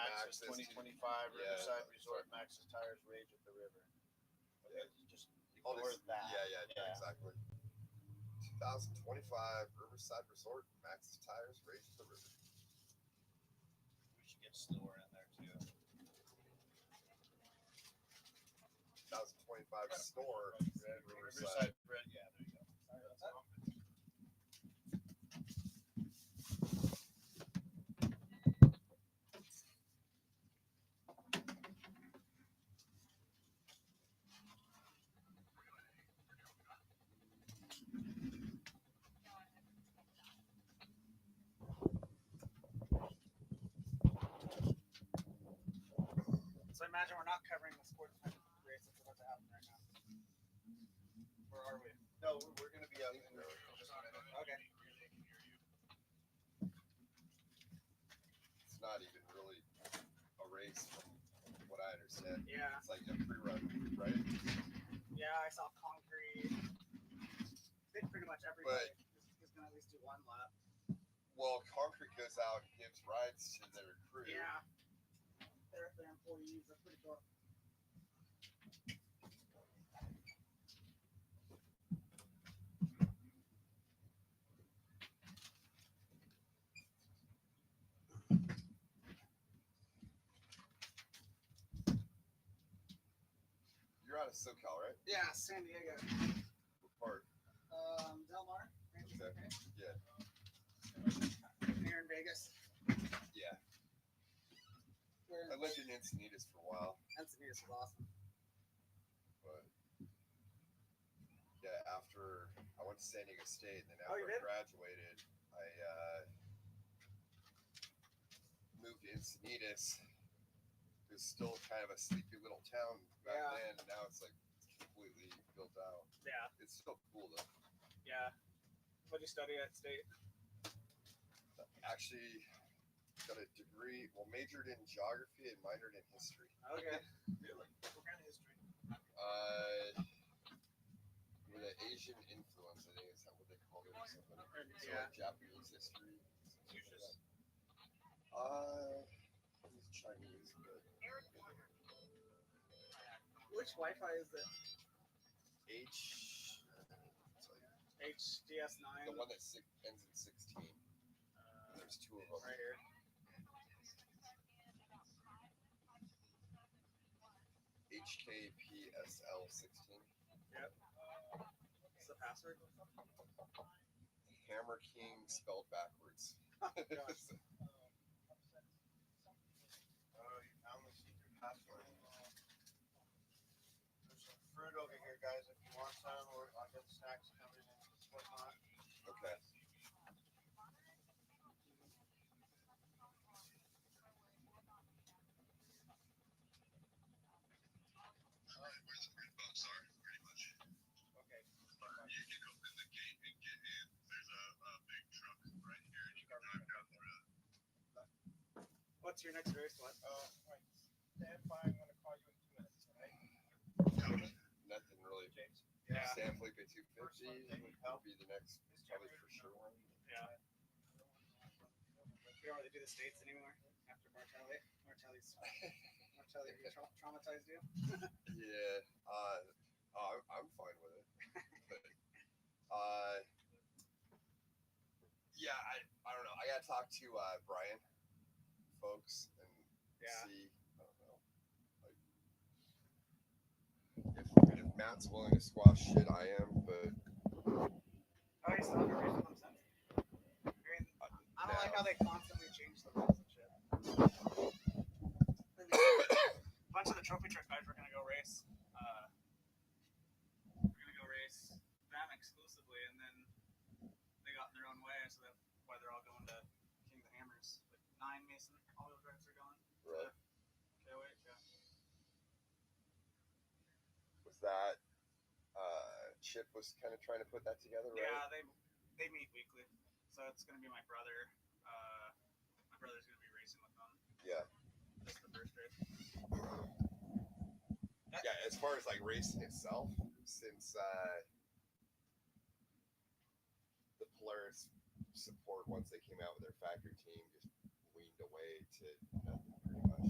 Maxxis 2025 Riverside Resort. Maxxis tires rage at the river. Okay, just ignore that. Yeah, exactly. 2025 Riverside Resort. Maxxis tires rage at the river. We should get SNORE in there too. 2025 SNORE. Riverside. Yeah, there you go. So imagine we're not covering the sportsman race that's about to happen right now. Where are we? No, we're going to be out in just a minute. Okay. It's not even really a race from what I understand. Yeah. It's like a pre-run, right? Yeah, I saw concrete. I think pretty much everybody is going to at least do one lap. Well, concrete goes out and gives rides to their crew. Yeah. Their employees. That's pretty cool. You're out of SoCal, right? Yeah, San Diego. What part? Del Mar. Okay. Yeah. Here in Vegas. Yeah. I lived in Encinitas for a while. Encinitas is awesome. But yeah, after I went to San Diego State, and then Oh, after you I did? graduated, I moved to Encinitas. It was still kind of a sleepy little town back Yeah. then, and now it's like completely built out. Yeah. It's still cool though. Yeah. What did you study at State? Actually, got a degree. Well, majored in geography and minored in history. Okay. Really? What kind of history? With an Asian influence, I think is what they call it or something. So Yeah. like Japanese history. Confucius. He's Chinese, but Which Wi-Fi is it? it's like HDS9. the one that ends in 16. There's two of them. Right here. HKPSL 16. Yep. What's the password? Hammer King spelled backwards. Oh, gosh. Oh, you found the secret password. There's some fruit over here, guys. If you want some, or I've got snacks coming in. Whatnot. Okay. Where the food boats are, pretty much. Okay. You can open the gate and get in. There's a big truck right here, and you can drive down the road. What's your next race? What? Oh, right. Stand by. I'm going to call you in 2 minutes, okay? Nothing really. James? Yeah. San Felipe 250 would be the next, probably for sure one. Yeah. We don't really do the States anymore after Martelli. Martelli traumatized you? Yeah, I'm fine with it. But, yeah, I don't know. I gotta talk to Brian, folks, and see. I don't know, like if Matt's willing to squash shit, I am. But Oh, you still haven't raced with them since? I don't like how they constantly change the rules and shit. A bunch of the trophy truck guys were gonna go race. We're gonna go race them exclusively, and then they got in their own way, so that's why they're all going to King of the Hammers. But 9 Mason, all those drives are going. Right. Okay, wait, yeah. was that Chip was kind of trying to put that together, right? Yeah, they meet weekly, so it's gonna be my brother. My brother's gonna be racing with them. Yeah. That's the first race. Yeah, as far as like racing itself, since the Polaris support once they came out with their factory team just weaned away to nothing pretty much.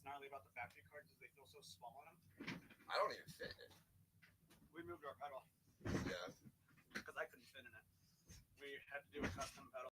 gnarly about the factory cards is they feel so small on them. I don't even fit in it. We moved our pedal Yeah. because I couldn't fit in it. We had to do a custom pedal.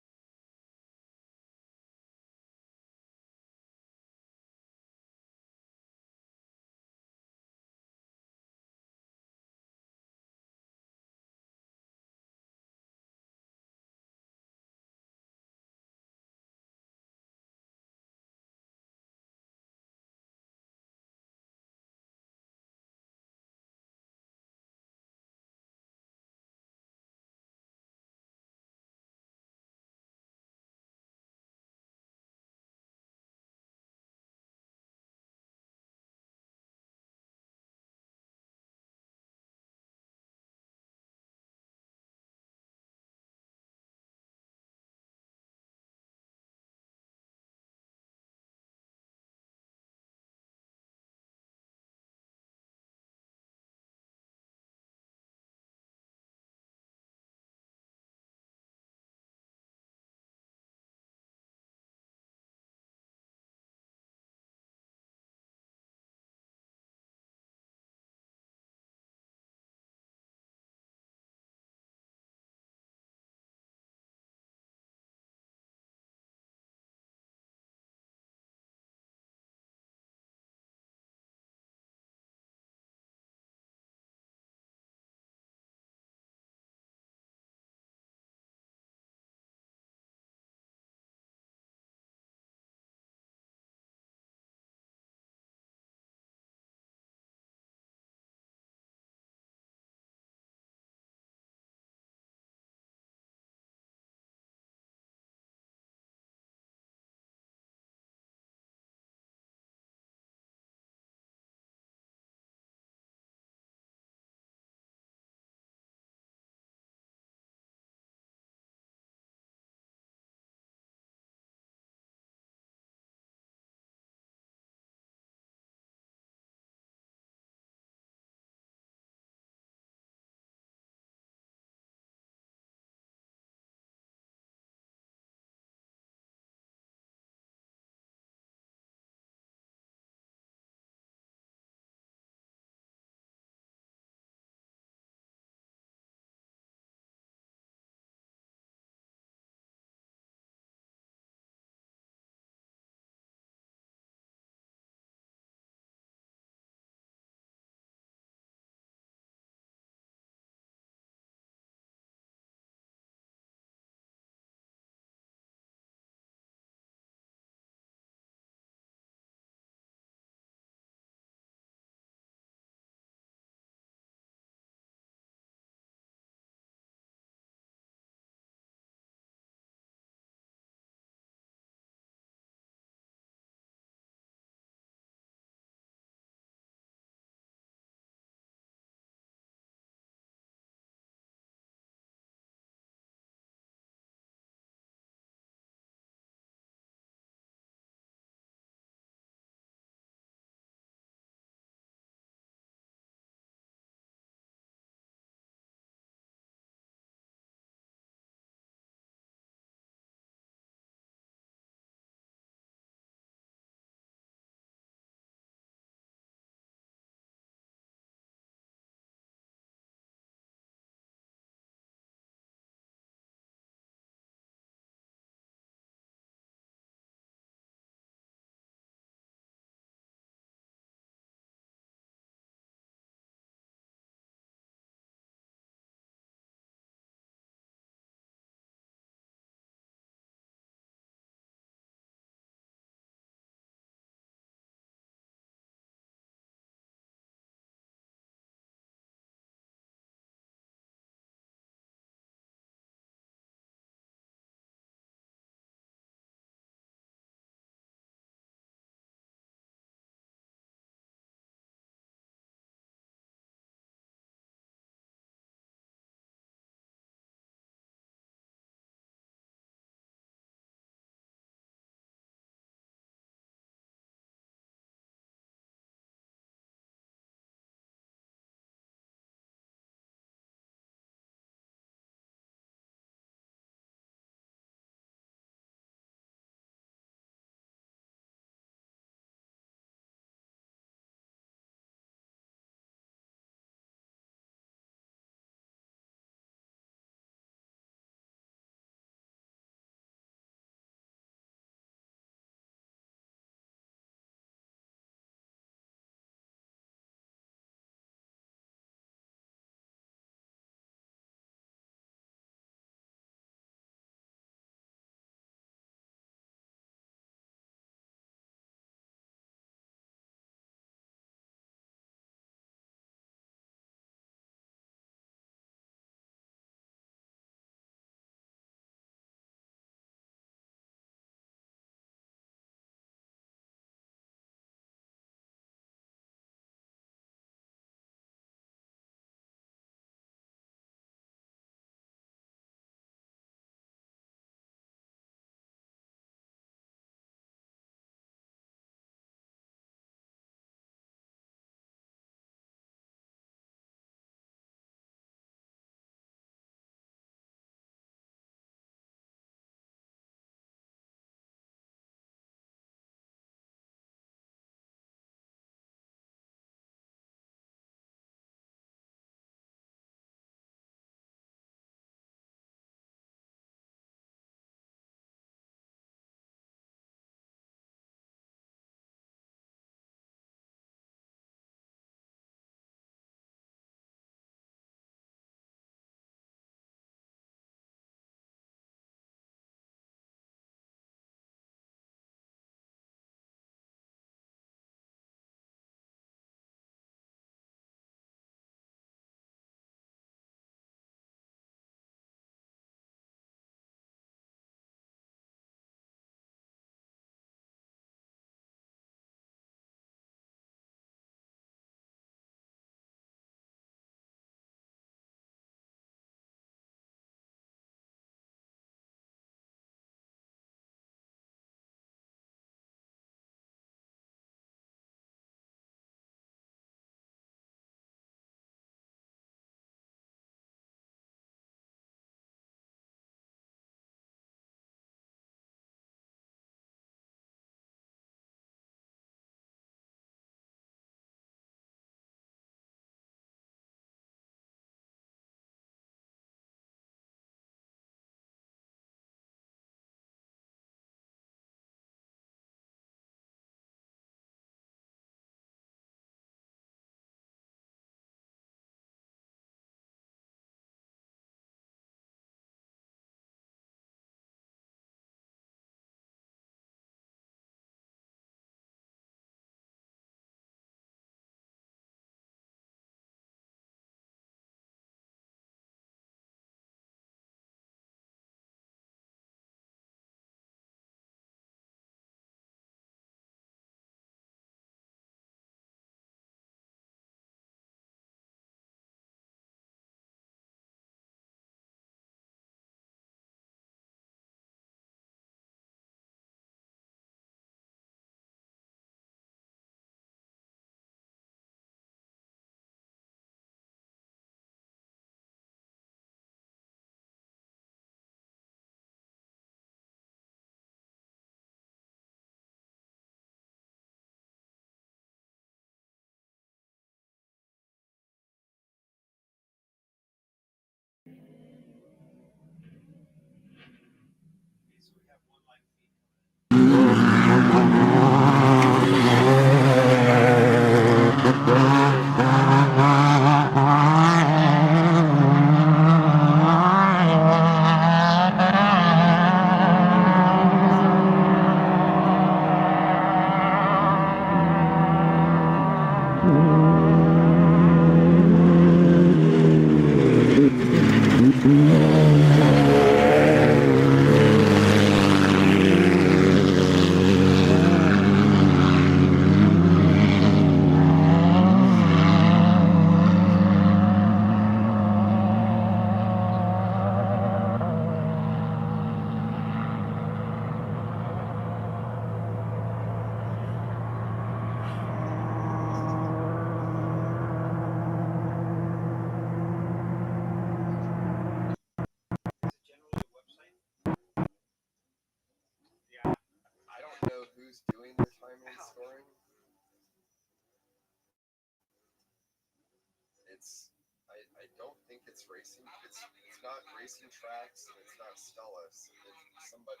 I don't think it's racing. It's not racing tracks and it's not Stellus. It's somebody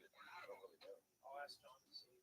that I don't really know. I'll ask John to see.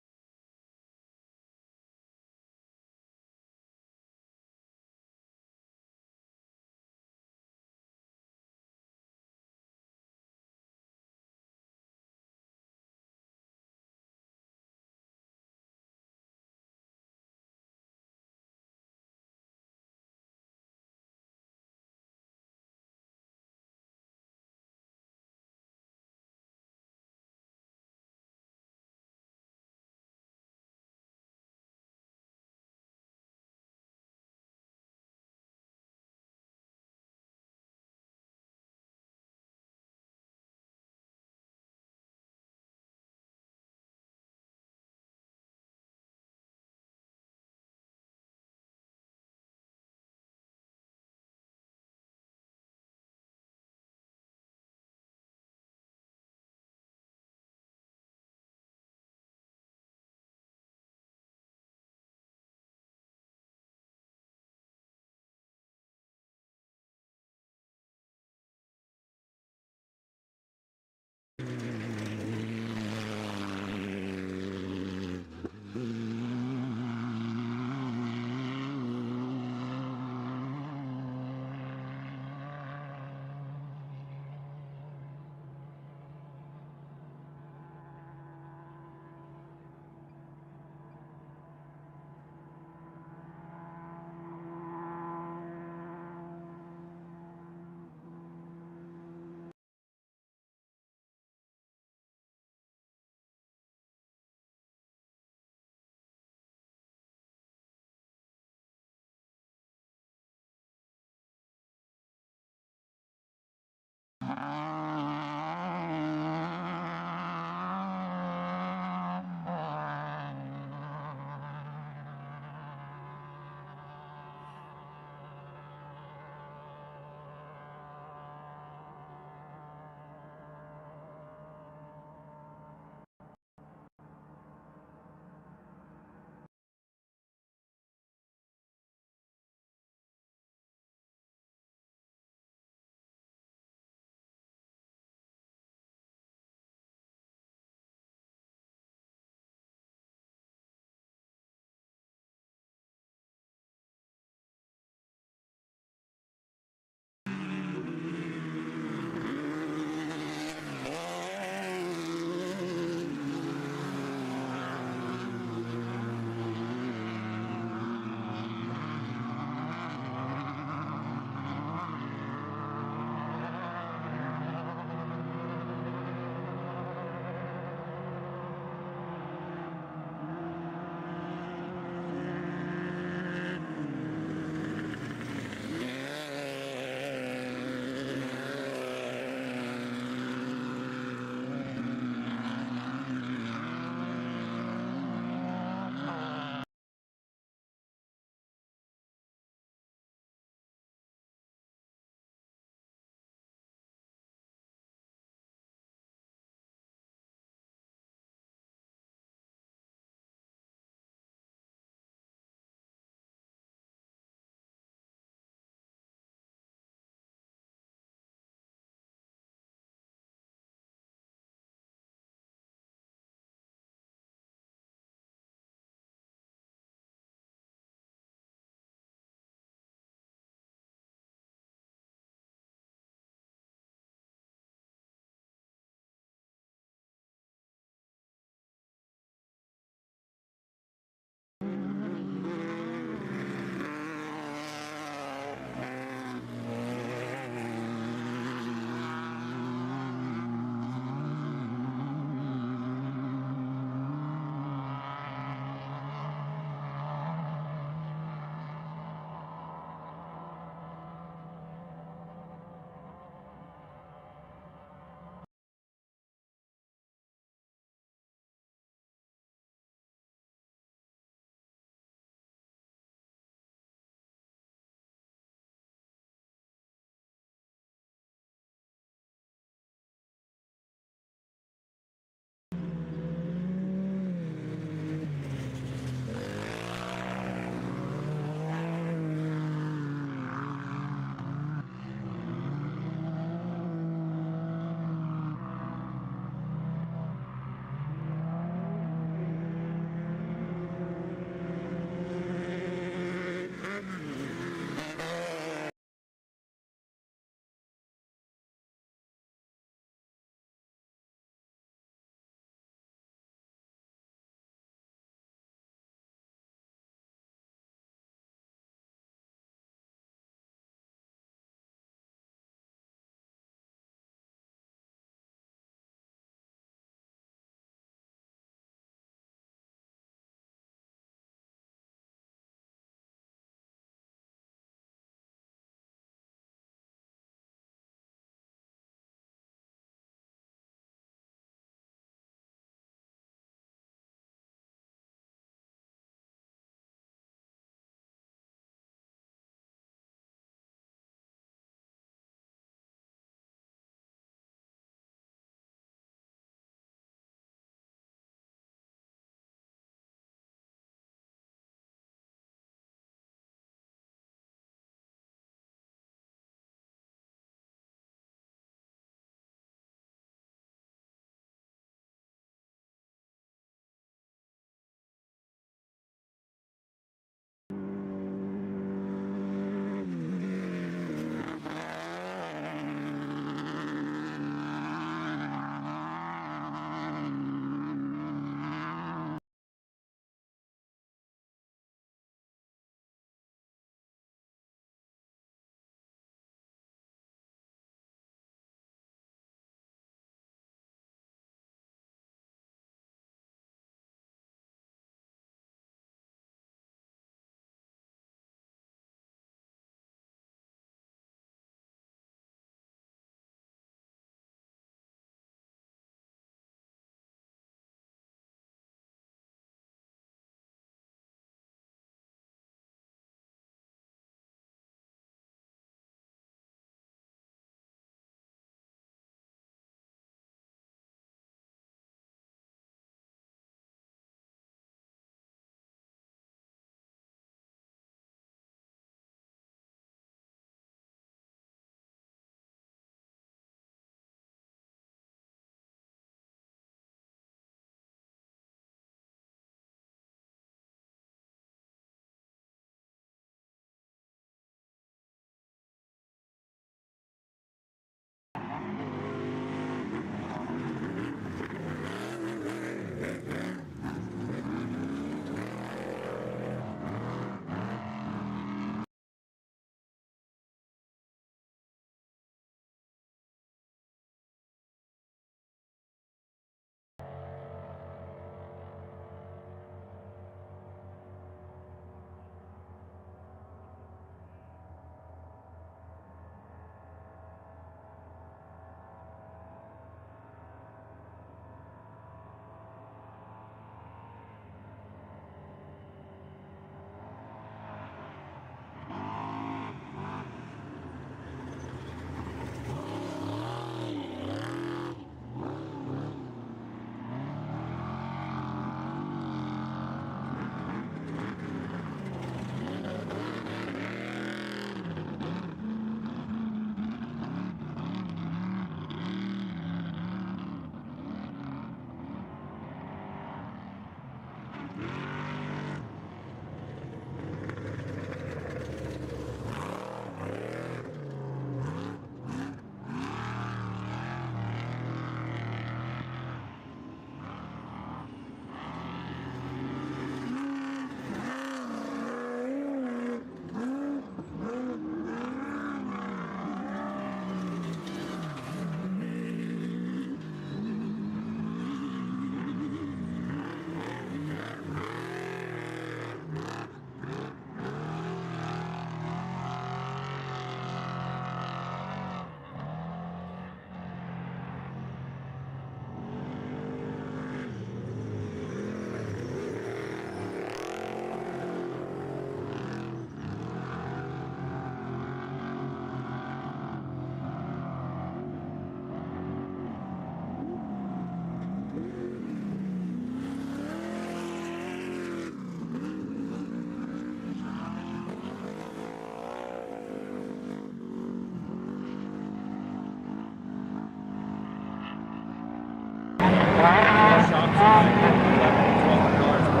shops are like $1,200 a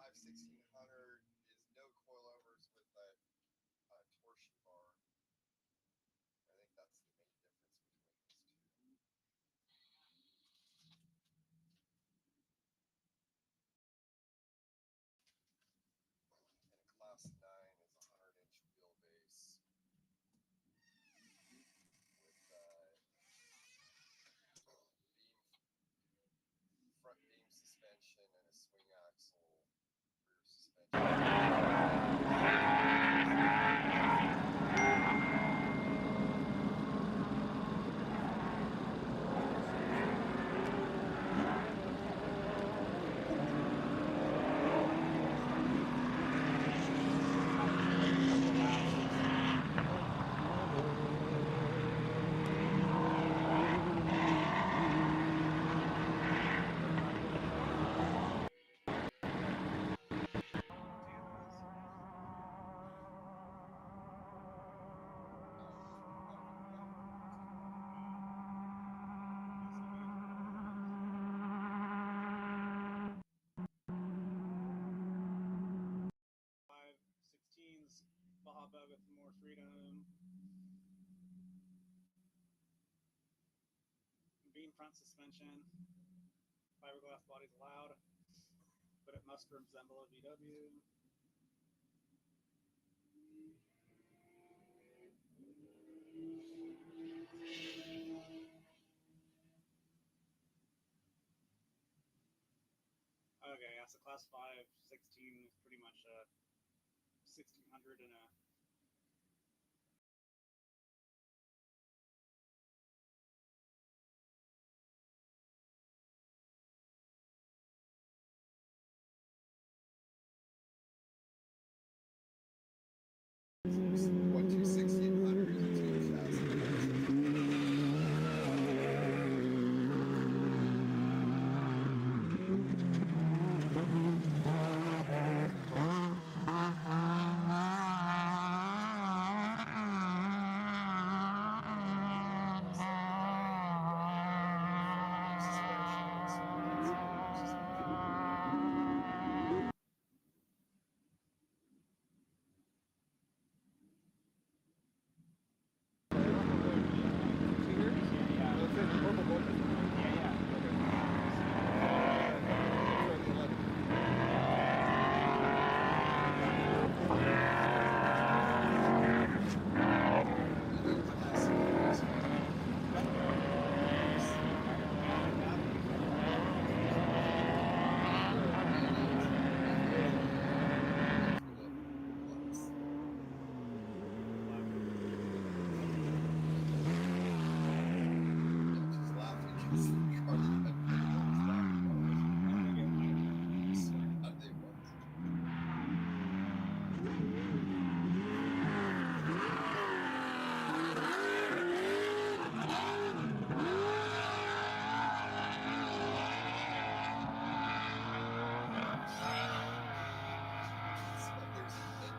1600 is no coilovers with that torsion bar. I think that's the main difference between these two. And a class 9 is a 100-inch wheelbase with front beam suspension and a swing axle rear Baja Bug with more freedom. Beam front suspension. Fiberglass body's allowed, but it must resemble a VW. Okay, yeah, so class 5, 16 is pretty much a 1600 and a What, 1600 and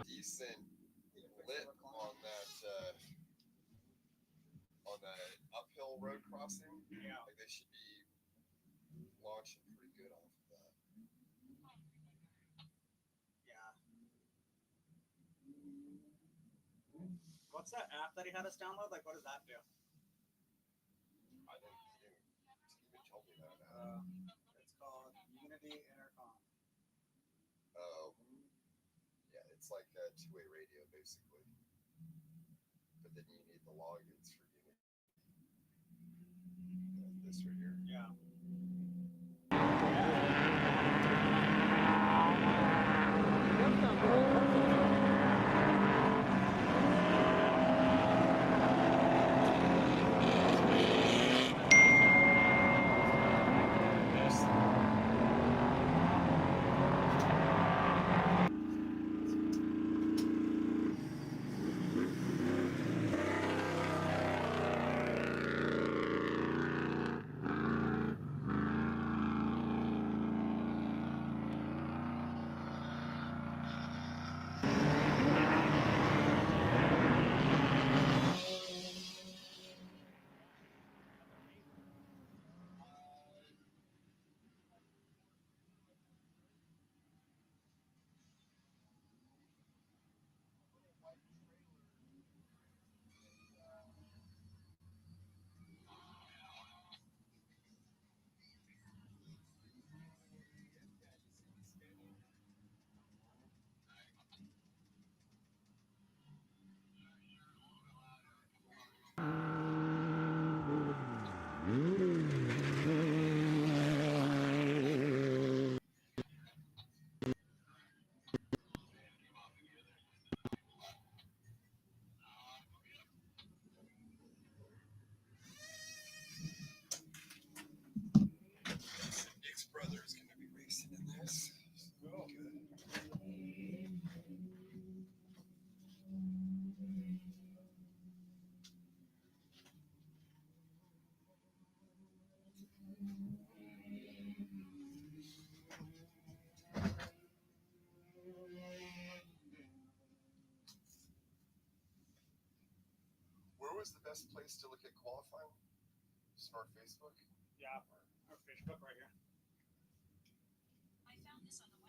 decent lip on that uphill road crossing. yeah. Like they should be launching pretty good off of that. Yeah. What's that app that he had us download? Like, what does that do? I didn't even tell me that. It's called Unity Intercom. Oh, yeah, it's like a two-way radio basically, but then you need the logins for Unity. This right here. Yeah. was the best place to look at qualifying? SNORE Facebook? Yeah, or Facebook right here. I found this on the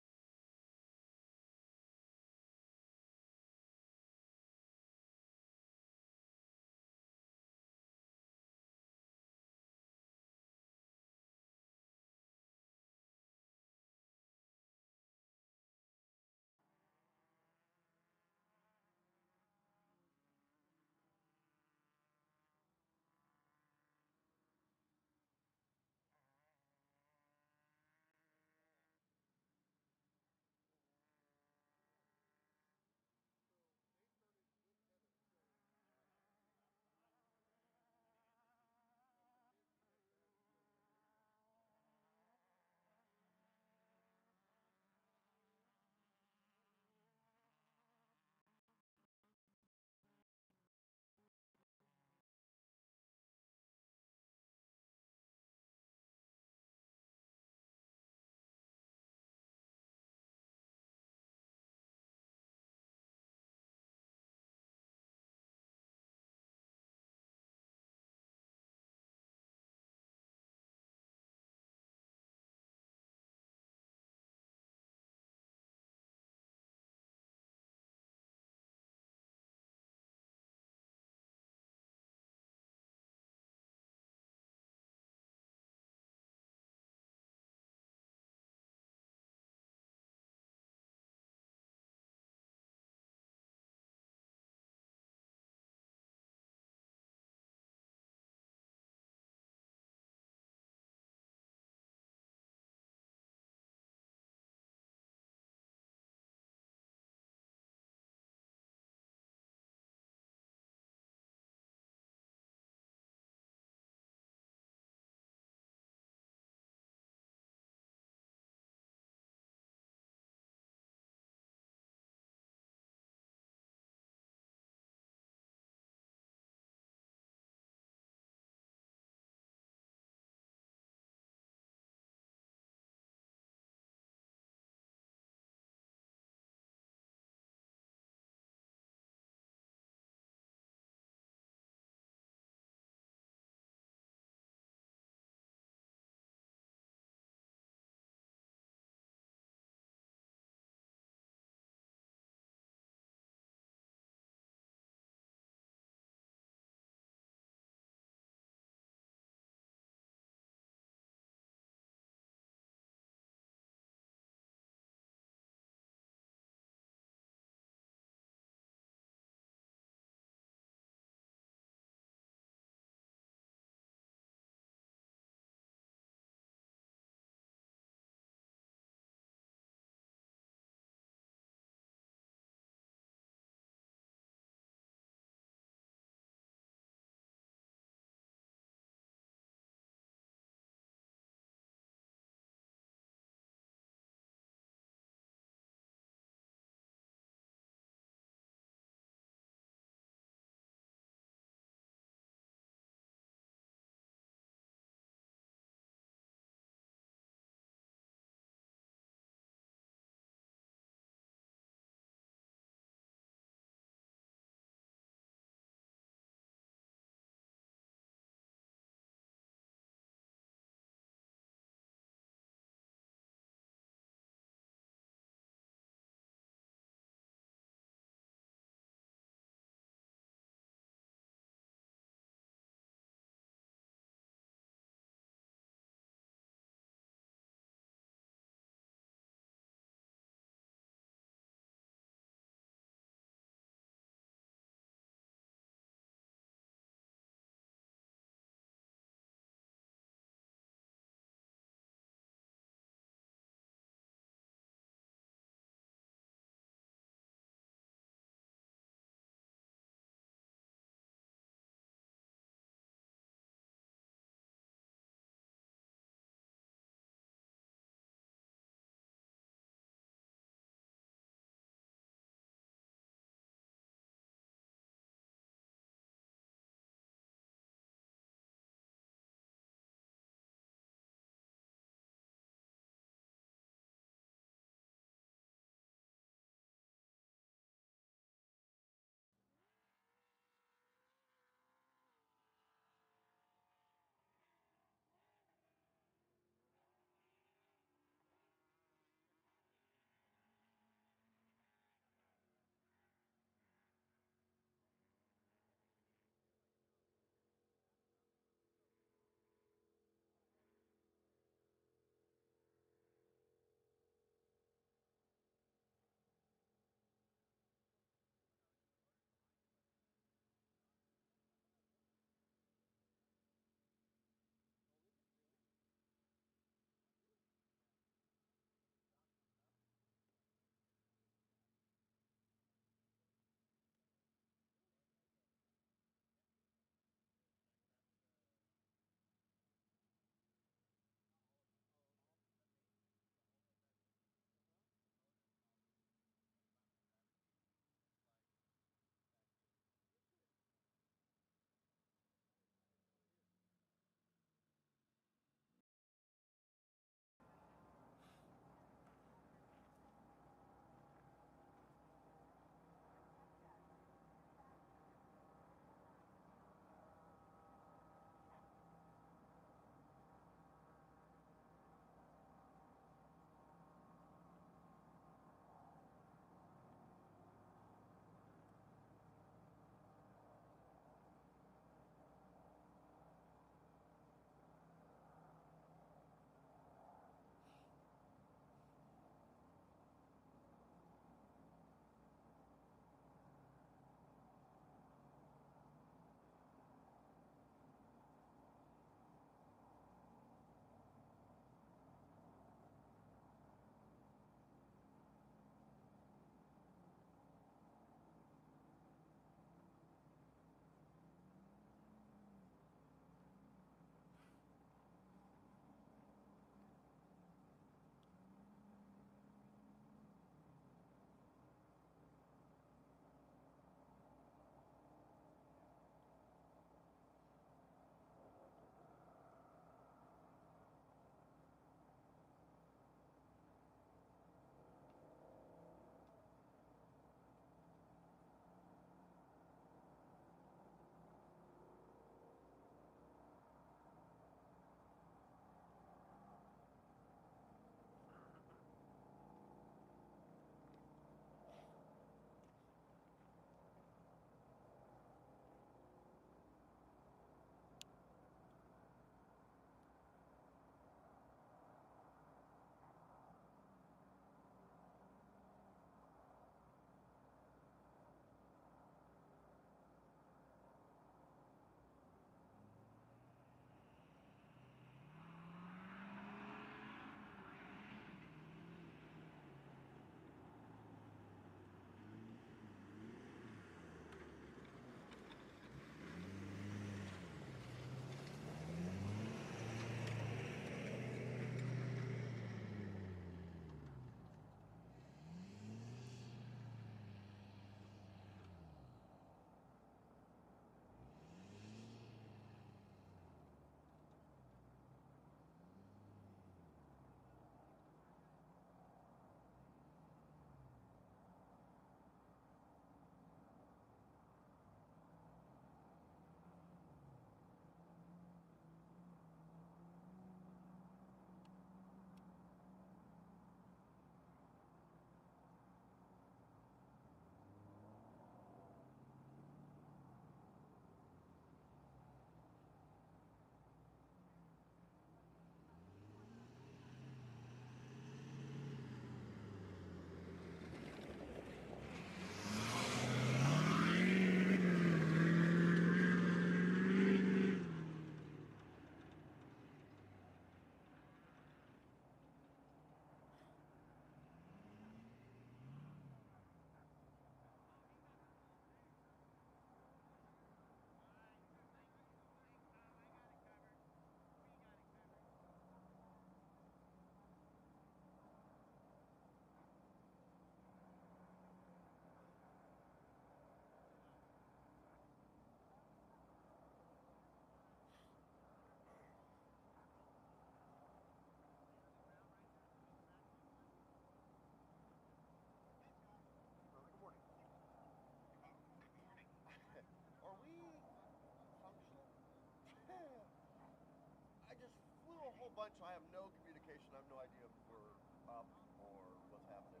bunch. I have no communication. I have no idea if we're up or what's happening.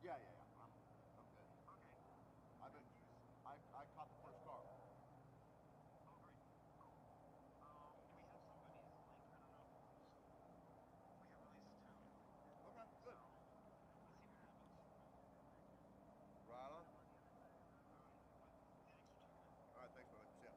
Yeah. I'm good. I've been. I caught the first car. Okay, good. Right on. All right, thanks, brother. See ya.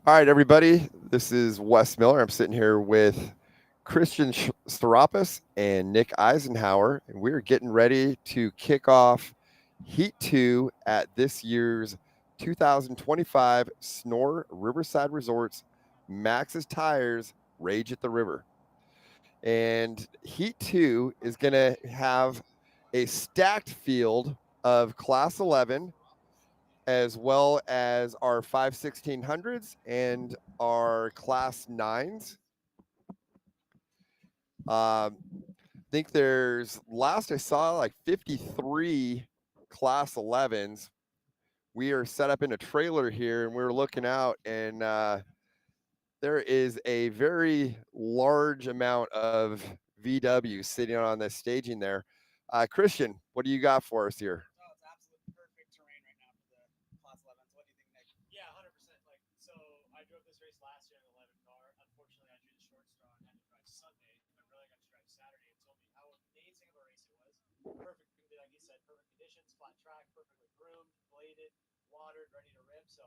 All right, everybody. This is Wes Miller. I'm sitting here with Christian Staropis and Nick Eisenhower, and we're getting ready to kick off Heat 2 at this year's 2025 SNORE Riverside Resorts Max's Tires Rage at the River. And Heat 2 is going to have a stacked field of Class 11 as well as our 5/1600s and our Class 9s. I think there's, last I saw, like 53 Class 11s. We are set up in a trailer here, and we're looking out, and there is a very large amount of VW sitting on the staging there. Christian, what do you got for us here? Oh, it's absolute perfect terrain right now for the Class 11s. What do you think, Nick? Yeah, 100%. Like, so I drove this race last year in the 11 car. Unfortunately, I drew the short straw and had to drive Sunday. I really got to drive Saturday and told me how amazing of a race it was. Perfect, like you said, perfect conditions, flat track, perfectly groomed, bladed, watered, ready to rip. So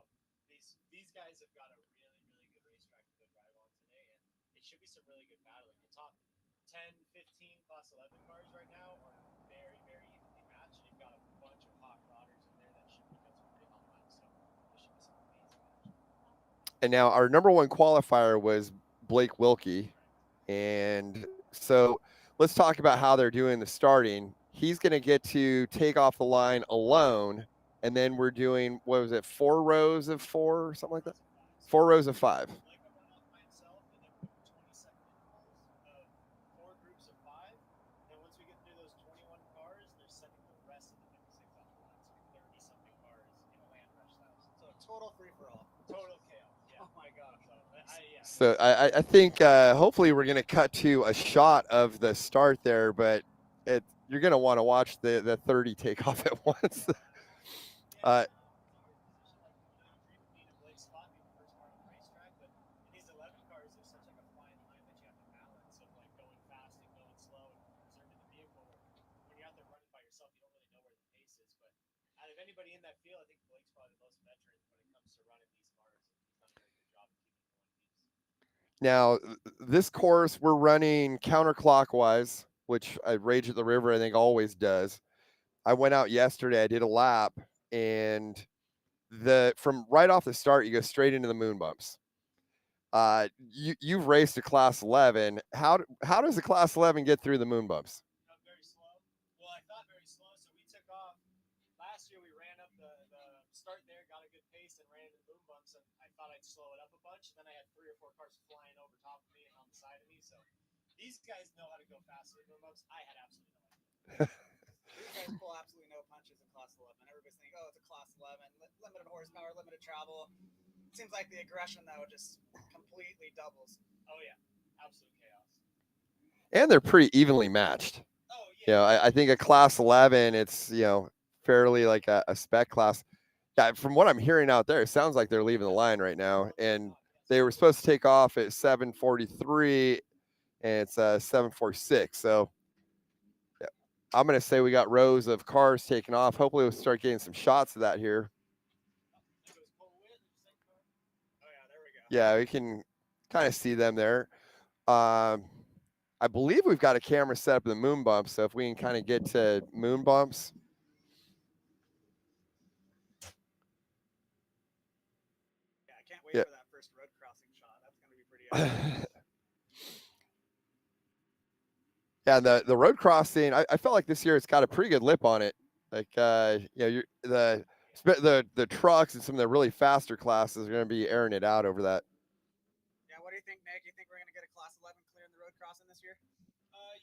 these guys have got a really, really good racetrack to go drive on today, and it should be some really good battling. The top 10, 15 Class 11 cars right now are very, very evenly matched. You've got a bunch of hot rodders in there that should be got some pretty hot lines. So there should be some amazing action. And now our number one qualifier was Blake Wilkie. And so let's talk about how they're doing the starting. He's going to get to take off the line alone. And then we're doing, what was it, 4 rows of 4 or something like that? 4 rows of 5. Blake will run off by himself, and then we'll do 20-second intervals of 4 groups of 5. And once we get through those 21 cars, they're sending the rest of the 56 off the line. So 30-something cars in a land rush style. So total free-for-all. Total chaos. Yeah. Oh my gosh. So I think hopefully we're going to cut to a shot of the start there, but you're going to want to watch the 30 take off at once. Blake's spot being the first car on the racetrack, but in these 11 cars, there's such like a fine line that you have to balance of like going fast and going slow and preserving the vehicle. When you're out there running by yourself, you don't really know where the pace is. But out of anybody in that field, I think Blake's probably the most veteran when it comes to running these cars, and he's done a very good job of keeping it one piece. Now, this course we're running counterclockwise, which Rage at the River I think always does. I went out yesterday, I did a lap, and from right off the start, you go straight into the moon bumps. You've raced a Class 11. How does a Class 11 get through the moon bumps? Very slow. Well, I thought very slow, so we took off. Last year we ran up the start there, got a good pace, and ran into the moon bumps, and I thought I'd slow it up a bunch. And then I had 3 or 4 cars flying over top of me and on the side of me, so These guys know how to go fast in boom ups. I had absolutely no idea. These guys pull absolutely no punches in Class 11. Everybody's thinking, oh, it's a Class 11, limited horsepower, limited travel. It seems like the aggression, though, just completely doubles. Oh yeah, absolute chaos. And they're pretty evenly matched. Oh yeah. You know, I think a class 11, it's, you know, fairly like a spec class. Yeah, from what I'm hearing out there, it sounds like they're leaving the line right now. And they were supposed to take off at 7:43, and it's 7:46. So yeah, I'm going to say we got rows of cars taking off. Hopefully we'll start getting some shots of that here. Oh yeah, there we go. Yeah, we can kind of see them there. I believe we've got a camera set up in the moon bumps, so if we can kind of get to moon bumps. Yeah, I can't wait for that first road crossing shot. That's going to be pretty epic. Yeah, the road crossing, I felt like this year it's got a pretty good lip on it. Like you know, the trucks and some of the really faster classes are going to be airing it out over that. Yeah, what do you think, Nick? You think we're going to get a Class 11 clearing the road crossing this year?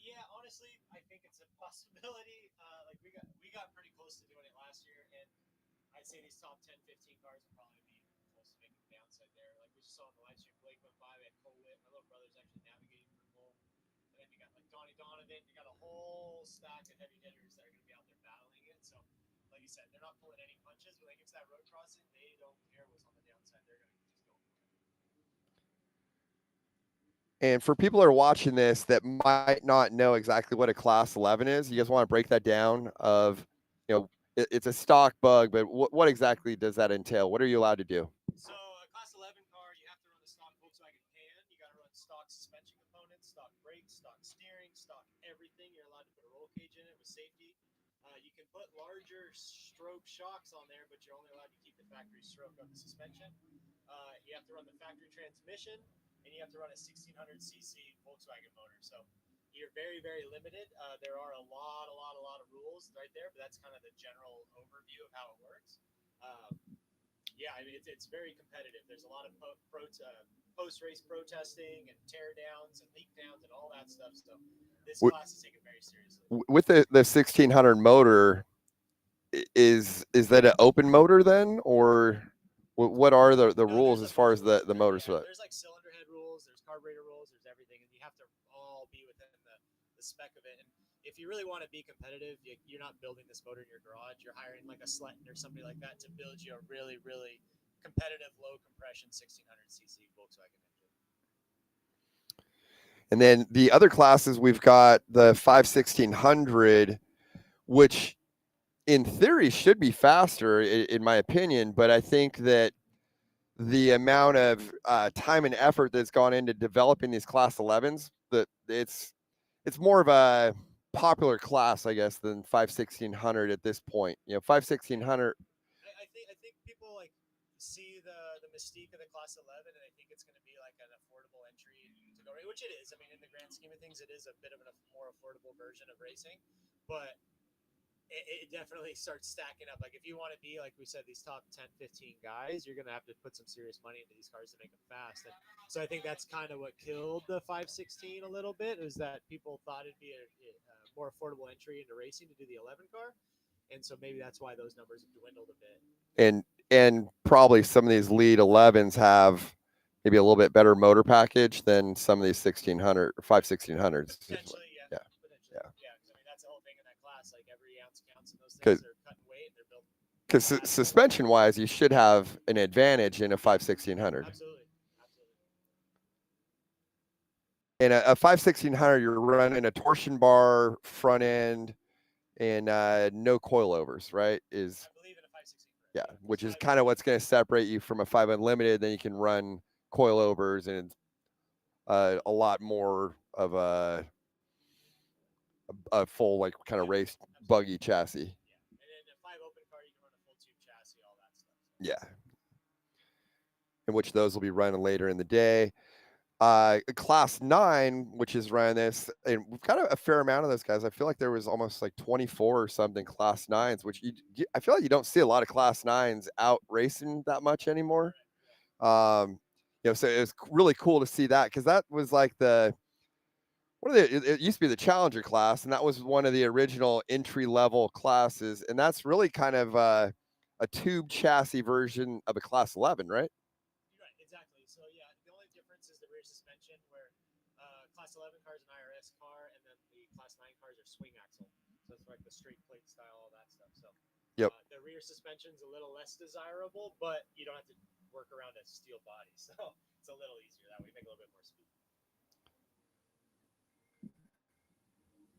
Yeah, honestly, I think it's a possibility. Like we got pretty close to doing it last year, and I'd say these top 10, 15 cars will probably be close to making the downside there. Like we just saw in the live stream, Blake went by, we had Cole Witt, my little brother's actually navigating through Cole. And then you got like Donnie Donovan, you got a whole stack of heavy hitters that are going to be out there battling it. So, like you said, they're not pulling any punches. When they get to that road crossing, they don't care what's on the downside. They're going to just go for it. And for people that are watching this that might not know exactly what a class 11 is, you guys want to break that down of, you know, it's a stock bug, but what exactly does that entail? What are you allowed to do? So a Class 11 car, you have to run the stock Volkswagen pan. You got to run stock suspension components, stock brakes, stock steering, stock everything. You're allowed to put a roll cage in it with safety. You can put larger stroke shocks on there, but you're only allowed to keep the factory stroke of the suspension. You have to run the factory transmission, and you have to run a 1600cc Volkswagen motor. So you're very, very limited. There are a lot of rules right there, but that's kind of the general overview of how it works. Yeah, I mean, it's very competitive. There's a lot of post-race protesting and tear downs and leak downs and all that stuff. So this class is taken very seriously. With the 1600 motor, is that an open motor then, or what are the rules as far as the motors for that? There's like cylinder head rules, there's carburetor rules, there's everything, and you have to all be within the spec of it. And if you really want to be competitive, you're not building this motor in your garage. You're hiring like a Sletton or somebody like that to build you a really, really competitive low compression 1600cc Volkswagen engine. And then the other classes, we've got the 5/1600, which in theory should be faster, in my opinion. But I think that the amount of time and effort that's gone into developing these Class 11s, that it's more of a popular class, I guess, than 5/1600 at this point. You know, 5/1600. I think people like see the mystique of the Class 11, and I think it's going to be like an affordable entry to go, which it is. I mean, in the grand scheme of things, it is a bit of a more affordable version of racing, but it definitely starts stacking up. Like if you want to be, like we said, these top 10, 15 guys, you're going to have to put some serious money into these cars to make them fast. And so I think that's kind of what killed the 5/16 a little bit, is that people thought it'd be a more affordable entry into racing to do the 11 car. And so maybe that's why those numbers have dwindled a bit. And probably some of these lead 11s have maybe a little bit better motor package than some of these 1600 or 5/1600s. Potentially, yeah. Yeah. Potentially, yeah. Because I mean, that's the whole thing in that class. Like every ounce counts in those things. They're cutting weight and they're building. Because suspension wise, you should have an advantage in a 5/1600. Absolutely. In a 5/1600, you're running a torsion bar front end and no coilovers, right? I believe in a 5/16. Yeah, which is kind of what's going to separate you from a 5 Unlimited. Then you can run coilovers and a lot more of a full, like, kind of race buggy chassis. Yeah, and in a 5 open car, you can run a full tube chassis, all that stuff. Yeah, in which those will be running later in the day. Class 9, which is running this, and we've got a fair amount of those guys. I feel like there was almost like 24 or something Class 9s, which I feel like you don't see a lot of Class 9s out racing that much anymore. You know, so it was really cool to see that, because that was like one it used to be the Challenger class, and that was one of the original entry level classes, and that's really kind of a tube chassis version of a Class 11, right? Right, exactly. So yeah, the only difference is the rear suspension, where Class 11 car is an IRS car, and then the Class 9 cars are swing axle. So it's like the straight plate style, all that stuff. So Yep. the rear suspension's a little less desirable, but you don't have to work around a steel body, so it's a little easier that way. Make a little bit more speed.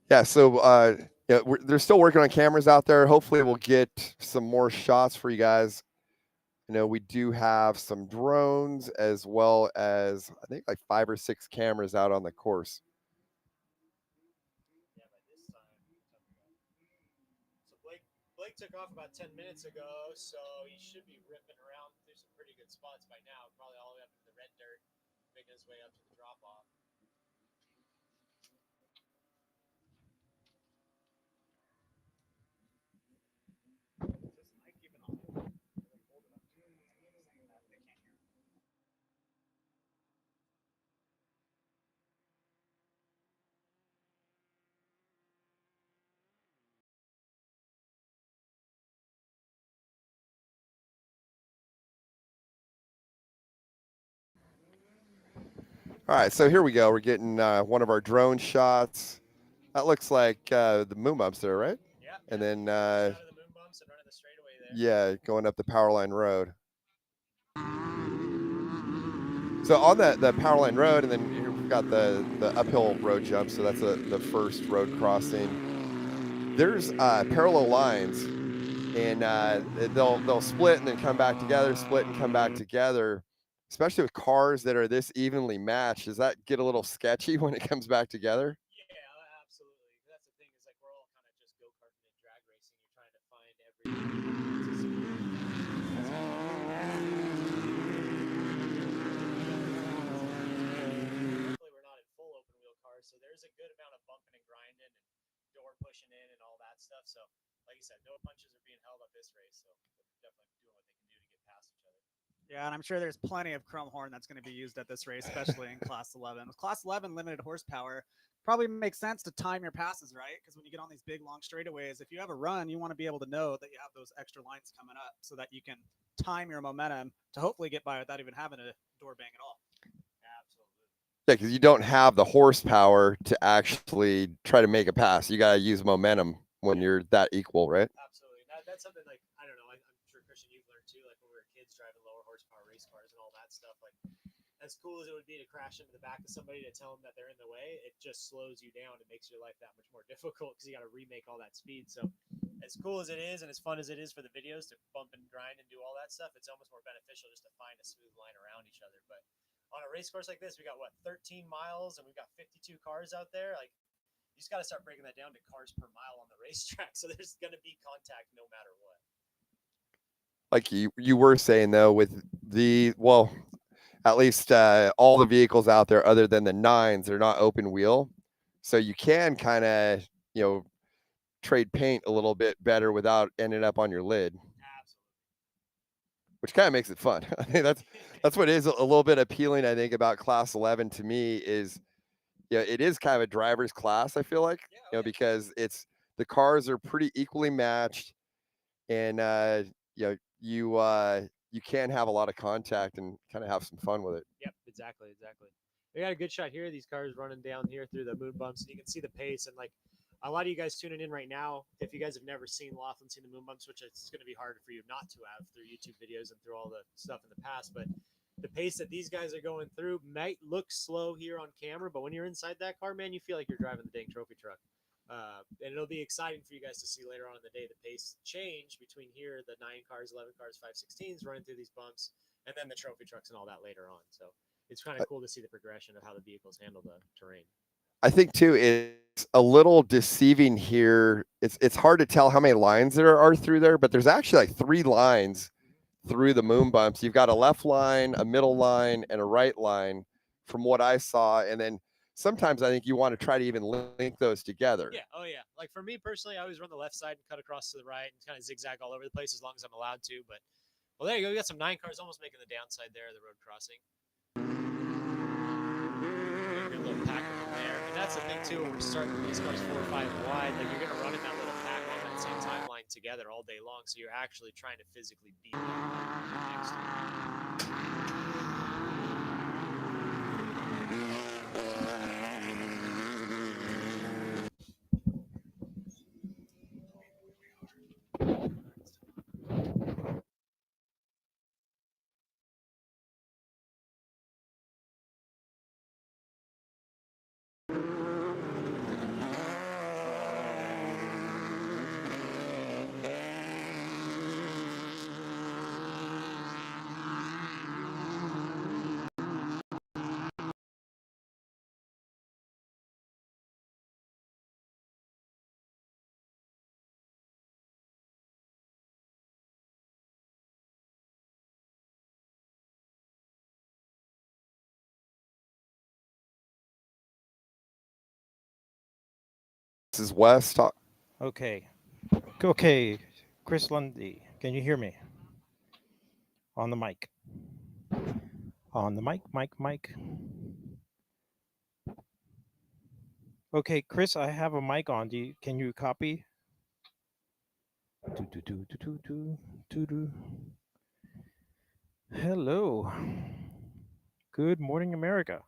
Yeah, so yeah, they're still working on cameras out there. Hopefully, we'll get some more shots for you guys. You know, we do have some drones as well as I think like 5 or 6 cameras out on the course. Yeah, by this time. So Blake took off about 10 minutes ago, so he should be ripping around through some pretty good spots by now. Probably all the way up into the red dirt, making his way up to the drop off. All right, so here we go. We're getting one of our drone shots. That looks like the moon bumps there, right? Yeah. And then shot of the moon bumps and running the straightaway there. yeah, going up the Powerline Road. So on the Powerline Road, and then here we've got the uphill road jump. So that's the first road crossing. There's parallel lines, and they'll split and then come back together, split and come back together. Especially with cars that are this evenly matched, does that get a little sketchy when it comes back together? Yeah, absolutely. That's the thing, is like we're all kind of just go karting and drag racing. You're trying to find every ounce of speed. Luckily, we're not in full open wheel cars, so there's a good amount of bumping and grinding and door pushing in and all that stuff. So, like you said, no punches are being held up this race. So they're definitely doing what they can do to get past each other. Yeah, and I'm sure there's plenty of chrome horn that's going to be used at this race, especially in Class 11. With Class 11 limited horsepower, probably makes sense to time your passes, right? Because when you get on these big, long straightaways, if you have a run, you want to be able to know that you have those extra lines coming up so that you can time your momentum to hopefully get by without even having a door bang at all. Absolutely. Yeah, because you don't have the horsepower to actually try to make a pass. You got to use momentum when you're that equal, right? Absolutely. That's something like, I don't know, I'm sure, Christian, you've learned too, like when we were kids driving lower horsepower race cars and all that stuff. Like, as cool as it would be to crash into the back of somebody to tell them that they're in the way, it just slows you down and makes your life that much more difficult because you got to remake all that speed. So, as cool as it is and as fun as it is for the videos to bump and grind and do all that stuff, it's almost more beneficial just to find a smooth line around each other. But on a race course like this, we got 13 miles and we've got 52 cars out there. Like, you just got to start breaking that down to cars per mile on the racetrack. So there's going to be contact no matter what. Like you were saying though, with at least all the vehicles out there other than the 9s, they're not open wheel, so you can kind of trade paint a little bit better without ending up on your lid. Absolutely. Which kind of makes it fun. I think that's what is a little bit appealing, I think, about Class 11 to me is, it is kind of a driver's class, I feel like, because the cars are pretty equally matched, and you can have a lot of contact and kind of have some fun with it. Yep, exactly. We got a good shot here. These cars running down here through the moon bumps, and you can see the pace. And like a lot of you guys tuning in right now, if you guys have never seen Laughlin, seen the moon bumps, which it's going to be hard for you not to have through YouTube videos and through all the stuff in the past, but the pace that these guys are going through might look slow here on camera, but when you're inside that car, man, you feel like you're driving the dang trophy truck. And it'll be exciting for you guys to see later on in the day the pace change between here, the 9 cars, 11 cars, 516s running through these bumps, and then the trophy trucks and all that later on. So it's kind of cool to see the progression of how the vehicles handle the terrain. I think too, it's a little deceiving here. It's hard to tell how many lines there are through there, but there's actually like 3 lines through the moon bumps. You've got a left line, a middle line, and a right line from what I saw. And then sometimes I think you want to try to even link those together. Yeah. Oh yeah. Like for me personally, I always run the left side and cut across to the right and kind of zigzag all over the place as long as I'm allowed to. But well, there you go. We got some 9 cars almost making the downside there of the road crossing. A little pack there. that's the thing too. When we're starting these cars 4 or 5 wide, like you're gonna run in that little pack on that same timeline together all day long. So you're actually trying to physically beat them next to you. This is Wes. Okay. Okay. Chris Lundy, can you hear me? On the mic. On the mic. Okay, Chris, I have a mic on. Can you copy? Do. Hello. Good morning, America.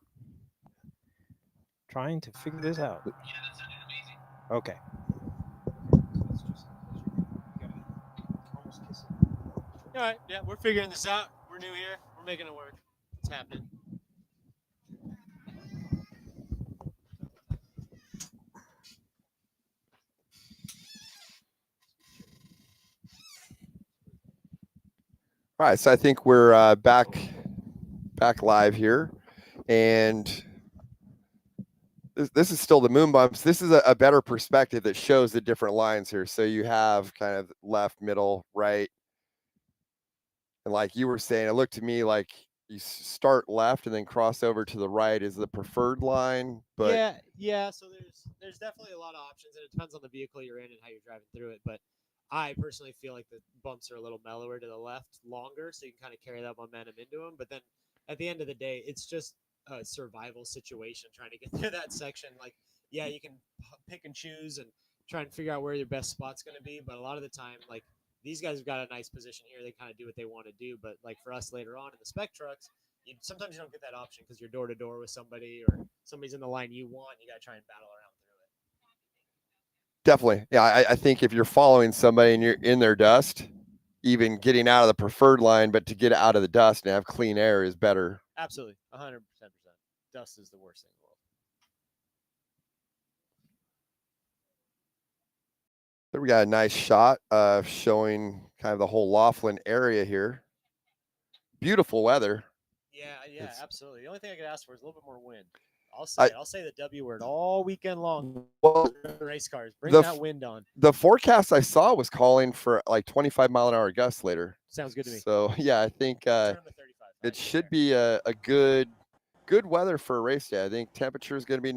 Trying to figure this out. Yeah, that sounded amazing. Okay. All right, yeah, we're figuring this out. We're new here. We're making it work. It's happening. All right, so I think we're back live here, and this is still the moon bumps. This is a better perspective that shows the different lines here. So you have kind of left, middle, right, and like you were saying, it looked to me like you start left and then cross over to the right is the preferred line. But yeah. So there's definitely a lot of options, and it depends on the vehicle you're in and how you're driving through it. But I personally feel like the bumps are a little mellower to the left, longer, so you can kind of carry that momentum into them. But then at the end of the day, it's just a survival situation trying to get through that section. Like, yeah, you can pick and choose and try and figure out where your best spot's going to be. But a lot of the time, like these guys have got a nice position here. They kind of do what they want to do. But like for us later on in the spec trucks, sometimes you don't get that option because you're door to door with somebody or somebody's in the line you want. You got to try and battle around through it. definitely, yeah, I think if you're following somebody and you're in their dust, even getting out of the preferred line, but to get out of the dust and have clean air is better. Absolutely, 100%. Dust is the worst thing in the world. So we got a nice shot of showing kind of the whole Laughlin area here. Beautiful weather. Yeah, absolutely. The only thing I could ask for is a little bit more wind. I'll say the W word all weekend long. Well, Race cars, bring the that wind on. The forecast I saw was calling for like 25-mile-an-hour gusts later. Sounds good to me. So yeah, I think Turn them to 35. it should be a good weather for a race day. I think temperature is going to be.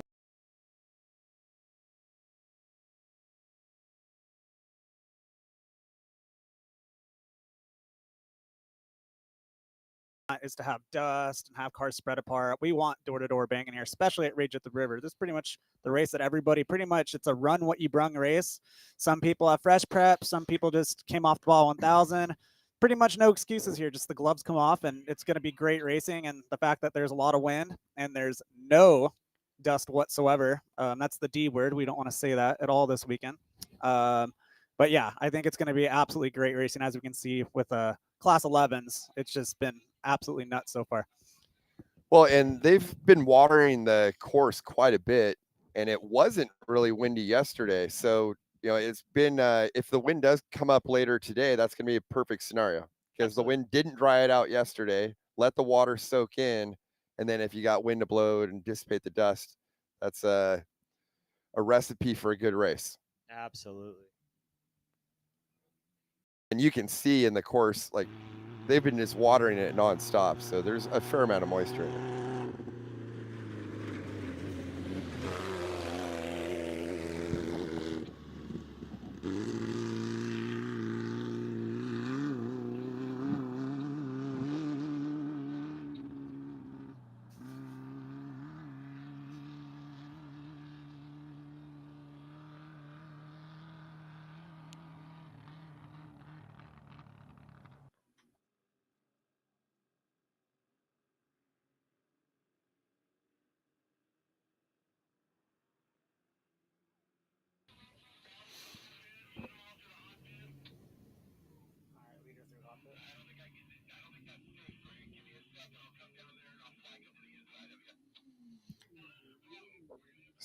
Is to have dust and have cars spread apart. We want door-to-door banging here, especially at Rage at the River. This is pretty much the race that everybody, pretty much, it's a run what you brung race. Some people have fresh prep. Some people just came off the ball 1000. Pretty much no excuses here. Just the gloves come off, and it's going to be great racing. And the fact that there's a lot of wind and there's no dust whatsoever, that's the D word. We don't want to say that at all this weekend. But yeah, I think it's going to be absolutely great racing. As we can see with Class 11s, it's just been absolutely nuts so far. Well, and they've been watering the course quite a bit, and it wasn't really windy yesterday. So it's been if the wind does come up later today, that's going to be a perfect scenario because the wind didn't dry it out yesterday. Let the water soak in, and then if you got wind to blow it and dissipate the dust, that's a recipe for a good race. Absolutely. And you can see in the course, like they've been just watering it nonstop, so there's a fair amount of moisture in it.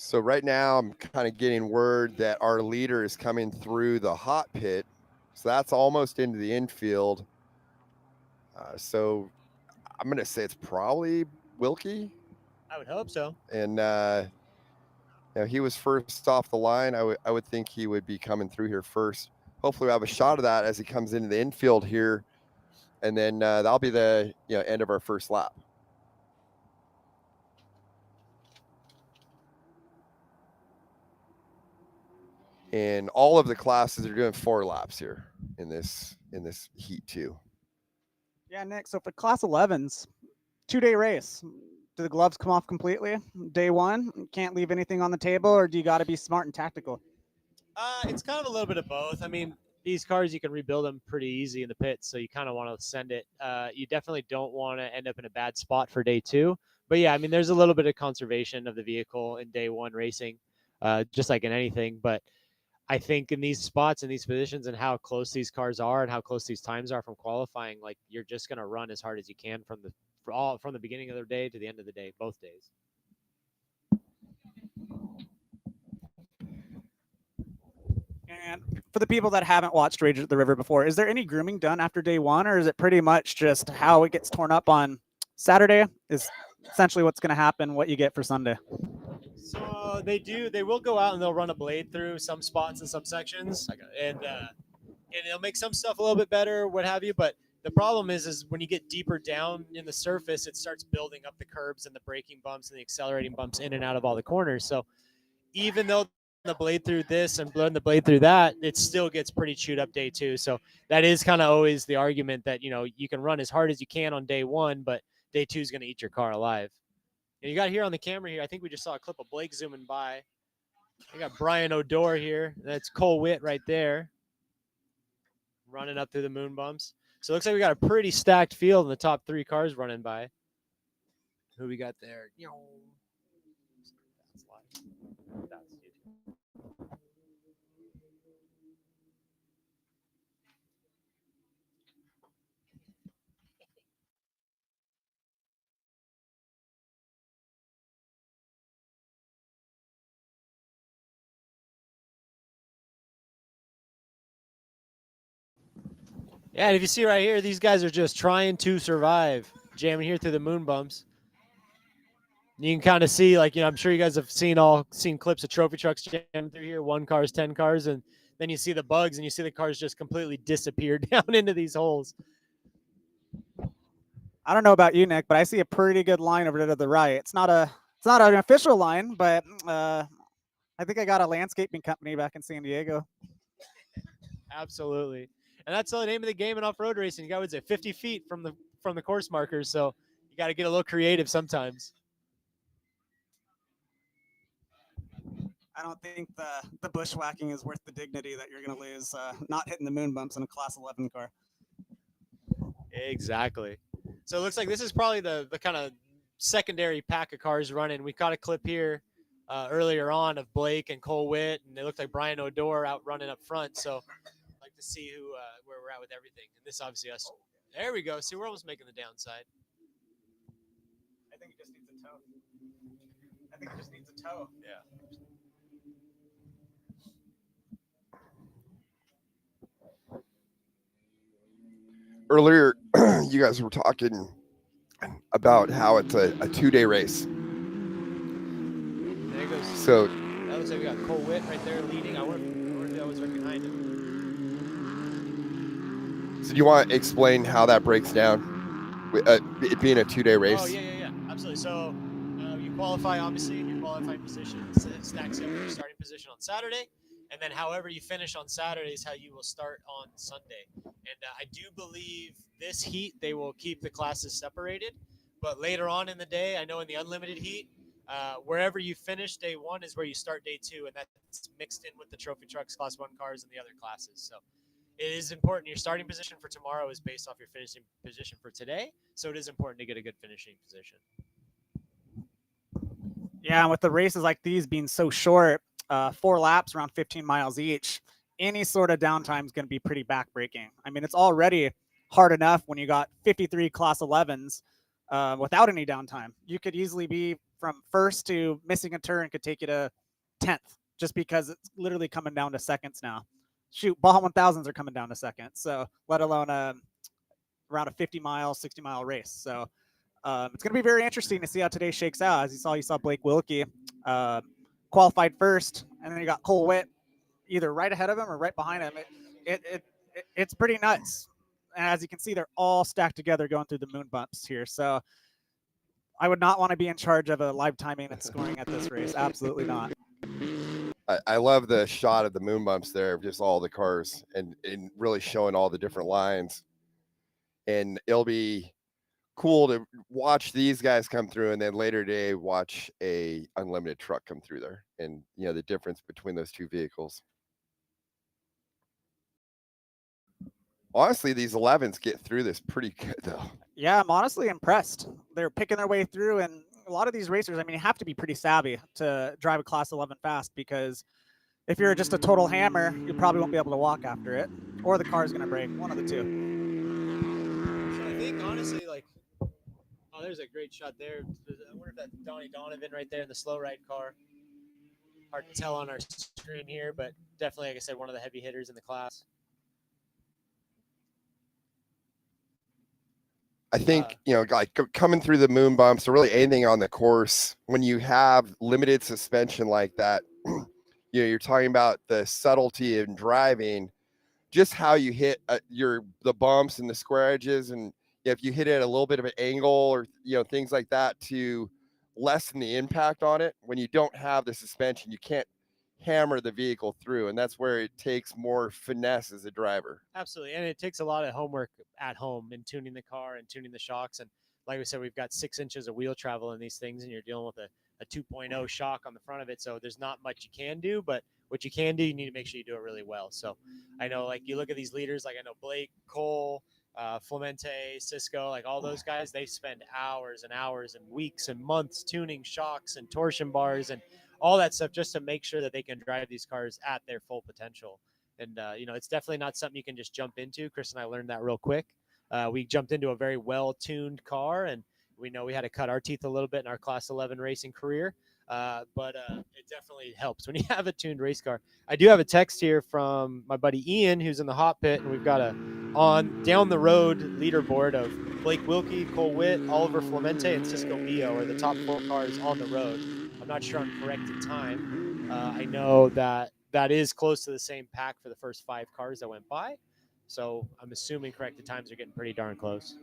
So right now I'm kind of getting word that our leader is coming through the hot pit. So that's almost into the infield. So I'm going to say it's probably Wilkie. I would hope so. And he was first off the line. I would think he would be coming through here first. Hopefully we'll have a shot of that as he comes into the infield here. And then that'll be the end of our first lap. And all of the classes are doing 4 laps here in this heat 2. Yeah, Nick. So for class 11s, 2-day race. Do the gloves come off completely day one? Can't leave anything on the table, or do you got to be smart and tactical? It's kind of a little bit of both. I mean, these cars, you can rebuild them pretty easy in the pits, so you kind of want to send it. You definitely don't want to end up in a bad spot for day 2. But yeah, I mean, there's a little bit of conservation of the vehicle in day 1 racing, just like in anything. But I think in these spots and these positions and how close these cars are and how close these times are from qualifying, like you're just going to run as hard as you can from the beginning of the day to the end of the day, both days. And for the people that haven't watched Rage at the River before, is there any grooming done after day 1, or is it pretty much just how it gets torn up on Saturday is essentially what's going to happen, what you get for Sunday? So they will go out and they'll run a blade through some spots and some sections, and it'll make some stuff a little bit better, what have you. But the problem is when you get deeper down in the surface, it starts building up the curbs and the braking bumps and the accelerating bumps in and out of all the corners. So even though the blade through this and blowing the blade through that, it still gets pretty chewed up day 2. So that is kind of always the argument that, you can run as hard as you can on day 1, but day 2 is going to eat your car alive. And you got here on the camera here, I think we just saw a clip of Blake zooming by. We got Brian O'Dore here. That's Cole Witt right there, running up through the moon bumps. So it looks like we got a pretty stacked field in the top 3 cars running by. Who we got there? That's YouTube. Yeah, and if you see right here, these guys are just trying to survive, jamming here through the moon bumps. You can kind of see, I'm sure you guys have seen clips of trophy trucks jamming through here, 1 cars, 10 cars, and then you see the bugs and you see the cars just completely disappear down into these holes. I don't know about you, Nick, but I see a pretty good line over to the right. It's not an official line, but I think I got a landscaping company back in San Diego. Absolutely. And that's the name of the game in off-road racing. You got, would say, 50 feet from the course markers, so you got to get a little creative sometimes. I don't think the bushwhacking is worth the dignity that you're going to lose not hitting the moon bumps in a Class 11 car. Exactly. So it looks like this is probably the kind of secondary pack of cars running. We caught a clip here earlier on of Blake and Cole Witt, and it looked like Brian O'Dore out running up front. So I'd like to see where we're at with everything. And this obviously us. There we go. See, we're almost making the downside. I think it just needs a toe. Yeah. Earlier, you guys were talking about how it's a 2-day race. There goes. So that looks like we got Cole Witt right there leading. I wonder if that was right behind him. So do you want to explain how that breaks down, it being a 2-day race? Oh, yeah. Absolutely. So you qualify, obviously, in your qualifying position. It stacks up with your starting position on Saturday. And then however you finish on Saturday is how you will start on Sunday. And I do believe this heat, they will keep the classes separated. But later on in the day, I know in the unlimited heat, wherever you finish day 1 is where you start day 2. And that's mixed in with the trophy trucks, Class 1 cars, and the other classes. So it is important. Your starting position for tomorrow is based off your finishing position for today. So it is important to get a good finishing position. Yeah, and with the races like these being so short, 4 laps around 15 miles each, any sort of downtime is going to be pretty backbreaking. I mean, it's already hard enough when you got 53 Class 11s without any downtime. You could easily be from first to missing a turn could take you to 10th just because it's literally coming down to seconds now. Shoot, Baja 1000s are coming down to seconds. So let alone around a 50-mile, 60-mile race. So it's going to be very interesting to see how today shakes out. As you saw Blake Wilkie qualified first, and then you got Cole Witt either right ahead of him or right behind him. It's pretty nuts. And as you can see, they're all stacked together going through the moon bumps here. So I would not want to be in charge of a live timing and scoring at this race. Absolutely not. I love the shot of the moon bumps there of just all the cars and really showing all the different lines. And it'll be cool to watch these guys come through and then later today watch a unlimited truck come through there and the difference between those two vehicles. Honestly, these 11s get through this pretty good though. Yeah, I'm honestly impressed. They're picking their way through, and a lot of these racers, I mean, you have to be pretty savvy to drive a Class 11 fast, because if you're just a total hammer, you probably won't be able to walk after it, or the car's going to break, one of the two. So I think honestly, like, oh, there's a great shot there. I wonder if that's Donnie Donovan right there in the slow ride car. Hard to tell on our screen here, but definitely, like I said, one of the heavy hitters in the class. I think, like coming through the moon bumps or really anything on the course, when you have limited suspension like that, you're talking about the subtlety in driving, just how you hit the bumps and the square edges. And if you hit it at a little bit of an angle or, things like that to lessen the impact on it, when you don't have the suspension, you can't hammer the vehicle through. And that's where it takes more finesse as a driver. Absolutely. And it takes a lot of homework at home in tuning the car and tuning the shocks. And like we said, we've got 6 inches of wheel travel in these things, and you're dealing with a 2.0 shock on the front of it. So there's not much you can do, but what you can do, you need to make sure you do it really well. So I know, like, you look at these leaders, like I know Blake, Cole, Flemente, Cisco, like all those guys, they spend hours and hours and weeks and months tuning shocks and torsion bars and all that stuff just to make sure that they can drive these cars at their full potential. And, it's definitely not something you can just jump into. Chris and I learned that real quick. We jumped into a very well-tuned car, and we know we had to cut our teeth a little bit in our Class 11 racing career. But it definitely helps when you have a tuned race car. I do have a text here from my buddy Ian, who's in the hot pit, and we've got on down the road leaderboard of Blake Wilkie, Cole Witt, Oliver Flemente, and Cisco Mio are the top 4 cars on the road. I'm not sure on corrected time. I know that is close to the same pack for the first 5 cars that went by. So I'm assuming corrected times are getting pretty darn close.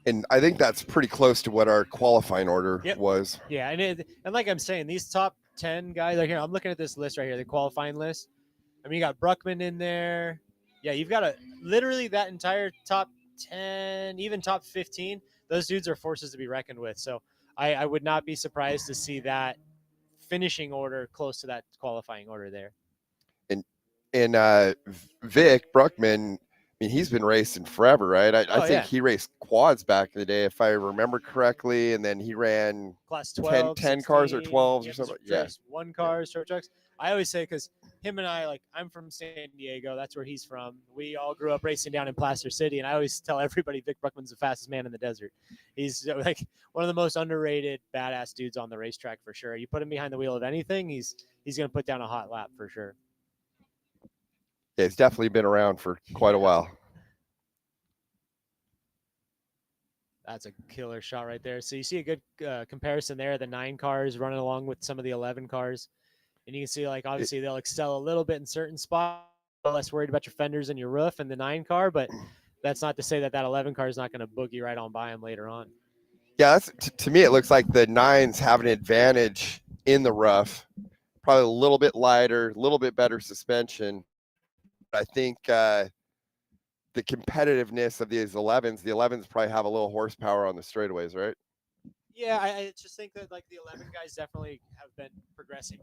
And I think that's pretty close to what our qualifying order was. Yeah, and like I'm saying, these top 10 guys, like here, I'm looking at this list right here, the qualifying list. I mean, you got Bruckman in there. Yeah, you've got literally that entire top 10, even top 15. Those dudes are forces to be reckoned with. So I would not be surprised to see that finishing order close to that qualifying order there. And Vic Bruckman, I mean, he's been racing forever, right? I think he raced quads back in the day, if I remember correctly, and then he ran Class 12, 10 cars or 12s or something. Yeah, 1 cars, short trucks. I always say, because him and I, like, I'm from San Diego. That's where he's from. We all grew up racing down in Placer City, and I always tell everybody Vic Bruckman's the fastest man in the desert. He's like one of the most underrated, badass dudes on the racetrack for sure. You put him behind the wheel of anything, he's going to put down a hot lap for sure. Yeah, he's definitely been around for quite a while. That's a killer shot right there. So you see a good comparison there. The 9 cars running along with some of the 11 cars. And you can see, like, obviously they'll excel a little bit in certain spots. Less worried about your fenders and your roof and the 9 car, but that's not to say that 11 car is not going to boogie right on by them later on. Yeah, that's to me, it looks like the 9s have an advantage in the rough. Probably a little bit lighter, a little bit better suspension. I think the competitiveness of these 11s, the 11s probably have a little horsepower on the straightaways, right? Yeah, I just think that, like, the 11 guys definitely have been progressing.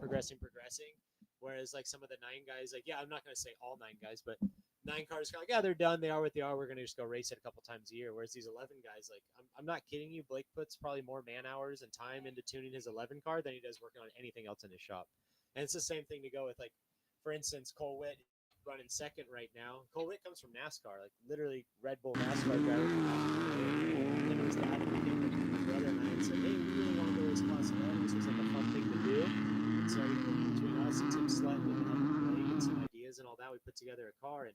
Whereas, like, some of the 9 guys, like, yeah, I'm not going to say all 9 guys, but 9 cars kind of like, yeah, they're done. They are what they are. We're going to just go race it a couple times a year. Whereas these 11 guys, like, I'm not kidding you. Blake puts probably more man hours and time into tuning his 11 car than he does working on anything else in his shop. And it's the same thing to go with, like, for instance, Cole Witt running second right now. Cole Witt comes from NASCAR, like literally Red Bull NASCAR driver. And it was dad and my brother and I said, hey, we really want to go race Class 11. This was like a fun thing to do. And so, between us and Tim Sletton and Blake and some ideas and all that, we put together a car.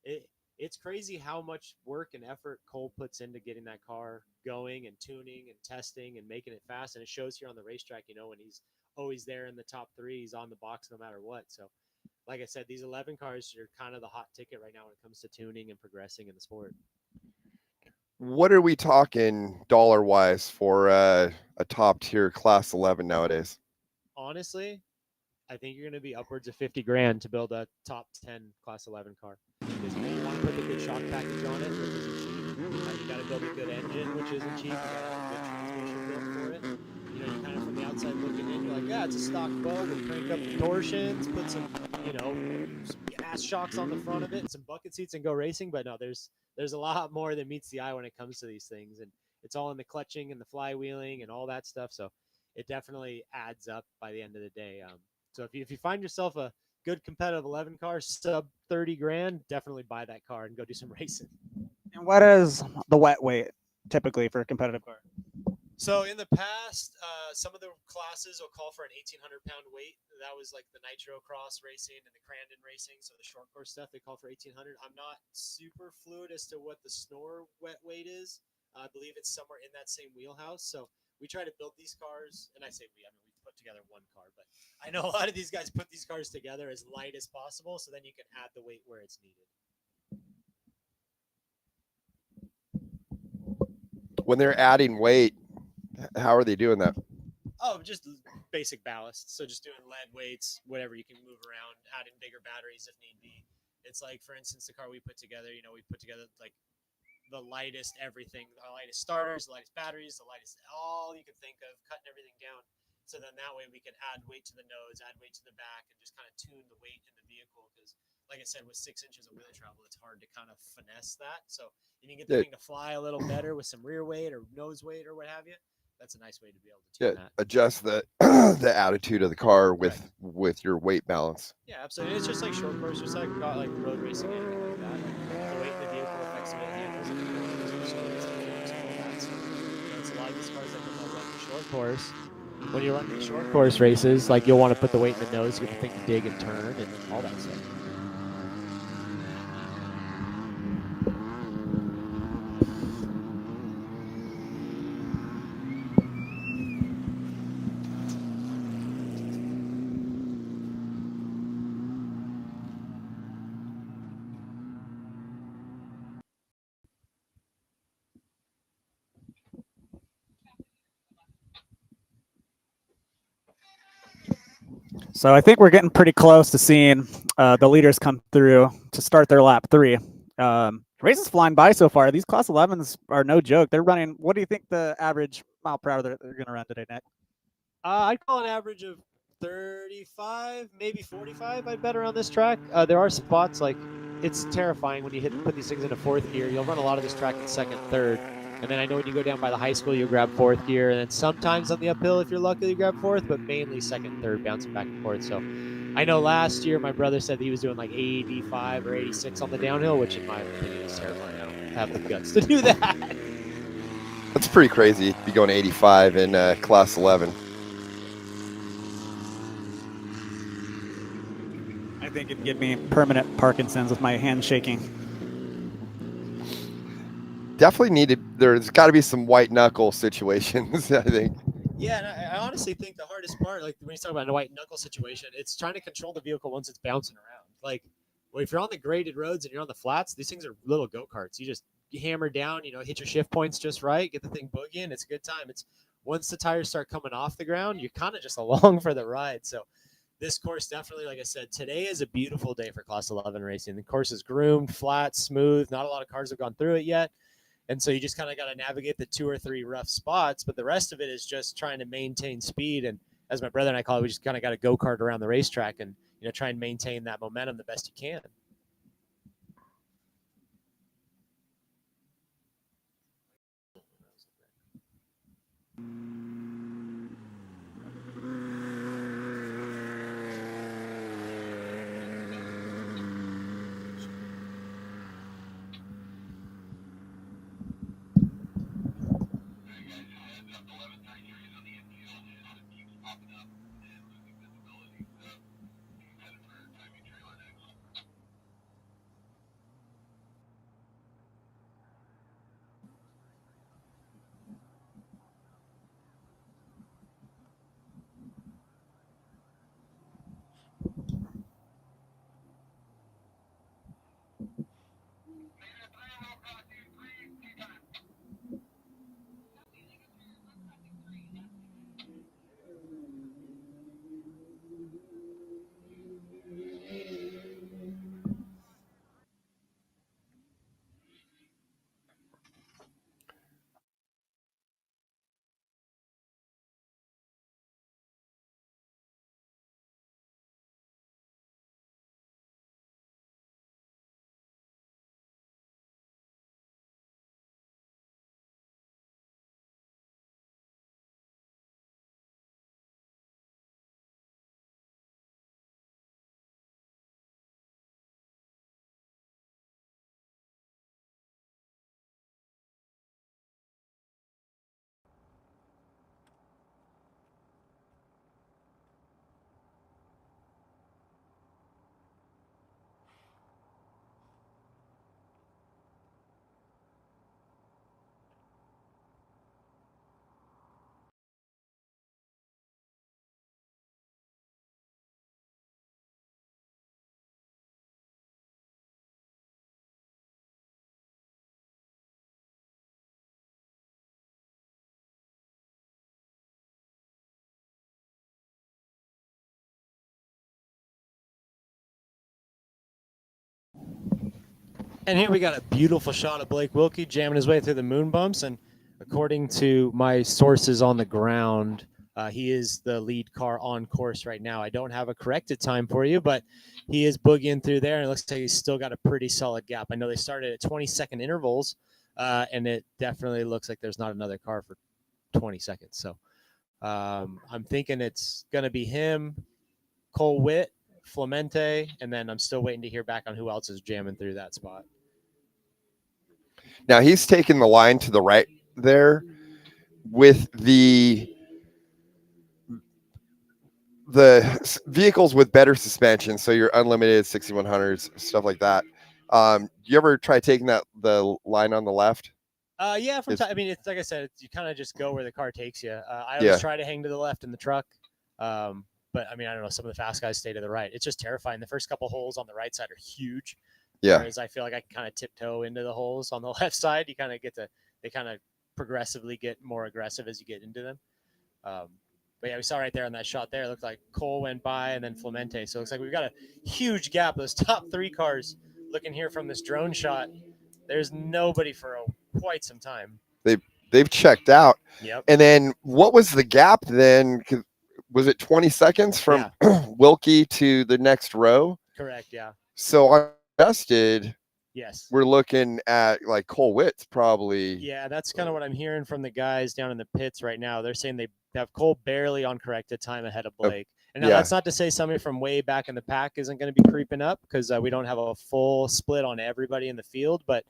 And it's crazy how much work and effort Cole puts into getting that car going and tuning and testing and making it fast. And it shows here on the racetrack, when he's always there in the top 3, he's on the box no matter what. So, like I said, these 11 cars are kind of the hot ticket right now when it comes to tuning and progressing in the sport. What are we talking dollar wise for a top tier Class 11 nowadays? Honestly, I think you're going to be upwards of 50 grand to build a top 10 Class 11 car. Because you want to put the good shock package on it, which isn't cheap. You got to build a good engine, which isn't cheap. You got to have a good transmission built for it. You kind of from the outside looking in, you're like, yeah, it's a stock boat. We'll crank up the torsions, put some, some gas shocks on the front of it, and some bucket seats, and go racing. But no, there's a lot more than meets the eye when it comes to these things, and it's all in the clutching and the flywheeling and all that stuff. So it definitely adds up by the end of the day. So if you find yourself a good competitive 11 car, sub 30 grand, definitely buy that car and go do some racing. And what is the wet weight typically for a competitive car? So in the past, some of the classes will call for an 1,800-pound weight. That was like the Nitro Cross racing and the Crandon racing. So the short course stuff, they call for 1,800. I'm not super fluid as to what the SNORE wet weight is. I believe it's somewhere in that same wheelhouse. So we try to build these cars, and I say we put together one car, but I know a lot of these guys put these cars together as light as possible, so then you can add the weight where it's needed. When they're adding weight, how are they doing that? Oh, just basic ballast. So just doing lead weights, whatever you can move around, adding bigger batteries if need be. It's like, for instance, the car we put together, we put together like the lightest everything, the lightest starters, the lightest batteries, the lightest all you can think of, cutting everything down. So then that way we can add weight to the nose, add weight to the back, and just kind of tune the weight in the vehicle. Because, like I said, with 6 inches of wheel travel, it's hard to kind of finesse that. So if you can get the thing to fly a little better with some rear weight or nose weight or what have you, that's a nice way to be able to tune that. Adjust the the attitude of the car with your weight balance. Yeah, absolutely. It's just like short course, just like road racing, anything like that. The weight in the vehicle affects the way it handles and it's a lot of these cars that come up running short course. When you're running short course races, like you'll want to put the weight in the nose, get the thing to dig and turn and all that stuff. So I think we're getting pretty close to seeing the leaders come through to start their lap 3. Race is flying by so far. These Class 11s are no joke. They're running. What do you think the average mile per hour they're going to run today, Nick? I'd call an average of 35, maybe 45. I'd bet around this track. There are spots like it's terrifying when you put these things into 4th gear. You'll run a lot of this track in 2nd, 3rd. And then I know when you go down by the high school, you'll grab 4th gear. And then sometimes on the uphill, if you're lucky, you grab 4th, but mainly 2nd, 3rd, bouncing back and forth. So I know last year my brother said that he was doing like 85 or 86 on the downhill, which in my opinion is terrifying. I don't have the guts to do that. That's pretty crazy to be going 85 in Class 11. I think it'd give me permanent Parkinson's with my hand shaking. Definitely needed. There's got to be some white knuckle situations, I think. Yeah, and I honestly think the hardest part, like when you talk about a white knuckle situation, it's trying to control the vehicle once it's bouncing around. Like, well, if you're on the graded roads and you're on the flats, these things are little go-karts. You just hammer down, hit your shift points just right, get the thing boogieing. It's a good time. It's once the tires start coming off the ground, you're kind of just along for the ride. So this course definitely, like I said, today is a beautiful day for Class 11 racing. The course is groomed, flat, smooth. Not a lot of cars have gone through it yet. And so you just kind of got to navigate the 2 or 3 rough spots, but the rest of it is just trying to maintain speed. And as my brother and I call it, we just kind of got to go kart around the racetrack and try and maintain that momentum the best you can. And here we got a beautiful shot of Blake Wilkie jamming his way through the moon bumps. And according to my sources on the ground, he is the lead car on course right now. I don't have a corrected time for you, but he is boogieing through there, and it looks like he's still got a pretty solid gap. I know they started at 20-second intervals, and it definitely looks like there's not another car for 20 seconds. So I'm thinking it's going to be him, Cole Witt, Flemente, and then I'm still waiting to hear back on who else is jamming through that spot. Now he's taking the line to the right there with the vehicles with better suspension. So your unlimited 6100s, stuff like that. You ever try taking the line on the left? Yeah, I mean, it's like I said, you kind of just go where the car takes you. I always try to hang to the left in the truck. But I mean, I don't know, some of the fast guys stay to the right. It's just terrifying. The first couple holes on the right side are huge. Yeah. Whereas I feel like I can kind of tiptoe into the holes on the left side. You kind of they kind of progressively get more aggressive as you get into them. But yeah, we saw right there on that shot there, it looked like Cole went by and then Flemente. So it looks like we've got a huge gap. Those top three cars, looking here from this drone shot, there's nobody for quite some time. They've checked out. Yep. And then what was the gap then? Was it 20 seconds from Wilkie to the next row? Correct, yeah. So adjusted, yes, we're looking at like Cole Witt's probably. Yeah, that's kind of what I'm hearing from the guys down in the pits right now. They're saying they have Cole barely on corrected time ahead of Blake. And now that's not to say somebody from way back in the pack isn't going to be creeping up, because we don't have a full split on everybody in the field. But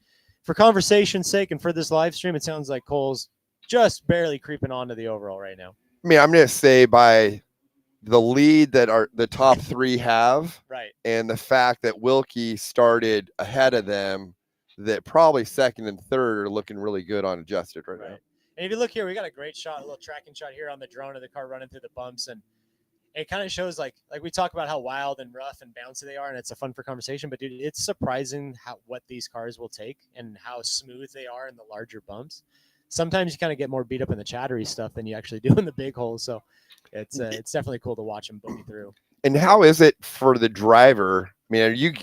for conversation's sake and for this live stream, it sounds like Cole's just barely creeping onto the overall right now. I mean, I'm going to say by the lead that the top three have, right, and the fact that Wilkie started ahead of them, that probably second and third are looking really good on adjusted right now. And if you look here, we got a great shot, a little tracking shot here on the drone of the car running through the bumps, and it kind of shows like we talk about how wild and rough and bouncy they are, and it's a fun for conversation. But dude, it's surprising what these cars will take and how smooth they are in the larger bumps. Sometimes you kind of get more beat up in the chattery stuff than you actually do in the big holes. So it's definitely cool to watch them boogie through. And how is it for the driver? I mean, are you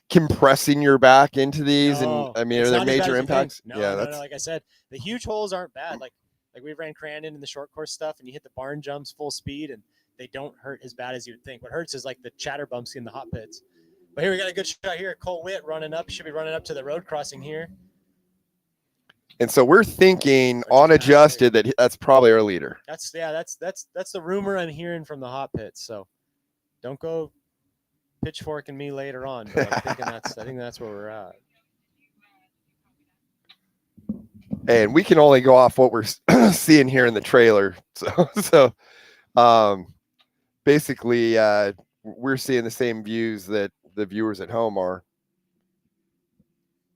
compressing your back into these? No, and I mean, are there major impacts? No, no, like I said, the huge holes aren't bad. Like we ran Crandon in the short course stuff, and you hit the barn jumps full speed, and they don't hurt as bad as you would think. What hurts is like the chatter bumps in the hot pits. But here we got a good shot here. Cole Witt running up. Should be running up to the road crossing here. And so we're thinking on adjusted that's probably our leader. That's the rumor I'm hearing from the hot pits. So don't go pitchforking me later on. But I think that's where we're at. And we can only go off what we're seeing here in the trailer. So basically, we're seeing the same views that the viewers at home are.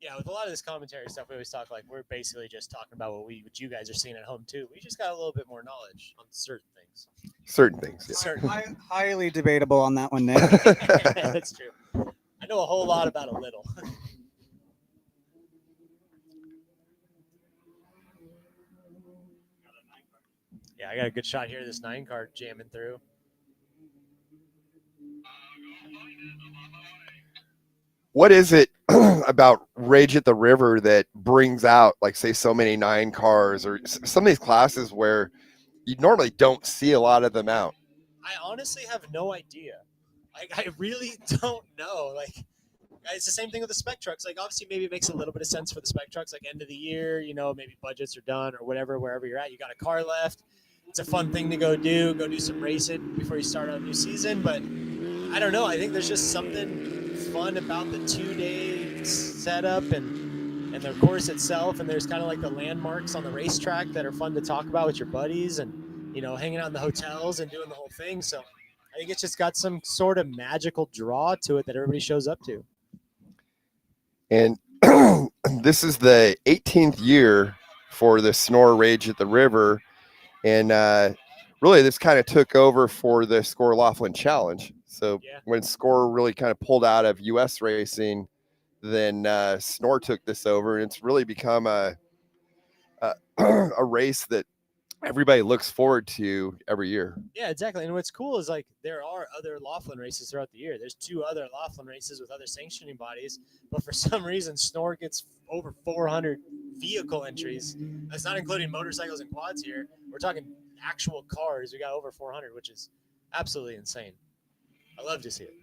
Yeah, with a lot of this commentary stuff, we always talk like we're basically just talking about what you guys are seeing at home too. We just got a little bit more knowledge on certain things. Yeah. Highly debatable on that one, Nick. That's true. I know a whole lot about a little. Yeah, I got a good shot here. This 9 card jamming through. What is it about Rage at the River that brings out, like, say, so many 9 cars or some of these classes where you normally don't see a lot of them out? I honestly have no idea. I really don't know. Like, it's the same thing with the spec trucks. Like, obviously, maybe it makes a little bit of sense for the spec trucks. Like, end of the year, maybe budgets are done or whatever, wherever you're at. You got a car left. It's a fun thing to go do some racing before you start out a new season. But I don't know. I think there's just something fun about the 2-day setup and the course itself. And there's kind of like the landmarks on the racetrack that are fun to talk about with your buddies and, hanging out in the hotels and doing the whole thing. So I think it's just got some sort of magical draw to it that everybody shows up to. And this is the 18th year for the SNORE Rage at the River. And really, this kind of took over for the SCORE Laughlin Challenge. So when SCORE really kind of pulled out of U.S. racing, then SNORE took this over. And it's really become a race that everybody looks forward to every year. Yeah, exactly. And what's cool is like there are other Laughlin races throughout the year. There's 2 other Laughlin races with other sanctioning bodies, but for some reason, SNORE gets over 400 vehicle entries. That's not including motorcycles and quads here. We're talking actual cars. We got over 400, which is absolutely insane. I love to see it.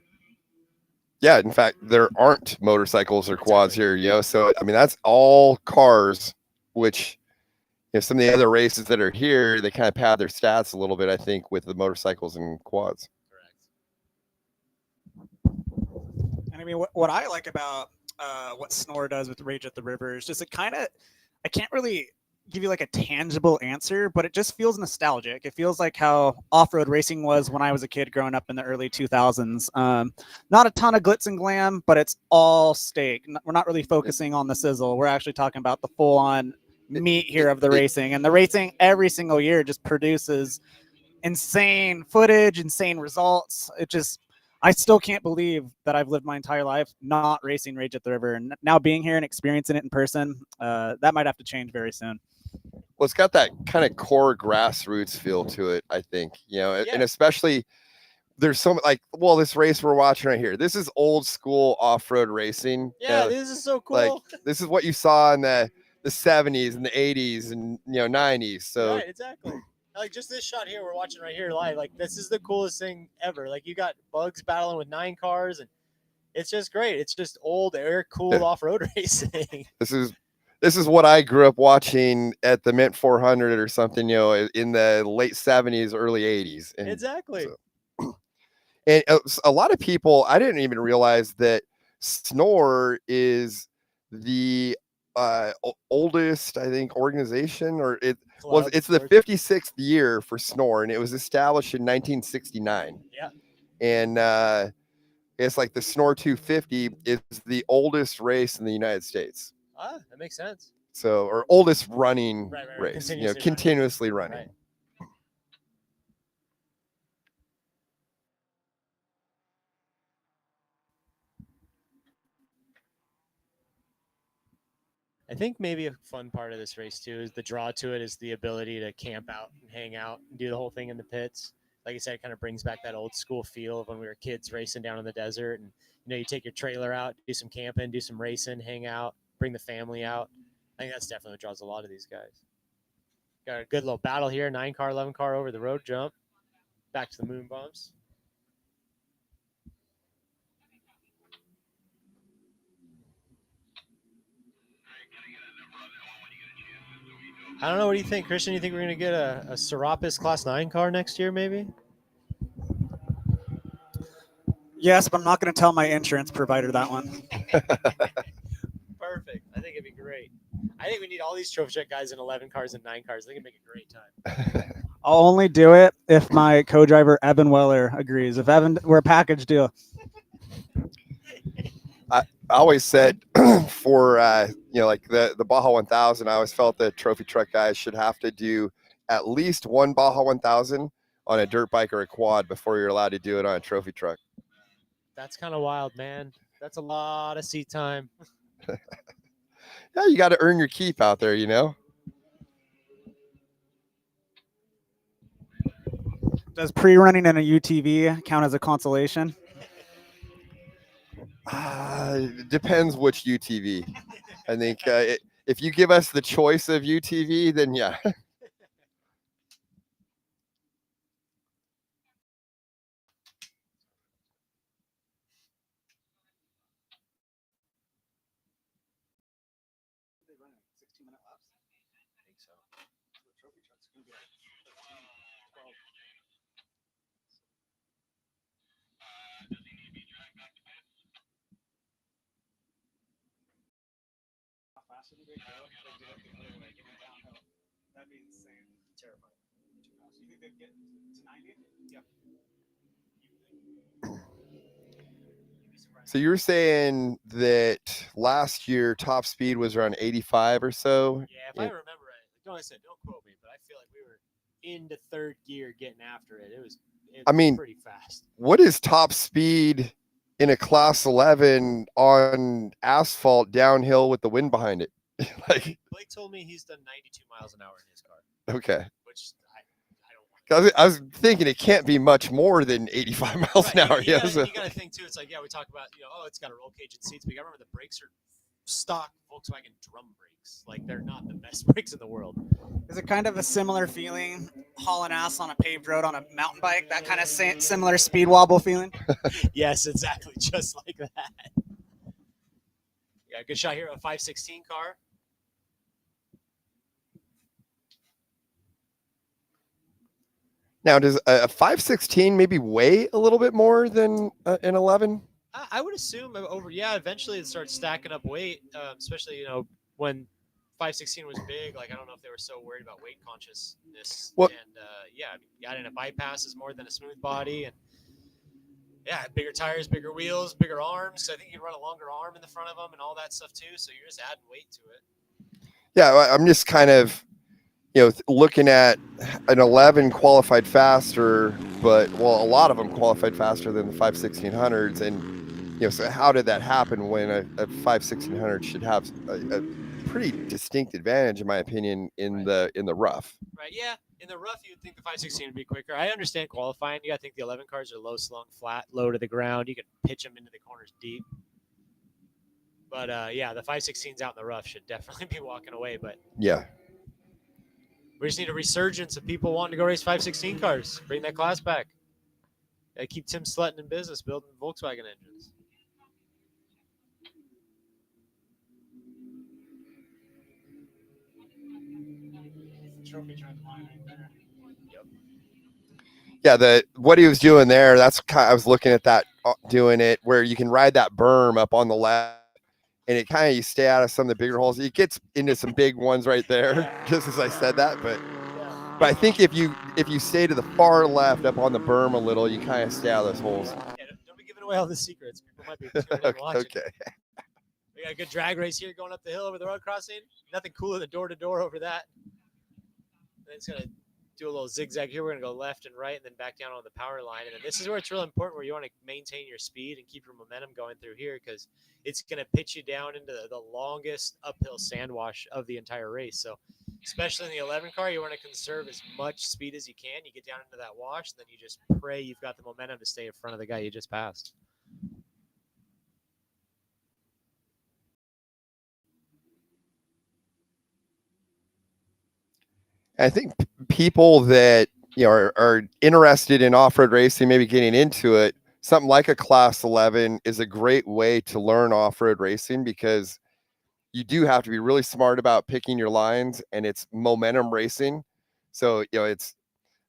Yeah, in fact, there aren't motorcycles or quads here, you know. So I mean, that's all cars, which some of the other races that are here, they kind of pad their stats a little bit, I think, with the motorcycles and quads. Correct. And I mean, what I like about what SNORE does with Rage at the River is just I can't really give you like a tangible answer, but it just feels nostalgic. It feels like how off-road racing was when I was a kid growing up in the early 2000s. Not a ton of glitz and glam, but it's all steak. We're not really focusing on the sizzle. We're actually talking about the full-on meat here of the racing. And the racing every single year just produces insane footage, insane results. I still can't believe that I've lived my entire life not racing Rage at the River, and now being here and experiencing it in person, that might have to change very soon. Well, it's got that kind of core grassroots feel to it, I think, and especially there's so like, well, this race we're watching right here, this is old school off-road racing. Yeah, this is so cool. Like, this is what you saw in the 70s and the 80s and 90s. So right, exactly. Like just this shot here we're watching right here live, like this is the coolest thing ever. Like you got Bugs battling with 9 cars, and it's just great. It's just old air-cooled off-road racing. This is what I grew up watching at the Mint 400 or something, in the late 70s, early 80s. And exactly. And a lot of people, I didn't even realize that SNORE is the oldest, I think, organization, or it's the 56th year for SNORE, and it was established in 1969. Yeah. And it's like the SNORE 250 is the oldest race in the United States. Ah, that makes sense. So, or oldest running race, continuously running. Right. I think maybe a fun part of this race too is the draw to it is the ability to camp out and hang out and do the whole thing in the pits. Like I said, it kind of brings back that old school feel of when we were kids racing down in the desert, and you take your trailer out, do some camping, do some racing, hang out, bring the family out. I think that's definitely what draws a lot of these guys. Got a good little battle here, 9 car, 11 car over the road jump, back to the moon bumps. I don't know. What do you think, Christian? You think we're going to get a Serapis Class 9 car next year, maybe? Yes, but I'm not going to tell my insurance provider that one. Perfect. I think it'd be great. I think we need all these trophy check guys in 11 cars and 9 cars. I think it'd make a great time. I'll only do it if my co-driver Evan Weller agrees. If Evan, we're a package deal. I always said for like the Baja 1000, I always felt that trophy truck guys should have to do at least one Baja 1000 on a dirt bike or a quad before you're allowed to do it on a trophy truck. That's kind of wild, man. That's a lot of seat time. Yeah, you got to earn your keep out there, Does pre-running in a UTV count as a consolation? It depends which UTV. I think if you give us the choice of UTV, then yeah. That'd be insane. Terrifying. You think they'd get to 90? Yep. So you were saying that last year top speed was around 85 or so? Yeah, if I remember right. Don't quote me, but I feel like we were into 3rd gear getting after it. It was pretty fast. What is top speed in a class 11 on asphalt downhill with the wind behind it? Blake told me he's done 92 miles an hour in his car. Okay. Which I was thinking it can't be much more than 85 miles an hour. You Yeah, gotta, so- you gotta think too. It's like, yeah, we talk about, oh, it's got a roll cage and seats, but you gotta remember the brakes are stock Volkswagen drum brakes. Like, they're not the best brakes in the world. Is it kind of a similar feeling hauling ass on a paved road on a mountain bike? That kind of similar speed wobble feeling? Yes, exactly, just like that. Yeah, good shot here. A 516 car. Now, does a 516 maybe weigh a little bit more than an 11? I would assume eventually it starts stacking up weight, especially, when 516 was big. Like, I don't know if they were so worried about weight consciousness. What- And got in a bypass is more than a smooth body. And yeah, bigger tires, bigger wheels, bigger arms. I think you can run a longer arm in the front of them and all that stuff too. So you're just adding weight to it. Yeah, I'm just kind of, looking at an 11 qualified faster, but a lot of them qualified faster than the 51600s. And, so how did that happen when a 51600 should have a pretty distinct advantage, in my opinion, in the rough? Right. Yeah. In the rough, you'd think the 516 would be quicker. I understand qualifying. You got to think the 11 cars are low slung, flat, low to the ground. You can pitch them into the corners deep. But the 516s out in the rough should definitely be walking away. But Yeah. we just need a resurgence of people wanting to go race 516 cars. Bring that class back. Keep Tim Slutton in business building Volkswagen engines. Trophy truck line right there. Yeah, what he was doing there, I was looking at that, doing it where you can ride that berm up on the left, and it kind of, you stay out of some of the bigger holes. It gets into some big ones right there, just as I said that. But I think if you stay to the far left up on the berm a little, you kind of stay out of those holes. Yeah, don't be giving away all the secrets. People might be tuning in and watching. Okay. We got a good drag race here going up the hill over the road crossing. Nothing cooler than door to door over that. And it's gonna do a little zigzag here. We're gonna go left and right, and then back down on the power line. And then this is where it's real important, where you want to maintain your speed and keep your momentum going through here, because it's gonna pitch you down into the longest uphill sand wash of the entire race. So, especially in the 11 car, you want to conserve as much speed as you can. You get down into that wash, and then you just pray you've got the momentum to stay in front of the guy you just passed. I think people that are interested in off-road racing, maybe getting into it, something like a Class 11 is a great way to learn off-road racing, because you do have to be really smart about picking your lines, and it's momentum racing. So it's,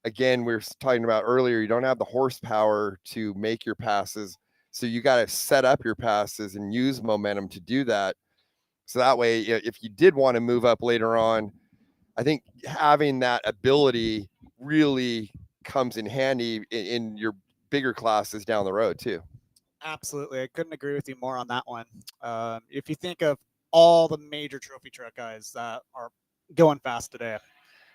again, we were talking about earlier, you don't have the horsepower to make your passes, so you got to set up your passes and use momentum to do that. So that way, if you did want to move up later on, I think having that ability really comes in handy in your bigger classes down the road too. Absolutely. I couldn't agree with you more on that one. If you think of all the major trophy truck guys that are going fast today,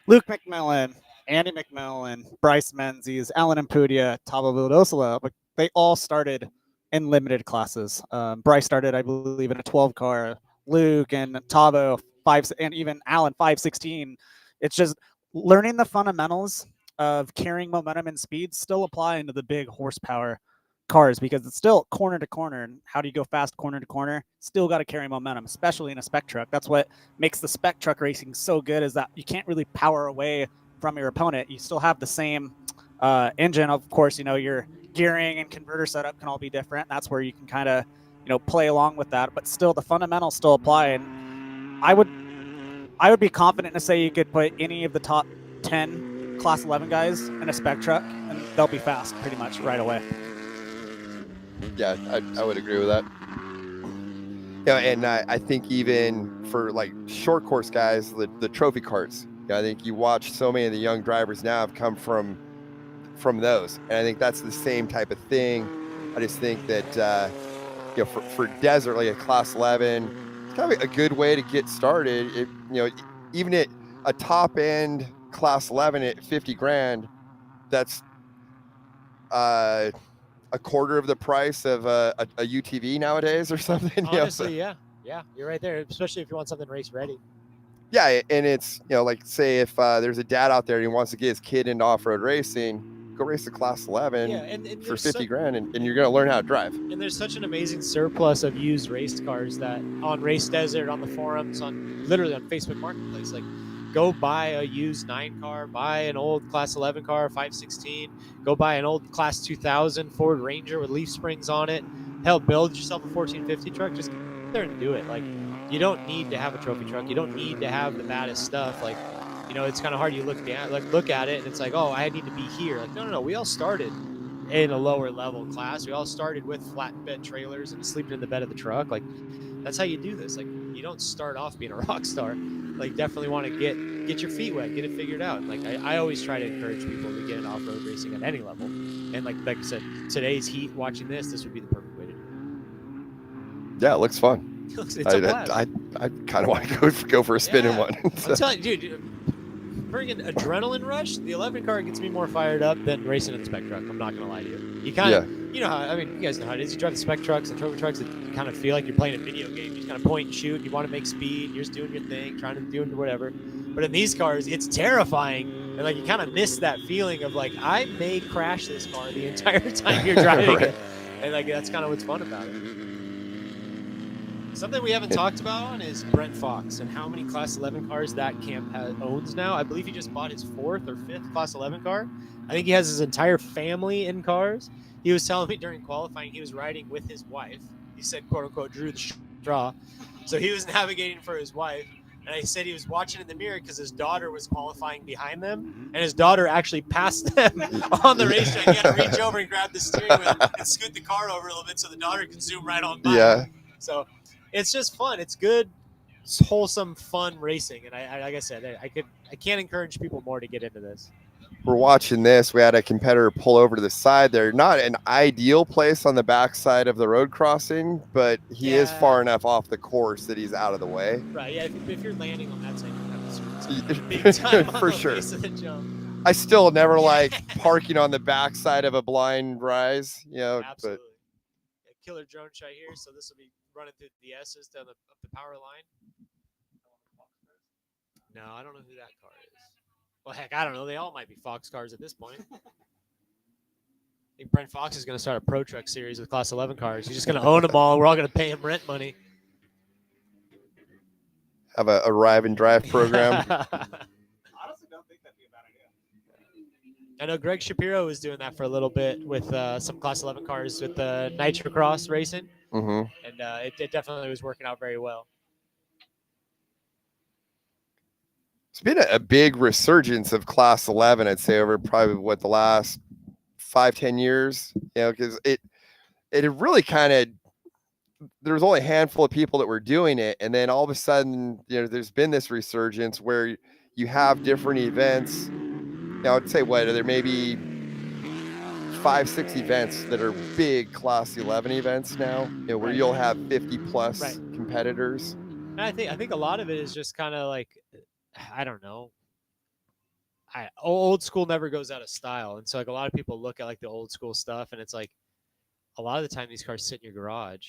Luke McMillan, Andy McMillan, Bryce Menzies, Alan Impudia, Tavo Vildosola, but they all started in limited classes. Bryce started, I believe, in a 12 car. Luke and Tavo 5, and even Alan 516. It's just learning the fundamentals of carrying momentum and speed still apply into the big horsepower cars, because it's still corner to corner. And how do you go fast corner to corner? Still got to carry momentum, especially in a spec truck. That's what makes the spec truck racing so good, is that you can't really power away from your opponent. You still have the same engine. Of course, your gearing and converter setup can all be different. That's where you can kind of play along with that, but still the fundamentals still apply. And I would be confident to say you could put any of the top 10 Class 11 guys in a spec truck, and they'll be fast pretty much right away. Yeah, I would agree with that. And I think even for like short course guys, the trophy carts, I think you watch so many of the young drivers now have come from those, and I think that's the same type of thing. I just think that for desert, like a Class 11, it's kind of a good way to get started. Even at a top end Class 11 at 50 grand, that's a quarter of the price of a UTV nowadays or something. Honestly, yeah, you're right there. Especially if you want something race ready. Yeah, and it's, you know, like say if there's a dad out there and he wants to get his kid into off-road racing, go race the class 11 Yeah, and for there's 50 grand, and you're going to learn how to drive. and there's such an amazing surplus of used race cars that on Race Desert, on the forums, on literally on Facebook Marketplace, like go buy a used 9 car, buy an old class 11 car, 516, go buy an old class 2000 Ford Ranger with leaf springs on it. Hell, build yourself a 1450 truck. Just get there and do it. Like, you don't need to have a trophy truck. You don't need to have the baddest stuff. Like, you know, it's kind of hard. You look at it and it's like, oh, I need to be here. Like, no. We all started in a lower level class. We all started with flatbed trailers and sleeping in the bed of the truck. Like, that's how you do this. Like, you don't start off being a rock star. Like, definitely want to get your feet wet, get it figured out. Like, I always try to encourage people to get into off-road racing at any level. And like I said, today's heat, watching this would be the perfect way to do it. Yeah, it looks fun. It's a blast. I kind of want to go for a spin in one. I'm telling you, dude, friggin' adrenaline rush. The 11 car gets me more fired up than racing in the spec truck. I'm not gonna lie to you. You kind of, you know how, I mean, you guys know how it is. You drive the spec trucks and trophy trucks, you kind of feel like you're playing a video game. You just kind of point and shoot. You want to make speed. You're just doing your thing, trying to do whatever. But in these cars, it's terrifying, and like you kind of miss that feeling of like, I may crash this car the entire time you're driving it, and like that's kind of what's fun about it. Something we haven't talked about on is Brent Fox and how many Class 11 cars that camp owns now. I believe he just bought his 4th or 5th Class 11 car. I think he has his entire family in cars. He was telling me during qualifying he was riding with his wife. He said, quote unquote, drew the straw. So he was navigating for his wife. And he said he was watching in the mirror because his daughter was qualifying behind them. And his daughter actually passed them on the racetrack. He had to reach over and grab the steering wheel and scoot the car over a little bit so the daughter could zoom right on by. Yeah. So it's just fun. It's good, wholesome, fun racing. And I like I said, I can't encourage people more to get into this. We're watching this. We had a competitor pull over to the side there. Not an ideal place on the backside of the road crossing, but he is far enough off the course that he's out of the way. Right. Yeah. If you're landing on that side, you have to big time on for the sure. face of the jump. I still never like parking on the backside of a blind rise, you know. Absolutely. A killer drone shot here. So this will be running through the S's down up the power line. No, I don't know who that car is. Well, heck, I don't know. They all might be Fox cars at this point. I think Brent Fox is going to start a Pro Truck series with Class 11 cars. He's just going to own them all. We're all going to pay him rent money. Have a arrive and drive program. Honestly, don't think that'd be a bad idea. I know Greg Shapiro was doing that for a little bit with some Class 11 cars with the Nitro Cross racing. Mm-hmm. And it definitely was working out very well. It's been a big resurgence of Class 11, I'd say, over probably the last 5-10 years, you know, because it really kind of, there was only a handful of people that were doing it. And then all of a sudden, you know, there's been this resurgence where you have different events. Now I'd say there may be 5-6 events that are big Class 11 events now, you know, where you'll have 50 plus competitors. And I think a lot of it is just kind of like, I don't know. Old school never goes out of style. And so like a lot of people look at like the old school stuff and it's like a lot of the time these cars sit in your garage.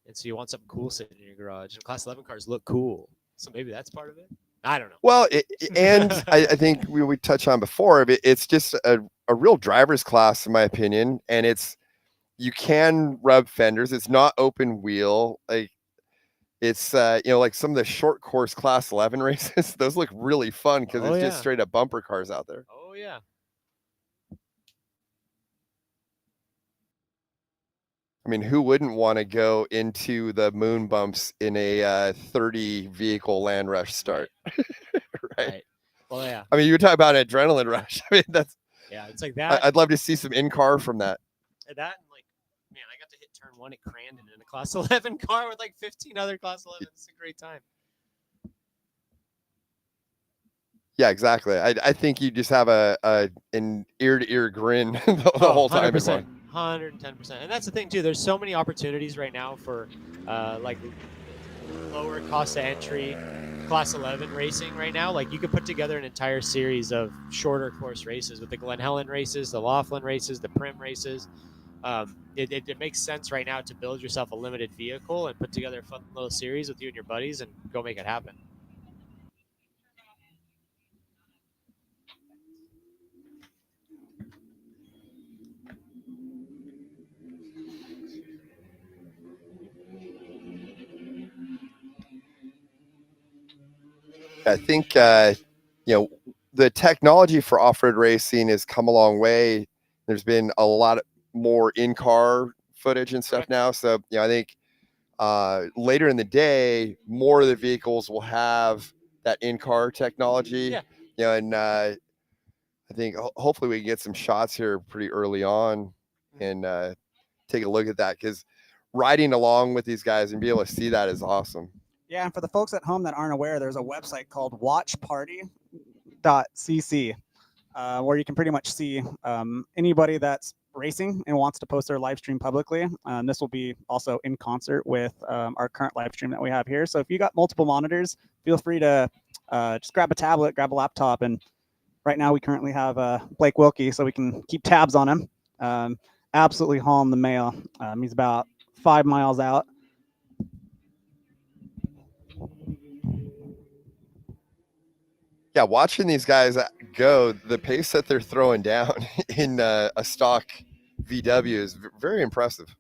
And so you want something cool sitting in your garage. And Class 11 cars look cool. So maybe that's part of it. I don't know. Well, and I think we touched on before, it's just a real driver's class, in my opinion. And you can rub fenders. It's not open wheel. Like, it's you know, like some of the short course Class 11 races, those look really fun because it's just straight up bumper cars out there. Oh yeah. I mean, who wouldn't want to go into the moon bumps in a 30 vehicle Land Rush start? Right. Well, yeah. I mean, you talk about an adrenaline rush. I mean, it's like that. I'd love to see some in-car from that. That and like, man, I got to hit turn 1 at Crandon in a Class 11 car with like 15 other Class 11s. It's a great time. Yeah, exactly. I think you just have an ear-to-ear grin the whole time. 100%. 110%. And that's the thing too. There's so many opportunities right now for like lower cost of entry Class 11 racing right now. Like you could put together an entire series of shorter course races with the Glen Helen races, the Laughlin races, the Prim races. It makes sense right now to build yourself a limited vehicle and put together a fun little series with you and your buddies and go make it happen. I think the technology for off-road racing has come a long way. There's been a lot more in-car footage and stuff now. So I think later in the day, more of the vehicles will have that in-car technology. Yeah. And I think hopefully we can get some shots here pretty early on and take a look at that, because riding along with these guys and be able to see that is awesome. Yeah, and for the folks at home that aren't aware, there's a website called watchparty.cc where you can pretty much see anybody that's racing and wants to post their live stream publicly. This will be also in concert with our current live stream that we have here. So if you got multiple monitors, feel free to just grab a tablet, grab a laptop, and right now we currently have Blake Wilkie, so we can keep tabs on him. Absolutely hauling the mail. He's about 5 miles out. Yeah, watching these guys go, the pace that they're throwing down in a stock VW is very impressive.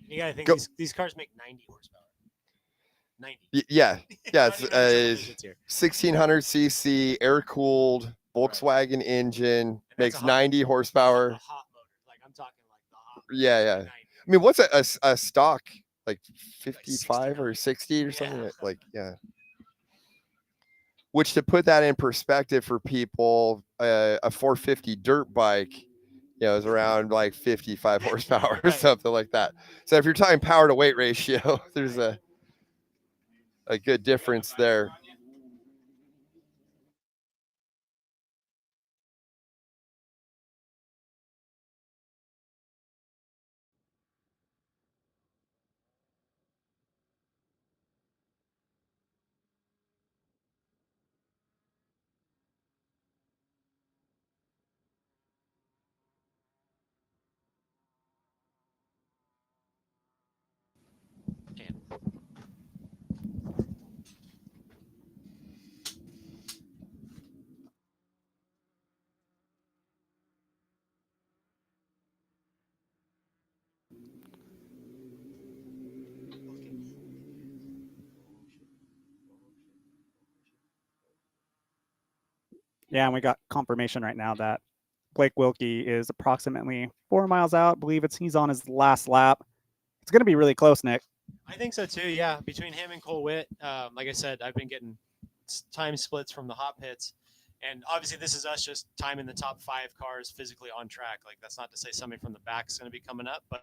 You gotta think these cars make 90 horsepower. 90. Yeah, it's Not even digits here. 1600 cc air cooled Volkswagen engine, And that's makes a hot- 90 horsepower. A hot motor. Like I'm talking like the hot. Yeah. 90. I mean, what's a stock, like 55 or 60 or Yeah. something? Like, yeah. Which, to put that in perspective for people, a 450 dirt bike, is around like 55 horsepower or Right. something like that. So if you're talking power to weight ratio, there's a good difference there. Yeah, and we got confirmation right now that Blake Wilkie is approximately 4 miles out. I believe he's on his last lap. It's going to be really close, Nick. I think so too. Yeah, between him and Cole Witt, like I said, I've been getting time splits from the hot pits, and obviously this is us just timing the top 5 cars physically on track. Like that's not to say somebody from the back is going to be coming up, but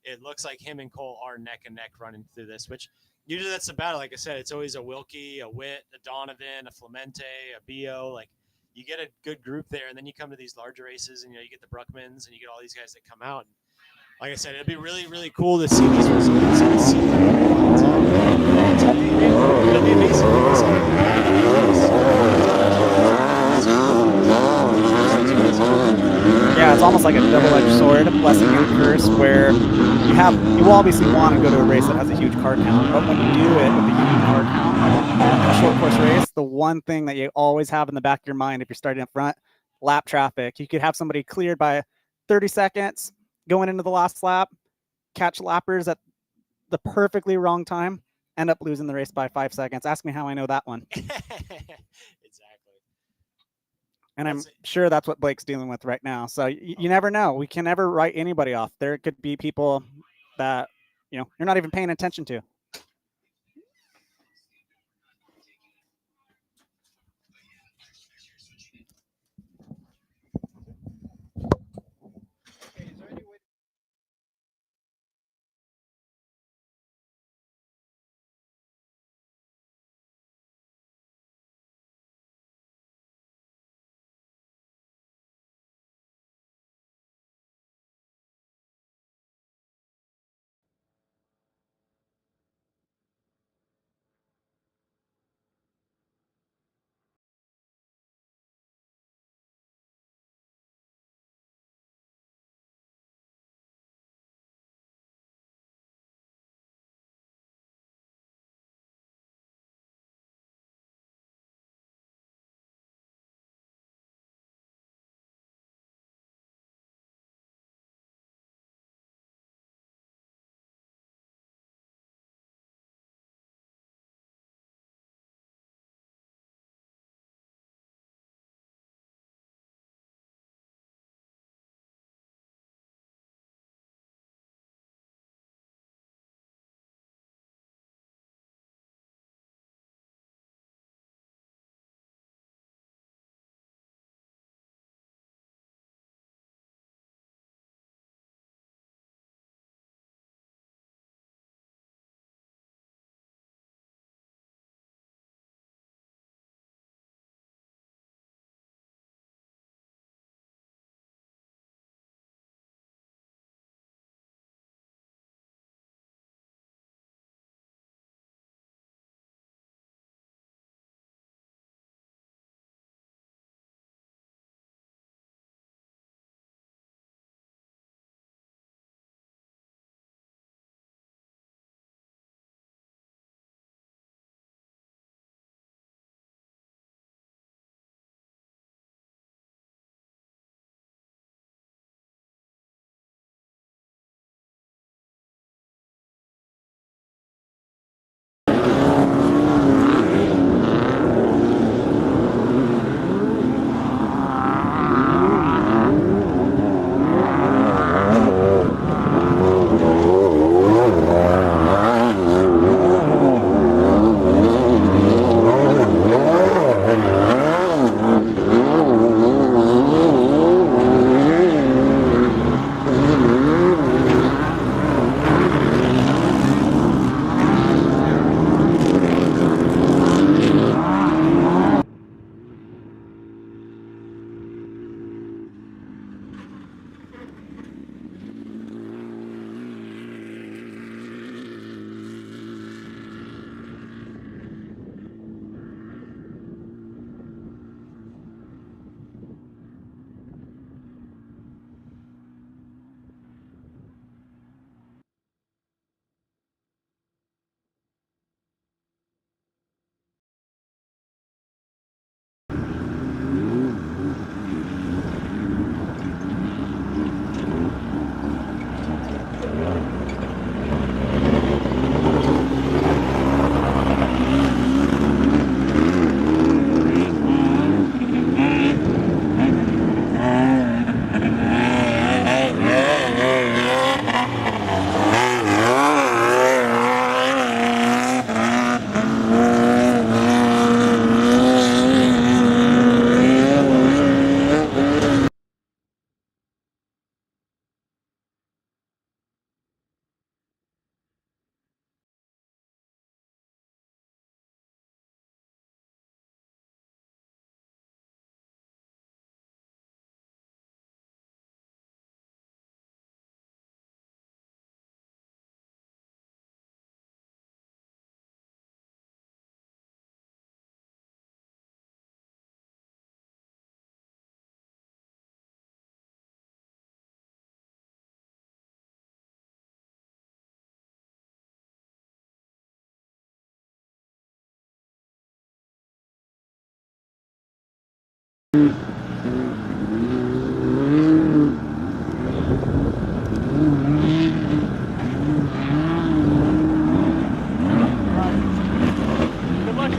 it looks like him and Cole are neck and neck running through this. Which usually that's the battle. Like I said, it's always a Wilkie, a Witt, a Donovan, a Flemente, a Bo. Like you get a good group there, and then you come to these larger races, and you get the Bruckmans, and you get all these guys that come out. And, like I said, it'd be really, really cool to see these results and see Yeah, it's almost like a double-edged sword, a blessing and a curse, where you obviously want to go to a race that has a huge car count, but when you do it with a huge car count in a short course race, the one thing that you always have in the back of your mind if you're starting up front, lap traffic. You could have somebody cleared by 30 seconds going into the last lap, catch lappers at the perfectly wrong time, end up losing the race by 5 seconds. Ask me how I know that one. Exactly. And I'm sure that's what Blake's dealing with right now. So you never know. We can never write anybody off. There could be people that you're not even paying attention to. Good luck.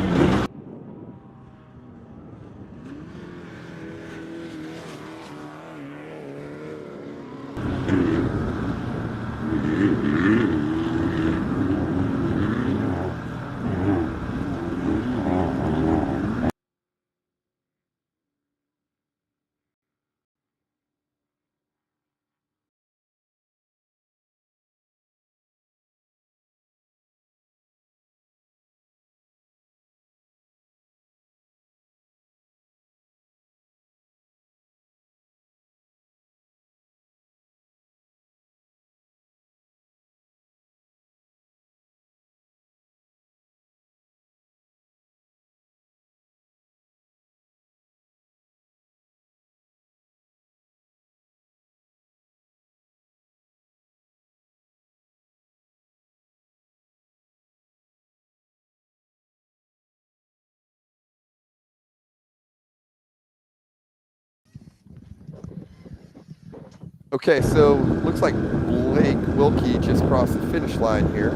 Okay, so looks like Blake Wilkie just crossed the finish line here.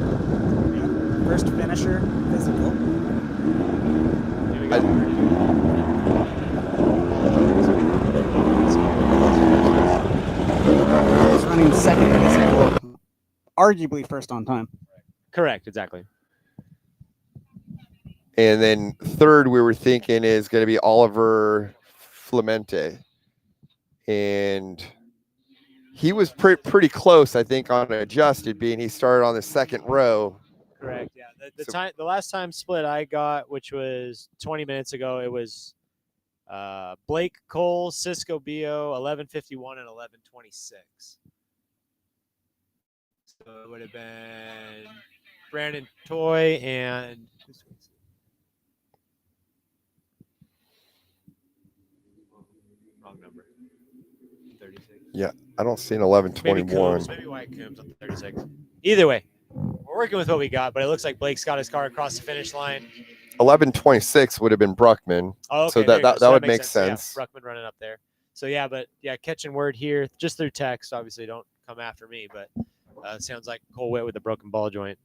Yep. First finisher physical. Here we go. He's running second physical. Arguably first on time. Correct, exactly. And then third, we were thinking is going to be Oliver Flemente. And he was pretty close, I think, on adjusted, being he started on the second row. Correct. Yeah. So- The last time split I got, which was 20 minutes ago, it was Blake Cole, Cisco Bio, 11:51 and 11:26. So it would have been Brandon Toy and wrong number. 36. Yeah, I don't see an Maybe 11:21. Coombs, maybe White Coombs on 36. Either way, we're working with what we got, but it looks like Blake's got his car across the finish line. 11:26 would have been Bruckman. Oh, okay, So there you go. that would makes make sense. Yeah, Bruckman running up there. So yeah, but yeah, catching word here just through text. Obviously, don't come after me, but it sounds like Cole Witt with a broken ball joint.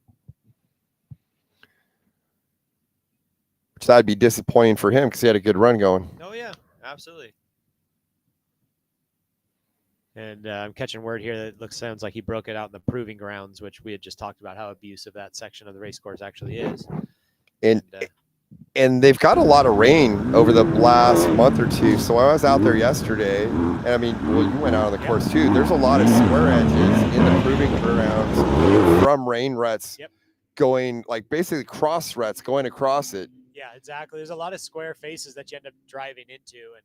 Which that'd be disappointing for him because he had a good run going. Oh yeah, absolutely. And I'm catching word here that it sounds like he broke it out in the proving grounds, which we had just talked about how abusive that section of the race course actually is. And they've got a lot of rain over the last month or two. So I was out there yesterday, and I mean, well, you went out on the course too. There's a lot of square edges in the proving grounds from rain ruts going, like basically cross ruts going across it. Yeah, exactly. There's a lot of square faces that you end up driving into, and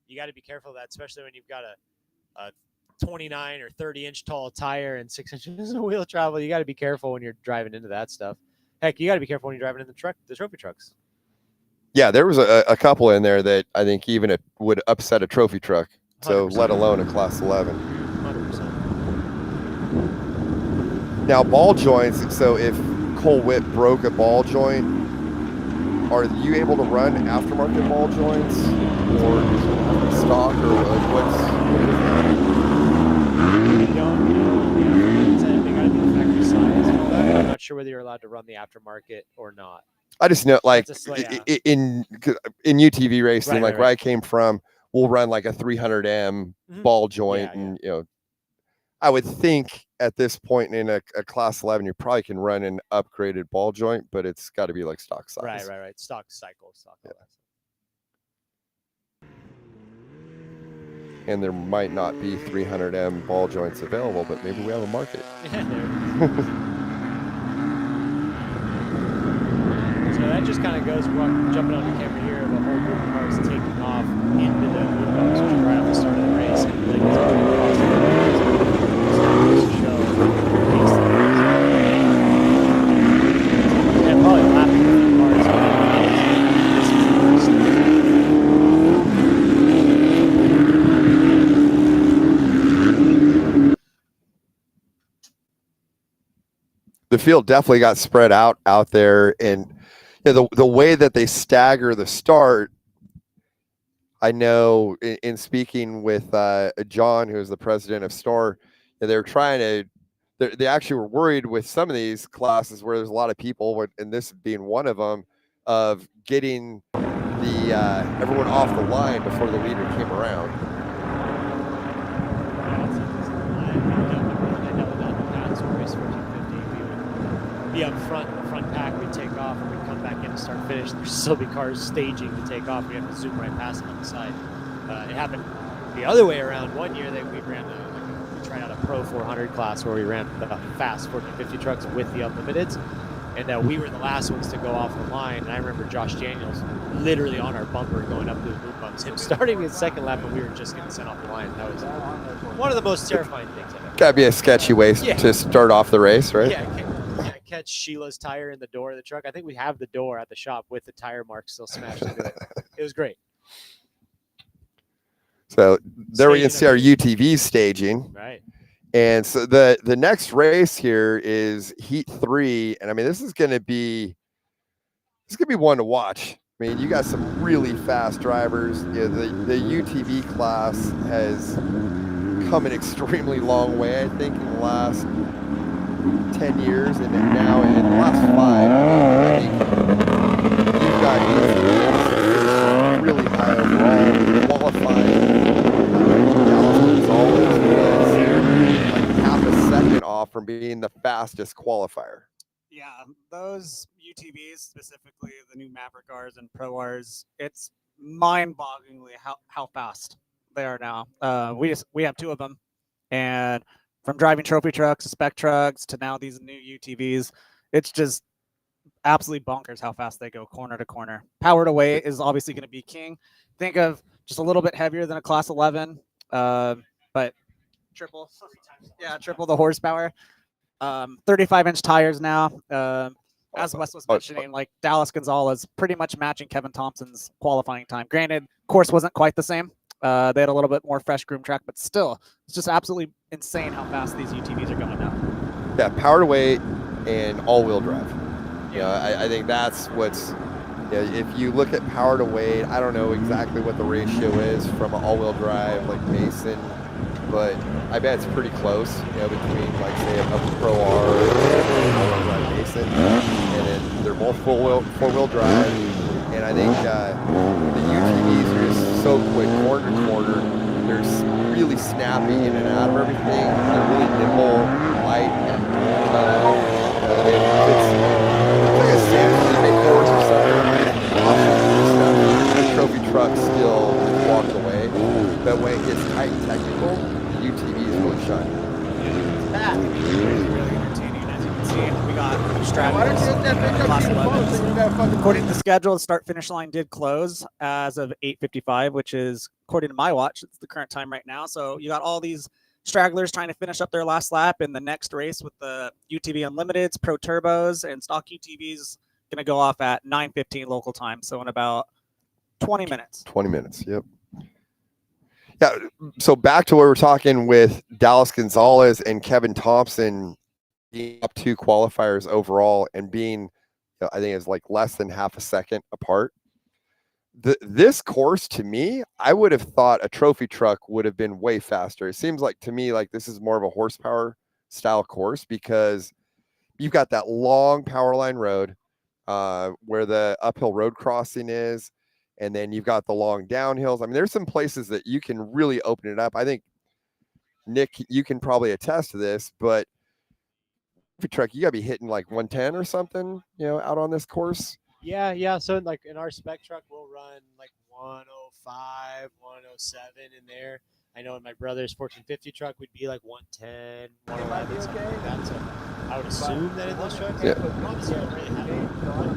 you got to be careful of that, especially when you've got a 29 or 30-inch tall tire and 6 inches of wheel travel. You got to be careful when you're driving into that stuff. Heck, you got to be careful when you're driving in the trophy trucks. Yeah, there was a couple in there that I think even it would upset a trophy truck. So 100%. let alone a class 11. 100%. Now ball joints. So if Cole Witt broke a ball joint, are you able to run aftermarket ball joints or stock or what's? I don't know. They got to be the factory size and all that. I'm not sure whether you're allowed to run the aftermarket or not. I just know, like in UTV racing, Right. where I came from, we'll run like a 300M ball joint, and you know, I would think at this point in a class 11, you probably can run an upgraded ball joint, but it's got to be like stock size. Right. Stock cycle, stock. Yeah. And there might not be 300M ball joints available, but maybe we have a market. So that just kind of goes, we're jumping on the camera here of a whole group of cars taking off into the blue box, which is right at the start of the race. And Blake is entering across the road to show the pace that and probably lapping a few cars. This is the The field definitely got spread out there, and the way that they stagger the start, I know in speaking with John, who's the president of SNORE, they were trying to. They actually were worried with some of these classes where there's a lot of people, and this being one of them, of getting the everyone off the line before the leader came around. Be up front, the front pack, we'd take off, and we'd come back in to start finish. There's still be cars staging to take off. We had to zoom right past them on the side. It happened the other way around. One year that we ran we tried out a Pro 400 class where we ran the fast 1450 trucks with the unlimiteds, and we were the last ones to go off the line. And I remember Josh Daniels literally on our bumper going up to the boom bumps, him starting his second lap, and we were just getting sent off the line. That was one of the most terrifying things I've ever. Gotta be a sketchy way to start off the race, right? Yeah. Catch Sheila's tire in the door of the truck. I think we have the door at the shop with the tire mark still smashed into it. It was great. So there we can see our UTV staging. Right. And so the next race here is Heat 3, and I mean this is gonna be one to watch. I mean, you got some really fast drivers. You know, the UTV class has come an extremely long way, I think, in the last 10 years, and then now in the last 5, I think you've got really high overall qualifying. Dallas Gonzalez was like half a second off from being the fastest qualifier. Yeah, those UTVs, specifically the new Maverick Rs and Pro Rs, it's mind-bogglingly how fast they are now. We have 2 of them, and from driving trophy trucks to spec trucks to now these new UTVs, it's just absolutely bonkers how fast they go corner to corner. Power to weight is obviously going to be king. Think of just a little bit heavier than a Class 11, but triple the horsepower. 35-inch tires now. As Wes was mentioning, like Dallas Gonzalez pretty much matching Kevin Thompson's qualifying time. Granted, course wasn't quite the same. They had a little bit more fresh groom track, but still, it's just absolutely insane how fast these UTVs are going now. Yeah, power to weight and all-wheel drive. You know, I think that's what's. You know, if you look at power to weight, I don't know exactly what the ratio is from an all-wheel drive like Mason, but I bet it's pretty close. You know, between like say a Pro R and all-wheel drive Mason, and then they're both four-wheel drive. And I think the UTVs are just so quick, corner to corner. They're really snappy in and out of everything. They're really nimble, light. It's like a Samsung horse or something. The trophy truck still walked away. But when it gets tight and technical, the UTVs really shine. Really entertaining, as you can see. We got stragglers. According to the schedule, the start-finish line did close as of 8:55, which is, according to my watch, it's the current time right now. So you got all these stragglers trying to finish up their last lap in the next race with the UTV Unlimiteds, Pro Turbos, and stock UTVs going to go off at 9:15 local time. So in about 20 minutes. 20 minutes, yep. Yeah, so back to what we're talking with Dallas Gonzalez and Kevin Thompson being up 2 qualifiers overall and being, you know, I think it's like less than half a second apart. This course, to me, I would have thought a trophy truck would have been way faster. It seems like to me like this is more of a horsepower style course because you've got that long power line road where the uphill road crossing is. And then you've got the long downhills. I mean, there's some places that you can really open it up. I think, Nick, you can probably attest to this, but truck, you got to be hitting like 110 or something, you know, out on this course. Yeah. So like in our spec truck, we'll run like 105, 107 in there. I know in my brother's 1450 truck, we'd be like 110, 111, something like that. So I would assume that in those trucks, obviously you don't really have a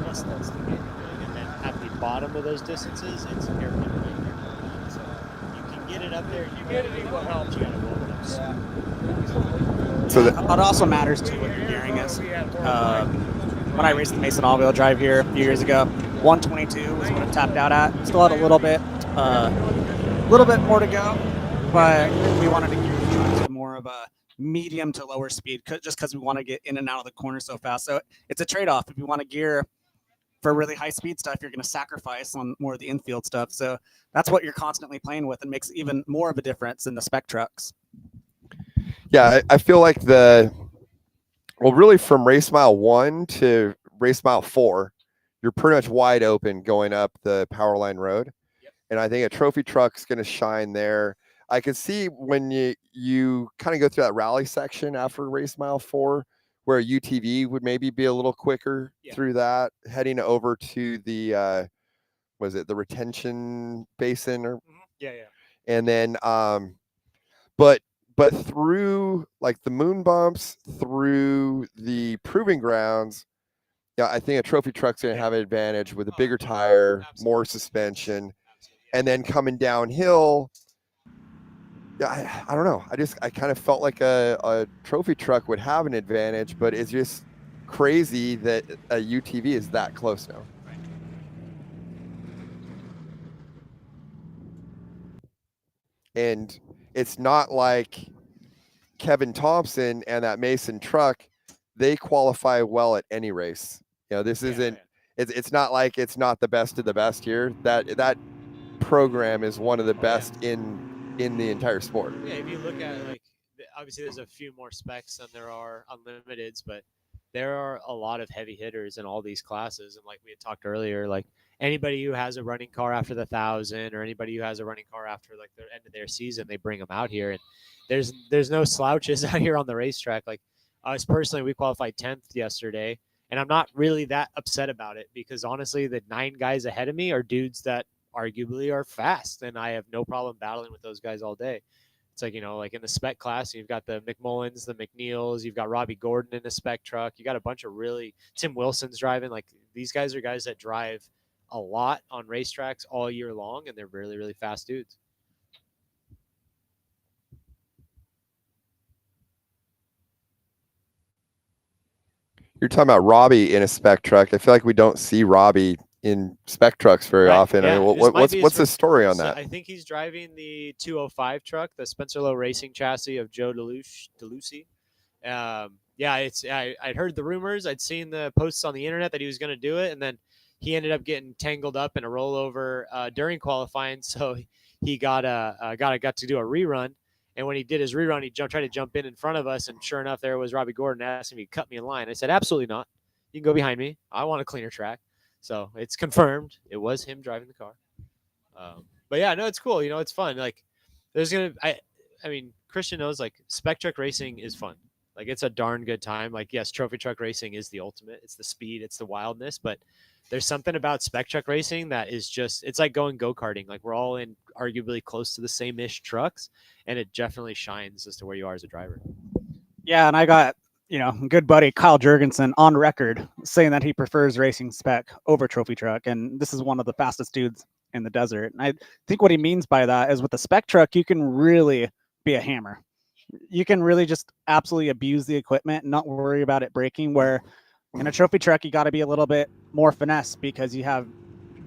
distance to get going. And then at the bottom of those distances, it's airplane right there. So you can get it up there. You got to do what helps. You got to roll it up. So it also matters too what your gearing is. When I raced the Mason all-wheel drive here a few years ago, 122 was what it tapped out at. Still had a little bit more to go, but we wanted to gear the truck to more of a medium to lower speed, just because we want to get in and out of the corner so fast. So it's a trade-off. If you want to gear for really high speed stuff, you're going to sacrifice on more of the infield stuff. So that's what you're constantly playing with and makes even more of a difference in the spec trucks. Yeah, I feel like really from race mile 1 to race mile 4, you're pretty much wide open going up the power line road. Yep. And I think a trophy truck's going to shine there. I could see when you kind of go through that rally section after race mile 4, where UTV would maybe be a little quicker through that, heading over to the was it the retention basin or Yeah. and then but through like the moon bumps, through the proving grounds, yeah, I think a trophy truck's going to have an advantage with a bigger tire, more suspension, and then coming downhill. Yeah, I don't know. I kind of felt like a trophy truck would have an advantage, but it's just crazy that a UTV is that close now. And it's not like Kevin Thompson and that Mason truck, they qualify well at any race. You know, this isn't. It's not like it's not the best of the best here. That program is one of the best in the entire sport. Yeah, if you look at like, obviously there's a few more specs than there are unlimiteds, but there are a lot of heavy hitters in all these classes. And like we had talked earlier, like anybody who has a running car after the 1,000 or anybody who has a running car after like the end of their season, they bring them out here. And there's no slouches out here on the racetrack. Like us personally, we qualified 10th yesterday, and I'm not really that upset about it because honestly, the 9 guys ahead of me are dudes that arguably are fast, and I have no problem battling with those guys all day. It's like, like in the spec class, you've got the McMullins, the McNeils, you've got Robbie Gordon in the spec truck. You got a bunch of really Tim Wilson's driving. Like these guys are guys that drive a lot on racetracks all year long, and they're really, really fast dudes. You're talking about Robbie in a spec truck. I feel like we don't see Robbie in spec trucks very often. Yeah, I mean, what's the story on that? I think he's driving the 205 truck, the Spencer Lowe Racing chassis of Joe DeLucy. I'd heard the rumors. I'd seen the posts on the internet that he was going to do it, and then he ended up getting tangled up in a rollover during qualifying. So he got to do a rerun. And when he did his rerun, he tried to jump in front of us, and sure enough, there was Robbie Gordon asking me to cut me in line. I said, absolutely not. You can go behind me. I want a cleaner track. So it's confirmed. It was him driving the car. But yeah, no, it's cool. It's fun. Like I mean, Christian knows like spec truck racing is fun. Like it's a darn good time. Like, yes, trophy truck racing is the ultimate. It's the speed, it's the wildness, but there's something about spec truck racing that is just, it's like going go-karting. Like we're all in arguably close to the same-ish trucks, and it definitely shines as to where you are as a driver. Yeah, and I got, good buddy Kyle Jurgensen on record saying that he prefers racing spec over trophy truck, and this is one of the fastest dudes in the desert. And I think what he means by that is with the spec truck, you can really be a hammer. You can really just absolutely abuse the equipment and not worry about it breaking, where in a trophy truck, you got to be a little bit more finesse because you have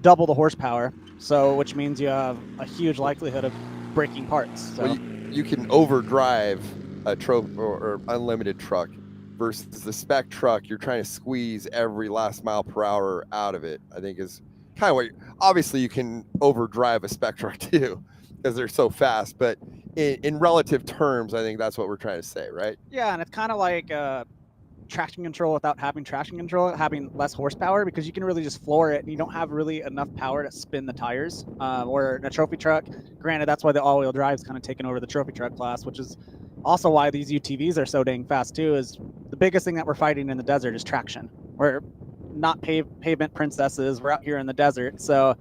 double the horsepower. So, which means you have a huge likelihood of breaking parts. So well, you can overdrive a trophy or unlimited truck versus the spec truck. You're trying to squeeze every last mile per hour out of it. I think is kind of what. Obviously, you can overdrive a spec truck too because they're so fast. But in relative terms, I think that's what we're trying to say, right? Yeah, and it's kind of like traction control without having traction control, having less horsepower, because you can really just floor it and you don't have really enough power to spin the tires. Or in a trophy truck, granted, that's why the all-wheel drive is kind of taken over the trophy truck class, which is also why these UTVs are so dang fast too. Is the biggest thing that we're fighting in the desert is traction. We're not pavement princesses. We're out here in the desert, so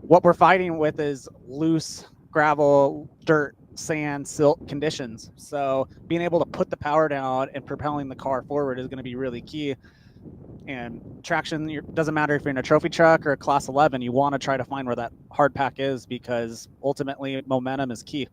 what we're fighting with is loose gravel, dirt, sand, silt conditions. So being able to put the power down and propelling the car forward is going to be really key. And traction doesn't matter if you're in a trophy truck or a class 11. You want to try to find where that hard pack is, because ultimately momentum is key.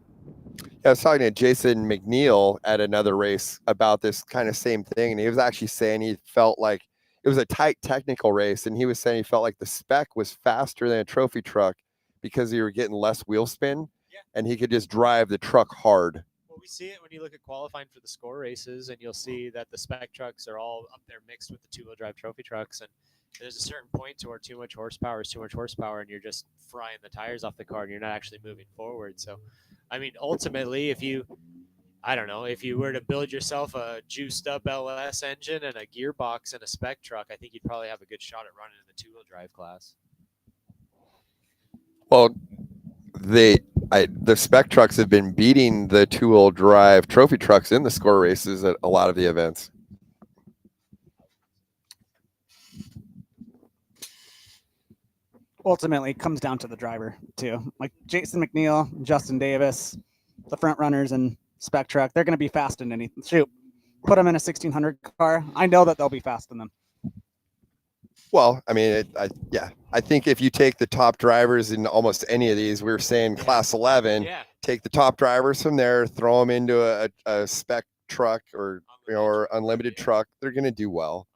Yeah, I was talking to Jason McNeil at another race about this kind of same thing, and he was actually saying he felt like it was a tight technical race, and he was saying he felt like the spec was faster than a trophy truck because you were getting less wheel spin, and he could just drive the truck hard. Well, we see it when you look at qualifying for the SCORE races, and you'll see that the spec trucks are all up there mixed with the two-wheel drive trophy trucks. And There's a certain point to where too much horsepower is too much horsepower, and you're just frying the tires off the car, and you're not actually moving forward. So, I mean, ultimately, I don't know, if you were to build yourself a juiced up LS engine and a gearbox and a spec truck, I think you'd probably have a good shot at running in the 2-wheel drive class. Well, the spec trucks have been beating the 2-wheel drive trophy trucks in the SCORE races at a lot of the events. Ultimately, it comes down to the driver too. Like Jason McNeil, Justin Davis, the front runners and spec truck, they're going to be fast in anything. Shoot, put them in a 1600 car. I know that they'll be fast in them. Well, I mean, I think if you take the top drivers in almost any of these, we were saying class 11, Yeah. take the top drivers from there, throw them into a spec truck or unlimited truck, they're going to do well.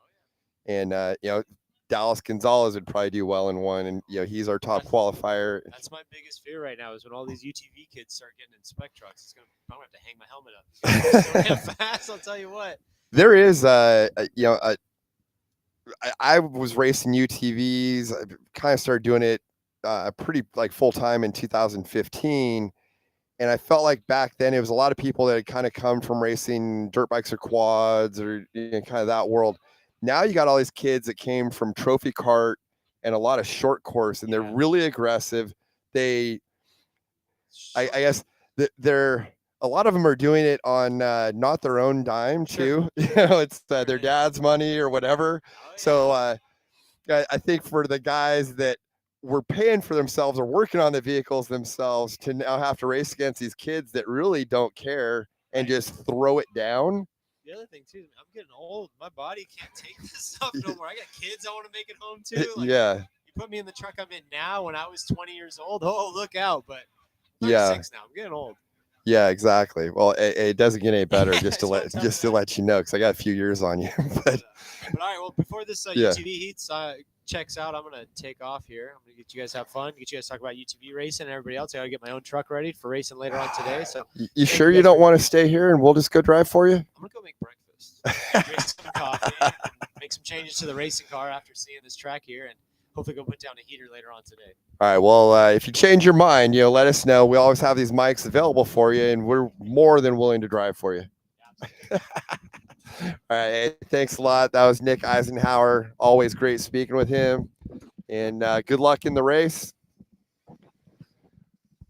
And Dallas Gonzalez would probably do well in one, and he's our top qualifier. That's my biggest fear right now is when all these UTV kids start getting in spec trucks. I'm gonna have to hang my helmet up. So damn fast, I'll tell you what. There is I was racing UTVs. I kind of started doing it pretty like full time in 2015. And I felt like back then it was a lot of people that had kind of come from racing dirt bikes or quads or kind of that world. Now you got all these kids that came from trophy kart and a lot of short course, and they're really aggressive. I guess they're a lot of them are doing it on not their own dime too. It's their dad's money or whatever. So I think for the guys that were paying for themselves or working on the vehicles themselves to now have to race against these kids that really don't care and just throw it down. The other thing too, I'm getting old. My body can't take this stuff no more. I got kids I want to make it home too. Like, yeah. You put me in the truck I'm in now when I was 20 years old. Oh, look out. But I'm Yeah. 36 now. I'm getting old. Yeah, exactly. Well, it doesn't get any better just to let you know, because I got a few years on you. But all right, well, before this UTV heats checks out, I'm gonna take off here. I'm gonna get you guys have fun, get you guys talk about UTV racing and everybody else. I gotta get my own truck ready for racing later on today. So you sure you don't want to stay here and we'll just go drive for you? I'm gonna go make breakfast, drink some coffee, and make some changes to the racing car after seeing this track here, and hopefully go put down a heater later on today. All right. Well, if you change your mind, let us know. We always have these mics available for you, and we're more than willing to drive for you. All right. Hey, thanks a lot. That was Nick Eisenhower. Always great speaking with him. And good luck in the race.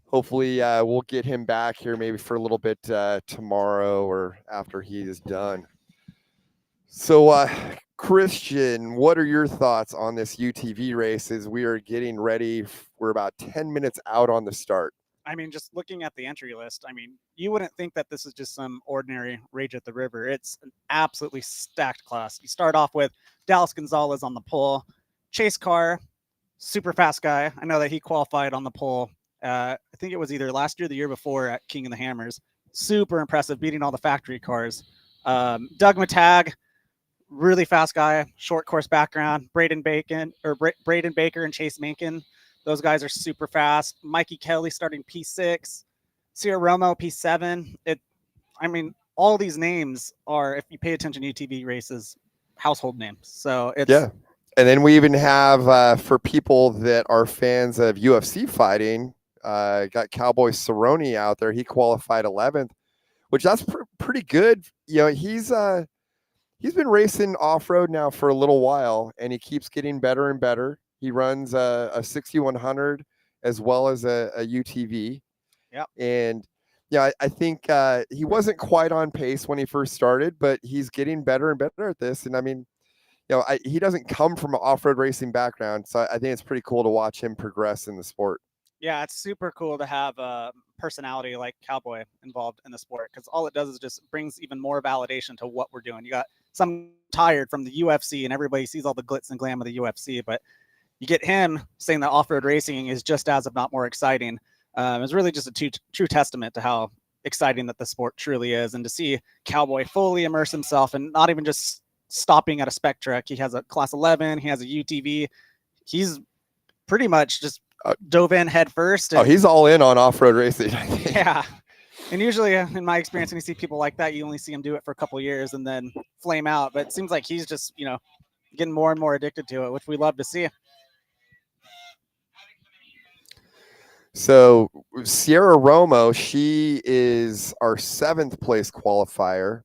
Hopefully, we'll get him back here maybe for a little bit tomorrow or after he is done. So, Christian, what are your thoughts on this UTV race as we are getting ready? We're about 10 minutes out on the start. I mean, just looking at the entry list, I mean, you wouldn't think that this is just some ordinary Rage at the River. It's an absolutely stacked class. You start off with Dallas Gonzalez on the pole, Chase Carr, super fast guy. I know that he qualified on the pole. I think it was either last year or the year before at King of the Hammers. Super impressive, beating all the factory cars. Doug Matag, really fast guy, short course background. Braden Baker and Chase Mankin. Those guys are super fast. Mikey Kelly starting P6. Sierra Romo P7. I mean, all these names are, if you pay attention to UTV races, household names. So it's And then we even have for people that are fans of UFC fighting, got Cowboy Cerrone out there. He qualified 11th, which that's pretty good. He's been racing off-road now for a little while, and he keeps getting better and better. He runs a 6100 as well as a UTV. Yep. And I think he wasn't quite on pace when he first started, but he's getting better and better at this. And I mean, he doesn't come from an off-road racing background, so I think it's pretty cool to watch him progress in the sport. Yeah, it's super cool to have a personality like Cowboy involved in the sport, because all it does is just brings even more validation to what we're doing. You got some tired from the UFC, and everybody sees all the glitz and glam of the UFC, but you get him saying that off-road racing is just as, if not more, exciting. It's really just a true testament to how exciting that the sport truly is, and to see Cowboy fully immerse himself and not even just stopping at a spec truck. He has a class 11, he has a UTV. He's pretty much just dove in head first. And, he's all in on off-road racing, I think. Yeah. And usually, in my experience, when you see people like that, you only see them do it for a couple of years and then flame out. But it seems like he's just, getting more and more addicted to it, which we love to see. So Sierra Romo, she is our 7th place qualifier,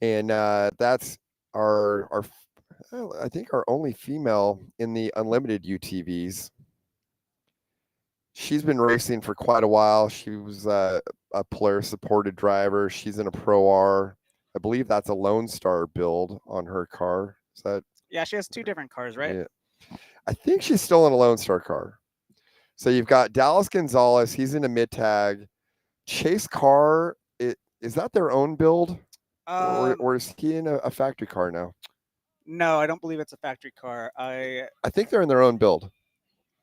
and that's our I think our only female in the unlimited UTVs. She's been racing for quite a while. She was a Polaris supported driver. She's in a Pro R. I believe that's a Lone Star build on her car. Is that? Yeah, she has 2 different cars, right? Yeah. I think she's still in a Lone Star car. So you've got Dallas Gonzalez. He's in a mid tag. Chase Carr, is that their own build? Or is he in a factory car now? No, I don't believe it's a factory car. I think they're in their own build.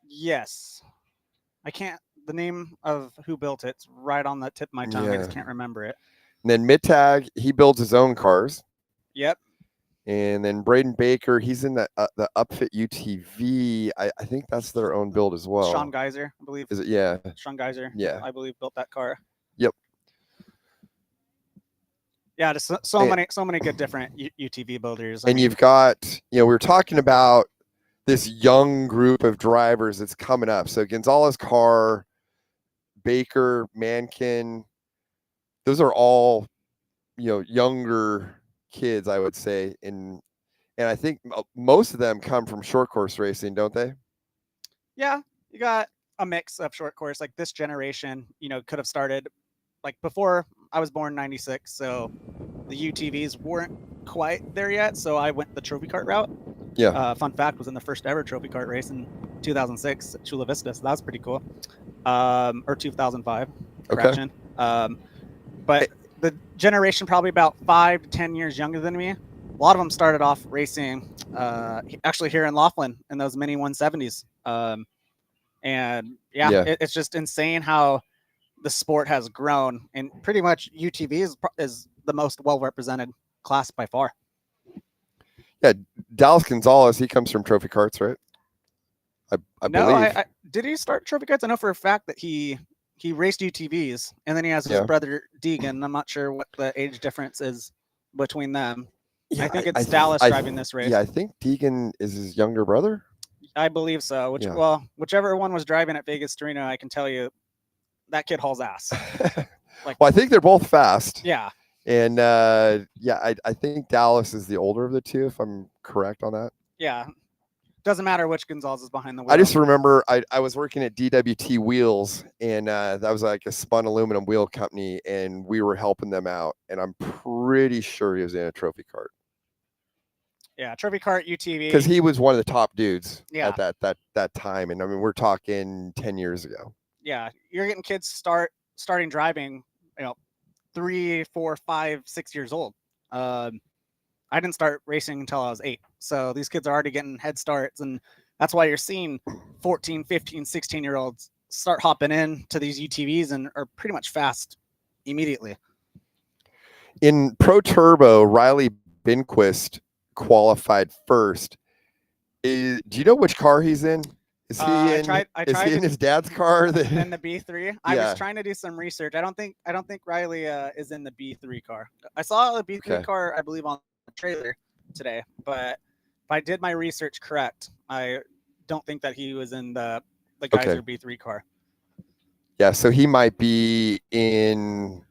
Yes. I can't, the name of who built it's right on the tip of my tongue. I just Yeah. can't remember it. And then mid tag, he builds his own cars. Yep. And then Braden Baker, he's in the Upfit UTV. I think that's their own build as well. Sean Geyser, I believe. Is it? Yeah. Sean Geyser. Yeah. I believe built that car. Yep. Yeah, just so many good different UTV builders. And you've got, we were talking about this young group of drivers that's coming up. So Gonzalez, Carr, Baker, Mankin, those are all, younger kids, I would say. And I think most of them come from short course racing, don't they? Yeah, you got a mix of short course. Like this generation, could have started like before I was born in 96. So the UTVs weren't quite there yet. So I went the trophy cart route. Yeah. Fun fact, was in the first ever trophy cart race in 2006 at Chula Vista. So that was pretty cool. Or 2005. Correction. Okay. But the generation probably about 5 to 10 years younger than me, a lot of them started off racing actually here in Laughlin in those mini 170s. And it's just insane how the sport has grown, and pretty much UTV is the most well represented class by far. Yeah, Dallas Gonzalez, he comes from trophy carts, right? I believe. Did he start trophy carts? I know for a fact that he raced UTVs, and then he has his brother Deegan. I'm not sure what the age difference is between them. Yeah, I think it's Dallas driving this race. Yeah, I think Deegan is his younger brother. I believe so. Whichever one was driving at Vegas to Reno, I can tell you that kid hauls ass. Well, I think they're both fast. Yeah. And I think Dallas is the older of the two, if I'm correct on that. Yeah. Doesn't matter which Gonzalez is behind the wheel. I just remember I was working at DWT Wheels, and that was like a spun aluminum wheel company, and we were helping them out. And I'm pretty sure he was in a trophy cart. Yeah, trophy cart UTV. Because he was one of the top dudes at that time. And I mean, we're talking 10 years ago. Yeah, you're getting kids starting driving, 3, 4, 5, 6 years old. I didn't start racing until I was 8. So these kids are already getting head starts, and that's why you're seeing 14, 15, 16-year-olds start hopping in to these UTVs and are pretty much fast immediately. In Pro Turbo, Riley Binquist qualified first. Do you know which car he's in? Is he in his dad's car? In the B3. I was trying to do some research. I don't think Riley is in the B3 car. I saw the B3 car, I believe, on the trailer today. But if I did my research correct, I don't think that he was in the Geyser B3 car. Yeah, so he might be in.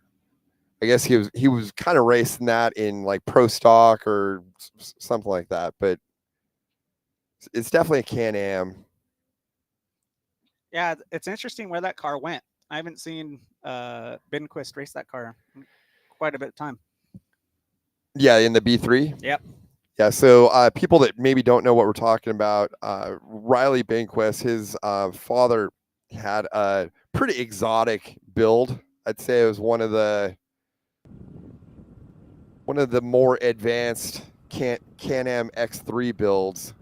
I guess he was kind of racing that in like Pro Stock or something like that. But it's definitely a Can-Am. Yeah, it's interesting where that car went. I haven't seen Binquist race that car in quite a bit of time. Yeah, in the B3? Yep. Yeah, so people that maybe don't know what we're talking about, Riley Binquist, his father had a pretty exotic build. I'd say it was one of the more advanced Can-Am X3 builds.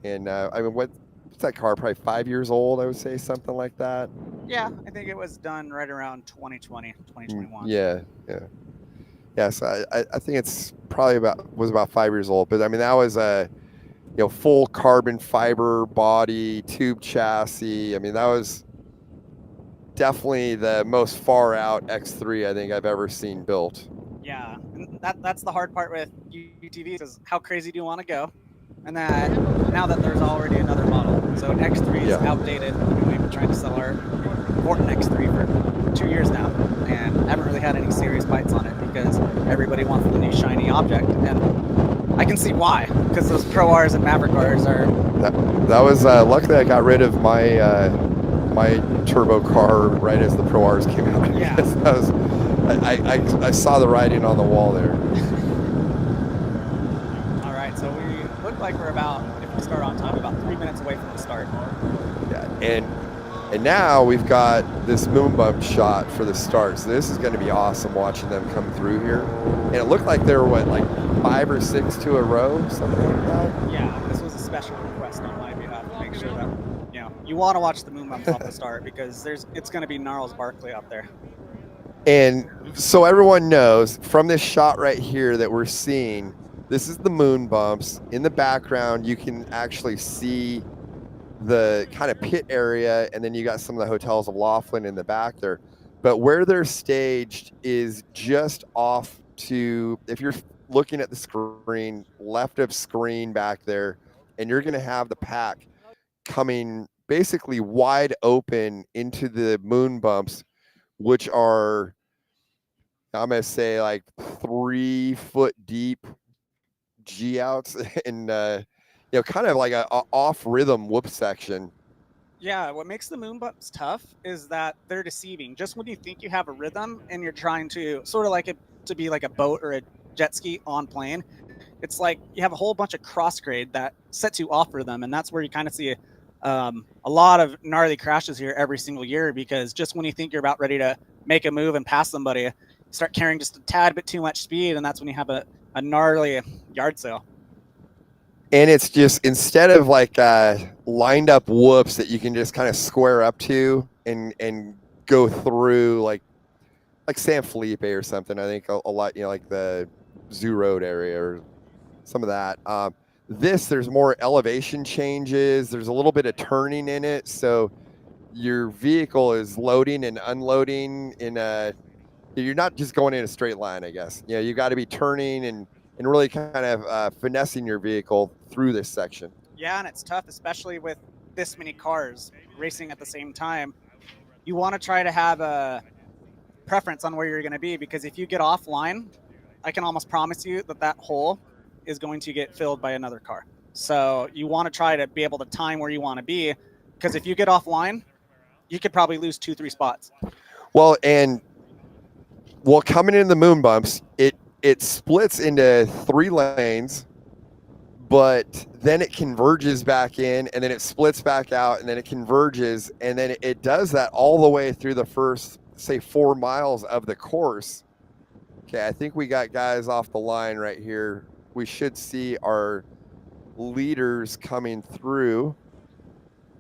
And I mean, what's that car? Probably 5 years old, I would say, something like that. Yeah, I think it was done right around 2020, 2021. Yeah. So I think it's probably about 5 years old. But I mean, that was a full carbon fiber body, tube chassis. I mean, that was definitely the most far out X3 I think I've ever seen built. Yeah, that's the hard part with UTVs is how crazy do you want to go, and then now that there's already another model, so an X3 is outdated. I mean, we've been trying to sell our Fortin X3 for 2 years now, and haven't really had any serious bites on it because everybody wants the new shiny object, and I can see why, because those Pro Rs and Maverick Rs are. That was luckily I got rid of my my turbo car right as the Pro Rs came out. Yeah. I saw the writing on the wall there. All right, so we look like we're about, if we start on time, about 3 minutes away from the start. Yeah, and now we've got this moon bump shot for the start. So this is going to be awesome watching them come through here. And it looked like there were what, like 5 or 6 to a row, something like that. Yeah, this was a special request on my behalf to make sure that you want to watch the moon bumps off the start because it's going to be Gnarls Barkley out there. And so everyone knows from this shot right here that we're seeing, this is the moon bumps. In the background, you can actually see the kind of pit area, and then you got some of the hotels of Laughlin in the back there. But where they're staged is just off to, if you're looking at the screen, left of screen back there, and you're going to have the pack coming basically wide open into the moon bumps, which are, I'm going to say, like 3 foot deep G outs and, kind of like a off rhythm whoop section. Yeah, what makes the moon bumps tough is that they're deceiving. Just when you think you have a rhythm and you're trying to sort of like it to be like a boat or a jet ski on plane, it's like you have a whole bunch of cross grade that sets you off rhythm, and that's where you kind of see a lot of gnarly crashes here every single year, because just when you think you're about ready to make a move and pass somebody, you start carrying just a tad bit too much speed, and that's when you have a gnarly yard sale. And it's just, instead of like lined up whoops that you can just kind of square up to and go through like San Felipe or something, I think a lot, like the Zoo Road area or some of that. There's more elevation changes. There's a little bit of turning in it. So your vehicle is loading and unloading you're not just going in a straight line, I guess. You got to be turning and really kind of finessing your vehicle through this section. Yeah, and it's tough, especially with this many cars racing at the same time. You want to try to have a preference on where you're going to be, because if you get offline, I can almost promise you that hole is going to get filled by another car. So you want to try to be able to time where you want to be, because if you get offline, you could probably lose 2-3 spots. Well, coming in the moon bumps, it splits into 3 lanes, but then it converges back in, and then it splits back out, and then it converges, and then it does that all the way through the first, say, 4 miles of the course. Okay, I think we got guys off the line right here. We should see our leaders coming through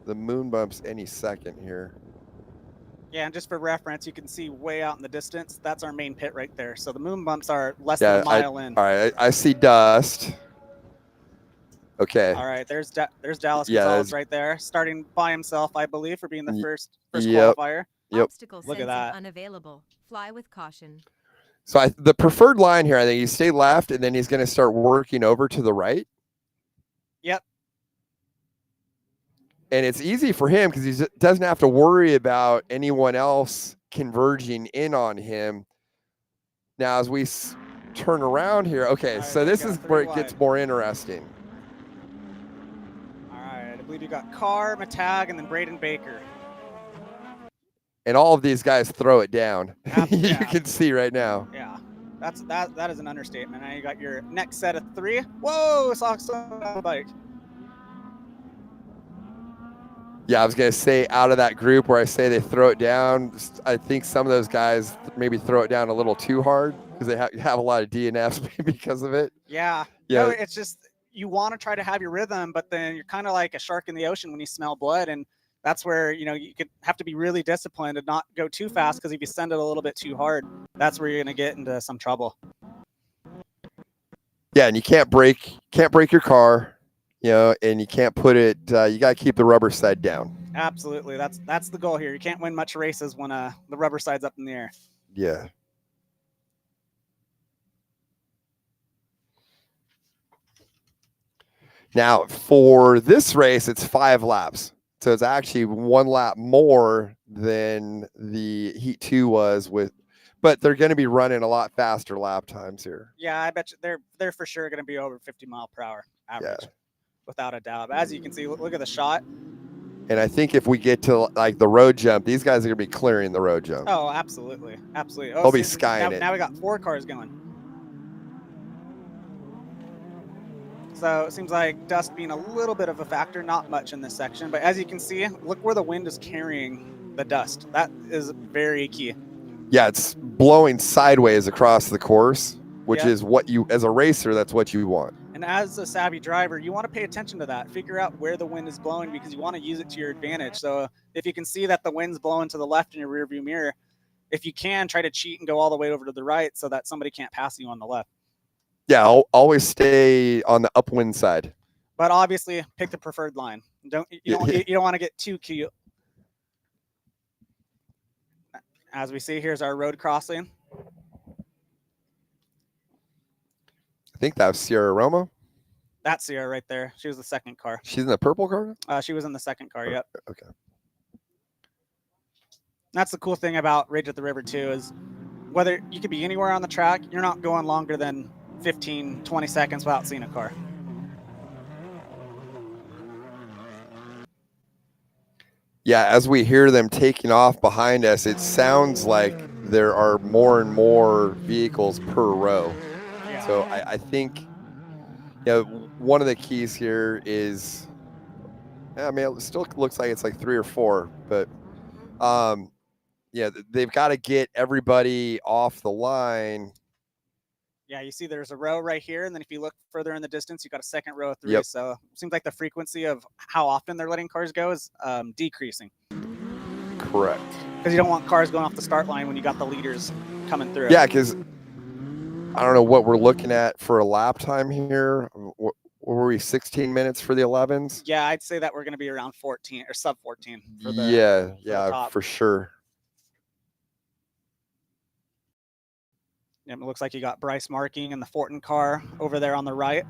the moon bumps any second here. Yeah, and just for reference, you can see way out in the distance, that's our main pit right there. So the moon bumps are less than a mile in. All right, I see dust. Okay. All right, there's Dallas Gonzalez right there, starting by himself, I believe, for being the first qualifier. Yep. Obstacle Look at that. Unavailable. Fly with caution. So the preferred line here, I think you stay left, and then he's going to start working over to the right. Yep. And it's easy for him because he doesn't have to worry about anyone else converging in on him. Now, as we turn around here, okay, so this is where it gets more interesting. All right, I believe you got Carr, Matag, and then Braden Baker. And all of these guys throw it down. You Yeah. can see right now. Yeah, that is an understatement. Now you got your next set of 3. Whoa, Sox on the bike. Yeah, I was going to say, out of that group where I say they throw it down, I think some of those guys maybe throw it down a little too hard because they have a lot of DNFs because of it. Yeah. No, it's just you want to try to have your rhythm, but then you're kind of like a shark in the ocean when you smell blood. And that's where, you could have to be really disciplined and not go too fast, because if you send it a little bit too hard, that's where you're going to get into some trouble. Yeah, and you can't break your car. And you can't put it, you got to keep the rubber side down. Absolutely. That's the goal here. You can't win much races when the rubber side's up in the air. Yeah. Now, for this race, it's 5 laps. So it's actually 1 lap more than the Heat 2 was with, but they're going to be running a lot faster lap times here. Yeah, I bet you they're for sure going to be over 50 mile per hour average, without a doubt. But as you can see, look at the shot. And I think if we get to like the road jump, these guys are going to be clearing the road jump. Oh, absolutely, absolutely. Oh, They'll be see, skying now, it. now we got 4 cars going. So it seems like dust being a little bit of a factor, not much in this section. But as you can see, look where the wind is carrying the dust. That is very key. Yeah, it's blowing sideways across the course, which Yeah. is what you, as a racer, that's what you want. And as a savvy driver, you want to pay attention to that. Figure out where the wind is blowing because you want to use it to your advantage. So if you can see that the wind's blowing to the left in your rearview mirror, if you can, try to cheat and go all the way over to the right so that somebody can't pass you on the left. Yeah, I'll always stay on the upwind side. But obviously, pick the preferred line. You don't want to get too cute. As we see, here's our road crossing. I think that was Sierra Roma. That's Sierra right there. She was the second car. She's in the purple car? She was in the second car, yep. Okay. That's the cool thing about Rage at the River, too, is whether you could be anywhere on the track, you're not going longer than 15, 20 seconds without seeing a car. Yeah, as we hear them taking off behind us, it sounds like there are more and more vehicles per row. Yeah. So I think, one of the keys here is, I mean, it still looks like it's like 3 or 4, but they've got to get everybody off the line. Yeah, you see there's a row right here, and then if you look further in the distance, you got a second row of 3. Yep. So it seems like the frequency of how often they're letting cars go is decreasing. Correct. Because you don't want cars going off the start line when you got the leaders coming through. Yeah, because I don't know what we're looking at for a lap time here. What were we, 16 minutes for the 11s? Yeah, I'd say that we're going to be around 14 or sub 14. For the, yeah, for sure. It looks like you got Bryce marking in the Fortin car over there on the right.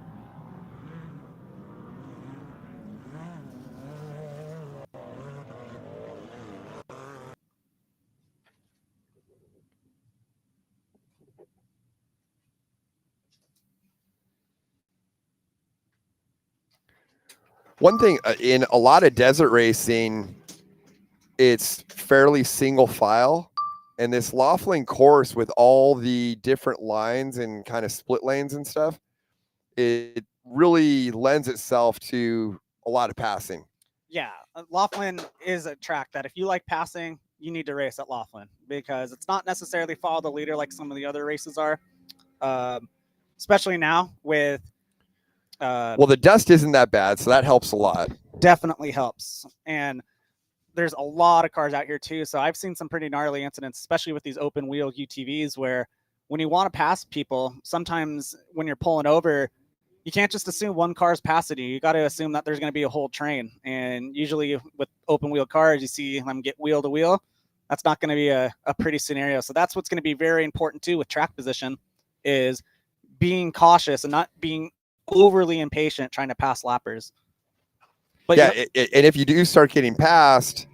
One thing in a lot of desert racing, it's fairly single file. And this Laughlin course with all the different lines and kind of split lanes and stuff, it really lends itself to a lot of passing. Yeah, Laughlin is a track that if you like passing, you need to race at Laughlin because it's not necessarily follow the leader like some of the other races are, especially now with. Well, the dust isn't that bad, so that helps a lot. Definitely helps. And there's a lot of cars out here too. So I've seen some pretty gnarly incidents, especially with these open wheel UTVs where when you want to pass people, sometimes when you're pulling over, you can't just assume one car's passing you. You got to assume that there's going to be a whole train. And usually with open wheel cars, you see them get wheel to wheel. That's not going to be a pretty scenario. So that's what's going to be very important too with track position is being cautious and not being overly impatient trying to pass lappers. But yeah, and if you do start getting past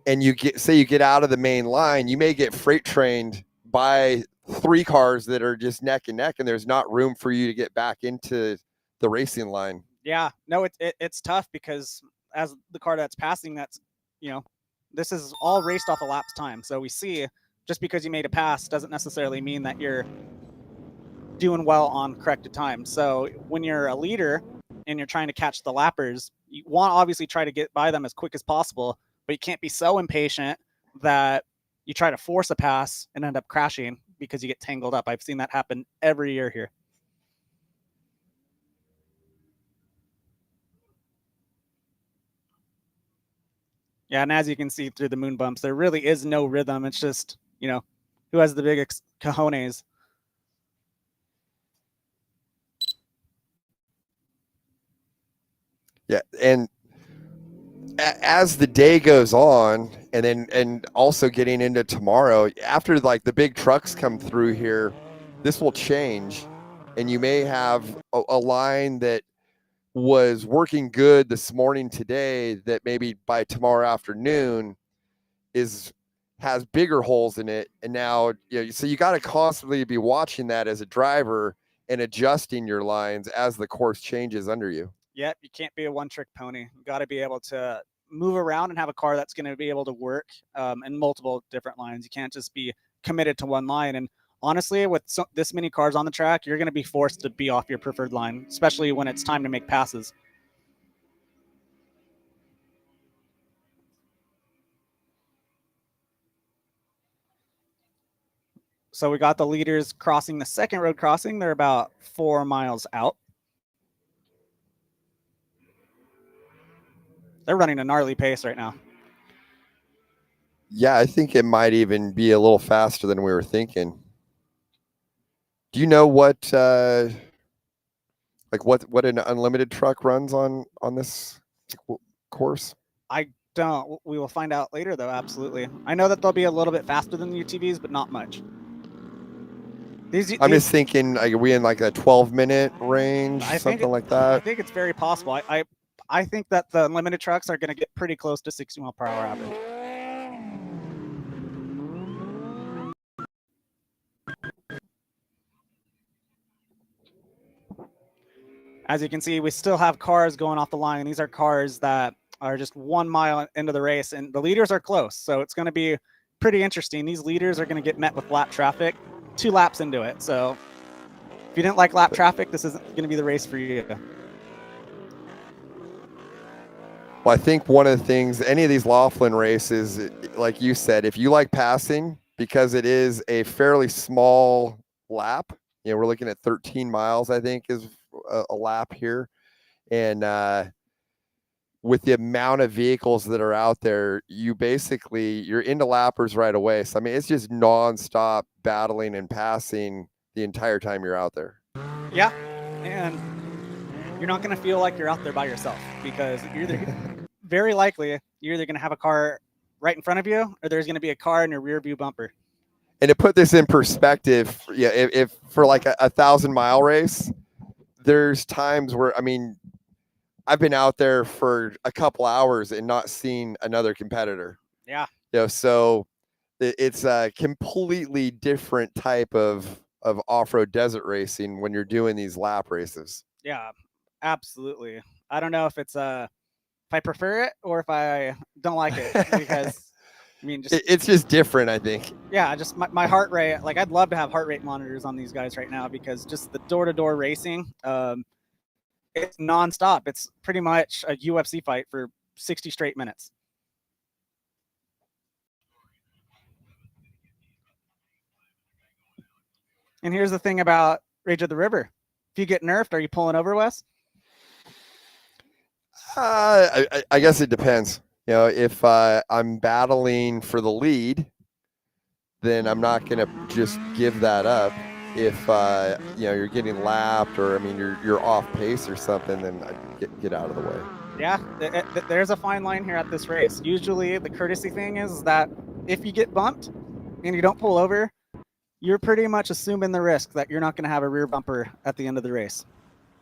and you get out of the main line, you may get freight trained by 3 cars that are just neck and neck, and there's not room for you to get back into the racing line. Yeah, no, it's tough because as the car that's passing, that's, this is all raced off a lapse time. So we see just because you made a pass doesn't necessarily mean that you're doing well on corrected time. So when you're a leader and you're trying to catch the lappers, you want to obviously try to get by them as quick as possible, but you can't be so impatient that you try to force a pass and end up crashing because you get tangled up. I've seen that happen every year here. Yeah, and as you can see through the moon bumps, there really is no rhythm. It's just, who has the biggest cojones. Yeah, and as the day goes on, and also getting into tomorrow, after like the big trucks come through here, this will change, and you may have a line that was working good this morning today that maybe by tomorrow afternoon has bigger holes in it. And now, so you got to constantly be watching that as a driver and adjusting your lines as the course changes under you. Yep, you can't be a one-trick pony. You got to be able to move around and have a car that's going to be able to work in multiple different lines. You can't just be committed to one line. And honestly, with this many cars on the track, you're going to be forced to be off your preferred line, especially when it's time to make passes. So we got the leaders crossing the second road crossing. They're about 4 miles out. They're running a gnarly pace right now. Yeah, I think it might even be a little faster than we were thinking. Do you know what what an unlimited truck runs on this course? I don't. We will find out later, though. Absolutely. I know that they'll be a little bit faster than the UTVs, but not much. I'm just thinking, like, are we in like a 12-minute range, something like that? I think it's very possible. I think that the unlimited trucks are going to get pretty close to 60 mile per hour average. As you can see, we still have cars going off the line. These are cars that are just 1 mile into the race, and the leaders are close. So it's going to be pretty interesting. These leaders are going to get met with lap traffic 2 laps into it. So if you didn't like lap traffic, this isn't going to be the race for you. Well, I think one of the things, any of these Laughlin races, like you said, if you like passing, because it is a fairly small lap, we're looking at 13 miles, I think, is a lap here. And with the amount of vehicles that are out there, you're into lappers right away. So, I mean, it's just nonstop battling and passing the entire time you're out there. Yeah. And you're not going to feel like you're out there by yourself, because very likely you're either going to have a car right in front of you, or there's going to be a car in your rear view bumper. And to put this in perspective, if for like a 1,000-mile race, there's times where, I mean, I've been out there for a couple hours and not seen another competitor. Yeah. So it's a completely different type of off-road desert racing when you're doing these lap races. Yeah, absolutely. I don't know if it's if I prefer it or if I don't like it, because I mean, it's just different, I think. Yeah, just my heart rate. Like, I'd love to have heart rate monitors on these guys right now, because just the door-to-door racing, it's nonstop. It's pretty much a UFC fight for 60 straight minutes. And here's the thing about Rage of the River. If you get nerfed, are you pulling over, Wes? I guess it depends. If I'm battling for the lead, then I'm not going to just give that up. If you're getting lapped, or I mean you're off pace or something, then I get out of the way. Yeah, there's a fine line here at this race. Usually the courtesy thing is that if you get bumped and you don't pull over, you're pretty much assuming the risk that you're not going to have a rear bumper at the end of the race.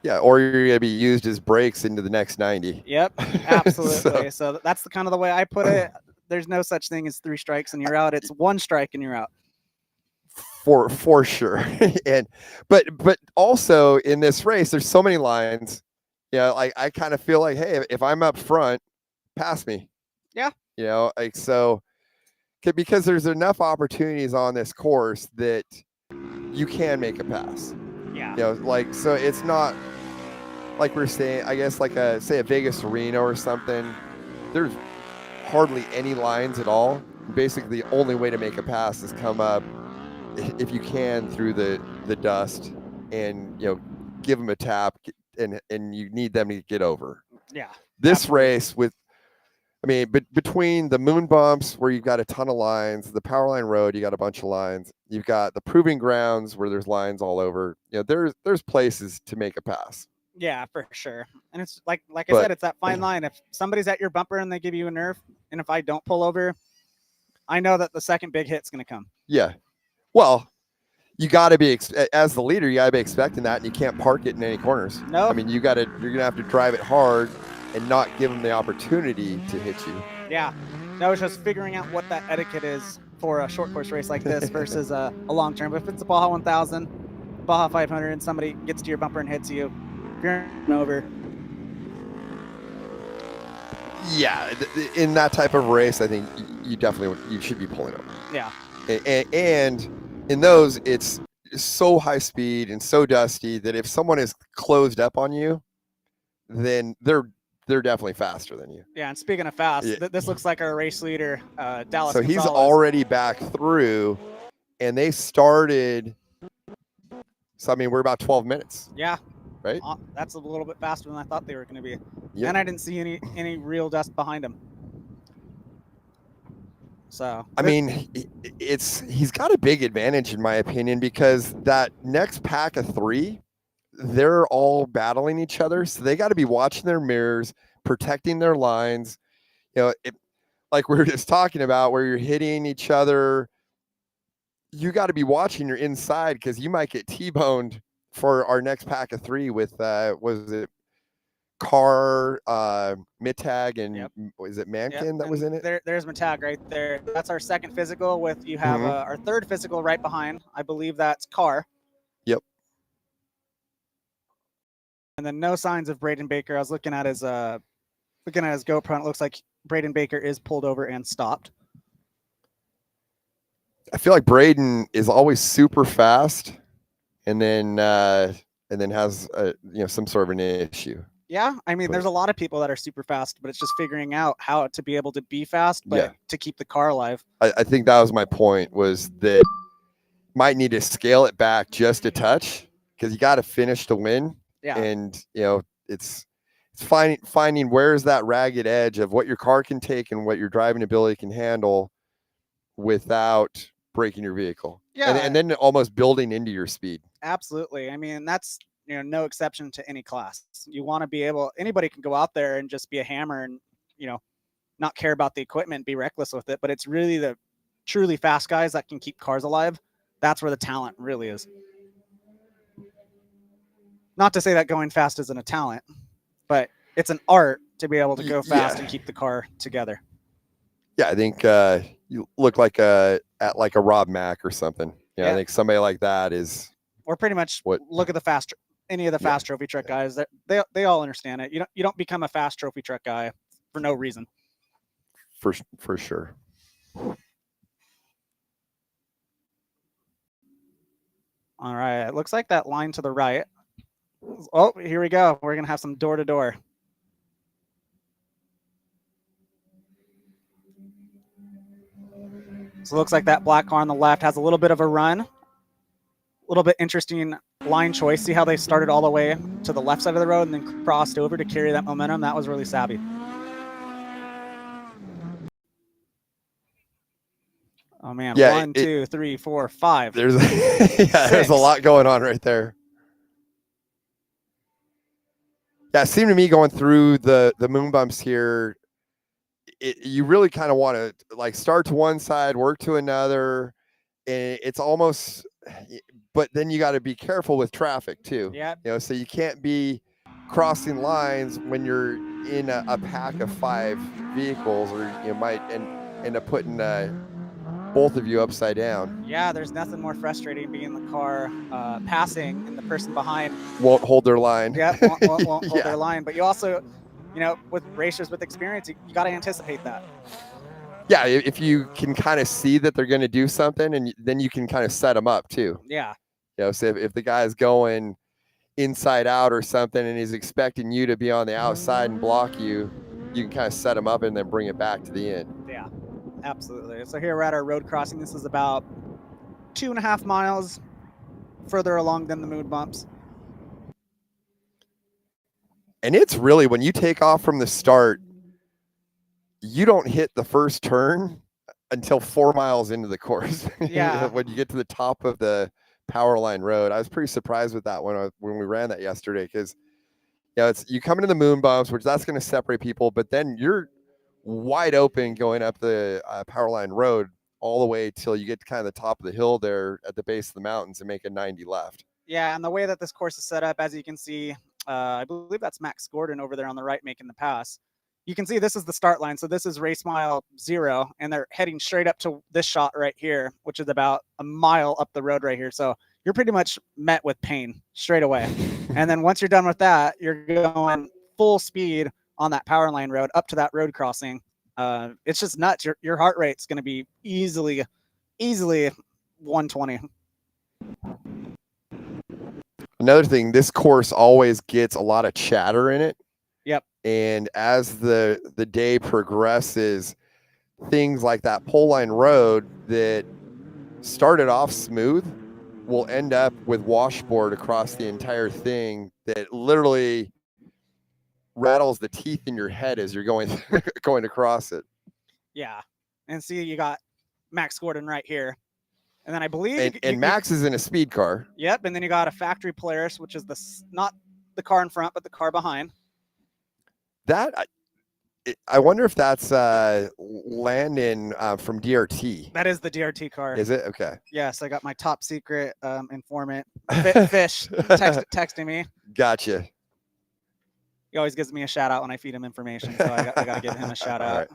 Yeah, or you're going to be used as brakes into the next 90. Yep, absolutely. So that's the kind of the way I put it. There's no such thing as 3 strikes and you're out. It's 1 strike and you're out. For sure. And but also in this race, there's so many lines. Like, I kind of feel like, hey, if I'm up front, pass me. Yeah. Like, so because there's enough opportunities on this course that you can make a pass. Yeah. Like, so it's not like we're saying, I guess, like say a Vegas Reno or something. There's hardly any lines at all. Basically, the only way to make a pass is come up, if you can, through the dust, and give them a tap, and you need them to get over. Yeah. This absolutely. race between the moon bumps where you've got a ton of lines, the power line road, you got a bunch of lines, you've got the proving grounds where there's lines all over. There's places to make a pass. Yeah, for sure. And it's like I said, it's that fine line. If somebody's at your bumper and they give you a nerf, and if I don't pull over, I know that the second big hit's going to come. Yeah. Well, you got to be as the leader, you got to be expecting that, and you can't park it in any corners. No. I mean, you're gonna have to drive it hard and not give them the opportunity to hit you. Yeah. No, it's just figuring out what that etiquette is for a short course race like this versus a long term. But if it's a Baja 1000, Baja 500, and somebody gets to your bumper and hits you, you're over. Yeah, in that type of race, I think you should be pulling over. Yeah. And in those, it's so high speed and so dusty that if someone is closed up on you, then they're definitely faster than you. Yeah, and speaking of fast, this looks like our race leader, Dallas. So he's Gonzalez. already back through, and they started. So I mean, we're about 12 minutes. Yeah. Right. That's a little bit faster than I thought they were going to be. Yep. And I didn't see any real dust behind him. So I mean, he's got a big advantage in my opinion, because that next pack of 3, they're all battling each other, so they got to be watching their mirrors, protecting their lines. Like we were just talking about, where you're hitting each other, you got to be watching your inside, because you might get T-boned for our next pack of 3 with was it Carr, Mittag, and was it Mankin that was in it? There's Mittag right there. That's our second physical. With you have our third physical right behind. I believe that's Carr. Yep. And then no signs of Braden Baker. I was looking at his GoPro, and it looks like Braden Baker is pulled over and stopped. I feel like Braden is always super fast, and then has some sort of an issue. Yeah, I mean, there's a lot of people that are super fast, but it's just figuring out how to be able to be fast, but to keep the car alive. I think that was my point, was that might need to scale it back just a touch, because you got to finish to win. Yeah. And it's finding where's that ragged edge of what your car can take and what your driving ability can handle without breaking your vehicle. Yeah. And then almost building into your speed. Absolutely. I mean, that's no exception to any class. You want to be able, anybody can go out there and just be a hammer and, not care about the equipment, be reckless with it. But it's really the truly fast guys that can keep cars alive. That's where the talent really is. Not to say that going fast isn't a talent, but it's an art to be able to go fast and keep the car together. Yeah, I think you look like a Rob Mack or something. I think somebody like that is. Or pretty much look at the fast, any of the fast trophy truck guys. That they all understand it. You don't become a fast trophy truck guy for no reason. For sure. All right, it looks like that line to the right. Oh, here we go. We're gonna have some door to door. So it looks like that black car on the left has a little bit of a run. A little bit interesting line choice. See how they started all the way to the left side of the road and then crossed over to carry that momentum? That was really savvy. Oh, man. Yeah, 1, 2, 3, 4, 5. There's there's a lot going on right there. Yeah, it seemed to me going through the moon bumps here, you really kind of want to start to one side, work to another. And it's almost, but then you got to be careful with traffic too. Yeah. So you can't be crossing lines when you're in a pack of 5 vehicles, or you might end up putting both of you upside down. Yeah, there's nothing more frustrating being in the car passing and the person behind won't hold their line. Yeah, won't hold their line. But you also, with racers with experience, you got to anticipate that. Yeah, if you can kind of see that they're going to do something, and then you can kind of set them up too. Yeah. So if the guy's going inside out or something and he's expecting you to be on the outside and block you, you can kind of set him up and then bring it back to the end. Yeah, absolutely. So here we're at our road crossing. This is about 2.5 miles further along than the moon bumps. And it's really, when you take off from the start, you don't hit the first turn until 4 miles into the course. Yeah. When you get to the top of the power line road. I was pretty surprised with that when we ran that yesterday, because it's you come into the moon bumps, which that's going to separate people, but then you're wide open going up the power line road all the way till you get to kind of the top of the hill there at the base of the mountains and make a 90 left. Yeah, and the way that this course is set up, as you can see, I believe that's Max Gordon over there on the right making the pass. You can see this is the start line. So this is race mile 0, and they're heading straight up to this shot right here, which is about a mile up the road right here. So you're pretty much met with pain straight away. And then once you're done with that, you're going full speed on that power line road up to that road crossing. It's just nuts. Your heart rate's going to be easily 120. Another thing, this course always gets a lot of chatter in it. Yep. And as the day progresses, things like that pole line road that started off smooth will end up with washboard across the entire thing that literally rattles the teeth in your head as you're going going across it. Yeah. And see, you got Max Gordon right here. And then I believe and Max is in a speed car. Yep, and then you got a factory Polaris, which is not the car in front, but the car behind. That I wonder if that's Landon from DRT. That is the DRT car. Is it? Okay. Yes, I got my top secret informant, Fish, texting me. Gotcha. He always gives me a shout out when I feed him information, so I got to give him a shout out.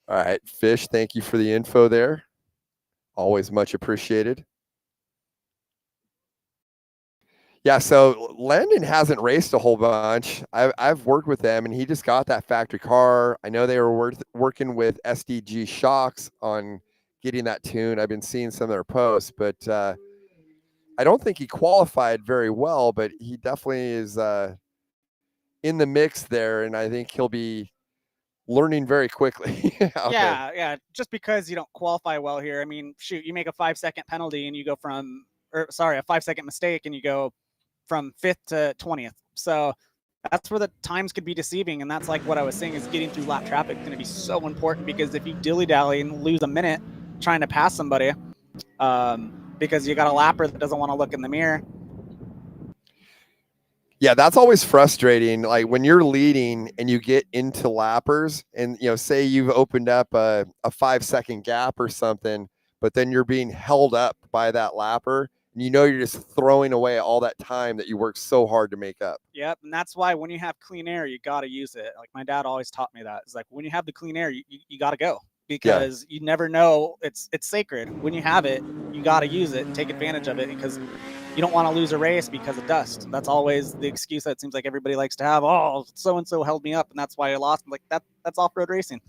All right, Fish, thank you for the info there. Always much appreciated. Yeah, so Landon hasn't raced a whole bunch. I've worked with them, and he just got that factory car. I know they were working with SDG Shocks on getting that tuned. I've been seeing some of their posts, but I don't think he qualified very well, but he definitely is in the mix there, and I think he'll be learning very quickly. Yeah. Just because you don't qualify well here, I mean, shoot, you make a 5-second penalty and you go from, a 5-second mistake and you go from 5th to 20th. So that's where the times could be deceiving. And that's like what I was saying is getting through lap traffic is going to be so important, because if you dilly-dally and lose a minute trying to pass somebody because you got a lapper that doesn't want to look in the mirror. Yeah, that's always frustrating. Like when you're leading and you get into lappers and, say you've opened up a 5-second gap or something, but then you're being held up by that lapper and you're just throwing away all that time that you worked so hard to make up. Yep. And that's why when you have clean air, you got to use it. Like my dad always taught me that. It's like when you have the clean air, you got to go, because you never know. It's sacred. When you have it, you got to use it and take advantage of it, because you don't want to lose a race because of dust. That's always the excuse that seems like everybody likes to have. Oh, so-and-so held me up and that's why I lost. I'm like, that's off-road racing.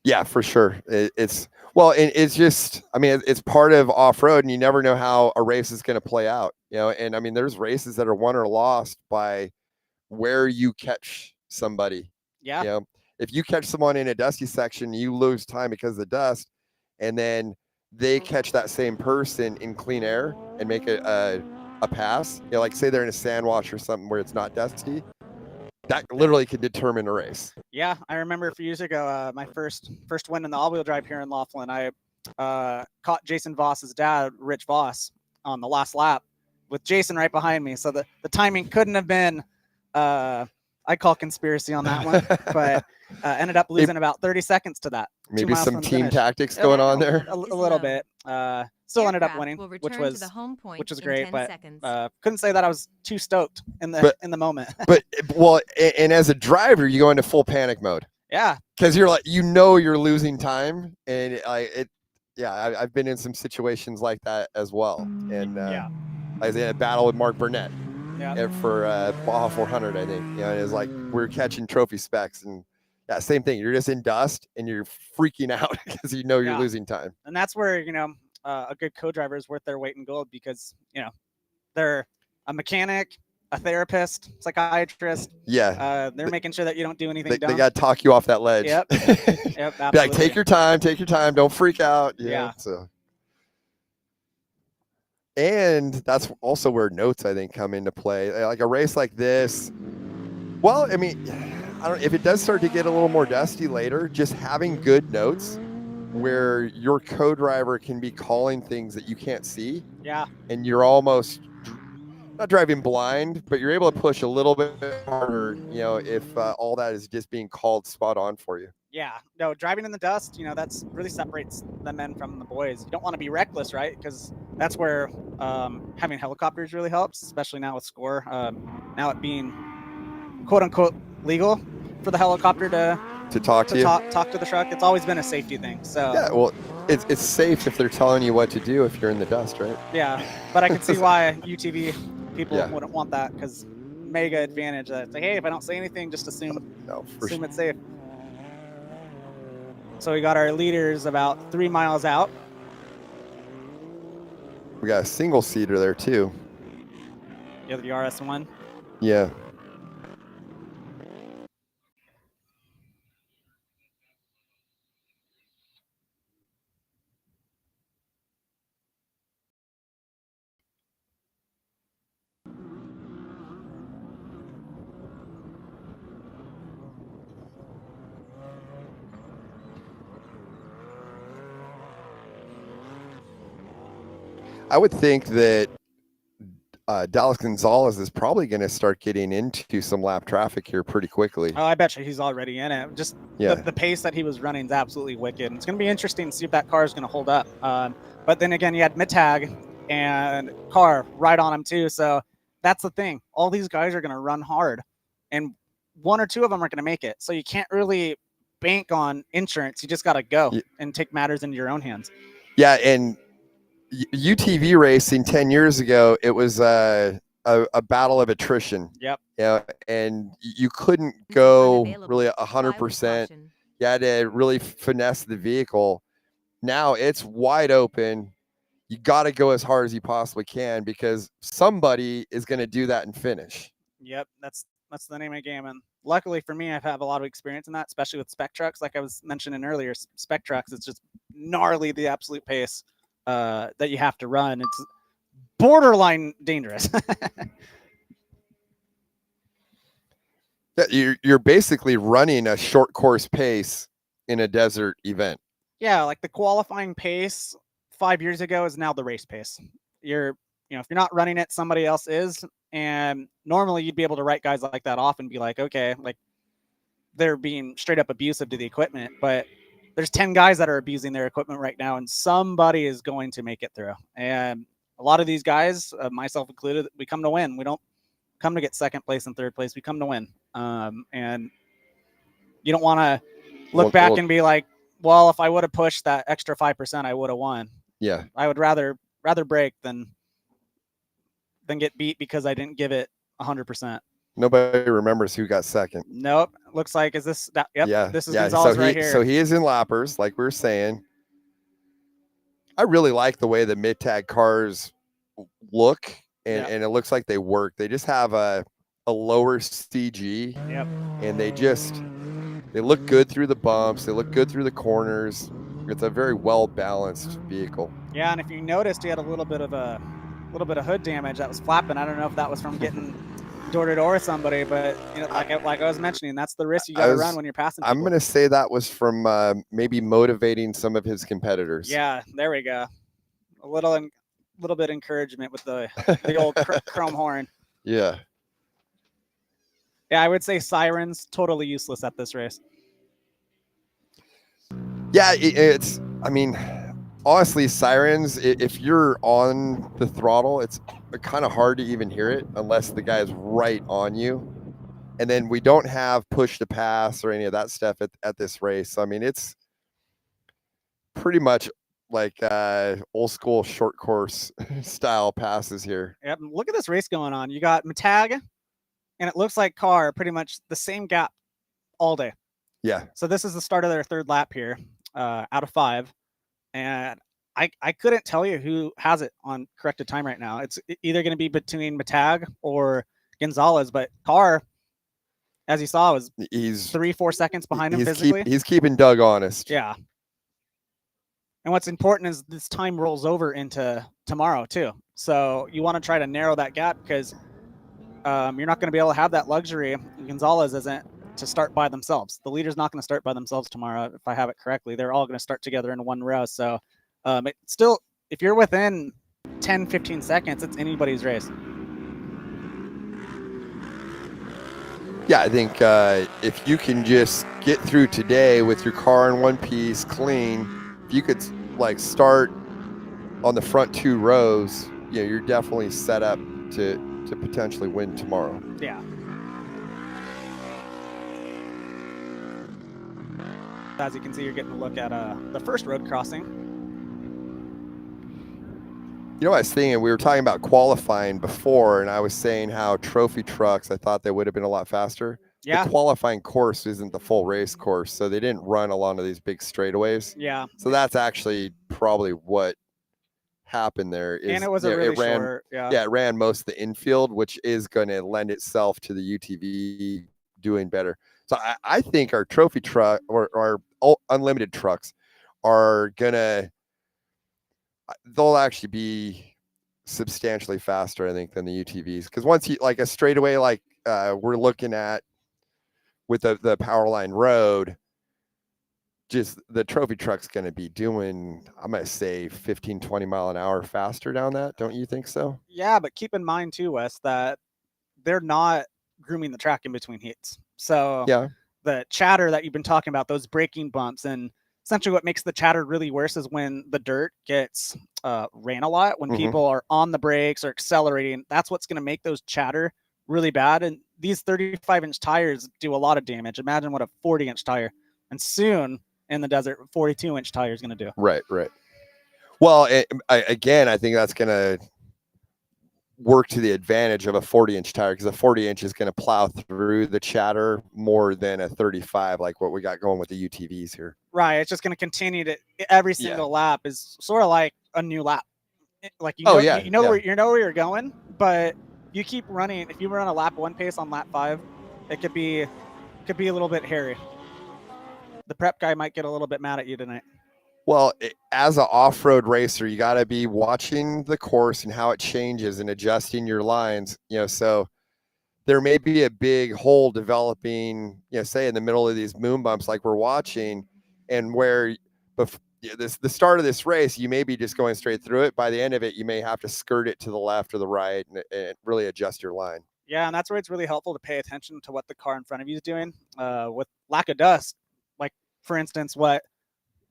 Yeah, for sure. It's just, I mean, it's part of off-road, and you never know how a race is going to play out, and I mean, there's races that are won or lost by where you catch somebody. Yeah. If you catch someone in a dusty section, you lose time because of the dust, and then they catch that same person in clean air and make a pass. Like say they're in a sand wash or something where it's not dusty. That literally could determine a race. Yeah, I remember a few years ago, my first win in the all-wheel drive here in Laughlin. I caught Jason Voss's dad, Rich Voss, on the last lap with Jason right behind me. So the timing couldn't have been, I call conspiracy on that one, but ended up losing about 30 seconds to that. Maybe some team tactics going on there. A little bit. Still ended up winning, which was great. But couldn't say that I was too stoked in the moment. And as a driver, you go into full panic mode. Yeah, because you're like, you're losing time, and I've been in some situations like that as well. And I was in a battle with Mark Burnett. Yeah. For Baja 400, I think. And it's like we're catching trophy specs, and same thing. You're just in dust and you're freaking out because you're losing time. And that's where a good co-driver is worth their weight in gold, because they're a mechanic, a therapist, psychiatrist. Yeah. They're making sure that you don't do anything dumb. They got to talk you off that ledge. Yep. Absolutely. Be like, take your time, don't freak out. Yeah. So. And that's also where notes, I think, come into play. Like a race like this, well, I mean, I don't. If it does start to get a little more dusty later, just having good notes where your co-driver can be calling things that you can't see. Yeah. And you're almost not driving blind, but you're able to push a little bit harder, if all that is just being called spot on for you. Yeah, no, driving in the dust, that's really separates the men from the boys. You don't want to be reckless, right? Because that's where having helicopters really helps, especially now with SCORE. Now it being quote unquote legal for the helicopter to talk to you. talk to the truck. It's always been a safety thing. So Yeah, well, it's safe if they're telling you what to do if you're in the dust, right? yeah, but I can see why UTV people Yeah. wouldn't want that, because mega advantage. It's like, hey, if I don't say anything, just assume it's safe. So we got our leaders about 3 miles out. We got a single seater there too. You have the RS1. Yeah. I would think that Dallas Gonzalez is probably going to start getting into some lap traffic here pretty quickly. Oh, I bet you he's already in it. Just the pace that he was running is absolutely wicked. It's going to be interesting to see if that car is going to hold up. But then again, you had Mittag and Carr right on him too. So that's the thing. All these guys are going to run hard, and one or two of them are going to make it. So you can't really bank on insurance. You just got to go and take matters into your own hands. Yeah, and UTV racing 10 years ago, it was a battle of attrition. Yep. Yeah, and you couldn't go really 100%. You had to really finesse the vehicle. Now it's wide open. You got to go as hard as you possibly can, because somebody is going to do that and finish. Yep, that's the name of the game. And luckily for me, I've had a lot of experience in that, especially with spec trucks. Like I was mentioning earlier, spec trucks, it's just gnarly, the absolute pace that you have to run. It's borderline dangerous. You're basically running a short course pace in a desert event. Yeah, like the qualifying pace 5 years ago is now the race pace. If you're not running it, somebody else is. And normally you'd be able to write guys like that off and be like, okay, like they're being straight up abusive to the equipment. But there's 10 guys that are abusing their equipment right now, and somebody is going to make it through. And a lot of these guys, myself included, we come to win. We don't come to get second place and third place. We come to win. And you don't want to look back and be like, well, if I would have pushed that extra 5%, I would have won. Yeah. I would rather break than get beat because I didn't give it 100%. Nobody remembers who got second. Nope. Looks like, is this that? Yep. Yeah. This is Gonzalez right here. So he is in lappers, like we were saying. I really like the way the mid-tag cars look, and it looks like they work. They just have a lower CG. Yep. And they look good through the bumps. They look good through the corners. It's a very well-balanced vehicle. Yeah, and if you noticed, he had a little bit of hood damage that was flapping. I don't know if that was from getting door to door with somebody, but like I was mentioning, that's the risk you got to run when you're passing people. I'm going to say that was from maybe motivating some of his competitors. Yeah, there we go. A little bit encouragement with the old chrome horn. Yeah. Yeah, I would say sirens totally useless at this race. Yeah, I mean, honestly, sirens, if you're on the throttle, it's kind of hard to even hear it unless the guy's right on you. And then we don't have push to pass or any of that stuff at this race. I mean, it's pretty much like old school short course style passes here. Yep. Look at this race going on. You got Mittag, and it looks like Carr pretty much the same gap all day. Yeah. So this is the start of their third lap here, out of 5. And I couldn't tell you who has it on corrected time right now. It's either going to be between Mittag or Gonzalez, but Carr, as you saw, he's 3-4 seconds behind him physically. He's keeping Doug honest. Yeah. And what's important is this time rolls over into tomorrow too. So you want to try to narrow that gap, because you're not going to be able to have that luxury. Gonzalez isn't to start by themselves. The leader's not going to start by themselves tomorrow, if I have it correctly. They're all going to start together in one row. So it's still, if you're within 10, 15 seconds, it's anybody's race. Yeah, I think if you can just get through today with your car in one piece, clean, if you could like start on the front 2 rows, you're definitely set up to potentially win tomorrow. Yeah. As you can see, you're getting a look at the first road crossing. I was thinking, we were talking about qualifying before, and I was saying how trophy trucks, I thought they would have been a lot faster. Yeah. The qualifying course isn't the full race course, so they didn't run along of these big straightaways. Yeah. So that's actually probably what happened there. And it was a really short. Yeah, it ran most of the infield, which is going to lend itself to the UTV doing better. So I think our trophy truck or our unlimited trucks are they'll actually be substantially faster, I think, than the UTVs. Because once you like a straightaway, like we're looking at with the Powerline Road, just the trophy truck's going to be doing, I'm going to say 15, 20 mile an hour faster down that. Don't you think so? Yeah, but keep in mind too, Wes, that they're not grooming the track in between heats. So yeah, the chatter that you've been talking about, those braking bumps, and essentially what makes the chatter really worse is when the dirt gets ran a lot, when people are on the brakes or accelerating. That's what's going to make those chatter really bad. And these 35-inch tires do a lot of damage. Imagine what a 40-inch tire, and soon in the desert, 42-inch tire is going to do. Right. Well, again, I think that's going to work to the advantage of a 40-inch tire, because a 40-inch is going to plow through the chatter more than a 35, like what we got going with the UTVs here. Right. It's just going to continue to every single lap is sort of like a new lap. Like you know where you're going, but you keep running. If you run a lap 1 pace on lap 5, it could be a little bit hairy. The prep guy might get a little bit mad at you tonight. Well, as an off-road racer, you got to be watching the course and how it changes and adjusting your lines. So there may be a big hole developing, say in the middle of these moon bumps like we're watching, and where the start of this race, you may be just going straight through it. By the end of it, you may have to skirt it to the left or the right and really adjust your line. Yeah, and that's where it's really helpful to pay attention to what the car in front of you is doing. With lack of dust, like for instance, what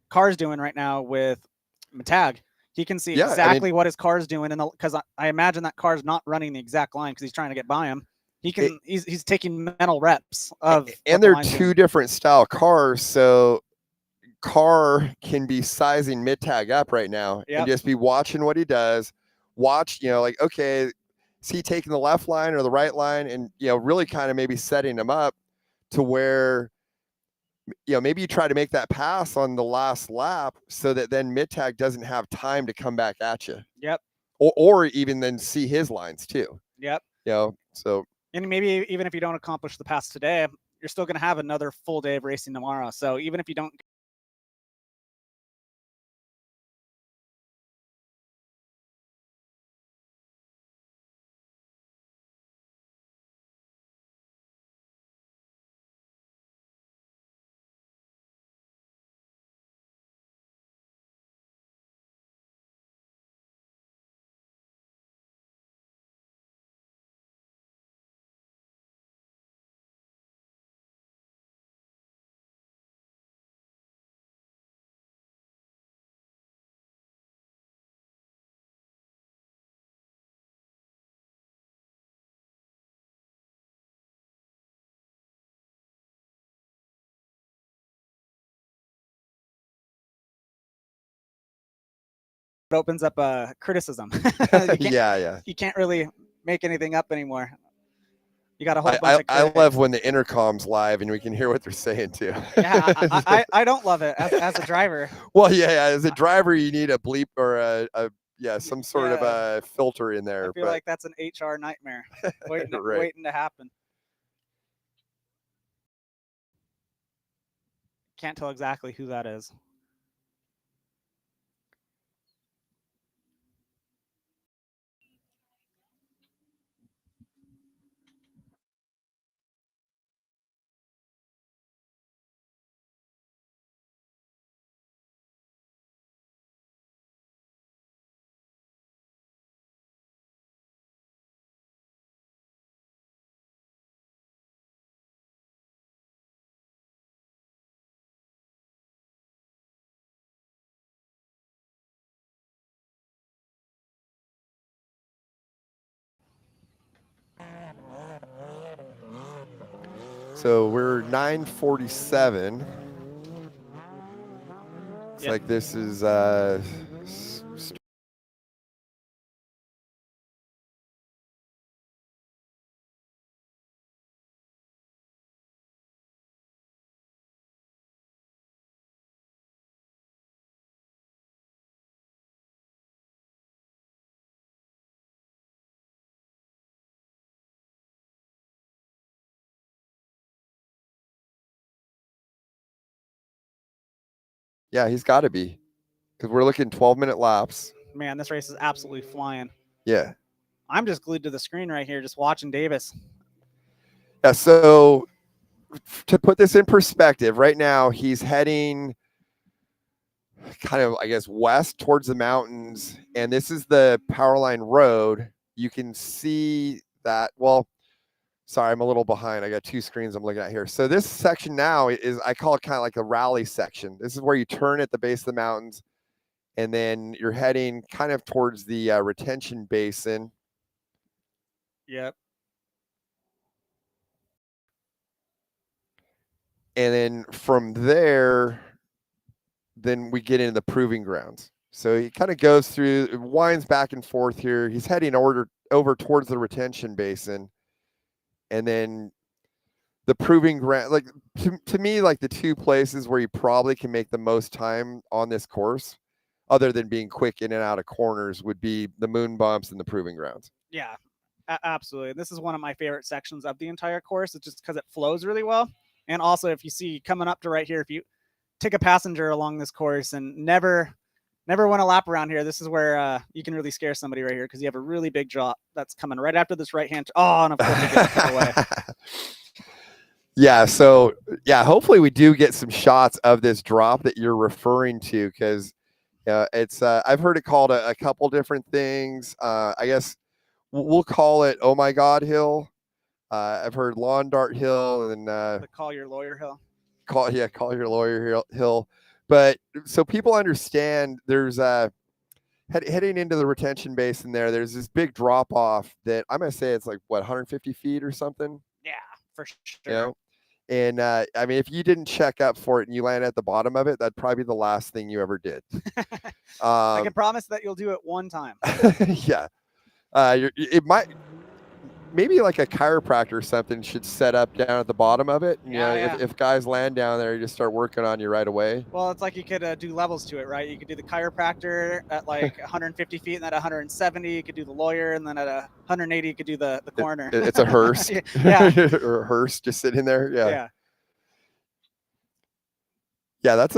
car's doing right now with Matag, he can see exactly what his car's doing, and because I imagine that car's not running the exact line because he's trying to get by him. He's taking mental reps of, and they're two different style cars, so car can be sizing mid-tag up right now and just be watching what he does. Watch, like, okay, is he taking the left line or the right line, and really kind of maybe setting him up to where maybe you try to make that pass on the last lap so that then mid-tag doesn't have time to come back at you. Yep. Or even then see his lines too. Yep. So. And maybe even if you don't accomplish the pass today, you're still going to have another full day of racing tomorrow. So even if you don't it opens up a criticism. You can't really make anything up anymore. You got a whole bunch of I love when the intercom's live and we can hear what they're saying too. Yeah, I don't love it as a driver. Well, as a driver, you need a bleep or some sort of a filter in there. I feel like that's an HR nightmare waiting to happen. Can't tell exactly who that is. So we're 9:47. It's Yep. like this is yeah, he's got to be, because we're looking 12-minute laps. Man, this race is absolutely flying. Yeah. I'm just glued to the screen right here, just watching Davis. Yeah. So to put this in perspective, right now he's heading kind of, I guess, west towards the mountains, and this is the Powerline Road. You can see that. Well, sorry, I'm a little behind. I got two screens I'm looking at here. So this section now is, I call it kind of like the rally section. This is where you turn at the base of the mountains, and then you're heading kind of towards the retention basin. Yep. And then from there, then we get into the proving grounds. So he kind of goes through, winds back and forth here. He's heading over towards the retention basin. And then the proving ground, like to me, like the two places where you probably can make the most time on this course, other than being quick in and out of corners, would be the moon bumps and the proving grounds. Yeah, absolutely. This is one of my favorite sections of the entire course. It's just because it flows really well. And also, if you see coming up to right here, if you take a passenger along this course and never went a lap around here, this is where you can really scare somebody right here, because you have a really big drop that's coming right after this right hand. Oh, and of course it gets put away. Yeah, so yeah, hopefully we do get some shots of this drop that you're referring to, because it's I've heard it called a couple different things. I guess we'll call it "Oh My God Hill." I've heard "Lawn Dart Hill" and The Call Your Lawyer Hill. call your lawyer hill. But so people understand, there's heading into the retention basin there's this big drop off that I'm gonna say it's like what, 150 feet or something. Yeah, for sure. You know? And I mean, if you didn't check up for it and you land at the bottom of it, that'd probably be the last thing you ever did. I can promise that you'll do it one time. Yeah. It might, maybe like a chiropractor or something should set up down at the bottom of it. Yeah. If guys land down there, you just start working on you right away. Well, it's like you could do levels to it, right? You could do the chiropractor at like 150 feet, and at 170, you could do the lawyer, and then at 180, you could do the coroner. It's a hearse. Yeah. Or a hearse just sitting there. Yeah. Yeah, that's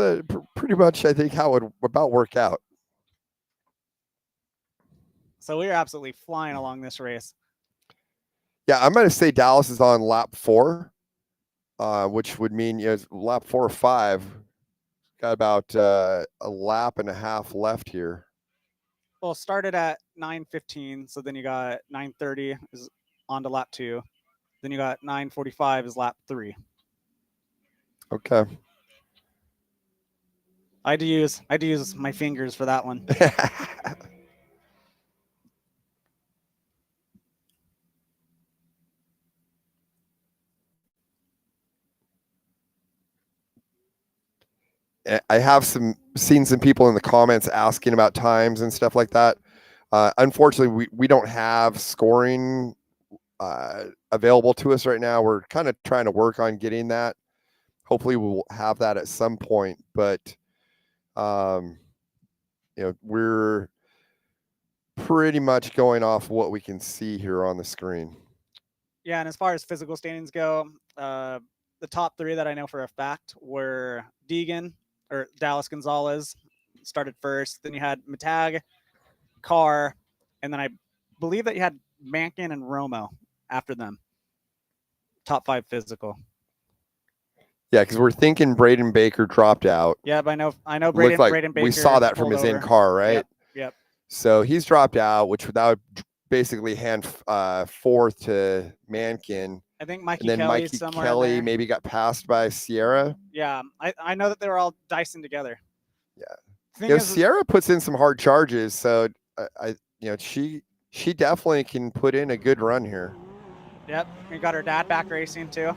pretty much, I think, how it would about work out. So we are absolutely flying along this race. Yeah, I'm going to say Dallas is on lap 4, which would mean lap 4 or 5. Got about a lap and a half left here. Well, started at 9:15, so then you got 9:30 is on to lap 2. Then you got 9:45 is lap 3. Okay. I had to use my fingers for that one. I have seen some people in the comments asking about times and stuff like that. Unfortunately, we don't have scoring available to us right now. We're kind of trying to work on getting that. Hopefully we'll have that at some point, but we're pretty much going off what we can see here on the screen. Yeah, and as far as physical standings go, the top 3 that I know for a fact were Deegan, or Dallas Gonzalez, started first. Then you had Matag, Carr, and then I believe that you had Mankin and Romo after them. Top 5 physical. Yeah, because we're thinking Braden Baker dropped out. Yeah, but I know Braden Baker. We saw that from his over. in-car, right? Yep. So he's dropped out, which that would basically hand 4th to Mankin. I think Mikey and then Kelly Mikey somewhere Kelly there. maybe got passed by Sierra. Yeah, I know that they were all dicing together. Yeah. Sierra puts in some hard charges, so she definitely can put in a good run here. Yep, we got her dad back racing too.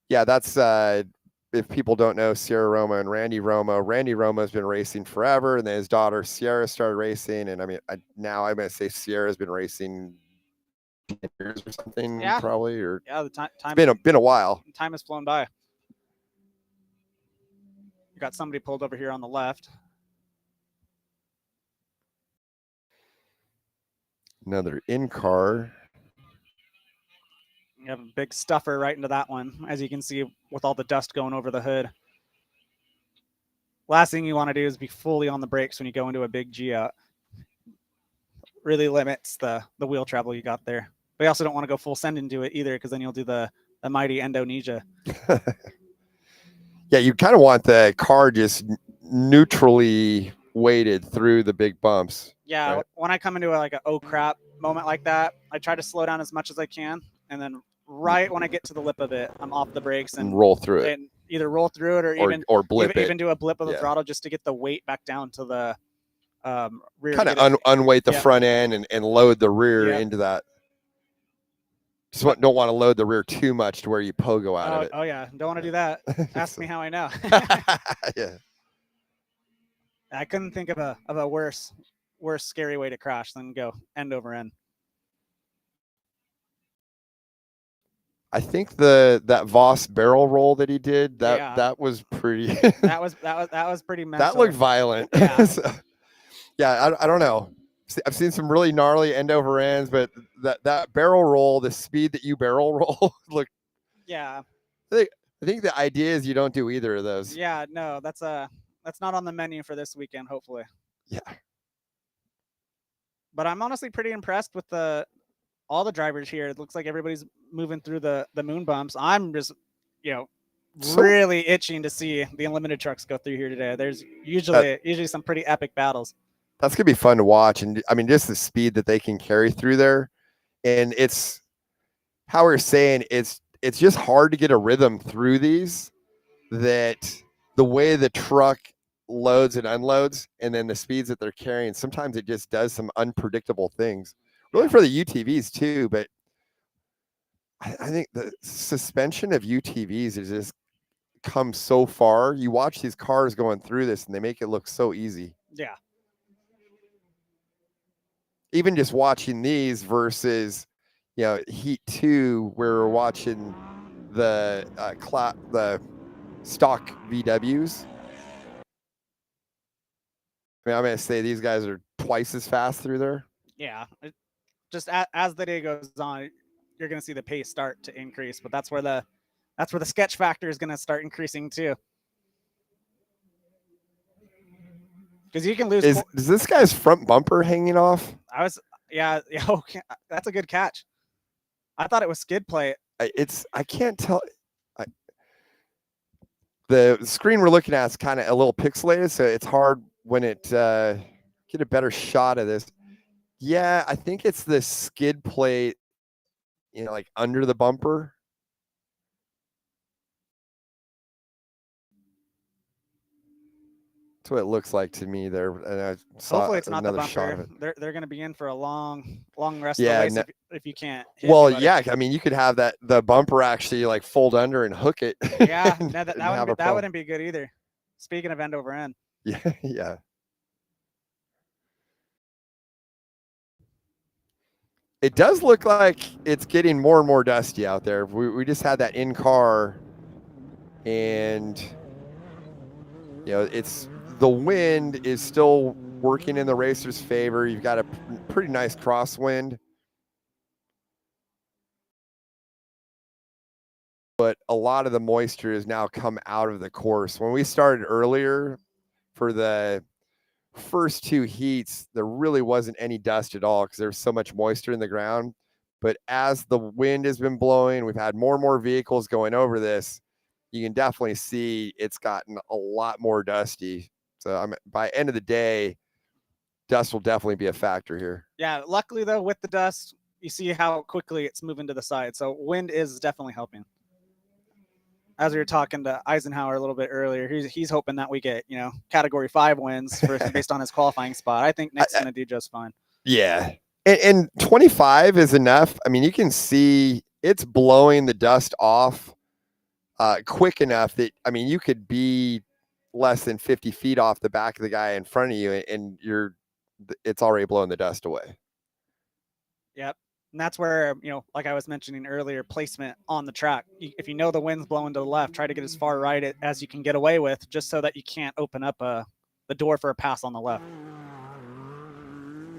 Yeah, that's if people don't know Sierra Roma and Randy Roma has been racing forever, and then his daughter Sierra started racing, and I mean, now I'm gonna say Sierra's been racing 10 years or something, Yeah. probably, or Yeah, the time it's been a while. time has flown by. You got somebody pulled over here on the left. Another in car. You have a big stuffer right into that one, as you can see with all the dust going over the hood. Last thing you want to do is be fully on the brakes when you go into a big G out. Really limits the wheel travel you got there. But you also don't want to go full send into it either, because then you'll do the mighty Indonesia. Yeah, you kind of want the car just neutrally weighted through the big bumps. Yeah, right? when I come into like a oh crap moment like that, I try to slow down as much as I can, and then right when I get to the lip of it, I'm off the brakes and roll through it, and either roll through it or blip it. even do a blip of the throttle just to get the weight back down to the rear. Kind of unweight the front end and load the rear into that. Just don't want to load the rear too much to where you pogo out of it. Oh yeah, don't want to do that. Ask me how I know. Yeah. I couldn't think of a worse scary way to crash than go end over end. I think that Voss barrel roll that he did, that was pretty that was pretty mental. That looked violent. Yeah, So, yeah, I don't know. I've seen some really gnarly end over ends, but that barrel roll, the speed that you barrel roll, look. Yeah. I think the idea is you don't do either of those. Yeah, no, that's not on the menu for this weekend, hopefully. Yeah. But I'm honestly pretty impressed with all the drivers here. It looks like everybody's moving through the moon bumps. I'm just, really itching to see the unlimited trucks go through here today. There's usually some pretty epic battles. That's gonna be fun to watch, and I mean, just the speed that they can carry through there, and it's how we're saying it's just hard to get a rhythm through these. That the way the truck loads and unloads, and then the speeds that they're carrying, sometimes it just does some unpredictable things. Really for the UTVs too, but I think the suspension of UTVs has just come so far. You watch these cars going through this, and they make it look so easy. Yeah. Even just watching these versus, Heat 2, where we're watching the stock VWs. I mean, I'm going to say these guys are twice as fast through there. Yeah. Just as the day goes on, you're going to see the pace start to increase, but that's where the sketch factor is going to start increasing too. Because you can lose. Is this guy's front bumper hanging off? Yeah. Okay, that's a good catch. I thought it was skid plate. I can't tell. The screen we're looking at is kind of a little pixelated, so it's hard when it get a better shot of this. Yeah, I think it's the skid plate, like under the bumper. That's what it looks like to me there. And I saw hopefully it's not the another shot of bumper. it. They're going to be in for a long rest of the race if you can't. Well, yeah, I mean, you could have the bumper actually like fold under and hook it. Yeah, no, that wouldn't be good either. Speaking of end over end. Yeah, yeah. It does look like it's getting more and more dusty out there. We just had that in car, and it's the wind is still working in the racer's favor. You've got a pretty nice crosswind, but a lot of the moisture has now come out of the course. When we started earlier for the first two heats, there really wasn't any dust at all because there's so much moisture in the ground. But as the wind has been blowing, we've had more and more vehicles going over this. You can definitely see it's gotten a lot more dusty. So by end of the day, dust will definitely be a factor here. Yeah, luckily though, with the dust, you see how quickly it's moving to the side. So wind is definitely helping. As we were talking to Eisenhower a little bit earlier, he's hoping that we get, category 5 wins based on his qualifying spot. I think Nick's going to do just fine. Yeah. And 25 is enough. I mean, you can see it's blowing the dust off quick enough that, I mean, you could be less than 50 feet off the back of the guy in front of you, and it's already blowing the dust away. Yep. And that's where, like I was mentioning earlier, placement on the track. If you know the wind's blowing to the left, try to get as far right as you can get away with, just so that you can't open up the door for a pass on the left.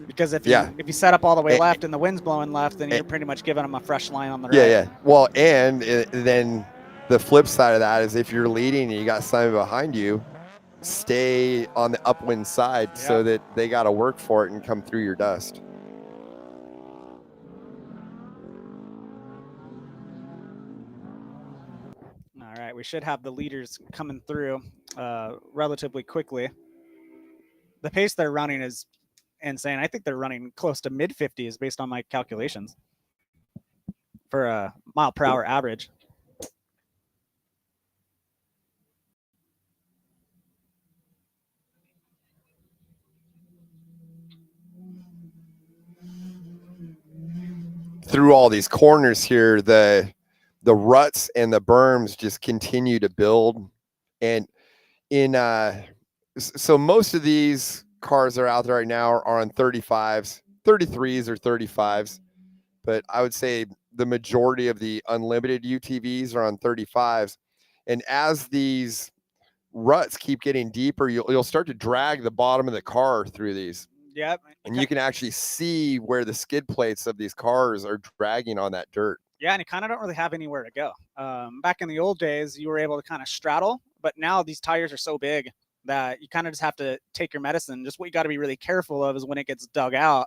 Because if you set up all the way left and the wind's blowing left, then you're pretty much giving them a fresh line on the right. Yeah. Well, and then the flip side of that is if you're leading and you got somebody behind you, stay on the upwind side so that they got to work for it and come through your dust. All right, we should have the leaders coming through relatively quickly. The pace they're running is insane. I think they're running close to mid 50s based on my calculations for a mile per hour average. Through all these corners here, the ruts and the berms just continue to build. And so most of these cars that are out there right now are on 35s, 33s or 35s. But I would say the majority of the unlimited UTVs are on 35s. And as these ruts keep getting deeper, you'll start to drag the bottom of the car through these. Yep. And you can actually see where the skid plates of these cars are dragging on that dirt. Yeah, and you kind of don't really have anywhere to go. Back in the old days, you were able to kind of straddle, but now these tires are so big that you kind of just have to take your medicine. Just what you got to be really careful of is when it gets dug out,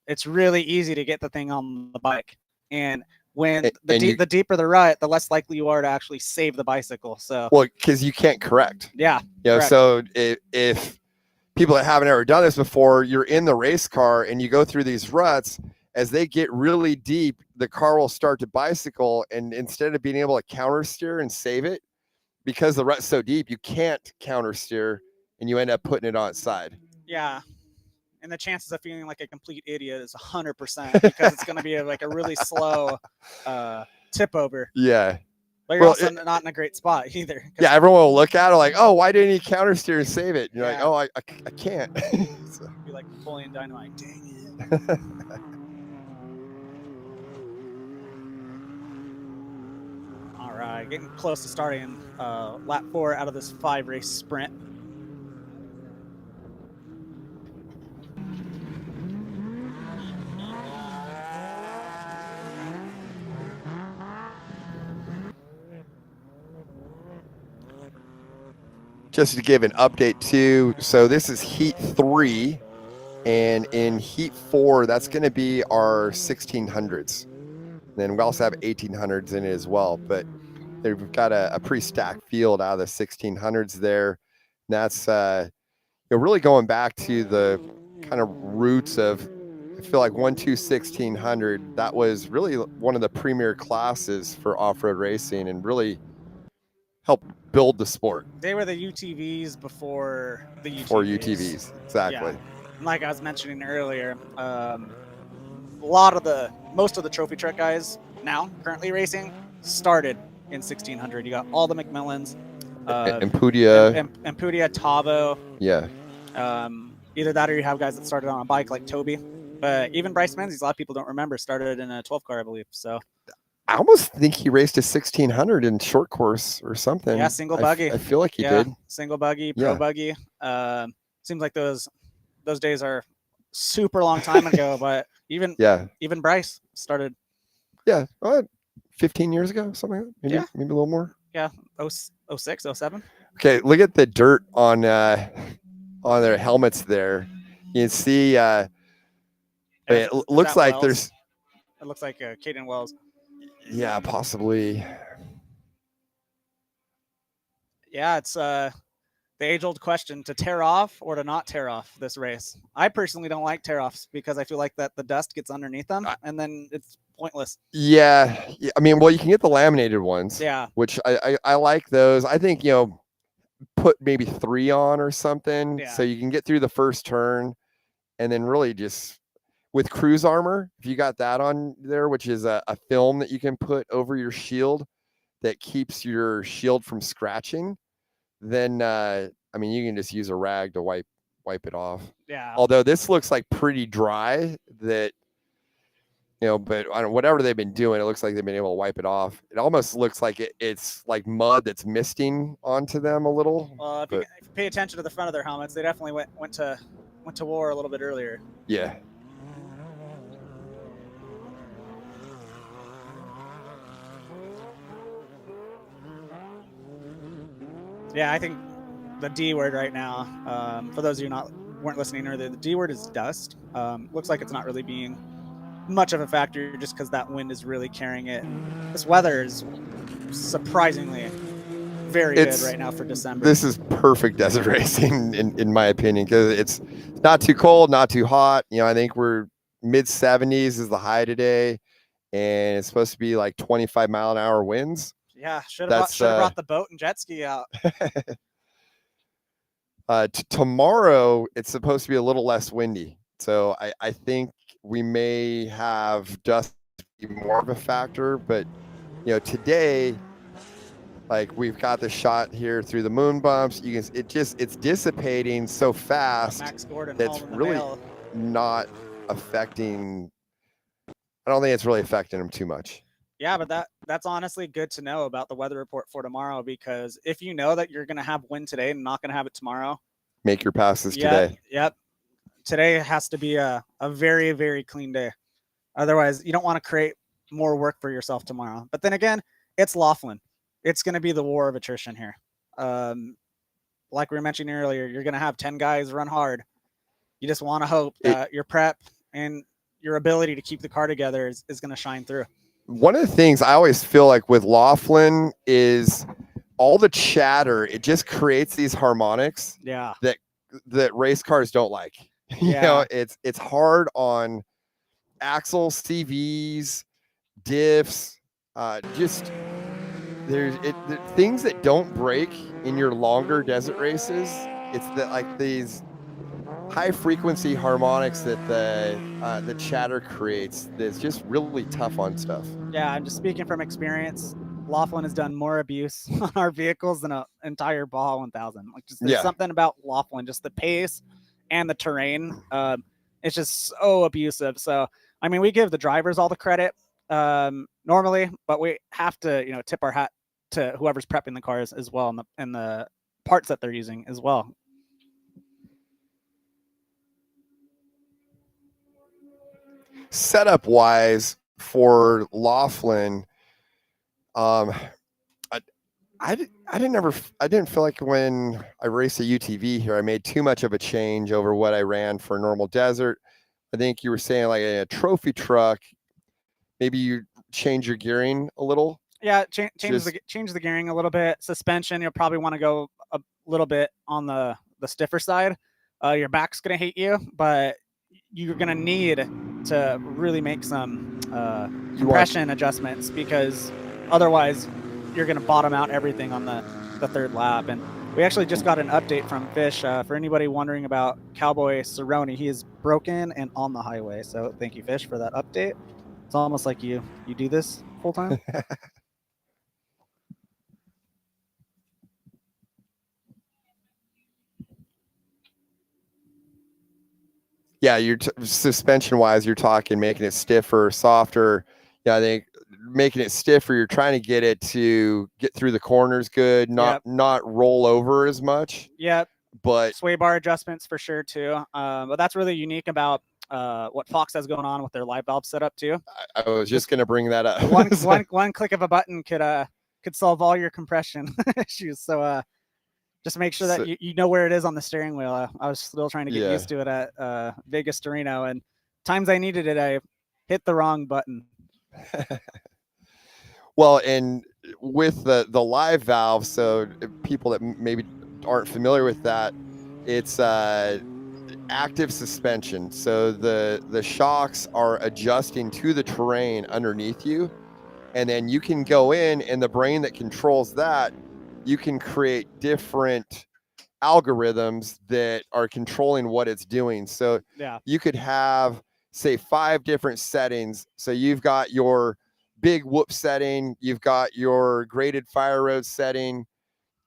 it's really easy to get the thing on the bike. And when the deeper the rut, the less likely you are to actually save the bicycle. So, well, because you can't correct. Yeah. So if people that haven't ever done this before, you're in the race car and you go through these ruts, as they get really deep, the car will start to bicycle. And instead of being able to counter steer and save it, because the rut's so deep, you can't counter steer and you end up putting it on its side. Yeah. And the chances of feeling like a complete idiot is 100% because it's going to be like a really slow tip over. Yeah. But you're also not in a great spot either. Yeah, everyone will look at it like, oh, why didn't he counter steer and save it? And you're like, oh, I can't. So. Be like Napoleon Dynamite. Dang it. All right, getting close to starting lap 4 out of this 5-race sprint. Just to give an update too, so this is heat 3, and in heat 4, that's going to be our 1600s. Then we also have 1800s in it as well, but they've got a pretty stacked field out of the 1600s there. And that's really going back to the kind of roots of, I feel like 1600. That was really one of the premier classes for off-road racing and really helped build the sport. They were the UTVs before the UTVs. For UTVs, exactly. Yeah. Like I was mentioning earlier, most of the trophy truck guys now currently racing started in 1600. You got all the McMillans, Empudia, Tavo. Yeah. Either that or you have guys that started on a bike like Toby. But even Bryce Menzies, a lot of people don't remember, started in a 12 car, I believe. So I almost think he raced a 1600 in short course or something. Yeah, single buggy. I feel like he did. Single buggy, pro buggy. Seems like those days are super long time ago, but even Bryce started. Yeah, 15 years ago, something like that. Maybe a little more. Yeah, 06, 07. Okay, look at the dirt on their helmets there. You can see it looks like Wells? there's. It looks like Caden Wells. Yeah, possibly. Yeah, it's the age-old question: to tear off or to not tear off this race. I personally don't like tear-offs because I feel like that the dust gets underneath them, and then it's pointless. Yeah, I mean, well, you can get the laminated ones. Yeah, which I like those. I think put maybe 3 on or something, so you can get through the first turn, and then really just. With cruise armor, if you got that on there, which is a film that you can put over your shield, that keeps your shield from scratching, then I mean, you can just use a rag to wipe it off. Yeah. Although this looks like pretty dry, that but I don't, whatever they've been doing, it looks like they've been able to wipe it off. It almost looks like it's like mud that's misting onto them a little. If you pay attention to the front of their helmets, they definitely went to war a little bit earlier. Yeah. Yeah, I think the D word right now, for those of you weren't listening earlier, the D word is dust. Looks like it's not really being much of a factor just because that wind is really carrying it. This weather is surprisingly very good right now for December. This is perfect desert racing in my opinion, because it's not too cold, not too hot. I think we're mid 70s is the high today, and it's supposed to be like 25-mile-an-hour winds. Yeah, should have brought the boat and jet ski out. Tomorrow it's supposed to be a little less windy, so I think we may have dust be more of a factor. But today, like, we've got the shot here through the moon bumps. It's dissipating so fast. Max Gordon, that's really not affecting. I don't think it's really affecting them too much. Yeah, but that's honestly good to know about the weather report for tomorrow, because if you know that you're going to have wind today and not going to have it tomorrow, make your passes today. Yep. Today has to be a very, very clean day. Otherwise, you don't want to create more work for yourself tomorrow. But then again, it's Laughlin. It's going to be the war of attrition here. Like we were mentioning earlier, you're going to have 10 guys run hard. You just want to hope that your prep and your ability to keep the car together is going to shine through. One of the things I always feel like with Laughlin is all the chatter. It just creates these harmonics that race cars don't like. It's hard on axles, CVs, diffs, just there's things that don't break in your longer desert races. It's that, like, these high frequency harmonics that the chatter creates that's just really tough on stuff. Yeah, I'm just speaking from experience. Laughlin has done more abuse on our vehicles than an entire Baja 1000. Like, just there's something about Laughlin, just the pace and the terrain. It's just so abusive. So, I mean, we give the drivers all the credit normally, but we have to, tip our hat to whoever's prepping the cars as well, and the parts that they're using as well. Setup wise for Laughlin, I didn't feel like when I raced a UTV here, I made too much of a change over what I ran for normal desert. I think you were saying, like, a trophy truck, maybe you change your gearing a little. Yeah, change the gearing a little bit. Suspension, you'll probably want to go a little bit on the stiffer side. Your back's gonna hate you, but you're gonna need to really make some compression adjustments, because otherwise you're gonna bottom out everything on the third lap. And we actually just got an update from Fish. For anybody wondering about Cowboy Cerrone, he is broken and on the highway. So thank you, Fish, for that update. It's almost like you do this full time. Yeah, you're suspension wise, you're talking making it stiffer, softer. Yeah, I think making it stiffer, you're trying to get it to get through the corners good, not roll over as much. Yep. But sway bar adjustments for sure too. But that's really unique about what Fox has going on with their live valve setup too. I was just going to bring that up. one click of a button could solve all your compression issues. So just make sure that you know where it is on the steering wheel. I was still trying to get used to it at Vegas to Reno, and times I needed it, I hit the wrong button. Well, and with the live valve, so people that maybe aren't familiar with that, it's active suspension. So the shocks are adjusting to the terrain underneath you, and then you can go in, and the brain that controls that, you can create different algorithms that are controlling what it's doing. So you could have, say, 5 different settings. So you've got your big whoop setting, you've got your graded fire road setting,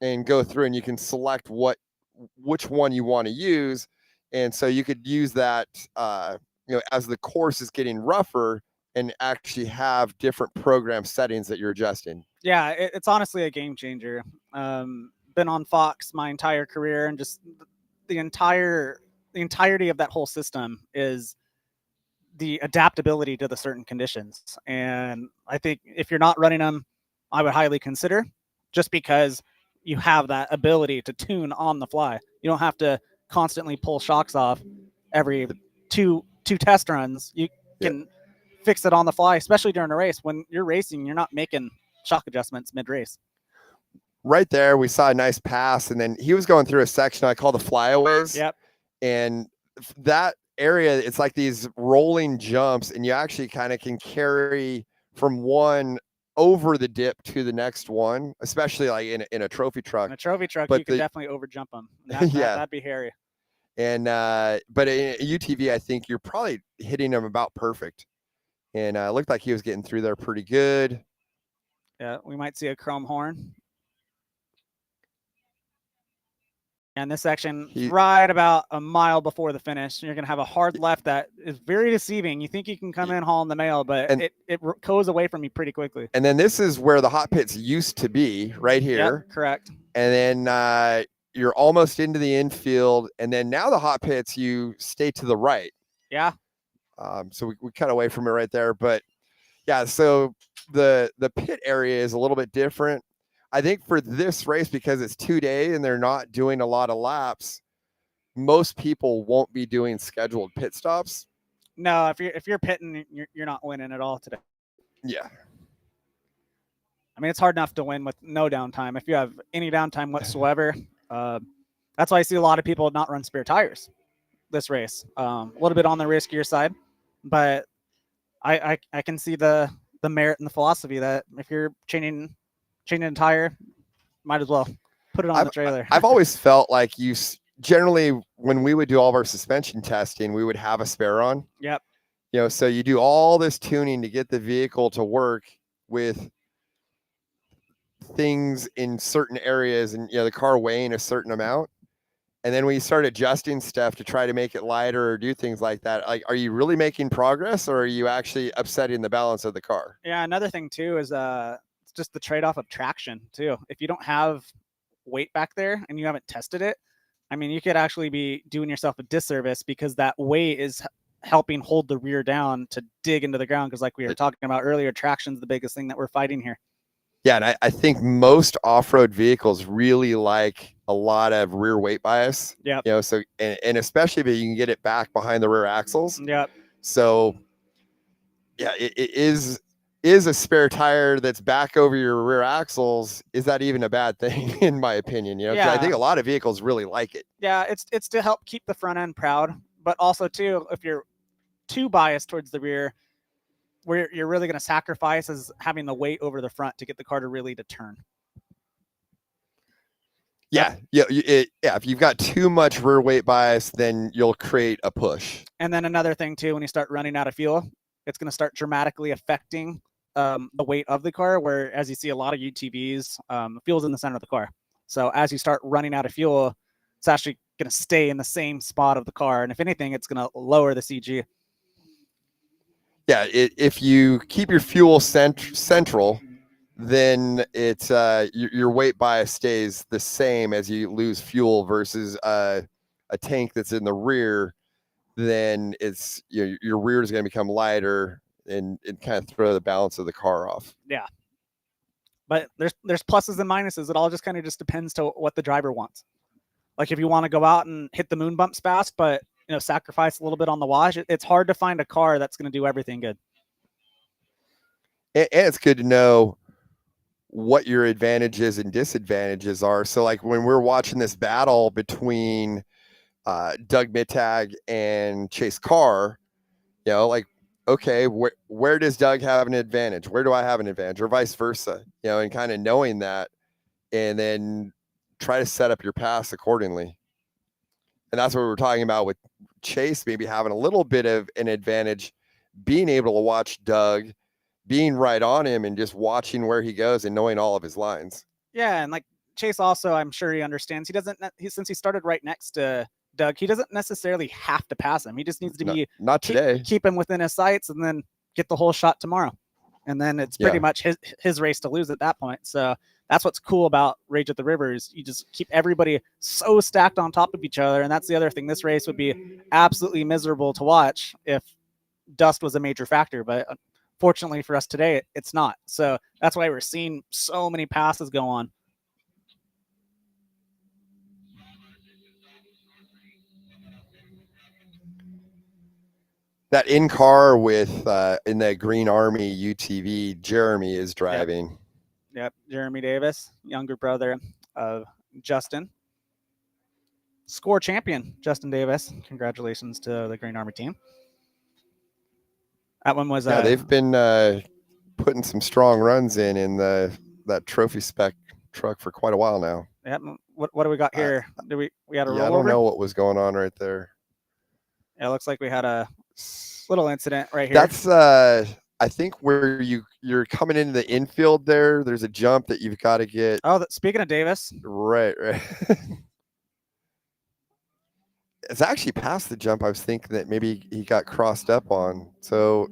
and go through and you can select which one you want to use. And so you could use that, as the course is getting rougher, and actually have different program settings that you're adjusting. Yeah, it's honestly a game changer. Been on Fox my entire career, and just the entirety of that whole system is the adaptability to the certain conditions. And I think if you're not running them, I would highly consider, just because you have that ability to tune on the fly. You don't have to constantly pull shocks off every two test runs. You can fix it on the fly, especially during a race. When you're racing, you're not making shock adjustments mid-race. Right there, we saw a nice pass, and then he was going through a section I call the flyaways. Yep. And that area, it's like these rolling jumps, and you actually kind of can carry from one over the dip to the next one, especially like in a trophy truck. In a trophy truck, but you can definitely overjump them. That'd be hairy. And but in a UTV, I think you're probably hitting them about perfect. And it looked like he was getting through there pretty good. Yeah, we might see a chrome horn. And this section, right about a mile before the finish, you're going to have a hard left that is very deceiving. You think you can come in hauling the mail, but it goes away from you pretty quickly. And then this is where the hot pits used to be, right here. Yep, correct. And then you're almost into the infield. And then now the hot pits, you stay to the right. Yeah. So we cut away from it right there. But yeah, so the pit area is a little bit different. I think for this race, because it's 2 days and they're not doing a lot of laps, most people won't be doing scheduled pit stops. No, if you're pitting, you're not winning at all today. Yeah. I mean, it's hard enough to win with no downtime. If you have any downtime whatsoever, that's why I see a lot of people not run spare tires this race. A little bit on the riskier side, but I can see the merit and the philosophy that if you're changing a tire, might as well put it on the trailer. I've always felt like generally when we would do all of our suspension testing, we would have a spare on. Yep. So you do all this tuning to get the vehicle to work with things in certain areas, and the car weighing a certain amount. And then when you start adjusting stuff to try to make it lighter or do things like that, like, are you really making progress, or are you actually upsetting the balance of the car? Yeah. Another thing too is it's just the trade-off of traction too. If you don't have weight back there and you haven't tested it, I mean, you could actually be doing yourself a disservice, because that weight is helping hold the rear down to dig into the ground. Because like we were talking about earlier, traction's the biggest thing that we're fighting here. Yeah, and I think most off-road vehicles really like a lot of rear weight bias. Yeah. So and especially if you can get it back behind the rear axles. Yeah. So yeah, it is a spare tire that's back over your rear axles. Is that even a bad thing, in my opinion? 'Cause I think a lot of vehicles really like it. Yeah, it's to help keep the front end proud, but also too, if you're too biased towards the rear, where you're really going to sacrifice is having the weight over the front to get the car to really to turn. Yeah. If you've got too much rear weight bias, then you'll create a push. And then another thing too, when you start running out of fuel, it's going to start dramatically affecting the weight of the car. Where, as you see a lot of UTVs, fuel's in the center of the car. So as you start running out of fuel, it's actually going to stay in the same spot of the car. And if anything, it's going to lower the CG. Yeah, if you keep your fuel central, then it's your weight bias stays the same as you lose fuel, versus a tank that's in the rear. Then it's your rear is going to become lighter and kind of throw the balance of the car off. Yeah, but there's pluses and minuses. It all just kind of just depends to what the driver wants. Like if you want to go out and hit the moon bumps fast, but sacrifice a little bit on the wash, it's hard to find a car that's going to do everything good. And it's good to know what your advantages and disadvantages are. So like when we're watching this battle between Doug Mittag and Chase Carr, like, okay, where does Doug have an advantage? Where do I have an advantage, or vice versa? And kind of knowing that, and then try to set up your pass accordingly. And that's what we're talking about with Chase maybe having a little bit of an advantage, being able to watch Doug being right on him and just watching where he goes and knowing all of his lines. Yeah, and like Chase also, I'm sure he understands. He doesn't. Since he started right next to Doug, he doesn't necessarily have to pass him. He just needs to be not today. Keep him within his sights, and then get the whole shot tomorrow. And then it's pretty much his race to lose at that point. So that's what's cool about Rage at the River is you just keep everybody so stacked on top of each other. And that's the other thing. This race would be absolutely miserable to watch if dust was a major factor. But fortunately for us today, it's not. So that's why we're seeing so many passes go on. That in car with in that Green Army UTV, Jeremy is driving. Yep, Jeremy Davis, younger brother of Justin. SCORE champion, Justin Davis. Congratulations to the Green Army team. That one was they've been putting some strong runs in that trophy spec truck for quite a while now. Yep. What do we got here? We had a rollover? I don't know what was going on right there. Yeah, it looks like we had a little incident right here. That's I think where you're coming into the infield there's a jump that you've got to get. Oh, speaking of Davis. Right. It's actually past the jump. I was thinking that maybe he got crossed up on. So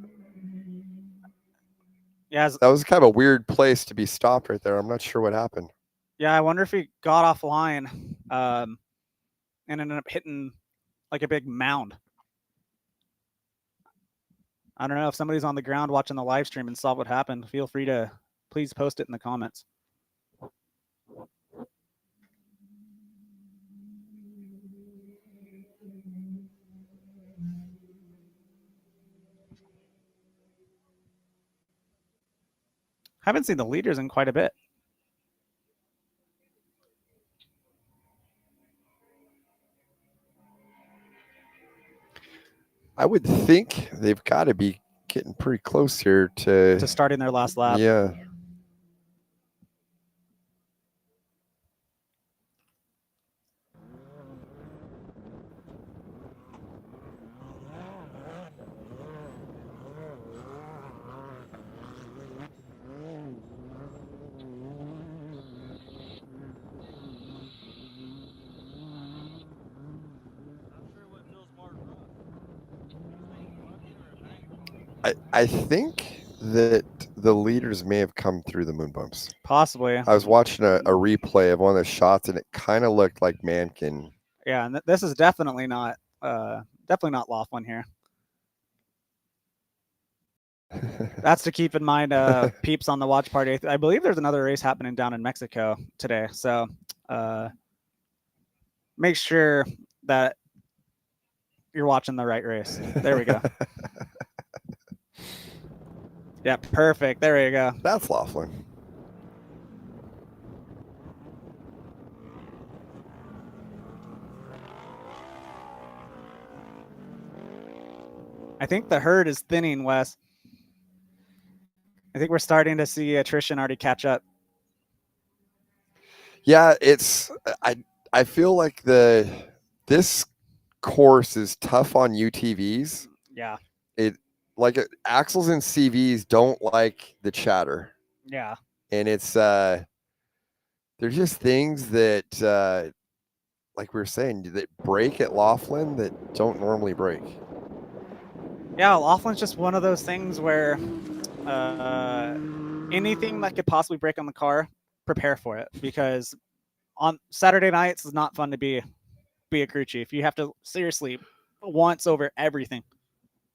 yeah, that was kind of a weird place to be stopped right there. I'm not sure what happened. Yeah, I wonder if he got offline and ended up hitting like a big mound. I don't know if somebody's on the ground watching the live stream and saw what happened. Feel free to please post it in the comments. Haven't seen the leaders in quite a bit. I would think they've got to be getting pretty close here to starting their last lap. Yeah. I think that the leaders may have come through the moon bumps. Possibly. I was watching a replay of one of the shots, and it kind of looked like Mankin. Yeah, and this is definitely not Laughlin here. That's to keep in mind, peeps on the watch party. I believe there's another race happening down in Mexico today, so make sure that you're watching the right race. There we go. Yeah, perfect. There you go. That's Laughlin. I think the herd is thinning, Wes. I think we're starting to see attrition already catch up. Yeah, it's I feel like this course is tough on UTVs. Yeah. Axles and CVs don't like the chatter. Yeah. And it's there's just things that like we were saying that break at Laughlin that don't normally break. Yeah, Laughlin's just one of those things where anything that could possibly break on the car, prepare for it, because on Saturday nights is not fun to be a crew chief. You have to seriously once over everything,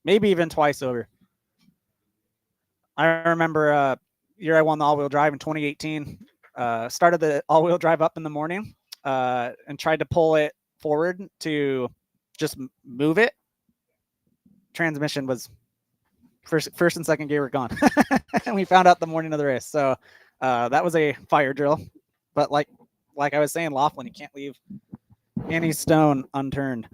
maybe even twice over. I remember year I won the all-wheel drive in 2018. Started the all-wheel drive up in the morning and tried to pull it forward to just move it. Transmission was first and second gear were gone. And we found out the morning of the race. So that was a fire drill. But like I was saying, Laughlin, you can't leave any stone unturned.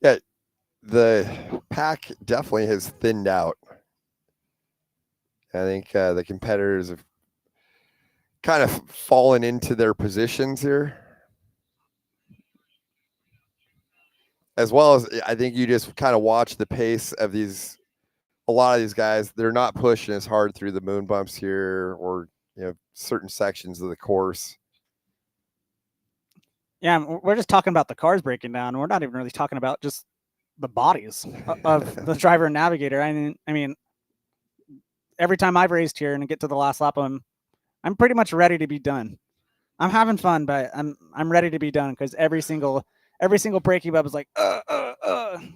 Yeah, the pack definitely has thinned out. I think the competitors have kind of fallen into their positions here. As well as I think you just kind of watch the pace of a lot of these guys. They're not pushing as hard through the moon bumps here, or certain sections of the course. Yeah, we're just talking about the cars breaking down. We're not even really talking about just the bodies of the driver and navigator. I mean, every time I've raced here and get to the last lap, I'm pretty much ready to be done. I'm having fun, but I'm ready to be done because every single braking bump is like, I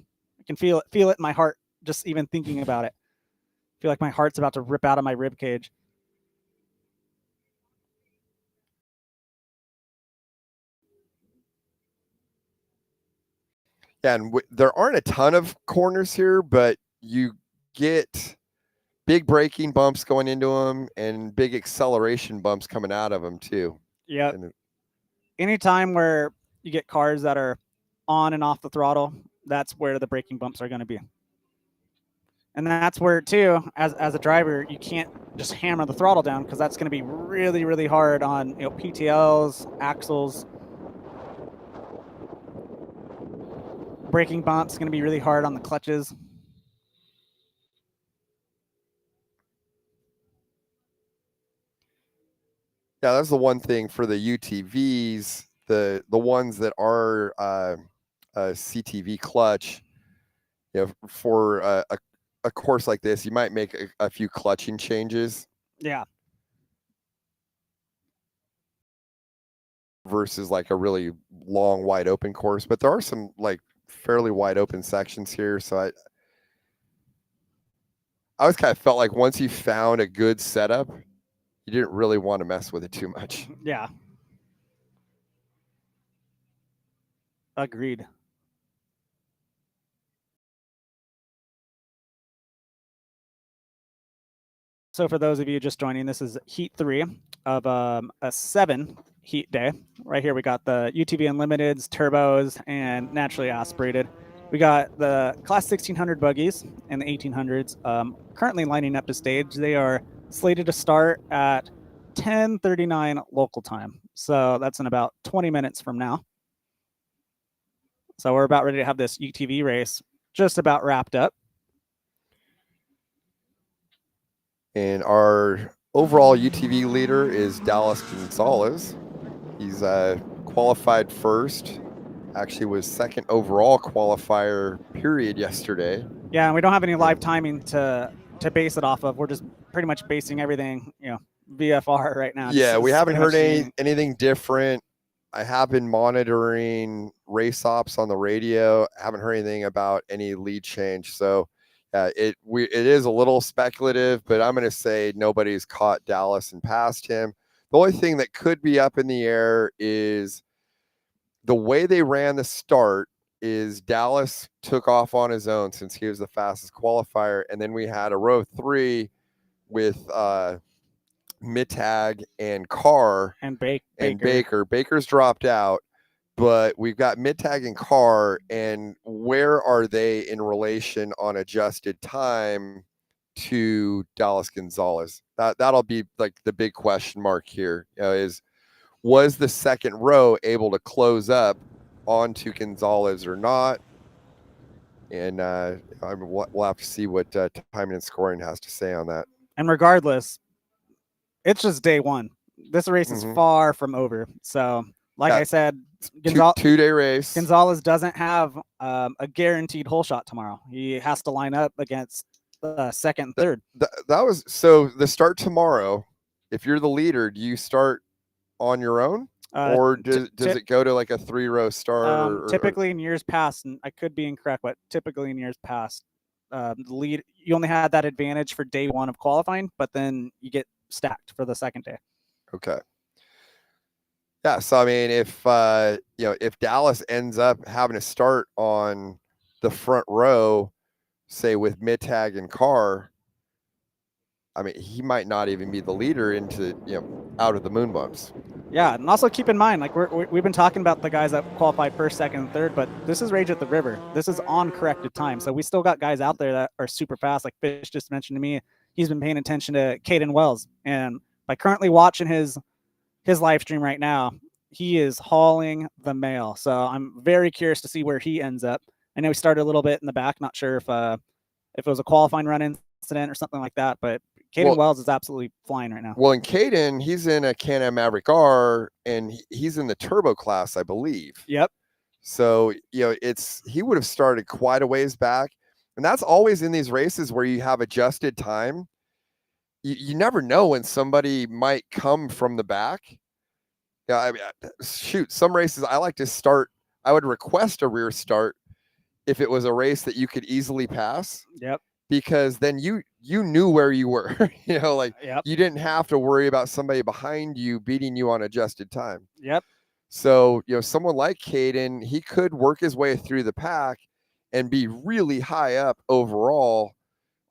can feel it in my heart just even thinking about it. I feel like my heart's about to rip out of my rib cage. Yeah, and there aren't a ton of corners here, but you get big braking bumps going into them and big acceleration bumps coming out of them too. Yeah. And anytime where you get cars that are on and off the throttle, that's where the braking bumps are going to be. And that's where, too, as a driver, you can't just hammer the throttle down because that's going to be really, really hard on PTLs, axles. Braking bumps is going to be really hard on the clutches. Yeah, that's the one thing for the UTVs, the ones that are CTV clutch. For a course like this, you might make a few clutching changes. Yeah. Versus like a really long, wide open course, but there are some like fairly wide open sections here. So I always kind of felt like once you found a good setup, you didn't really want to mess with it too much. Yeah. Agreed. So for those of you just joining, this is heat 3 of a 7 heat day. Right here we got the UTV Unlimiteds, turbos, and naturally aspirated. We got the Class 1600 buggies and the 1800s currently lining up to stage. They are slated to start at 10:39 local time. So that's in about 20 minutes from now. So we're about ready to have this UTV race just about wrapped up. And our overall UTV leader is Dallas Gonzalez. He's qualified first. Actually was second overall qualifier period yesterday. Yeah, and we don't have any live timing to base it off of. We're just pretty much basing everything, VFR right now. Yeah, we haven't heard anything different. I have been monitoring race ops on the radio. I haven't heard anything about any lead change. So it is a little speculative, but I'm going to say nobody's caught Dallas and passed him. The only thing that could be up in the air is the way they ran the start is Dallas took off on his own since he was the fastest qualifier. And then we had a row 3 with Mittag and Carr and Baker. Baker's dropped out, but we've got Mittag and Carr, and where are they in relation on adjusted time to Dallas Gonzalez? That'll be like the big question mark here. Was the second row able to close up onto Gonzalez or not? And we'll have to see what timing and scoring has to say on that. And regardless, it's just day one. This race is far from over. So, like I said, two-day race. Gonzalez doesn't have a guaranteed hole shot tomorrow. He has to line up against second and third. That was so the start tomorrow. If you're the leader, do you start on your own, or does it go to like a 3-row start? Typically in years past, and I could be incorrect, but typically in years past, the lead, you only had that advantage for day one of qualifying, but then you get stacked for the second day. Okay. Yeah. So I mean, if Dallas ends up having to start on the front row, say with Mittag and Carr, I mean, he might not even be the leader into out of the moon bumps. Yeah, and also keep in mind, like we've been talking about the guys that qualified first, second, and third, but this is Rage at the River. This is on corrected time, so we still got guys out there that are super fast. Like Fish just mentioned to me, he's been paying attention to Caden Wells, and by currently watching his live stream right now, he is hauling the mail. So I'm very curious to see where he ends up. I know he started a little bit in the back. Not sure if it was a qualifying run incident or something like that, but Caden Wells is absolutely flying right now. Well, and Caden, he's in a Can-Am Maverick R, and he's in the turbo class, I believe. Yep. So, he would have started quite a ways back. And that's always in these races where you have adjusted time. You never know when somebody might come from the back. Yeah, I mean, shoot, some races I like to start. I would request a rear start if it was a race that you could easily pass. Yep. Because then you knew where you were. Like yep. You didn't have to worry about somebody behind you beating you on adjusted time. Yep. So, someone like Caden, he could work his way through the pack and be really high up overall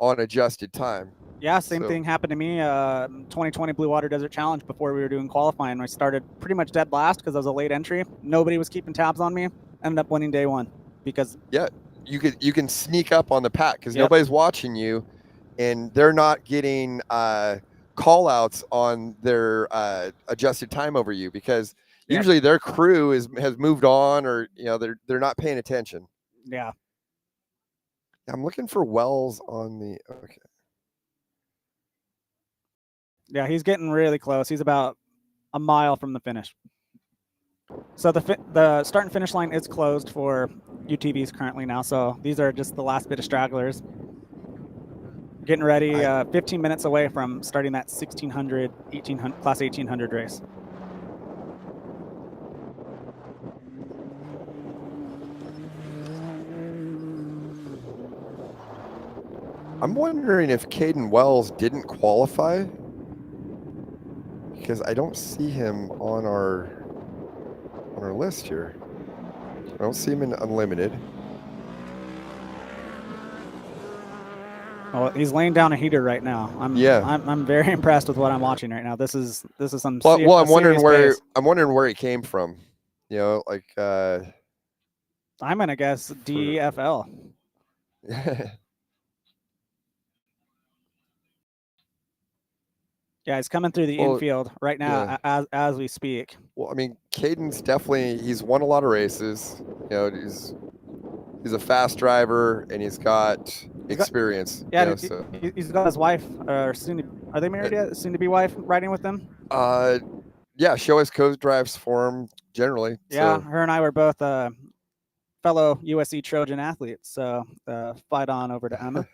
on adjusted time. Yeah, same thing happened to me. 2020 Blue Water Desert Challenge before we were doing qualifying. I started pretty much dead last because I was a late entry. Nobody was keeping tabs on me. Ended up winning day one because you can sneak up on the pack because nobody's watching you, and they're not getting call outs on their adjusted time over you because usually their crew has moved on, or they're not paying attention. Yeah. I'm looking for Wells on the okay. Yeah, he's getting really close. He's about a mile from the finish. So the start and finish line is closed for UTVs currently now. So these are just the last bit of stragglers. Getting ready, 15 minutes away from starting that 1600, 1800, class 1800 race. I'm wondering if Caden Wells didn't qualify because I don't see him on our list here. I don't see him in unlimited. Oh, he's laying down a heater right now. I'm very impressed with what I'm watching right now. This is some. Well, I'm wondering where he came from. Like I'm gonna guess DFL. Yeah, he's coming through the infield right now as we speak. Well, I mean, Caden's he's won a lot of races. He's a fast driver and he's got experience. He's got his wife, are they married yet? Soon to be wife riding with them. Yeah, she always co-drives for him generally. Yeah, her and I were both fellow USC Trojan athletes. So fight on over to Emma.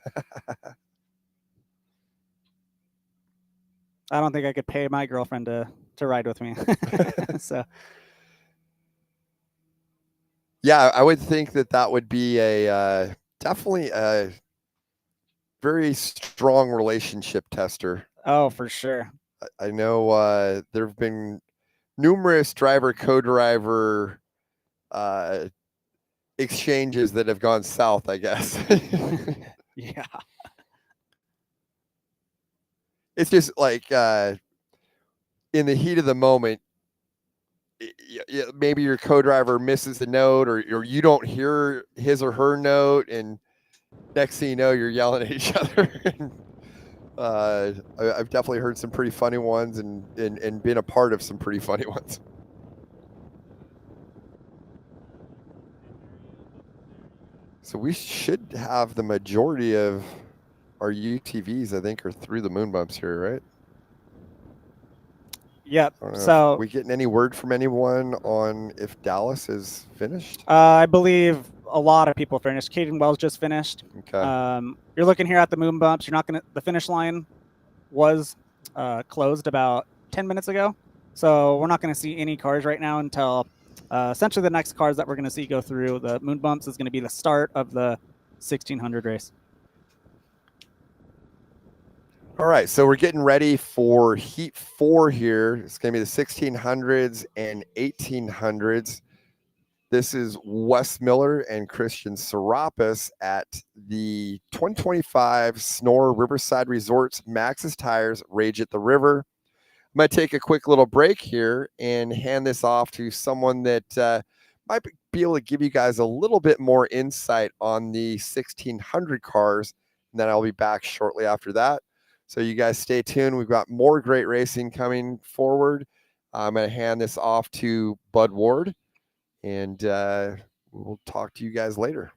I don't think I could pay my girlfriend to ride with me. So. Yeah, I would think that would be definitely a very strong relationship tester. Oh, for sure. I know there have been numerous driver-co-driver exchanges that have gone south, I guess. Yeah. It's just like in the heat of the moment, maybe your co-driver misses the note or you don't hear his or her note, and next thing you know, you're yelling at each other. I've definitely heard some pretty funny ones and been a part of some pretty funny ones. So we should have the majority of our UTVs, I think, are through the moon bumps here, right? Yep. So are we getting any word from anyone on if Dallas is finished? I believe a lot of people finished. Caden Wells just finished. Okay. You're looking here at the moon bumps. You're not gonna. The finish line was closed about 10 minutes ago, so we're not going to see any cars right now until essentially the next cars that we're going to see go through the moon bumps is going to be the start of the 1600 race. All right, so we're getting ready for Heat 4 here. It's going to be the 1600s and 1800s. This is Wes Miller and Christian Serapis at the 2025 SNORE Riverside Resorts Maxxis Tires Rage at the River. might take a quick little break here and hand this off to someone that might be able to give you guys a little bit more insight on the 1600 cars. And then I'll be back shortly after that. So you guys stay tuned. We've got more great racing coming forward. I'm going to hand this off to Bud Ward, and we'll talk to you guys later.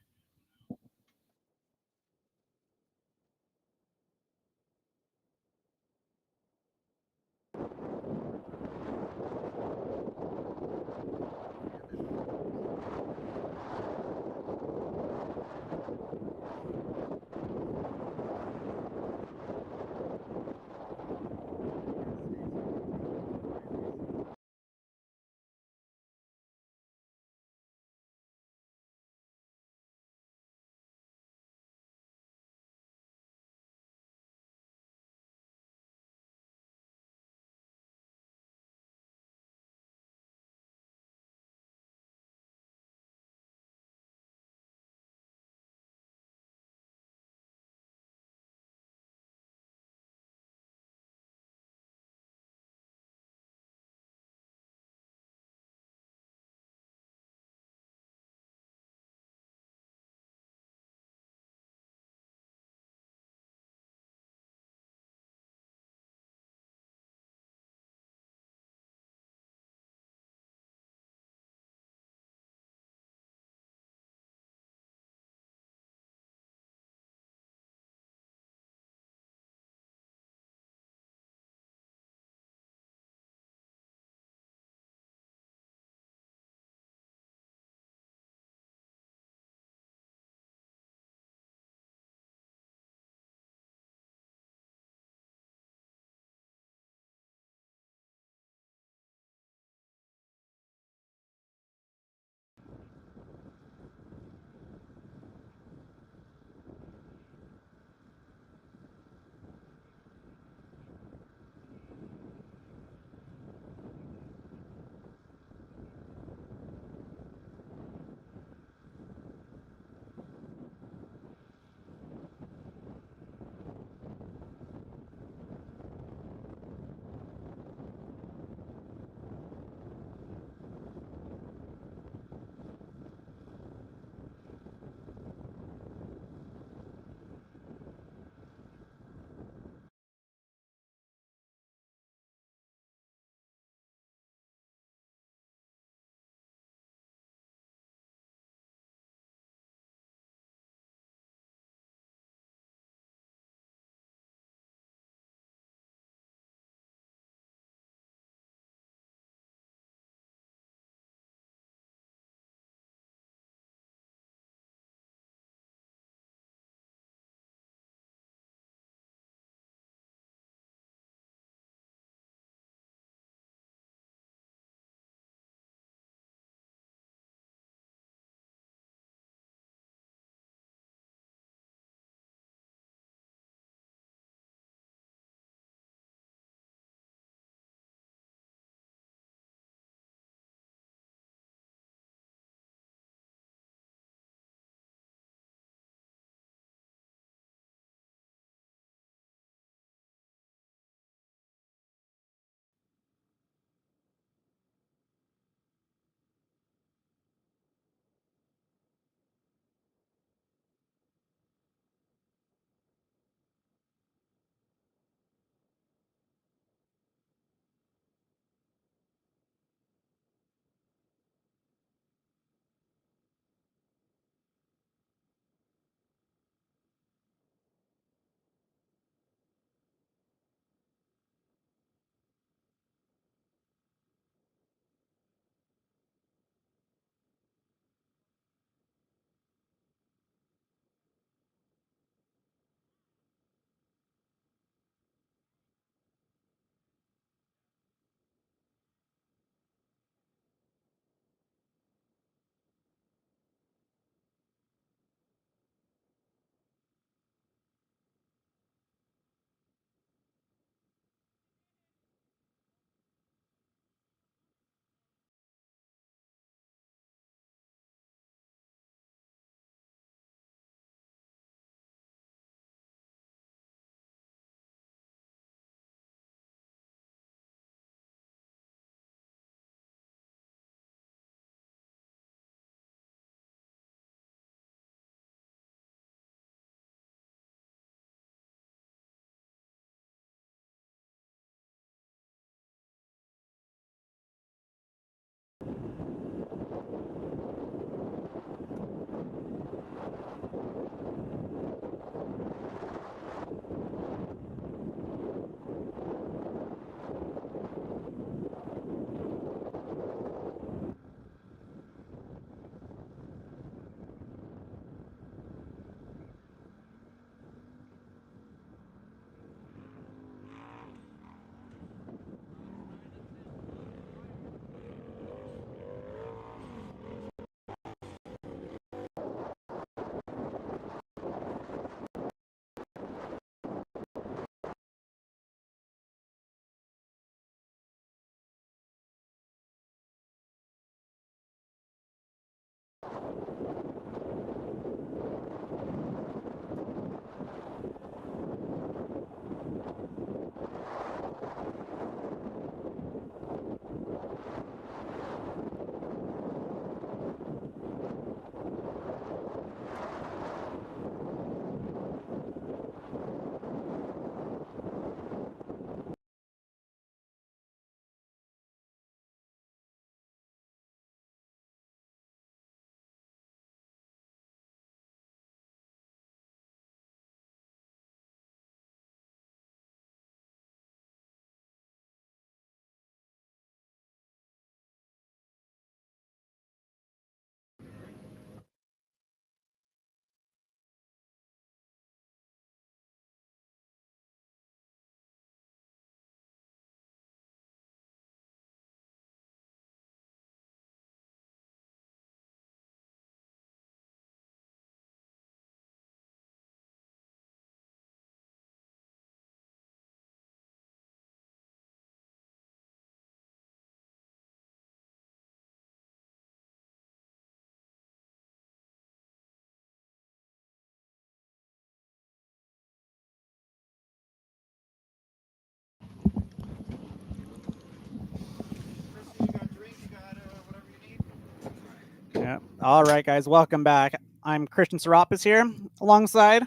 Yeah. All right, guys, welcome back. I'm Christian Serapis here, alongside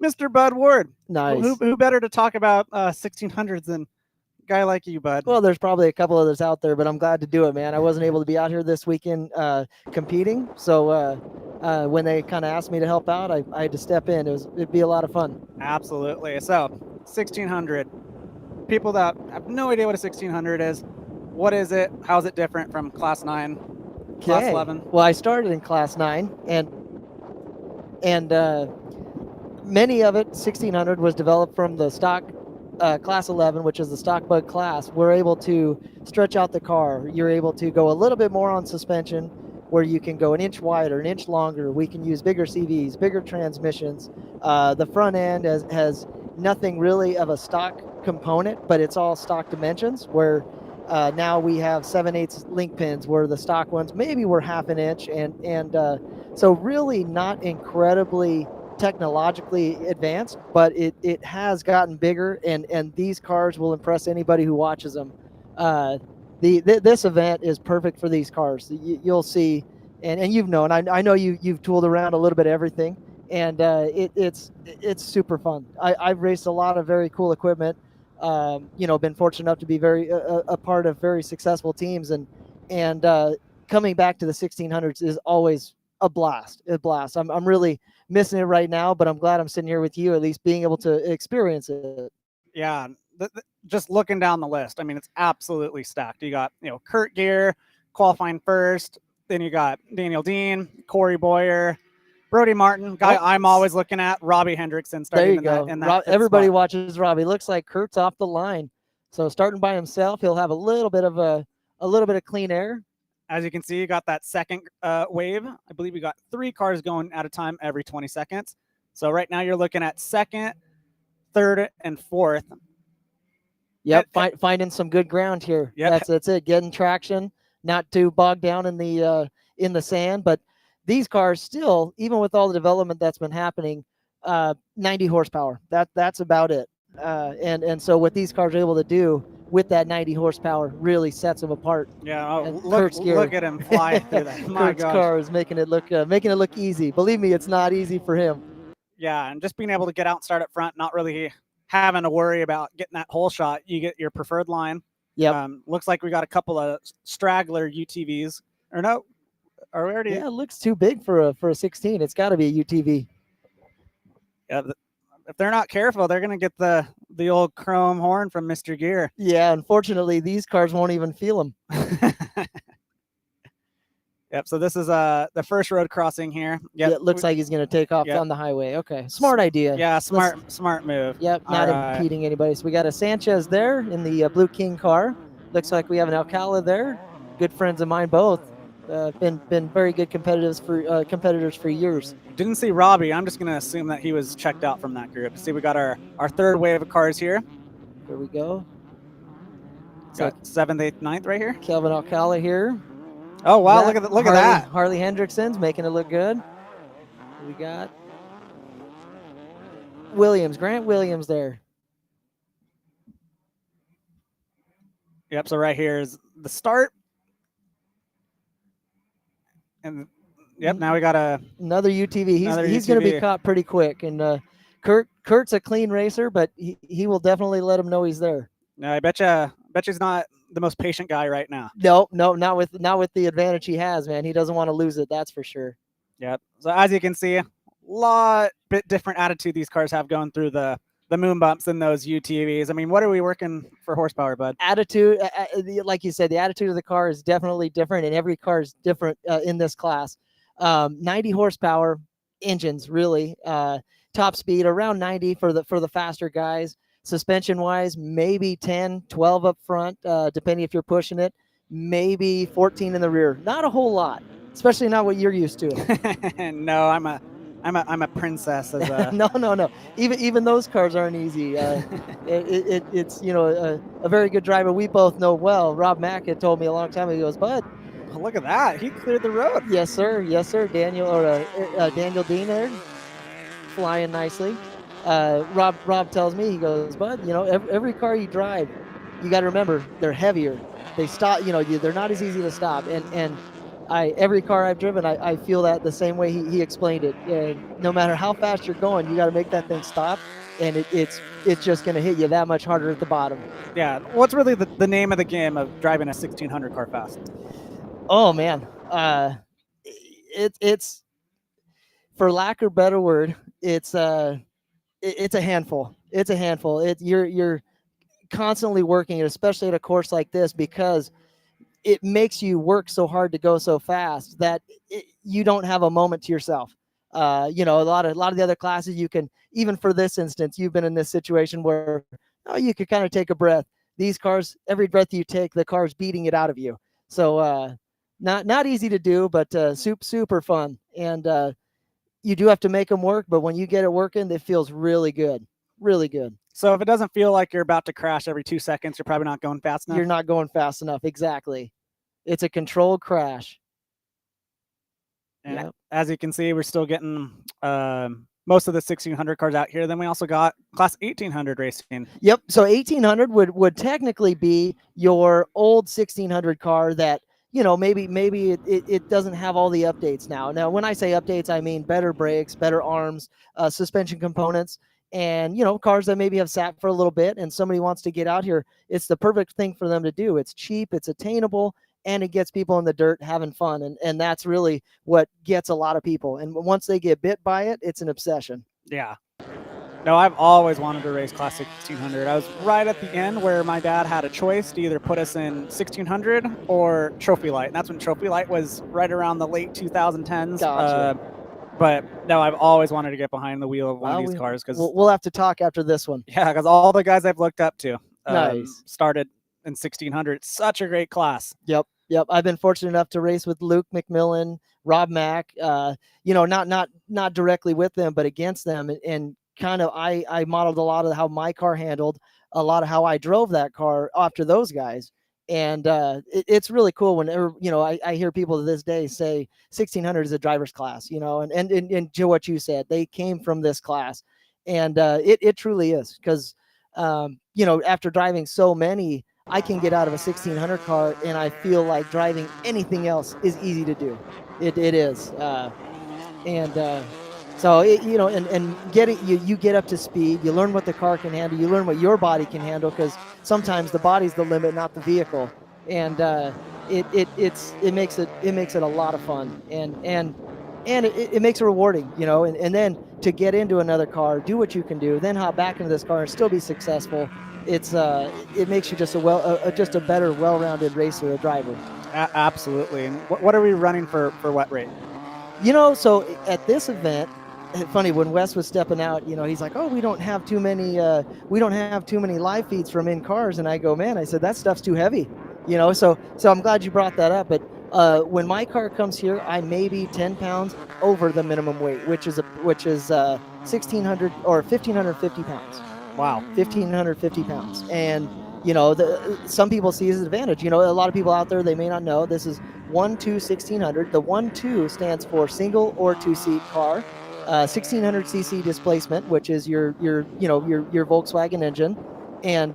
Mr. Bud Ward. Nice. Who better to talk about 1600s than a guy like you, Bud? Well, there's probably a couple others out there, but I'm glad to do it, man. I wasn't able to be out here this weekend competing, so when they kind of asked me to help out, I had to step in. It'd be a lot of fun. Absolutely. So, 1600. People that have no idea what a 1600 is, what is it? How's it different from Class 9, Class 11? Well, I started in Class 9, and many of it, 1600, was developed from the stock Class 11, which is the stock bug class. We're able to stretch out the car. You're able to go a little bit more on suspension, where you can go an inch wider, an inch longer. We can use bigger CVs, bigger transmissions. The front end has nothing really of a stock component, but it's all stock dimensions, where now we have 7/8 link pins, where the stock ones maybe were half an inch, and so really not incredibly technologically advanced, but it has gotten bigger, and these cars will impress anybody who watches them. This event is perfect for these cars. You'll see, and you've known. I know you've tooled around a little bit of everything, and it's super fun. I've raced a lot of very cool equipment. Been fortunate enough to be a part of very successful teams, and coming back to the 1600s is always a blast. I'm really missing it right now, but I'm glad I'm sitting here with you, at least being able to experience it. Yeah, just looking down the list, I mean, it's absolutely stacked. You got, Kurt Gear qualifying first. Then you got Daniel Dean, Corey Boyer, Brody Martin, guy I'm always looking at, Robbie Hendrickson. There you go. Everybody spot. watches Robbie. Looks like Kurt's off the line. So starting by himself, he'll have a little bit of clean air. As you can see, you got that second wave. I believe you got 3 cars going at a time every 20 seconds. So right now you're looking at second, third, and fourth. Yep, finding some good ground here. Yep. That's it. Getting traction, not too bogged down in the sand. But these cars still, even with all the development that's been happening, 90 horsepower. That's about it. And so what these cars are able to do with that 90 horsepower really sets them apart. Yeah, look at him fly through that. My Kurt's gosh. car is making it look easy. Believe me, it's not easy for him. Yeah, and just being able to get out and start up front, not really having to worry about getting that hole shot. You get your preferred line. Yep. Looks like we got a couple of straggler UTVs. Or no, are we already? Yeah, it looks too big for a 16. It's got to be a UTV. Yeah, if they're not careful, they're gonna get the old chrome horn from Mr. Gear. Yeah, unfortunately, these cars won't even feel them. Yep. So this is the first road crossing here. Yep. Yeah, it looks like he's going to take off on the highway. Okay, smart idea. Yeah, smart move. Yep, not impeding anybody. So we got a Sanchez there in the Blue King car. Looks like we have an Alcala there. Good friends of mine both. Been very good competitors for years. Didn't see Robbie. I'm just going to assume that he was checked out from that group. See, we got our third wave of cars here. Here we go. Got 7th, 8th, 9th right here. Kelvin Alcala here. Oh wow! Look at that. Harley Hendrickson's making it look good. We got Grant Williams there. Yep. So right here is the start, and yep. Now we got another UTV. He's going to be caught pretty quick. And Kurt's a clean racer, but he will definitely let him know he's there. No, I bet he's not the most patient guy right now. No, not with the advantage he has, man. He doesn't want to lose it, that's for sure. Yep. So as you can see, a bit different attitude these cars have going through the moon bumps than those UTVs. I mean, what are we working for horsepower, Bud? Attitude, like you said, the attitude of the car is definitely different, and every car is different in this class. 90 horsepower engines, really. Top speed around 90 for the faster guys. Suspension wise, maybe 10, 12 up front, depending if you're pushing it, maybe 14 in the rear. Not a whole lot, especially not what you're used to. No, I'm a princess. As a... No. Even those cars aren't easy. It's a very good driver we both know well. Rob Mack had told me a long time ago. He goes, Bud, look at that. He cleared the road. Yes, sir. Daniel Dean there, flying nicely. Rob tells me, he goes, Bud, every car you drive, you got to remember they're heavier. They stop, they're not as easy to stop. And Every car I've driven, I feel that the same way he explained it. No matter how fast you're going, you got to make that thing stop, and it's just going to hit you that much harder at the bottom. Yeah. What's really the name of the game of driving a 1600 car fast? Oh man, it's for lack of a better word, it's it's a handful. It's a handful. You're constantly working it, especially at a course like this, because it makes you work so hard to go so fast that you don't have a moment to yourself. You know, a lot of the other classes, you can, even for this instance, you've been in this situation where you could kind of take a breath. These cars, every breath you take, the car's beating it out of you. So not easy to do, but super fun. And you do have to make them work, but when you get it working, it feels really good, really good. So if it doesn't feel like you're about to crash every 2 seconds, you're probably not going fast enough. You're not going fast enough. Exactly. It's a controlled crash. And yep. As you can see, we're still getting most of the 1600 cars out here. Then we also got class 1800 racing. Yep. So 1800 would technically be your old 1600 car that, you know, maybe it doesn't have all the updates now. Now, when I say updates, I mean better brakes, better arms, suspension components, and, you know, cars that maybe have sat for a little bit and somebody wants to get out here. It's the perfect thing for them to do. It's cheap, it's attainable, and it gets people in the dirt having fun. And that's really what gets a lot of people. And once they get bit by it, it's an obsession. Yeah. No, I've always wanted to race class 1600. I was right at the end where my dad had a choice to either put us in 1600 or Trophy Light. And that's when Trophy Light was right around the late 2010s. Gotcha. But no, I've always wanted to get behind the wheel of one of these cars. Because we'll have to talk after this one. Yeah, because all the guys I've looked up to nice. Started in 1600. Such a great class. Yep. I've been fortunate enough to race with Luke McMillan, Rob Mack, you know, not directly with them, but against them. And kind of, I modeled a lot of how my car handled, a lot of how I drove that car after those guys. And it's really cool whenever, you know, I hear people to this day say 1600 is a driver's class, you know, and to what you said, they came from this class. And it truly is, because, you know, after driving so many, I can get out of a 1600 car and I feel like driving anything else is easy to do. It is. So, you know, and getting you get up to speed, you learn what the car can handle, you learn what your body can handle, because sometimes the body's the limit, not the vehicle. And it makes it a lot of fun, and it makes it rewarding, you know, and then to get into another car, do what you can do, then hop back into this car and still be successful. It makes you just a better, well-rounded racer, a driver. Absolutely. And what are we running for what rate? You know, so at this event, funny, when Wes was stepping out, you know, he's like, "Oh, we don't have too many live feeds from in cars." And I go, "Man," I said, "that stuff's too heavy." You know, so I'm glad you brought that up. But when my car comes here, I may be 10 pounds over the minimum weight, which is 1,600 or 1,550 pounds. Wow, 1,550 pounds. And, you know, some people see it as an advantage. You know, a lot of people out there, they may not know, this is 1.2 1600. The 1.2 stands for single or two-seat car. 1600 cc displacement, which is your Volkswagen engine. And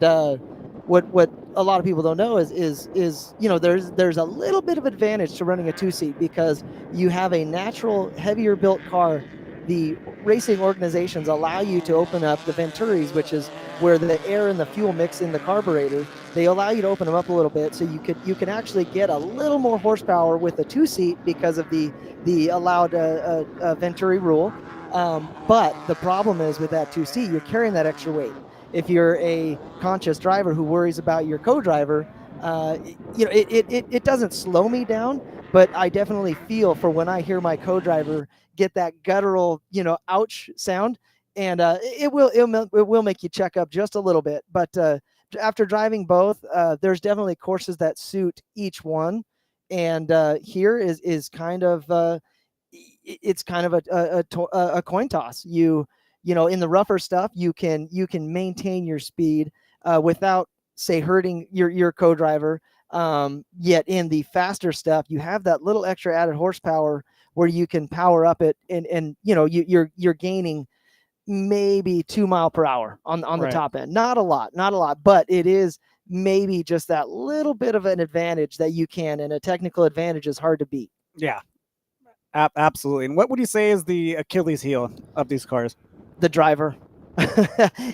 what a lot of people don't know is you know, there's a little bit of advantage to running a two-seat, because you have a natural heavier built car. The racing organizations allow you to open up the venturis, which is where the air and the fuel mix in the carburetor. They allow you to open them up a little bit, so you can actually get a little more horsepower with a two-seat because of the allowed venturi rule. But the problem is, with that two-seat, you're carrying that extra weight. If you're a conscious driver who worries about your co-driver, you know, it doesn't slow me down, but I definitely feel for when I hear my co-driver get that guttural, you know, ouch sound, and it will make you check up just a little bit. But after driving both, there's definitely courses that suit each one, and here is kind of it's kind of a coin toss. You know, in the rougher stuff, you can maintain your speed without, say, hurting your co-driver. Yet in the faster stuff, you have that little extra added horsepower where you can power up it, and you know, you're gaining maybe 2 miles per hour on the top end. Not a lot, but it is maybe just that little bit of an advantage that you can, and a technical advantage is hard to beat. Yeah, absolutely. And what would you say is the Achilles heel of these cars? The driver.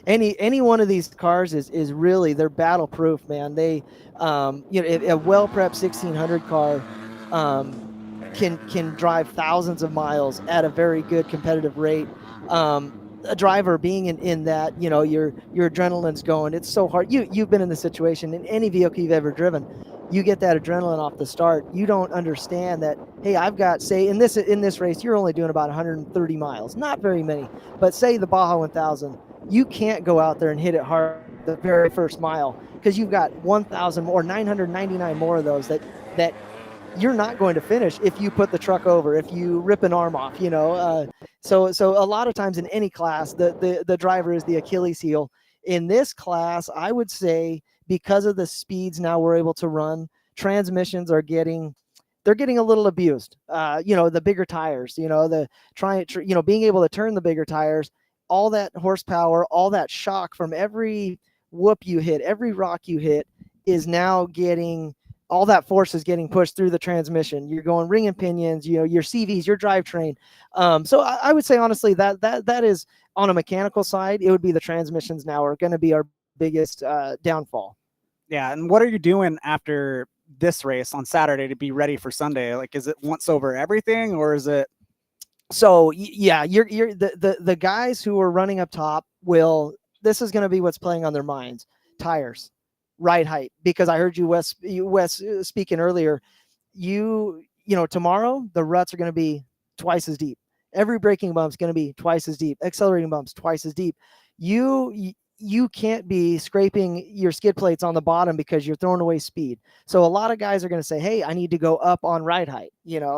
Any one of these cars is really, they're battle proof, man. They a well prepped 1600 car can drive thousands of miles at a very good competitive rate. A driver being in that, your adrenaline's going. It's so hard. You've been in the situation in any vehicle you've ever driven. You get that adrenaline off the start. You don't understand that. Hey, I've got, say, in this race, you're only doing about 130 miles, not very many. But say the Baja 1000, you can't go out there and hit it hard the very first mile because you've got 1,000 more, 999 more of those that you're not going to finish if you put the truck over, if you rip an arm off, So a lot of times in any class, the driver is the Achilles heel. In this class, I would say, because of the speeds now we're able to run, transmissions are getting a little abused. The bigger tires, being able to turn the bigger tires, all that horsepower, all that shock from every whoop you hit, every rock you hit is now getting, all that force is getting pushed through the transmission. You're going ring and pinions, your CVs, your drivetrain. So I would say, honestly, that is, on a mechanical side, it would be the transmissions now are going to be our biggest downfall. Yeah, and what are you doing after this race on Saturday to be ready for Sunday? Like, is it once over everything, or is it? So yeah, you're the guys who are running up top will. This is going to be what's playing on their minds. Tires, ride height, because I heard you Wes speaking earlier. Tomorrow the ruts are going to be twice as deep. Every braking bump is going to be twice as deep. Accelerating bumps twice as deep. You can't be scraping your skid plates on the bottom because you're throwing away speed. So a lot of guys are going to say, hey, I need to go up on ride height,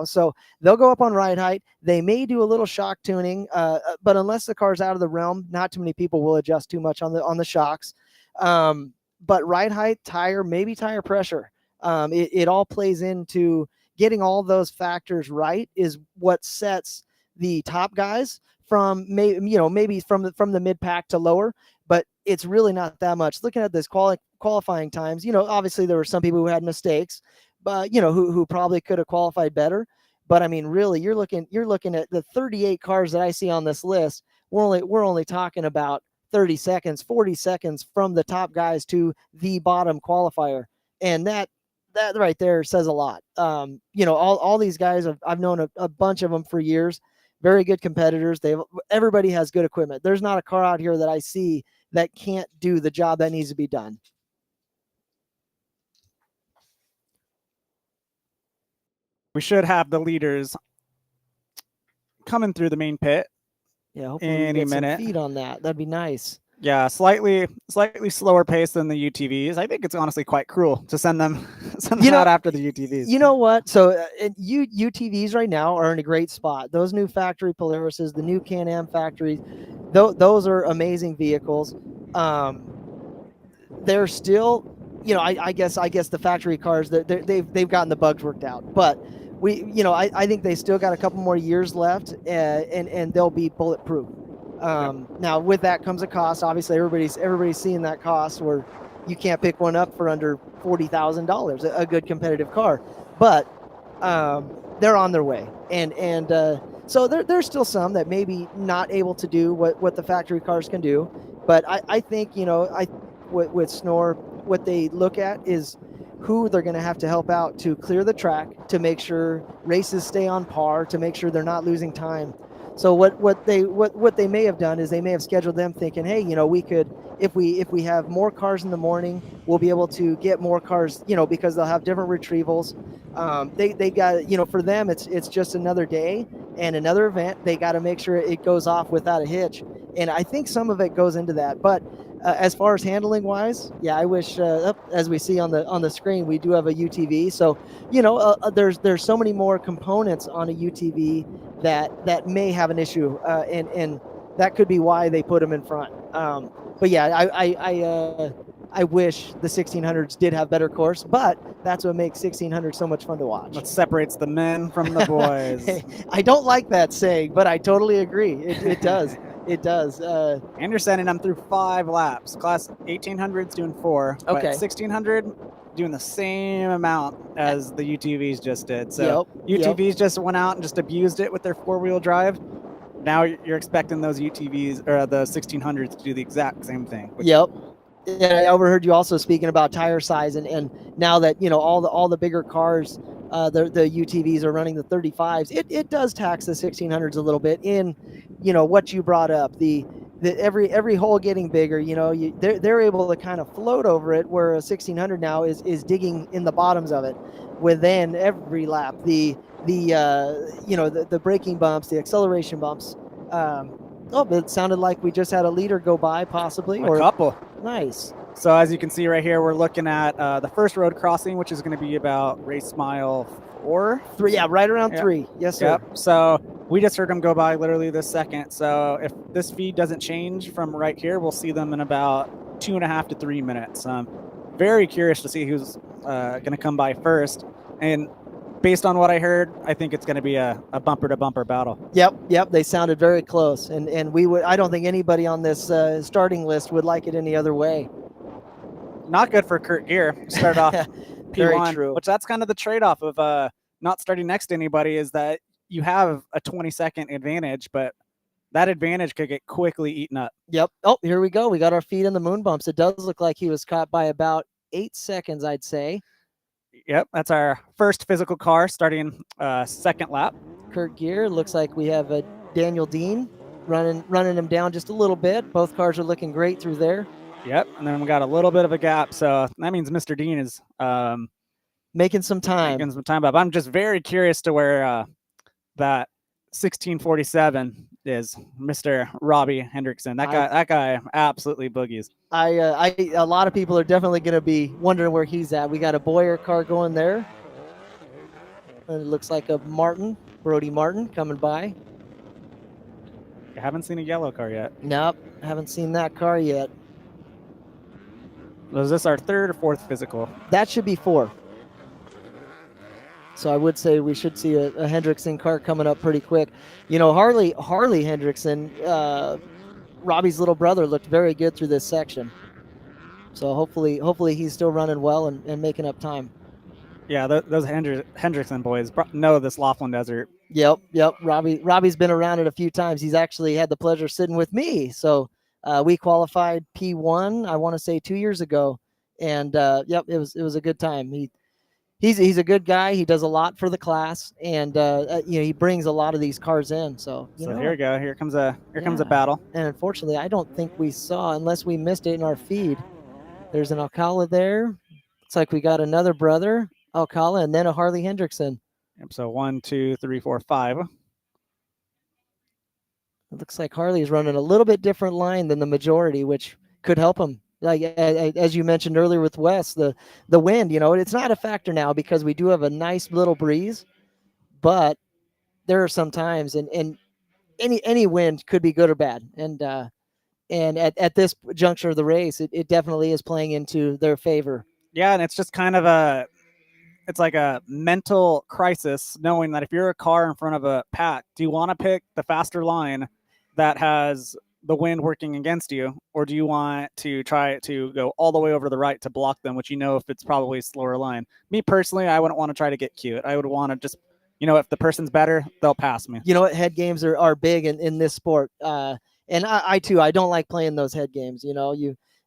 so they'll go up on ride height. They may do a little shock tuning, but unless the car's out of the realm, not too many people will adjust too much on the shocks. But ride height, tire, maybe tire pressure, it all plays into getting all those factors right is what sets the top guys from maybe from the mid pack to lower. But it's really not that much. Looking at this qualifying times, obviously there were some people who had mistakes, but who probably could have qualified better. But I mean, really, you're looking at the 38 cars that I see on this list. We're only talking about 30 seconds, 40 seconds from the top guys to the bottom qualifier, and that right there says a lot. All these guys, I've known a bunch of them for years. Very good competitors. Everybody has good equipment. There's not a car out here that I see that can't do the job that needs to be done. We should have the leaders coming through the main pit. Yeah, hopefully any we get minute. some feed on that. That'd be nice. Yeah, slightly slower pace than the UTVs. I think it's honestly quite cruel to send them out after the UTVs. You know what? So UTVs right now are in a great spot. Those new factory Polarises, the new Can-Am factories, those are amazing vehicles. They're still, I guess the factory cars, they've gotten the bugs worked out, but I think they still got a couple more years left, and they'll be bulletproof. Now with that comes a cost. Obviously, everybody's seeing that cost where you can't pick one up for under $40,000, a good competitive car, but they're on their way, and so there's still some that maybe not able to do what the factory cars can do, but I think with SNORE, what they look at is who they're going to have to help out to clear the track, to make sure races stay on par, to make sure they're not losing time. So what they may have done is they may have scheduled them thinking, hey, we could, if we have more cars in the morning, we'll be able to get more cars, because they'll have different retrievals. They got, for them, it's just another day and another event. They got to make sure it goes off without a hitch. And I think some of it goes into that. But as far as handling wise, yeah, I wish, as we see on the screen, we do have a UTV. So, there's so many more components on a UTV that may have an issue, and that could be why they put them in front. But yeah, I wish the 1600s did have better course, but that's what makes 1600 so much fun to watch. What separates the men from the boys. Hey, I don't like that saying, but I totally agree. It does. It does. And you're sending them through 5 laps. Class 1800's doing 4. Okay. 1600 doing the same amount as the UTVs just did. So Yep. UTVs just went out and just abused it with their 4-wheel drive. Now you're expecting those UTVs or the 1600s to do the exact same thing. Yep. And I overheard you also speaking about tire size, and now that all the bigger cars, the UTVs are running the 35s. It does tax the 1600s a little bit in, what you brought up. The every hole getting bigger. They're able to kind of float over it, where a 1600 now is digging in the bottoms of it. Within every lap, the braking bumps, the acceleration bumps. It sounded like we just had a leader go by, possibly, a couple. Nice. So as you can see right here, we're looking at the first road crossing, which is going to be about race mile 4. 3, yeah, right around 3. Yes, sir. Yep. So we just heard them go by literally this second. So if this feed doesn't change from right here, we'll see them in about 2.5 to 3 minutes. Very curious to see who's going to come by first. And based on what I heard, I think it's going to be a bumper-to-bumper battle. Yep. They sounded very close, and I don't think anybody on this starting list would like it any other way. Not good for Kurt Gear. Start off P1, Very true. which that's kind of the trade-off of not starting next to anybody, is that you have a 20-second advantage, but that advantage could get quickly eaten up. Yep. Oh, here we go. We got our feet in the moon bumps. It does look like he was caught by about 8 seconds, I'd say. Yep, that's our first physical car starting second lap. Kurt Gear. Looks like we have a Daniel Dean running him down just a little bit. Both cars are looking great through there. Yep, and then we got a little bit of a gap, so that means Mr. Dean is making some time. But I'm just very curious to where that 1647 is, Mr. Robbie Hendrickson. That guy absolutely boogies. A lot of people are definitely going to be wondering where he's at. We got a Boyer car going there. And it looks like a Brody Martin coming by. I haven't seen a yellow car yet. Nope, haven't seen that car yet. Was this our third or fourth physical? That should be 4. So I would say we should see a Hendrickson car coming up pretty quick. Harley Hendrickson, Robbie's little brother, looked very good through this section. So hopefully he's still running well and making up time. Yeah, those Hendrickson boys know this Laughlin Desert. Yep. Robbie's been around it a few times. He's actually had the pleasure sitting with me. So we qualified P1, I want to say 2 years ago, and it was a good time. He's a good guy. He does a lot for the class, and he brings a lot of these cars in. So here we go. Here comes a battle. And unfortunately, I don't think we saw, unless we missed it in our feed. There's an Alcala there. Looks like we got another brother Alcala, and then a Harley Hendrickson. Yep. So 1, 2, 3, 4, 5. It looks like Harley's running a little bit different line than the majority, which could help him. Like as you mentioned earlier with Wes, the wind, it's not a factor now because we do have a nice little breeze, but there are some times, and any wind could be good or bad. And at this juncture of the race, it definitely is playing into their favor. Yeah, and it's just kind of it's like a mental crisis knowing that if you're a car in front of a pack, do you want to pick the faster line that has the wind working against you, or do you want to try to go all the way over to the right to block them, which if it's probably a slower line? Me personally, I wouldn't want to try to get cute. I would want to just, if the person's better, they'll pass me. Head games are big in this sport. And I too, I don't like playing those head games.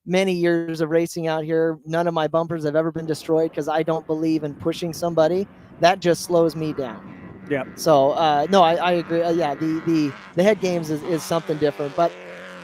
Many years of racing out here, none of my bumpers have ever been destroyed because I don't believe in pushing somebody. That just slows me down. Yeah. So no, I agree. The head games is something different, but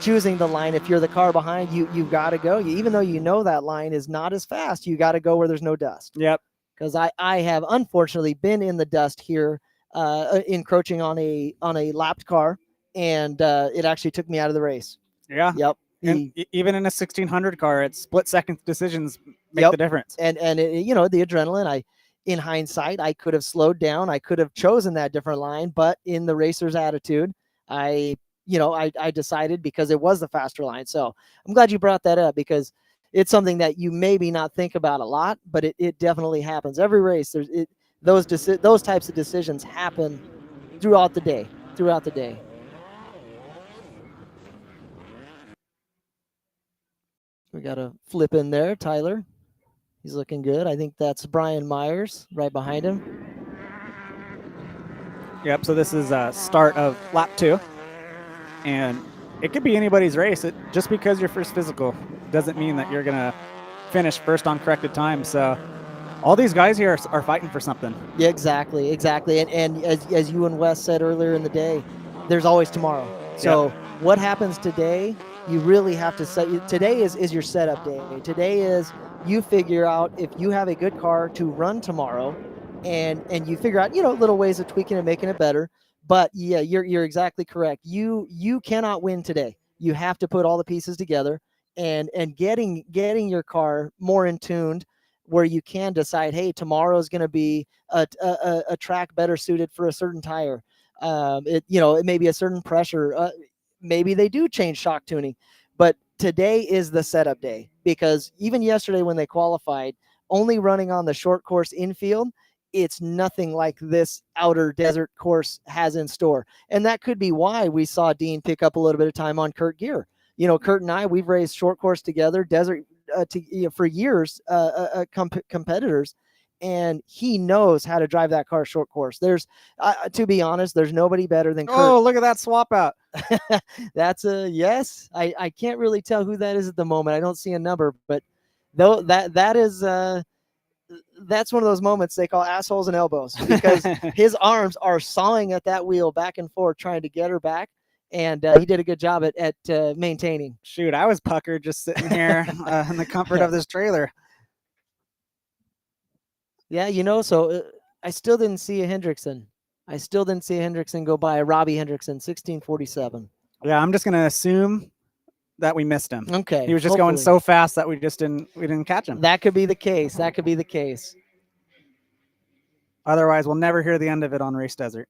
choosing the line, if you're the car behind you, you've got to go. Even though that line is not as fast, you got to go where there's no dust. Yep. Because I have unfortunately been in the dust here, encroaching on a lapped car, and it actually took me out of the race. Yeah. Yep. And even in a 1600 car, it's split-second decisions make the difference. And the adrenaline, in hindsight, I could have slowed down. I could have chosen that different line, but in the racer's attitude, I decided because it was the faster line. So I'm glad you brought that up because it's something that you maybe not think about a lot, but it definitely happens. Every race, those types of decisions happen throughout the day. We got a flip in there, Tyler. He's looking good. I think that's Brian Myers right behind him. Yep. So this is start of lap 2, and it could be anybody's race. Just because you're first physical doesn't mean that you're gonna finish first on corrected time. So all these guys here are fighting for something. Yeah, exactly. And as you and Wes said earlier in the day, there's always tomorrow. So what happens today, you really have to set. Today is your setup day. Today is you figure out if you have a good car to run tomorrow, and you figure out little ways of tweaking and making it better. But yeah, you're exactly correct. You cannot win today. You have to put all the pieces together and getting your car more in tuned, where you can decide, hey, tomorrow is going to be a track better suited for a certain tire. It may be a certain pressure. Maybe they do change shock tuning, but today is the setup day, because even yesterday when they qualified, only running on the short course infield, it's nothing like this outer desert course has in store. And that could be why we saw Dean pick up a little bit of time on Kurt Gear. Kurt and I, we've raced short course together, desert for years, competitors, and he knows how to drive that car short course. There's, to be honest, there's nobody better than Kurt. Oh, look at that swap out. That's a yes. I can't really tell who that is at the moment. I don't see a number, but though that is that's one of those moments they call assholes and elbows, because his arms are sawing at that wheel back and forth trying to get her back. And he did a good job at maintaining. Shoot, I was puckered just sitting here in the comfort of this trailer. Yeah, so I still didn't see a Hendrickson. I still didn't see a Hendrickson go by. A Robbie Hendrickson, 1647. Yeah, I'm just going to assume that we missed him. Okay. He was just going so fast that we didn't catch him. That could be the case. That could be the case. Otherwise, we'll never hear the end of it on Race Desert.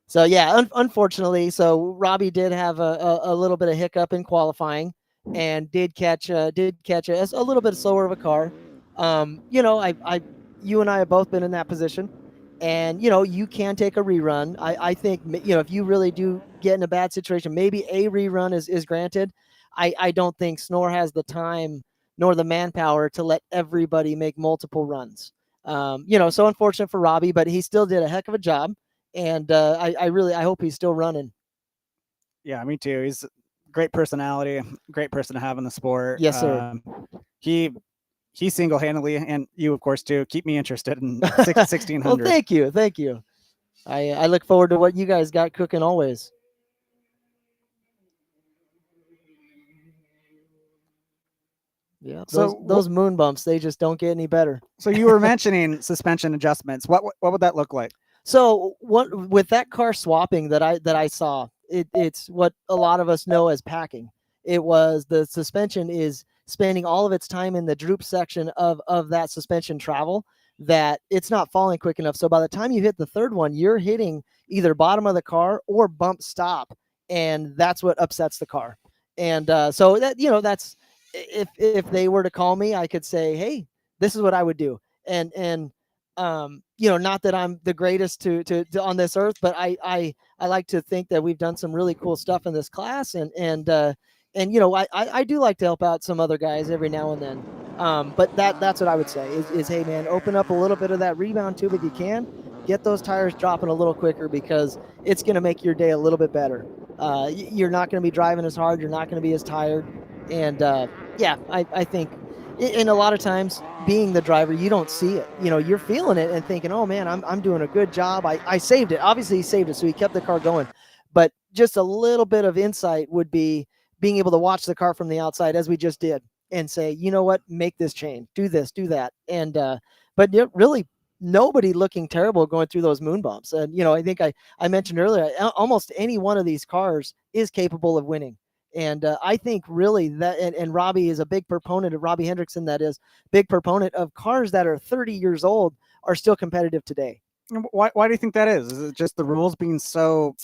So yeah, unfortunately, so Robbie did have a little bit of hiccup in qualifying, and did catch a little bit slower of a car. You and I have both been in that position, and you can take a rerun. I think if you really do get in a bad situation, maybe a rerun is granted. I don't think SNORE has the time nor the manpower to let everybody make multiple runs. So unfortunate for Robbie, but he still did a heck of a job. And I hope he's still running. Yeah, me too. He's a great personality, great person to have in the sport. Yes, sir. He single-handedly, and you of course too, keep me interested in 1600. Well, thank you. I look forward to what you guys got cooking always. Yeah, those moon bumps, they just don't get any better. So you were mentioning suspension adjustments. What would that look like? So with that car swapping that I saw, it's what a lot of us know as packing. It was the suspension is spending all of its time in the droop section of that suspension travel, that it's not falling quick enough. So by the time you hit the third one, you're hitting either bottom of the car or bump stop, and that's what upsets the car. And so that that's if they were to call me, I could say, hey, this is what I would do. And not that I'm the greatest to on this earth, but I like to think that we've done some really cool stuff in this class, and I do like to help out some other guys every now and then. But that's what I would say is hey man, open up a little bit of that rebound tube if you can. Get those tires dropping a little quicker, because it's going to make your day a little bit better. You're not going to be driving as hard. You're not going to be as tired. And I think, and a lot of times being the driver, you don't see it. You're feeling it and thinking, oh man, I'm doing a good job. I saved it. Obviously he saved it, so he kept the car going. But just a little bit of insight would be being able to watch the car from the outside, as we just did, and say, you know what, make this change, do this, do that. And but really nobody looking terrible going through those moon bumps. And I think I mentioned earlier, almost any one of these cars is capable of winning. And I think really that, and Robbie is a big proponent of, Robbie Hendrickson, that is big proponent of cars that are 30 years old are still competitive today. Why do you think that is? Is it just the rules being so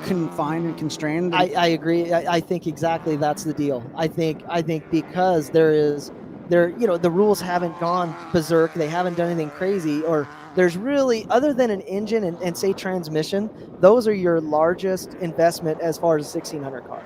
confined and constrained? I agree. I think exactly that's the deal. I think because the rules haven't gone berserk. They haven't done anything crazy, or there's really, other than an engine and say transmission, those are your largest investment as far as a 1600 car.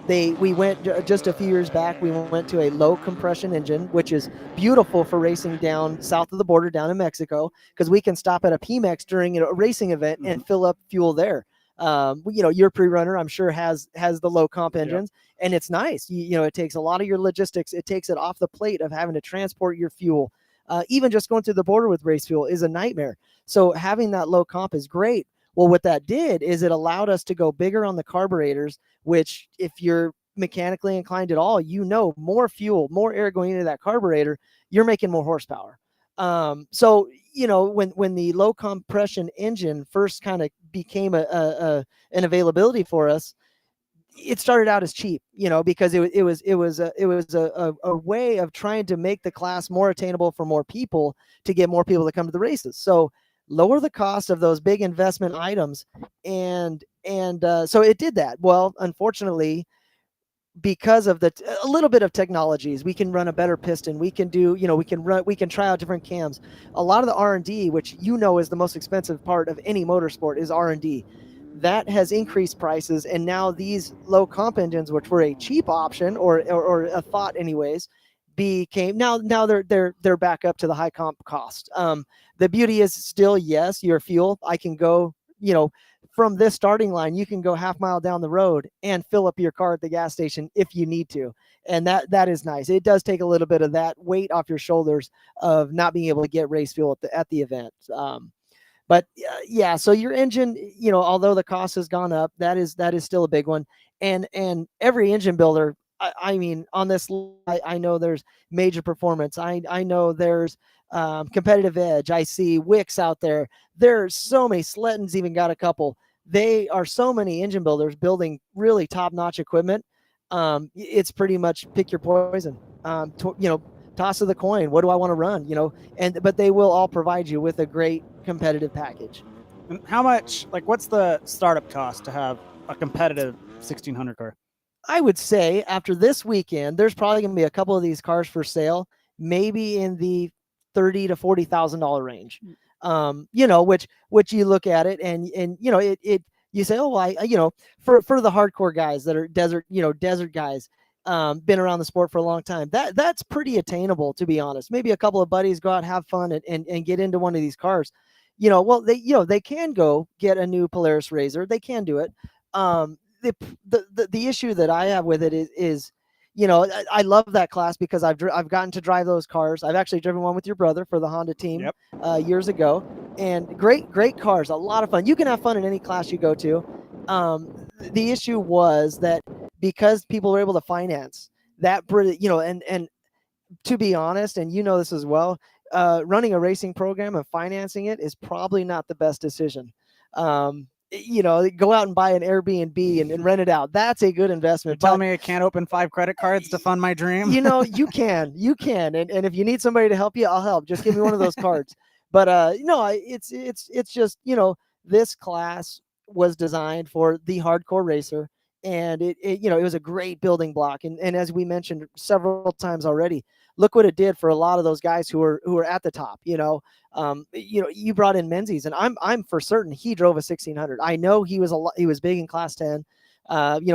We went just a few years back. We went to a low compression engine, which is beautiful for racing down south of the border, down in Mexico, because we can stop at a PMEX during a racing event and fill up fuel there. Your pre-runner, I'm sure, has the low comp engines, and it's nice. It takes a lot of your logistics. It takes it off the plate of having to transport your fuel. Even just going through the border with race fuel is a nightmare. So having that low comp is great. Well, what that did is it allowed us to go bigger on the carburetors, which if you're mechanically inclined at all, more fuel, more air going into that carburetor, you're making more horsepower. So when the low compression engine first kind of became an availability for us, it started out as cheap, because it was a way of trying to make the class more attainable for more people, to get more people to come to the races. So lower the cost of those big investment items, and so it did that. Well, unfortunately, because of a little bit of technologies, we can run a better piston. We can do, we can try out different cams. A lot of the R&D, which is the most expensive part of any motorsport, is R&D. That has increased prices, and now these low comp engines, which were a cheap option or a thought anyways, became now they're back up to the high comp cost. The beauty is still, yes, your fuel, I can go, from this starting line, you can go half mile down the road and fill up your car at the gas station if you need to. And that is nice. It does take a little bit of that weight off your shoulders of not being able to get race fuel at the event. But yeah, so your engine, although the cost has gone up, that is still a big one. And every engine builder, I mean, on this, I know there's Major Performance. I know there's Competitive Edge. I see Wix out there. There's so many. Sletton's even got a couple. They are so many engine builders building really top-notch equipment. It's pretty much pick your poison. Toss of the coin. What do I want to run? But they will all provide you with a great competitive package. And how much? What's the startup cost to have a competitive 1600 car? I would say after this weekend, there's probably going to be a couple of these cars for sale, maybe in the $30,000 to $40,000 range. Which you look at it and you say, oh, for the hardcore guys that are desert guys, been around the sport for a long time, that's pretty attainable, to be honest. Maybe a couple of buddies go out, have fun, and get into one of these cars. They can go get a new Polaris RZR. They can do it. The issue that I have with it is I love that class because I've gotten to drive those cars. I've actually driven one with your brother for the Honda team years ago, and great cars, a lot of fun. You can have fun in any class you go to. The issue was that because people were able to finance that, and to be honest, and this as well, running a racing program and financing it is probably not the best decision. Go out and buy an Airbnb and rent it out. That's a good investment. Tell me I can't open 5 credit cards to fund my dream. You can. And if you need somebody to help you, I'll help. Just give me one of those cards. But it's just, this class was designed for the hardcore racer, and it was a great building block. And as we mentioned several times already, look what it did for a lot of those guys who are at the top. You brought in Menzies, and I'm for certain he drove a 1600. I know he was big in Class 10.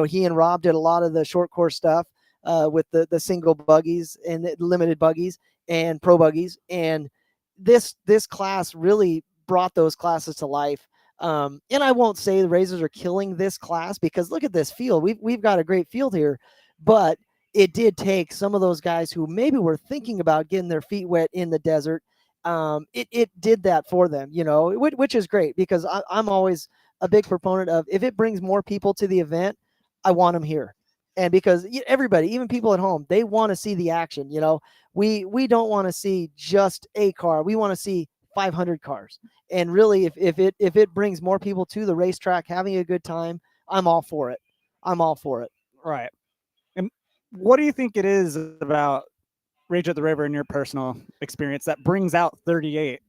He and Rob did a lot of the short course stuff with the single buggies and the limited buggies and pro buggies, and this class really brought those classes to life. And I won't say the RZRs are killing this class, because look at this field. We've got a great field here, but it did take some of those guys who maybe were thinking about getting their feet wet in the desert. It did that for them, which is great, because I'm always a big proponent of, if it brings more people to the event, I want them here. And because everybody, even people at home, they want to see the action. We don't want to see just a car. We want to see 500 cars. And really, if it brings more people to the racetrack having a good time, I'm all for it. Right. And what do you think it is about Rage at the River in your personal experience that brings out 38?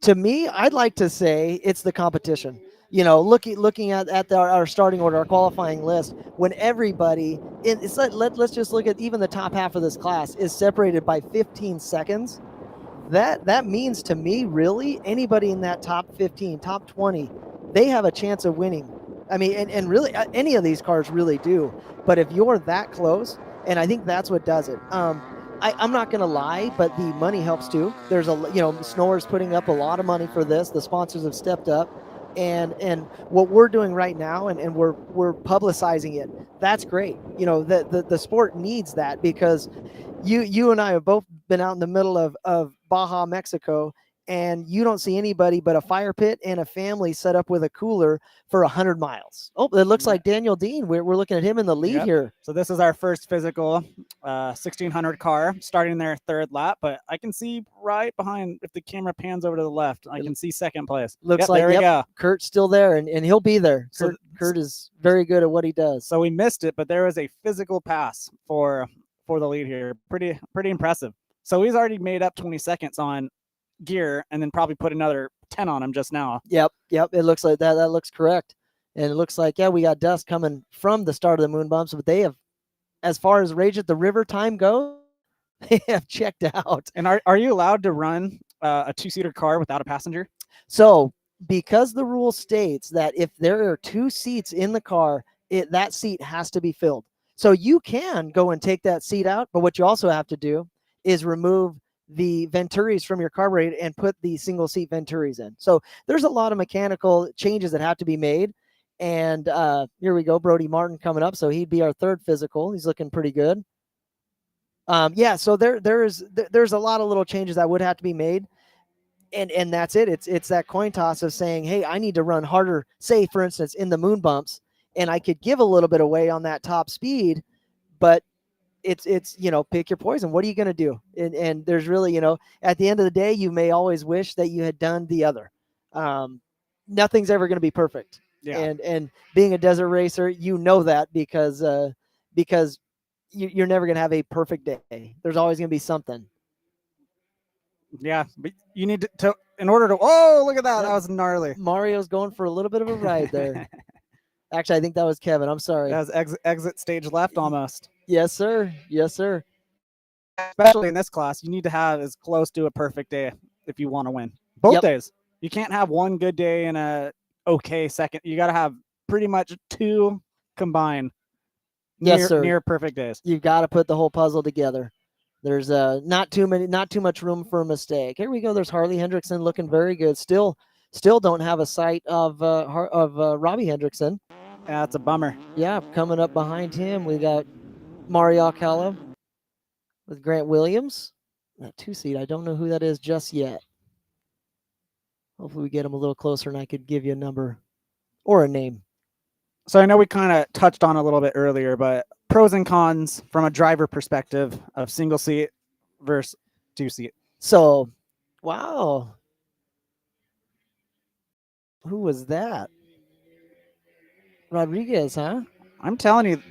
To me, I'd like to say it's the competition. Looking at our starting order, our qualifying list, when everybody let's just look at even the top half of this class is separated by 15 seconds. That means to me, really, anybody in that top 15, top 20, they have a chance of winning. I mean, and really, any of these cars really do. But if you're that close, and I think that's what does it. I'm not going to lie, but the money helps too. There's Snore's putting up a lot of money for this. The sponsors have stepped up, and what we're doing right now, and we're publicizing it. That's great. The sport needs that, because you and I have both been out in the middle of Baja, Mexico, and you don't see anybody but a fire pit and a family set up with a cooler for 100 miles. Oh, it looks like Daniel Dean. We're looking at him in the lead Yep. here. So this is our first physical 1600 car starting their third lap, but I can see right behind, if the camera pans over to the left, I can see second place. Looks like there we go. Kurt's still there, and he'll be there. So Kurt is very good at what he does. So we missed it, but there was a physical pass for the lead here. Pretty impressive. So he's already made up 20 seconds on gear, and then probably put another 10 on him just now. Yep. It looks like that. That looks correct. And it looks like, we got dust coming from the start of the moon bumps, but they have, as far as Rage at the River time goes, they have checked out. And are you allowed to run a 2-seater car without a passenger? So because the rule states that if there are 2 seats in the car, that seat has to be filled. So you can go and take that seat out, but what you also have to do is remove the Venturis from your carburetor and put the single seat Venturis in. So there's a lot of mechanical changes that have to be made. And here we go, Brody Martin coming up. So he'd be our third physical. He's looking pretty good. So there's a lot of little changes that would have to be made. And that's it. It's that coin toss of saying, hey, I need to run harder, say, for instance, in the moon bumps, and I could give a little bit away on that top speed, but it's pick your poison. What are you going to do? And there's really, at the end of the day, you may always wish that you had done the other. Nothing's ever going to be perfect. Yeah. And being a desert racer, that because you're never going to have a perfect day. There's always going to be something. Yeah, but you need to in order to. Oh, look at that! That was gnarly. Mario's going for a little bit of a ride there. Actually, I think that was Kevin. I'm sorry. That was exit stage left almost. Yes, sir. Yes, sir. Especially in this class, you need to have as close to a perfect day if you want to win. Both days. You can't have one good day and a okay second. You got to have pretty much 2 combined. Yes, sir. Near perfect days. You've got to put the whole puzzle together. There's not too much room for a mistake. Here we go. There's Harley Hendrickson looking very good. Still don't have a sight of Robbie Hendrickson. Yeah, it's a bummer. Yeah, coming up behind him, we got Mario Alcala with Grant Williams. That 2-seat, I don't know who that is just yet. Hopefully we get him a little closer and I could give you a number or a name. So I know we kind of touched on a little bit earlier, but pros and cons from a driver perspective of single seat versus 2-seat. So, wow. Who was that? Rodriguez, huh? I'm telling you,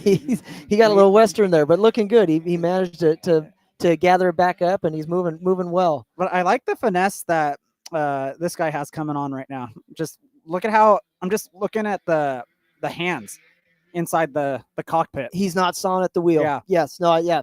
he got a little Western there, but looking good. He managed to gather it back up, and he's moving well. But I like the finesse that this guy has coming on right now. Just look at how I'm just looking at the hands inside the cockpit. He's not sawing at the wheel. Yeah. Yes. No. Yeah.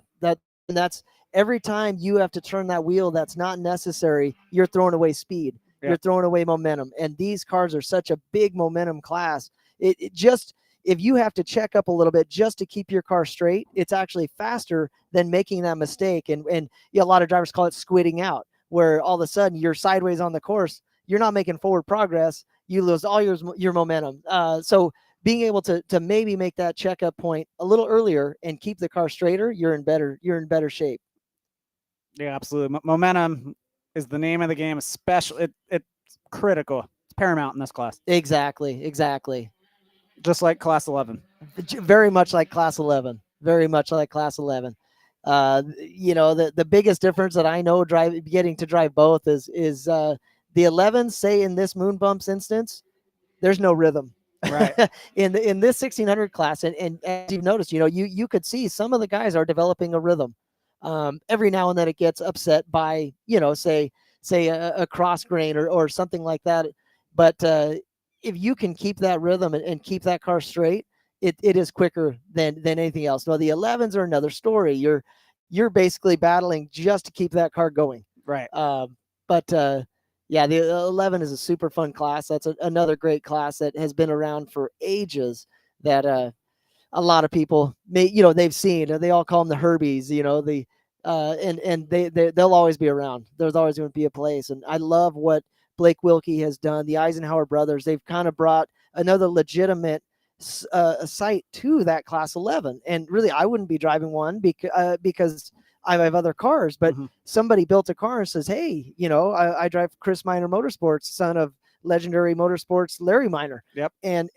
That's every time you have to turn that wheel that's not necessary, you're throwing away speed. Yeah. You're throwing away momentum. And these cars are such a big momentum class. It just, if you have to check up a little bit just to keep your car straight, it's actually faster than making that mistake. And a lot of drivers call it squidding out, where all of a sudden you're sideways on the course. You're not making forward progress. You lose all your momentum. So being able to maybe make that checkup point a little earlier and keep the car straighter, you're in better shape. Yeah, absolutely. Momentum is the name of the game, especially it's critical. It's paramount in this class. Exactly. Just like class 11. Very much like class 11. Very much like class 11. The biggest difference that I know getting to drive both is the 11s, say in this moon bumps instance, there's no rhythm. Right. in this 1600 class, and as you've noticed, you could see some of the guys are developing a rhythm. Every now and then it gets upset by, say a cross grain or something like that. But if you can keep that rhythm and keep that car straight, it is quicker than anything else. Now the 11s are another story. You're basically battling just to keep that car going. Right. But Yeah, the 11 is a super fun class. That's another great class that has been around for ages. That a lot of people may, they've seen. They all call them the Herbies. And they'll always be around. There's always going to be a place. And I love what Blake Wilkie has done. The Eisenhower brothers. They've kind of brought another legitimate site to that class 11. And really, I wouldn't be driving one because I have other cars, but somebody built a car and says, hey, I drive Chris Miner Motorsports, son of legendary motorsports Larry Miner. Yep. And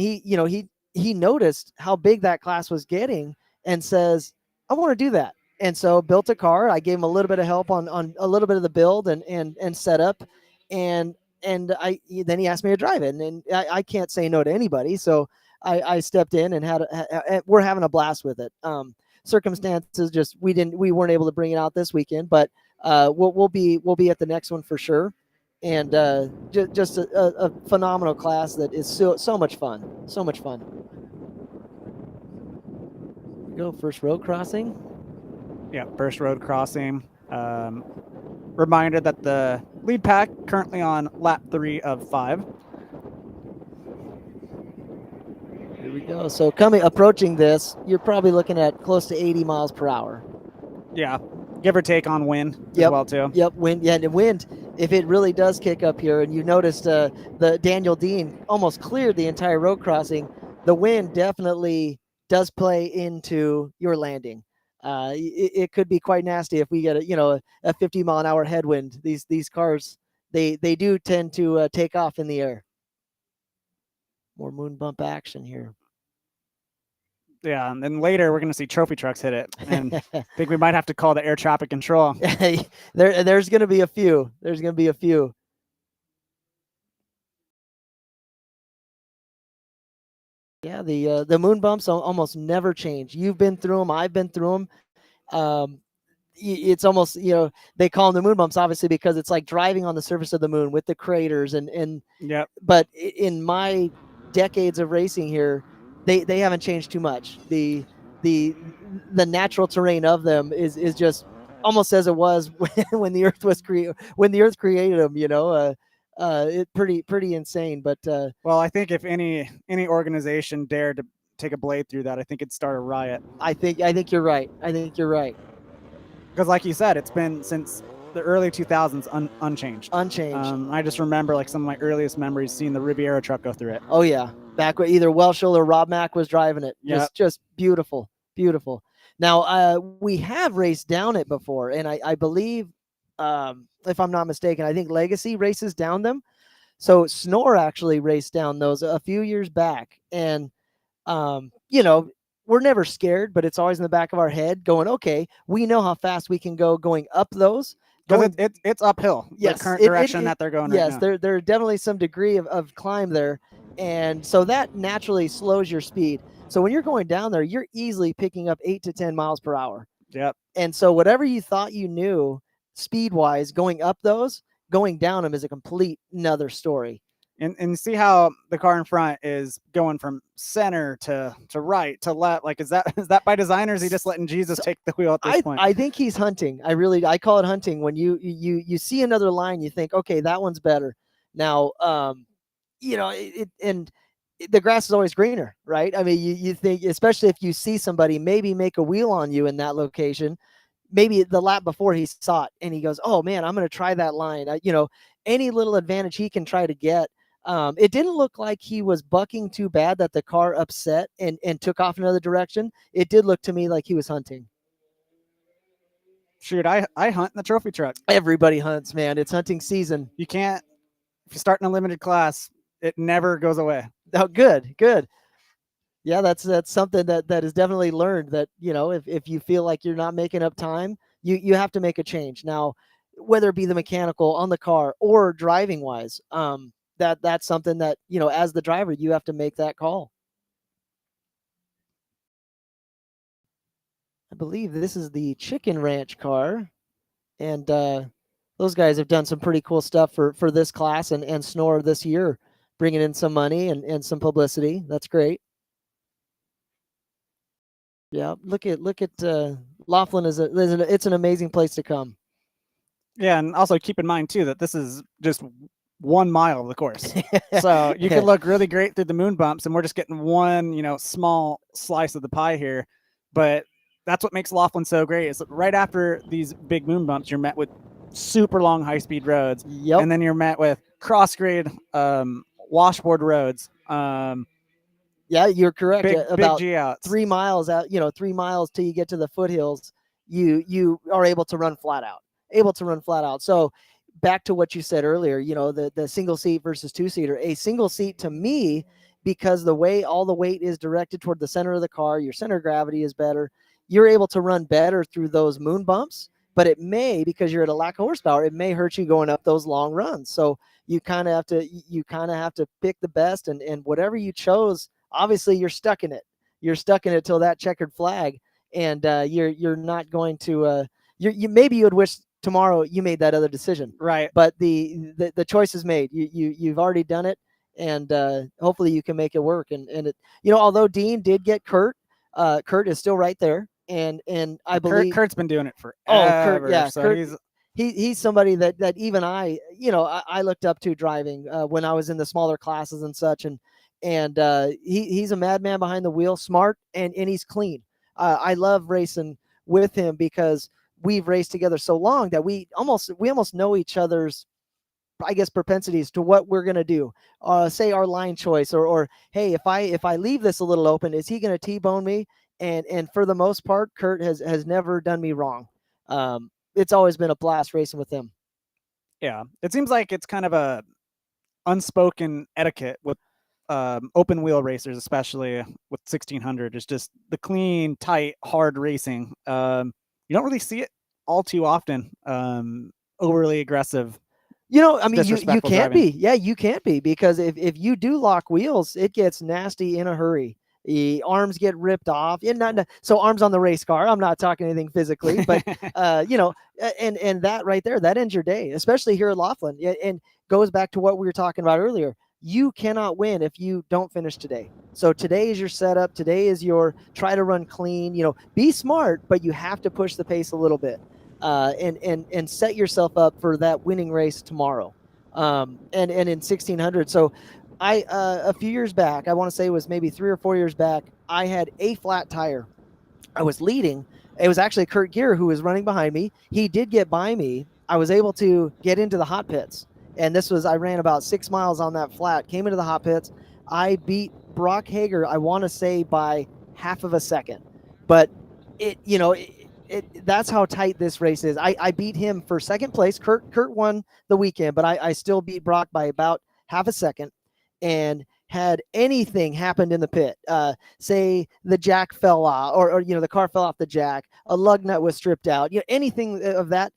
he noticed how big that class was getting and says, I want to do that. And so built a car. I gave him a little bit of help on a little bit of the build and setup. And then he asked me to drive it. And I can't say no to anybody. So I stepped in and we're having a blast with it. Circumstances just we weren't able to bring it out this weekend, but we'll be at the next one for sure. And just a phenomenal class that is so much fun. So much fun. Here we go, first road crossing. Yeah, first road crossing. Reminder that the lead pack currently on lap 3 of 5. Here we go. So approaching this, you're probably looking at close to 80 miles per hour. Yeah, give or take on wind as well too. Yep, wind. Yeah, and wind. If it really does kick up here, and you noticed the Daniel Dean almost cleared the entire road crossing, the wind definitely does play into your landing. It could be quite nasty if we get a 50-mile-an-hour headwind. These cars they do tend to take off in the air. More moon bump action here. Yeah, and then later we're going to see trophy trucks hit it, and I think we might have to call the air traffic control. There's going to be a few. There's going to be a few. Yeah, the moon bumps almost never change. You've been through them. I've been through them. It's almost, they call them the moon bumps, obviously, because it's like driving on the surface of the moon with the craters and yeah. But in my decades of racing here, they haven't changed too much. The natural terrain of them is just almost as it was when the earth was when the earth created them. It pretty insane. But well, I think if any organization dared to take a blade through that, I think it'd start a riot. I think you're right. I think you're right. Because, like you said, it's been since the early 2000s unchanged. I just remember like some of my earliest memories seeing the Riviera truck go through it. Oh yeah, back when either Welshel or Rob Mack was driving it. Just beautiful. Now we have raced down it before, and I believe, if I'm not mistaken, I think Legacy races down them. So SNORE actually raced down those a few years back, and we're never scared, but it's always in the back of our head going, okay, we know how fast we can go going up those. It's uphill. Yes, the current direction that they're going. Yes, right now. there definitely some degree of climb there, and so that naturally slows your speed. So when you're going down there, you're easily picking up 8 to 10 miles per hour. Yep. And so whatever you thought you knew speed wise going up those, going down them is a complete another story. And see how the car in front is going from center to right to left. Like, is that by design, or is he just letting Jesus take the wheel at this point? I think he's hunting. I call it hunting. When you see another line, you think, okay, that one's better. Now, and the grass is always greener, right? I mean, you think, especially if you see somebody maybe make a wheel on you in that location, maybe the lap before he saw it and he goes, oh man, I'm going to try that line. Any little advantage he can try to get. It didn't look like he was bucking too bad that the car upset and took off another direction. It did look to me like he was hunting. Shoot, I hunt in the trophy truck. Everybody hunts, man. It's hunting season. You can't, if you start in a limited class, it never goes away. Oh, good. Yeah, that's something that is definitely learned, that, if you feel like you're not making up time, you have to make a change. Now, whether it be the mechanical on the car or driving wise, that's something that, as the driver, you have to make that call. I believe this is the Chicken Ranch car, and those guys have done some pretty cool stuff for this class and SNORE this year, bringing in some money and some publicity. That's great. Yeah, look at Laughlin it's an amazing place to come. Yeah, and also keep in mind too that this is just 1 mile of the course. So you could look really great through the moon bumps, and we're just getting one, small slice of the pie here. But that's what makes Laughlin so great. Is that right after these big moon bumps, you're met with super long high speed roads, Yep. and then you're met with cross grade washboard roads. Yeah, you're correct. Big About G outs. 3 miles out, 3 miles till you get to the foothills, you are able to run flat out. So back to what you said earlier, the single seat versus two-seater. A single seat to me, because the way all the weight is directed toward the center of the car, your center of gravity is better. You're able to run better through those moon bumps, but it may, because you're at a lack of horsepower, it may hurt you going up those long runs. So you kind of have to pick the best, and whatever you chose, obviously you're stuck in it. You're stuck in it till that checkered flag, and you're not going to. You maybe you would wish tomorrow you made that other decision, Right. but the choice is made. You've already done it, and hopefully you can make it work. And it, although Dean did get Kurt, Kurt is still right there, and I believe Kurt's been doing it forever. Kurt, yeah, so Kurt, he's he's somebody that even I looked up to driving when I was in the smaller classes and such, and he's a madman behind the wheel, smart, and he's clean. I love racing with him because we've raced together so long that we almost know each other's, I guess, propensities to what we're gonna do. Say our line choice, or hey, if I leave this a little open, is he gonna T-bone me? And for the most part, Kurt has never done me wrong. It's always been a blast racing with him. Yeah, it seems like it's kind of a unspoken etiquette with open wheel racers, especially with 1600. It's just the clean, tight, hard racing. You don't really see it all too often. Overly aggressive. I mean, you can't driving. be. Yeah, you can't be, because if you do lock wheels, it gets nasty in a hurry. The arms get ripped off. So arms on the race car. I'm not talking anything physically, but and that right there, that ends your day, especially here at Laughlin. And goes back to what we were talking about earlier. You cannot win if you don't finish today. So today is your setup. Today is your try to run clean. Be smart, but you have to push the pace a little bit. And set yourself up for that winning race tomorrow. And in 1600. So I a few years back, I want to say it was maybe 3 or 4 years back, I had a flat tire. I was leading. It was actually Kurt Gear who was running behind me. He did get by me. I was able to get into the hot pits. And I ran about 6 miles on that flat, came into the hot pits. I beat Brock Hager, I want to say, by half of a second. But that's how tight this race is. I beat him for second place. Kurt won the weekend, but I still beat Brock by about half a second. And had anything happened in the pit, say the jack fell off, or the car fell off the jack, a lug nut was stripped out, anything of that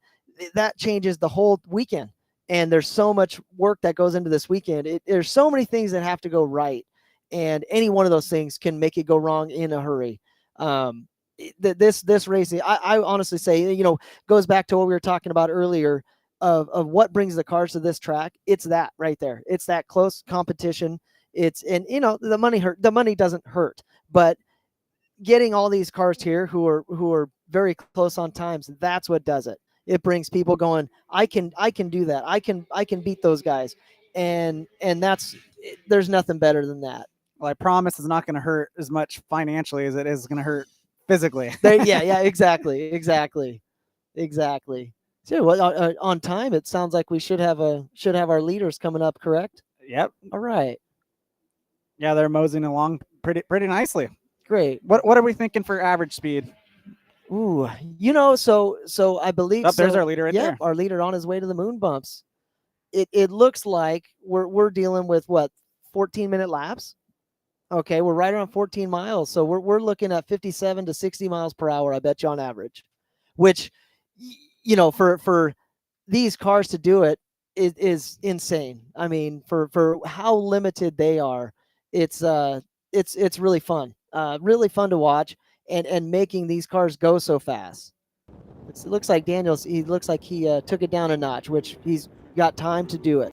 changes the whole weekend. And there's so much work that goes into this weekend. There's so many things that have to go right, and any one of those things can make it go wrong in a hurry. This racing, I honestly say, goes back to what we were talking about earlier of what brings the cars to this track. It's that right there. It's that close competition. The money doesn't hurt, but getting all these cars here who are very close on times, that's what does it. It brings people going, I can do that. I can beat those guys. And there's nothing better than that. Well, I promise it's not going to hurt as much financially as it is going to hurt physically. Yeah, exactly. So, on time, it sounds like we should have our leaders coming up, correct? Yep. All right. Yeah, they're moseying along pretty nicely. Great. What are we thinking for average speed? Ooh, so I believe. There's our leader right there. Our leader on his way to the moon bumps. It looks like we're dealing with what, 14-minute laps. Okay, we're right around 14 miles, so we're looking at 57 to 60 miles per hour. I bet you on average, which for these cars to do it is insane. I mean, for how limited they are, it's really fun. Really fun to watch, and making these cars go so fast. It looks like Daniels. He looks like he took it down a notch, which he's got time to do it.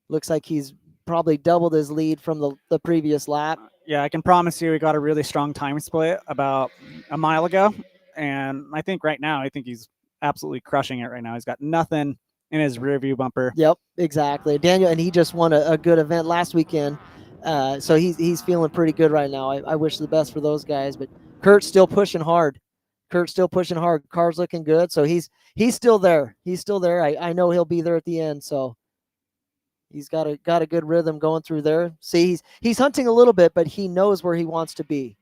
Looks like he's probably doubled his lead from the previous lap. Yeah, I can promise you we got a really strong time split about a mile ago. And I think right now, he's absolutely crushing it right now. He's got nothing in his rear view bumper. Yep, exactly. Daniel, and he just won a good event last weekend. So he's feeling pretty good right now. I wish the best for those guys, but Kurt's still pushing hard. Kurt's still pushing hard. Car's looking good. So he's still there. He's still there. I know he'll be there at the end. So he's got a good rhythm going through there. See, he's hunting a little bit, but he knows where he wants to be.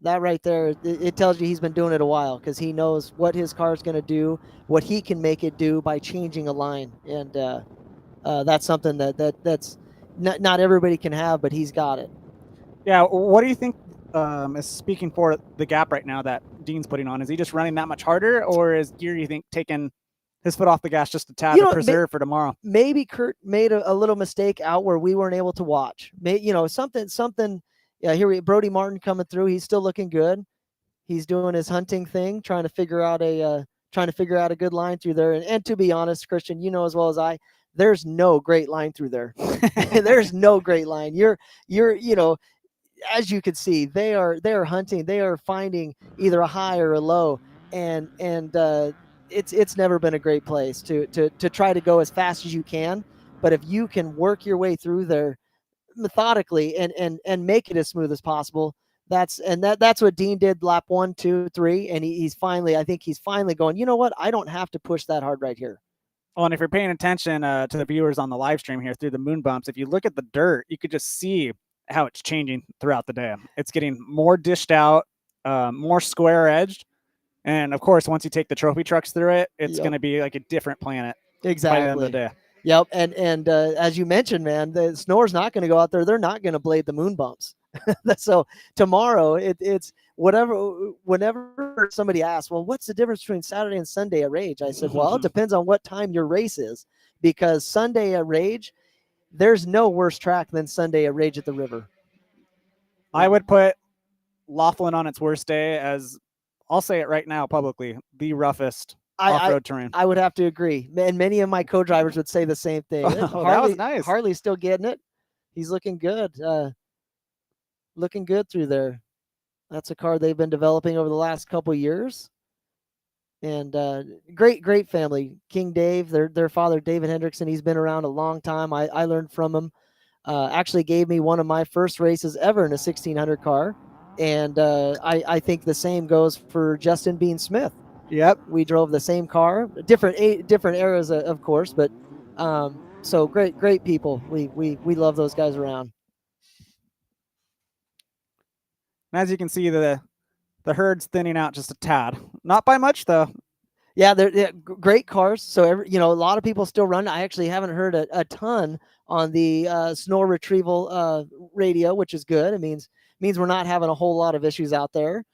That right there, it tells you he's been doing it a while because he knows what his car's going to do, what he can make it do by changing a line, and that's something that's not everybody can have, but he's got it. Yeah, what do you think is speaking for the gap right now that Dean's putting on? Is he just running that much harder, or is Gear, you think, taking his foot off the gas just a tad to preserve for tomorrow? Maybe Kurt made a little mistake out where we weren't able to watch. Something. Yeah, here Brody Martin coming through. He's still looking good. He's doing his hunting thing, trying to figure out a good line through there. And to be honest, Christian, you know as well as I, there's no great line through there. There's no great line. You're as you can see, they are hunting. They are finding either a high or a low, and it's never been a great place to try to go as fast as you can. But if you can work your way through there methodically and make it as smooth as possible, that's what Dean did lap 1, 2, 3, and he's finally going, you know what, I don't have to push that hard right here. Well, and if you're paying attention to the viewers on the live stream here through the moon bumps, if you look at the dirt, you could just see how it's changing throughout the day. It's getting more dished out, more square edged, and of course, once you take the trophy trucks through it, it's going to be like a different planet. Exactly. By the end of the day. Yep, and as you mentioned, man, the SNORE's not going to go out there. They're not going to blade the moon bumps. So tomorrow, it's whatever. Whenever somebody asks, well, what's the difference between Saturday and Sunday at Rage? I said, well, it depends on what time your race is, because Sunday at Rage, there's no worse track than Sunday at Rage at the River. I would put Laughlin on its worst day as, I'll say it right now publicly, the roughest off-road terrain. I would have to agree, and many of my co-drivers would say the same thing. Oh, that was nice. Harley's still getting it. He's looking good. Looking good through there. That's a car they've been developing over the last couple years. And great family. King Dave, their father, David Hendrickson, he's been around a long time. I learned from him. Actually gave me one of my first races ever in a 1600 car. And I think the same goes for Justin Bean Smith. Yep, we drove the same car, different eras, of course, but so great people. We love those guys around. And as you can see, the herd's thinning out just a tad, not by much though. Yeah, they're great cars. So a lot of people still run. I actually haven't heard a ton on the SNORE retrieval radio, which is good. It means we're not having a whole lot of issues out there.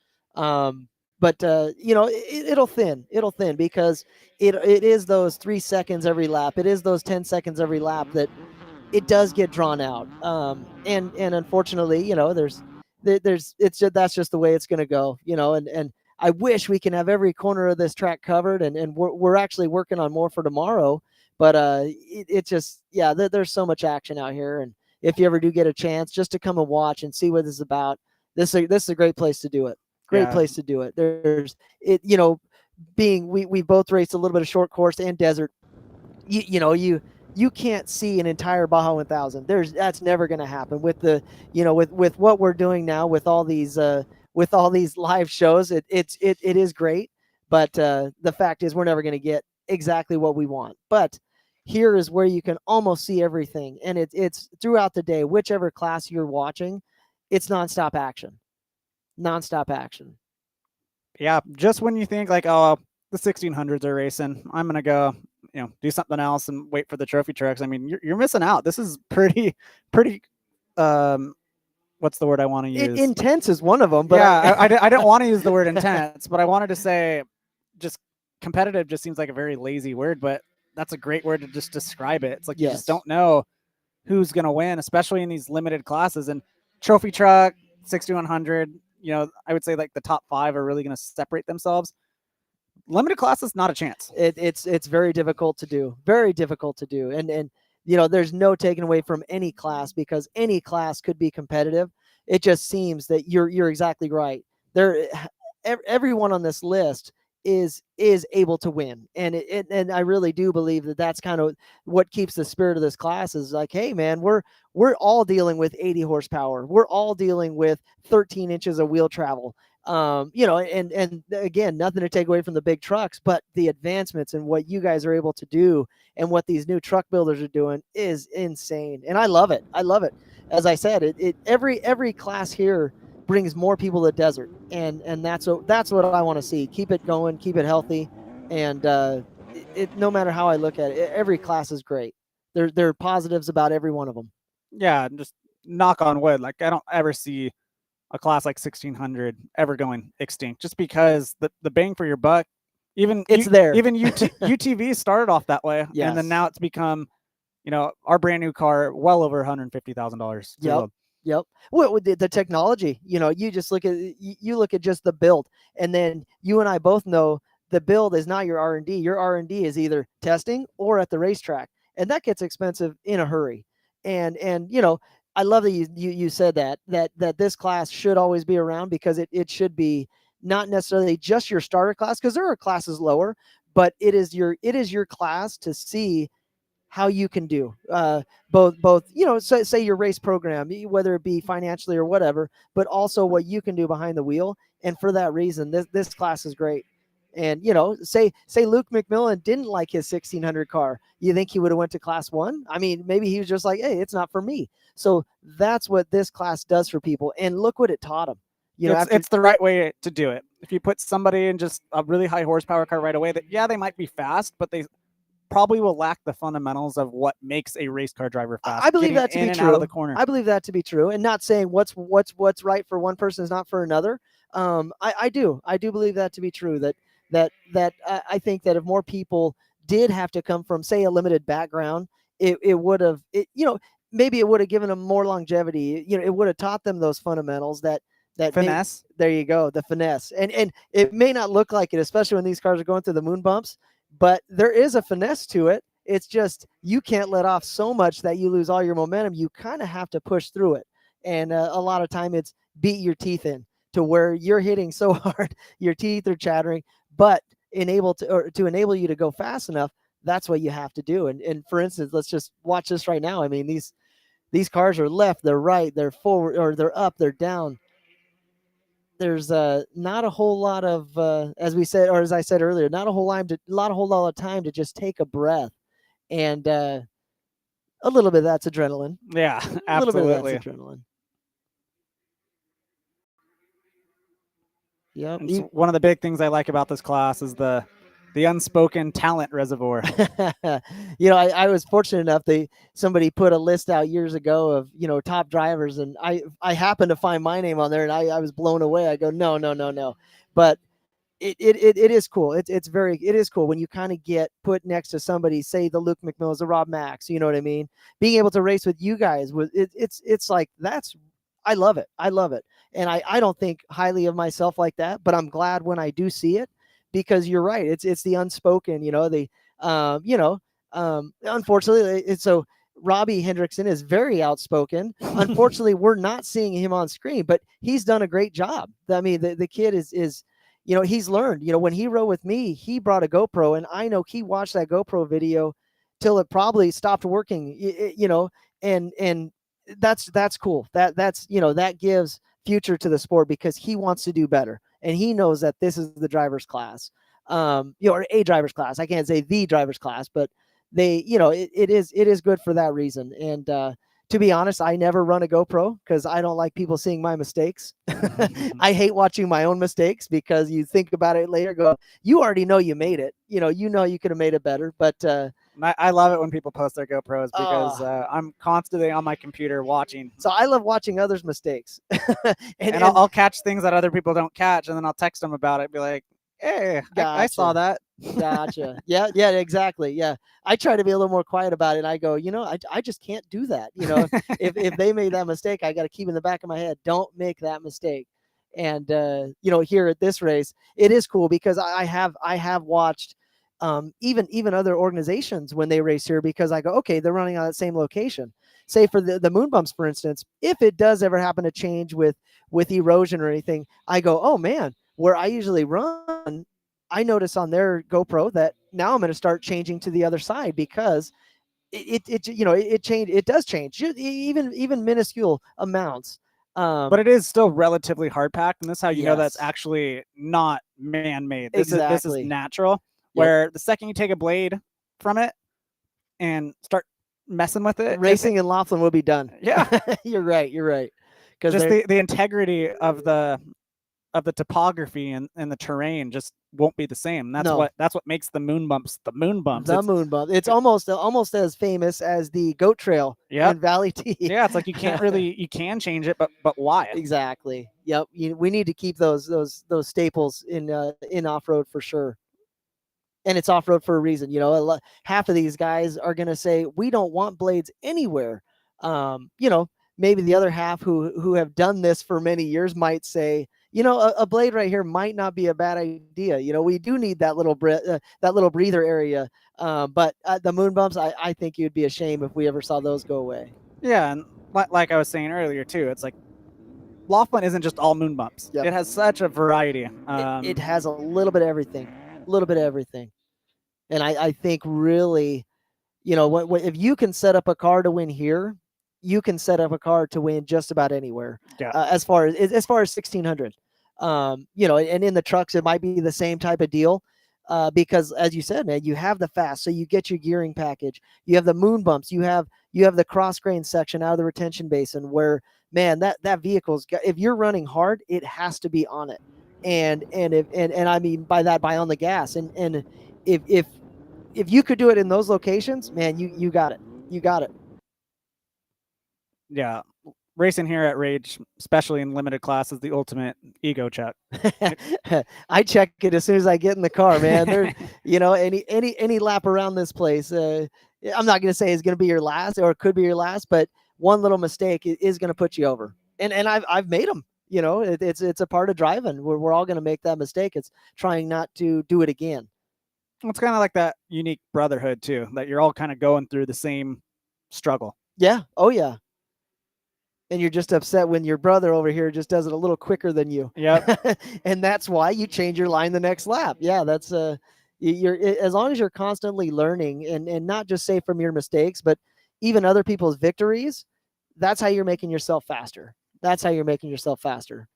But it'll thin because it is those 3 seconds every lap. It is those 10 seconds every lap that it does get drawn out. And unfortunately, that's just the way it's going to go. And I wish we can have every corner of this track covered, and we're actually working on more for tomorrow. But there's so much action out here, and if you ever do get a chance just to come and watch and see what this is about, this is a great place to do it. Great place to do it. There's it, we both raced a little bit of short course and desert. You can't see an entire Baja 1000. That's never going to happen with the with what we're doing now with all these live shows. It is great, but the fact is we're never going to get exactly what we want. But here is where you can almost see everything, and it's throughout the day, whichever class you're watching, it's nonstop action. Yeah, just when you think like, oh, the 1600s are racing, I'm gonna go, do something else and wait for the trophy trucks. I mean, you're missing out. This is pretty. What's the word I want to use? Intense is one of them. But yeah, I didn't want to use the word intense, but I wanted to say just competitive. Just seems like a very lazy word, but that's a great word to just describe it. It's like you just don't know who's gonna win, especially in these limited classes. And trophy truck, 6100. I would say like the top 5 are really going to separate themselves. Limited class is not a chance. It's very difficult to do. And there's no taking away from any class, because any class could be competitive. It just seems that you're exactly right. Everyone on this list is able to win. And I really do believe that that's kind of what keeps the spirit of this class is like, hey man, we're all dealing with 80 horsepower. We're all dealing with 13 inches of wheel travel. And again, nothing to take away from the big trucks, but the advancements and what you guys are able to do and what these new truck builders are doing is insane. And I love it. I love it. As I said, every class here brings more people to the desert, and that's what I want to see. Keep it going, keep it healthy, and no matter how I look at it, every class is great. There are positives about every one of them. Yeah, just knock on wood. Like I don't ever see a class like 1600 ever going extinct, just because the bang for your buck, It's there. Even UTV started off that way, and then now it's become, our brand new car well over $150,000. Yep. Well, with the technology, you just look at just the build, and then you and I both know the build is not your R&D. Your R&D is either testing or at the racetrack, and that gets expensive in a hurry. And I love that you said that this class should always be around, because it should be not necessarily just your starter class, because there are classes lower, but it is your class to see how you can do both say your race program, whether it be financially or whatever, but also what you can do behind the wheel. And for that reason, this class is great. And say Luke McMillan didn't like his 1600 car, you think he would have went to class 1? I mean, maybe he was just like, hey, it's not for me. So that's what this class does for people, and look what it taught him. It's the right way to do it. If you put somebody in just a really high horsepower car right away, that they might be fast, but they probably will lack the fundamentals of what makes a race car driver fast. I believe that to be true. Out of the corner. I believe that to be true, and not saying what's right for one person is not for another. I do believe that to be true. That I think that if more people did have to come from, say, a limited background, it would have maybe it would have given them more longevity. It would have taught them those fundamentals that finesse. There you go, the finesse, and it may not look like it, especially when these cars are going through the moon bumps. But there is a finesse to it. It's just you can't let off so much that you lose all your momentum. You kind of have to push through it. And a lot of time it's beat your teeth in to where you're hitting so hard, your teeth are chattering, but to enable you to go fast enough, that's what you have to do. And for instance, let's just watch this right now. I mean, these cars are left, they're right, they're forward, or they're up, they're down. There's not a whole lot of as I said earlier, not a whole lot of time to just take a breath, and a little bit of that's adrenaline. Yeah, absolutely. A little bit of that's adrenaline. Yep. One of the big things I like about this class is the unspoken talent reservoir. I was fortunate enough, somebody put a list out years ago of top drivers, and I happened to find my name on there, and I was blown away. I go, no, but it is cool. It is cool when you kind of get put next to somebody, say the Luke McMillans, the Rob Max, you know what I mean? Being able to race with you guys, it's like, I love it. And I don't think highly of myself like that, but I'm glad when I do see it, because you're right. It's the unspoken, unfortunately, so Robbie Hendrickson is very outspoken. Unfortunately, we're not seeing him on screen, but he's done a great job. I mean, the kid is he's learned. When he rode with me, he brought a GoPro, and I know he watched that GoPro video till it probably stopped working. And that's cool. That gives future to the sport, because he wants to do better, and he knows that this is the driver's class, or a driver's class. I can't say the driver's class, but it is good for that reason. And to be honest, I never run a GoPro because I don't like people seeing my mistakes. I hate watching my own mistakes, because you think about it later, go, you already know you made it. You could have made it better. But I love it when people post their GoPros, because I'm constantly on my computer watching. So I love watching others' mistakes. and I'll catch things that other people don't catch, and then I'll text them about it, be like, hey, gotcha. I saw that. Gotcha. Yeah, exactly. Yeah. I try to be a little more quiet about it. And I go, I just can't do that. If they made that mistake, I got to keep in the back of my head, don't make that mistake. And, here at this race, it is cool, because I have watched even other organizations when they race here, because I go, okay, they're running on that same location. Say for the moon bumps, for instance, if it does ever happen to change with erosion or anything, I go, oh man, where I usually run, I notice on their GoPro that now I'm going to start changing to the other side because it change. It does change, even minuscule amounts. But it is still relatively hard packed, and this is how you know that's Yes. actually not man made. This is Exactly. natural. Where the second you take a blade from it and start messing with it, Racing in Laughlin will be done. Yeah. You're right. You're right. Because just the integrity of the topography and the terrain just won't be the same. That's No. what makes the moon bumps the moon bumps. The moon bump. It's almost as famous as the goat trail in Valley T. Yeah, it's like you can change it, but why? Exactly. Yep. We need to keep those staples in off road for sure. And it's off road for a reason. Half of these guys are going to say we don't want blades anywhere. Maybe the other half who have done this for many years might say, a blade right here might not be a bad idea. We do need that little breather area. But the moon bumps, I think you'd be a shame if we ever saw those go away. Yeah, and like I was saying earlier too, it's like Laughlin isn't just all moon bumps. Yep. It has such a variety. It has a little bit of everything. And I think really, if you can set up a car to win here, you can set up a car to win just about anywhere. Yeah. As far as 1600, and in the trucks, it might be the same type of deal. Because as you said, man, you have the fast, so you get your gearing package. You have the moon bumps. You have the cross grain section out of the retention basin where, man, that vehicle's got, if you're running hard, it has to be on it. And I mean by that, by on the gas. And if you could do it in those locations, man, you got it. You got it. Yeah. Racing here at Rage, especially in limited class, is the ultimate ego check. I check it as soon as I get in the car, man. There, any lap around this place. I'm not going to say it's going to be your last, or it could be your last, but one little mistake is going to put you over. And I've made them. It's a part of driving. We're all going to make that mistake. It's trying not to do it again. It's kind of like that unique brotherhood too, that you're all kind of going through the same struggle. Yeah. Oh yeah. And you're just upset when your brother over here just does it a little quicker than you. Yeah. And that's why you change your line the next lap. Yeah, that's you're as long as you're constantly learning and not just say from your mistakes, but even other people's victories, that's how you're making yourself faster. That's how you're making yourself faster.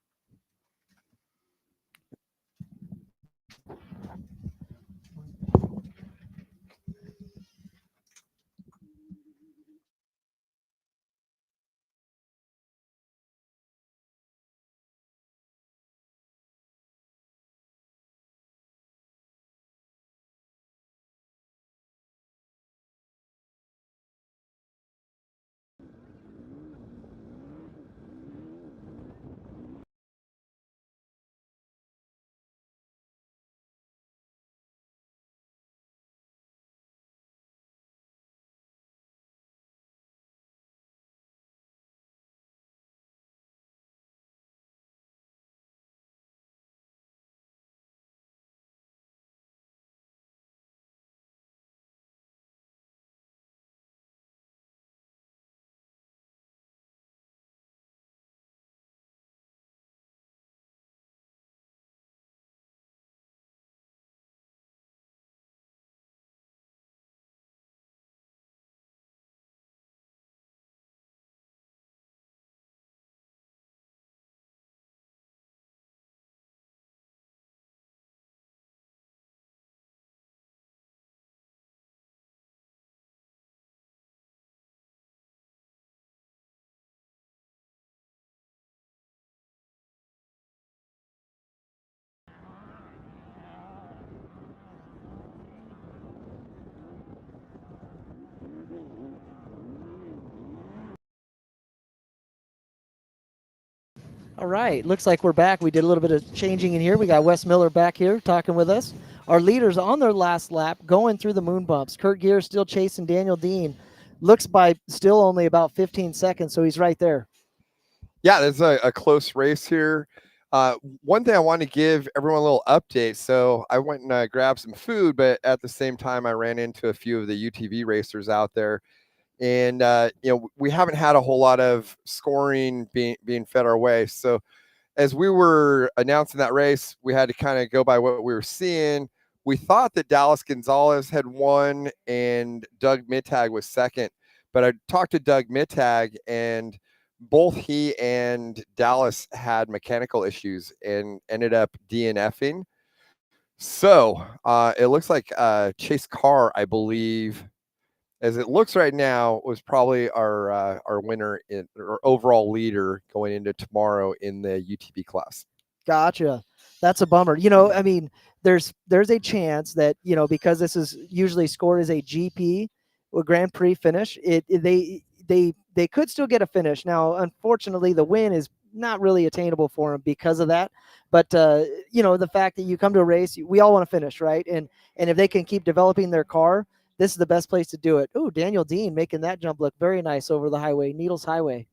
All right, looks like we're back. We did a little bit of changing in here. We got Wes Miller back here talking with us. Our leaders on their last lap going through the moon bumps. Kurt Gear still chasing Daniel Dean. Looks by still only about 15 seconds, so he's right there. Yeah, there's a close race here. One thing I want to give everyone a little update. So I went and grabbed some food, but at the same time, I ran into a few of the UTV racers out there. And, we haven't had a whole lot of scoring being fed our way. So as we were announcing that race, we had to kind of go by what we were seeing. We thought that Dallas Gonzalez had won and Doug Mittag was second, but I talked to Doug Mittag, and both he and Dallas had mechanical issues and ended up DNFing. So it looks like Chase Carr, I believe, as it looks right now, was probably our winner or overall leader going into tomorrow in the UTV class. Gotcha. That's a bummer. You know, I mean, there's a chance that, you know, because this is usually scored as a GP or Grand Prix finish, they could still get a finish. Now, unfortunately, the win is not really attainable for them because of that. But you know, the fact that you come to a race, we all want to finish, right? And if they can keep developing their car, this is the best place to do it. Oh, Daniel Dean making that jump look very nice over the highway, Needles Highway.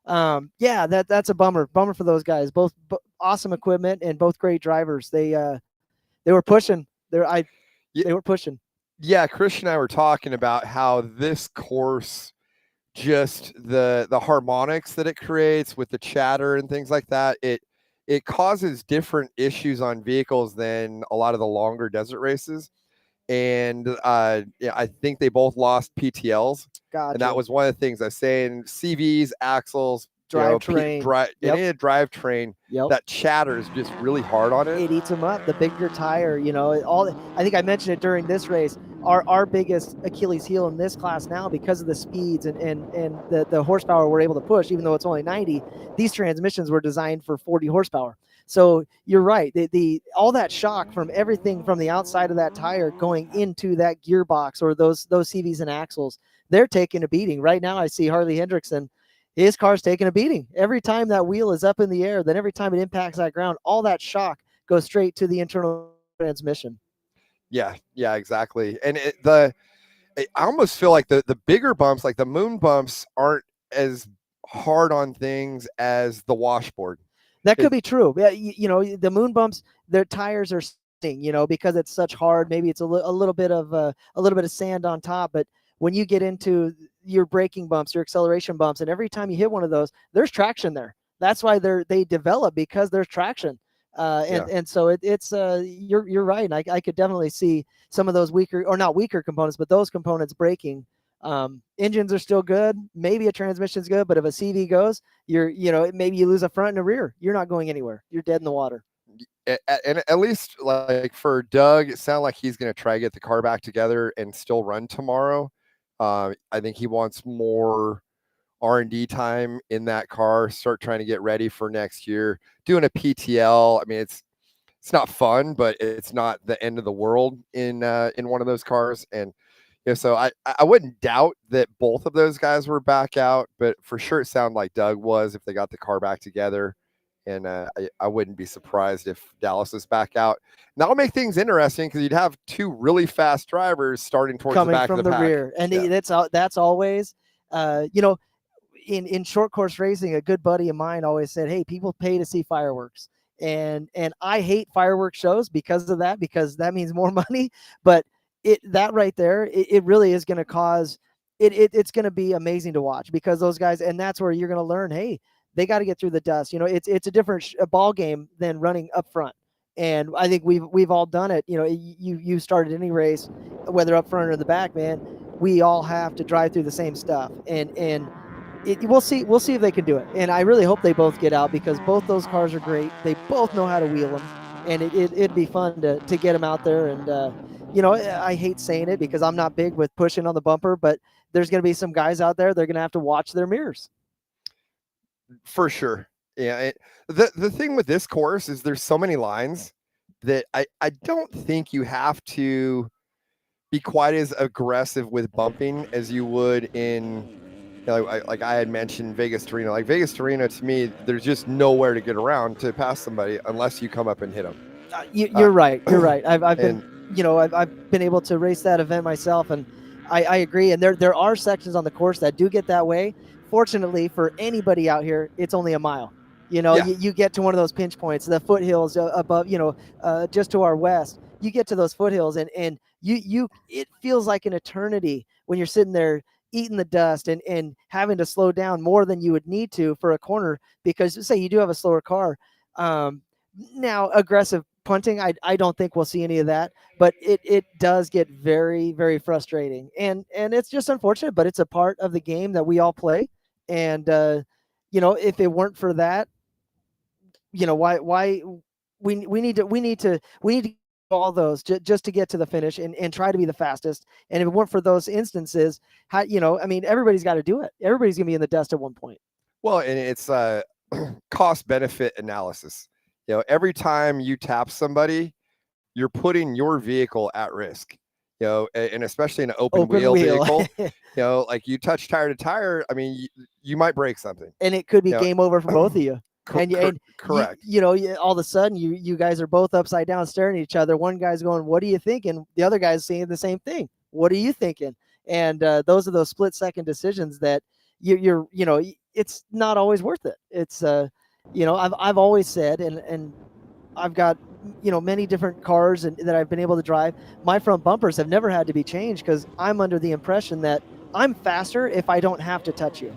Yeah, that's a bummer for those guys. Both awesome equipment and both great drivers. They were pushing. They were pushing. Yeah, Christian and I were talking about how this course, just the harmonics that it creates with the chatter and things like that, it causes different issues on vehicles than a lot of the longer desert races. And yeah, I think they both lost PTLs. Gotcha. And that was one of the things I was saying. CVs, axles, drivetrain, any drivetrain, that chatter is just really hard on it. It eats them up. The bigger tire, you know, I think I mentioned it during this race. Our biggest Achilles heel in this class now, because of the speeds and the horsepower we're able to push, even though it's only 90, these transmissions were designed for 40 horsepower. So you're right. The all that shock from everything from the outside of that tire going into that gearbox or those CVs and axles, they're taking a beating. Right now I see Harley Hendrickson, his car's taking a beating. Every time that wheel is up in the air, then every time it impacts that ground, all that shock goes straight to the internal transmission. Yeah, exactly. And I almost feel like the bigger bumps, like the moon bumps, aren't as hard on things as the washboard. That could be true. Yeah, you know, the moon bumps, their tires are sting, you know, because it's such hard. Maybe it's a little bit of sand on top. But when you get into your braking bumps, your acceleration bumps, and every time you hit one of those, there's traction there. That's why they develop, because there's traction. And so it's you're right. And I could definitely see some of those weaker, or not weaker components, but those components breaking. Engines are still good. Maybe a transmission's good, but if a CV goes, maybe you lose a front and a rear. You're not going anywhere. You're dead in the water. And at least like for Doug, it sounds like he's going to try to get the car back together and still run tomorrow. I think he wants more R&D time in that car, start trying to get ready for next year. Doing a PTL, I mean, it's not fun, but it's not the end of the world in one of those cars. And so I wouldn't doubt that both of those guys were back out, but for sure it sounded like Doug was, if they got the car back together. And I wouldn't be surprised if Dallas is back out. And that'll make things interesting, because you'd have two really fast drivers starting towards coming the back from of the pack. rear. And that's always, in short course racing, a good buddy of mine always said, hey, people pay to see fireworks. And I hate fireworks shows because of that, because that means more money. But that right there, it really is going to cause it's going to be amazing to watch, because those guys, and that's where you're going to learn, hey, they got to get through the dust. You know, it's a different ball game than running up front. And I think we've all done it. You know, you started any race, whether up front or in the back, man, we all have to drive through the same stuff. And we'll see if they can do it. And I really hope they both get out, because both those cars are great. They both know how to wheel them, and it'd be fun to get them out there. And I hate saying it because I'm not big with pushing on the bumper, but there's going to be some guys out there, they're going to have to watch their mirrors. For sure. Yeah. The thing with this course is there's so many lines that I don't think you have to be quite as aggressive with bumping as you would in, like I had mentioned, Vegas to Reno. Like Vegas to Reno, to me, there's just nowhere to get around to pass somebody unless you come up and hit them. You're right. You're right. I've been able to race that event myself, and I agree. And there are sections on the course that do get that way. Fortunately for anybody out here, it's only a mile. You get to one of those pinch points, the foothills above, just to our west. You get to those foothills, and it feels like an eternity when you're sitting there, eating the dust and having to slow down more than you would need to for a corner because say you do have a slower car. Now aggressive punting, I don't think we'll see any of that, but it does get very, very frustrating. And it's just unfortunate, but it's a part of the game that we all play. And if it weren't for that, why we need to all those just to get to the finish and try to be the fastest. And if it weren't for those instances, how I mean, everybody's got to do it. Everybody's gonna be in the dust at one point. Well, and it's cost benefit analysis. Every time you tap somebody, you're putting your vehicle at risk. And especially in an open wheel vehicle, like you touch tire to tire. I mean, you might break something, and it could be game over for both of you. Correct. All of a sudden, you guys are both upside down staring at each other. One guy's going, "What are you thinking?" The other guy's saying the same thing. What are you thinking? And those are those split-second decisions that it's not always worth it. It's I've always said, and I've got many different cars that I've been able to drive. My front bumpers have never had to be changed because I'm under the impression that I'm faster if I don't have to touch you.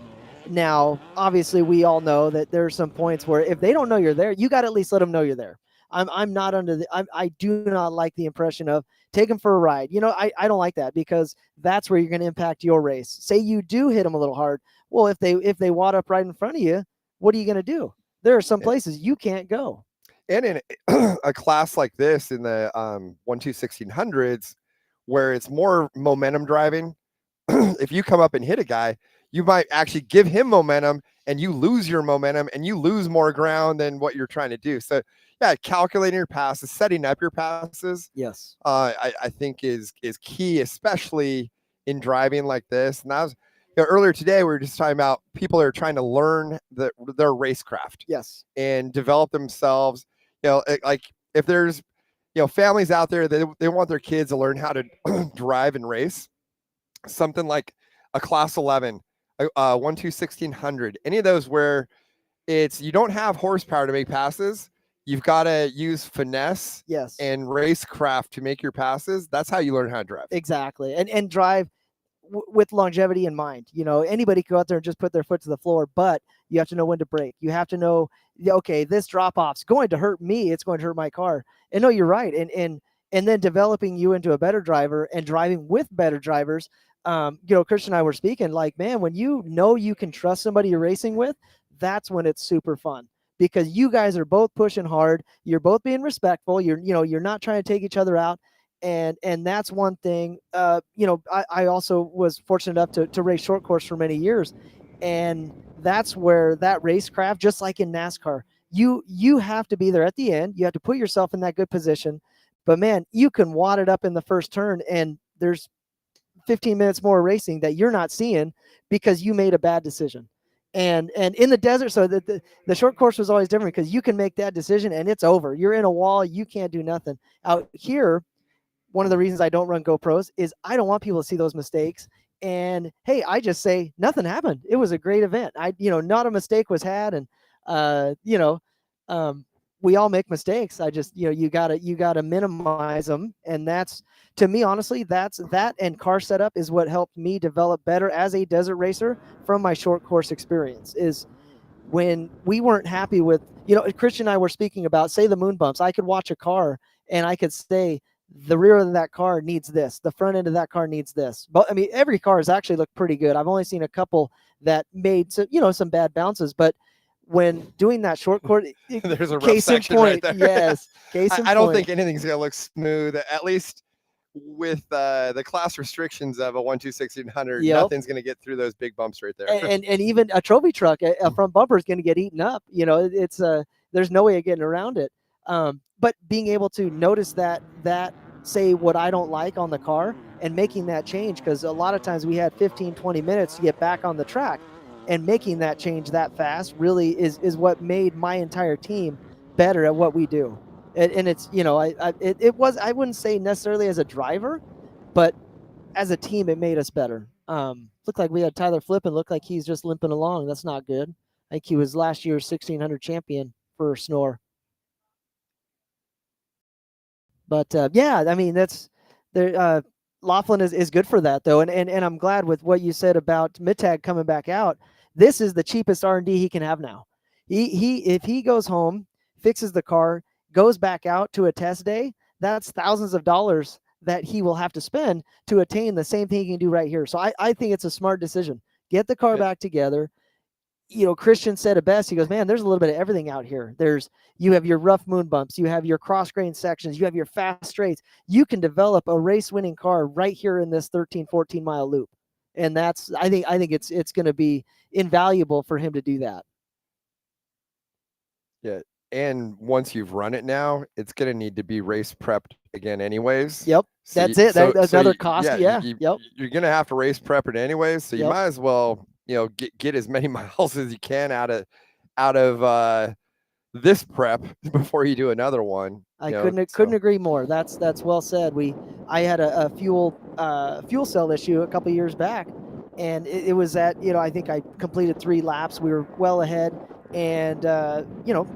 Now, obviously, we all know that there are some points where if they don't know you're there, you got to at least let them know you're there. I'm not under the I do not like the impression of take them for a ride. I don't like that because that's where you're going to impact your race. Say you do hit them a little hard. Well, if they wad up right in front of you, what are you going to do? There are some places you can't go. And in a class like this in the 1-2-1600s, where it's more momentum driving, if you come up and hit a guy, you might actually give him momentum and you lose your momentum and you lose more ground than what you're trying to do. So yeah, calculating your passes, setting up your passes, yes, I think is key, especially in driving like this. And that was earlier today, we were just talking about people are trying to learn their racecraft, yes, and develop themselves. Like if there's families out there that they want their kids to learn how to drive and race, something like a class 11, 1-2-1600, any of those where it's you don't have horsepower to make passes, you've got to use finesse, yes, and racecraft to make your passes. That's how you learn how to drive. Exactly, and drive with longevity in mind. Anybody can go out there and just put their foot to the floor, but you have to know when to brake. You have to know, okay, this drop off's going to hurt me. It's going to hurt my car. And no, you're right. And then developing you into a better driver and driving with better drivers. Christian and I were speaking like, man, when you can trust somebody you're racing with, that's when it's super fun because you guys are both pushing hard. You're both being respectful. You're not trying to take each other out. And that's one thing. I also was fortunate enough to race short course for many years, and that's where that racecraft, just like in NASCAR, you have to be there at the end. You have to put yourself in that good position. But man, you can wad it up in the first turn, and there's 15 minutes more racing that you're not seeing because you made a bad decision. And in the desert, so the short course was always different because you can make that decision and it's over. You're in a wall. You can't do nothing. Out here, one of the reasons I don't run GoPros is I don't want people to see those mistakes. And hey, I just say nothing happened. It was a great event. Not a mistake was had. And we all make mistakes. I just, you gotta minimize them. And that's, to me, honestly, that and car setup is what helped me develop better as a desert racer from my short course experience. Is when we weren't happy with, Christian and I were speaking about, say, the moon bumps. I could watch a car and I could say, the rear of that car needs this. The front end of that car needs this. But I mean, every car has actually looked pretty good. I've only seen a couple that made some bad bounces. But when doing that short course, there's a rough case in section point, right there. Yes, case in I don't point. think anything's gonna look smooth. At least with the class restrictions of a 1-2-1600, Yep. nothing's gonna get through those big bumps right there. And even a trophy truck, a front bumper is going to get eaten up. It's there's no way of getting around it. But being able to notice that say what I don't like on the car and making that change, because a lot of times we had 15-20 minutes to get back on the track, and making that change that fast really is what made my entire team better at what we do. And it's I wouldn't say necessarily as a driver, but as a team it made us better. Looked like we had Tyler flipping, looked like he's just limping along. That's not good. I think he was last year's 1600 champion for SNORE. But yeah, I mean, that's there. Laughlin is good for that though, and I'm glad with what you said about Mittag coming back out. This is the cheapest R&D he can have now. He if he goes home, fixes the car, goes back out to a test day, that's thousands of dollars that he will have to spend to attain the same thing he can do right here. So I think it's a smart decision. Get the car back together. Christian said it best. He goes, man, there's a little bit of everything out here. You have your rough moon bumps, you have your cross grain sections, you have your fast straights. You can develop a race winning car right here in this 13, 14 mile loop. And I think it's going to be invaluable for him to do that. Yeah. And once you've run it now, it's going to need to be race prepped again anyways. Yep. So That's it. That's another cost. Yep. You're going to have to race prep it anyways. So you might as well, get as many miles as you can out of this prep before you do another one. I couldn't agree more. That's well said. I had a fuel cell issue a couple years back, and it was at I think I completed 3 laps. We were well ahead, and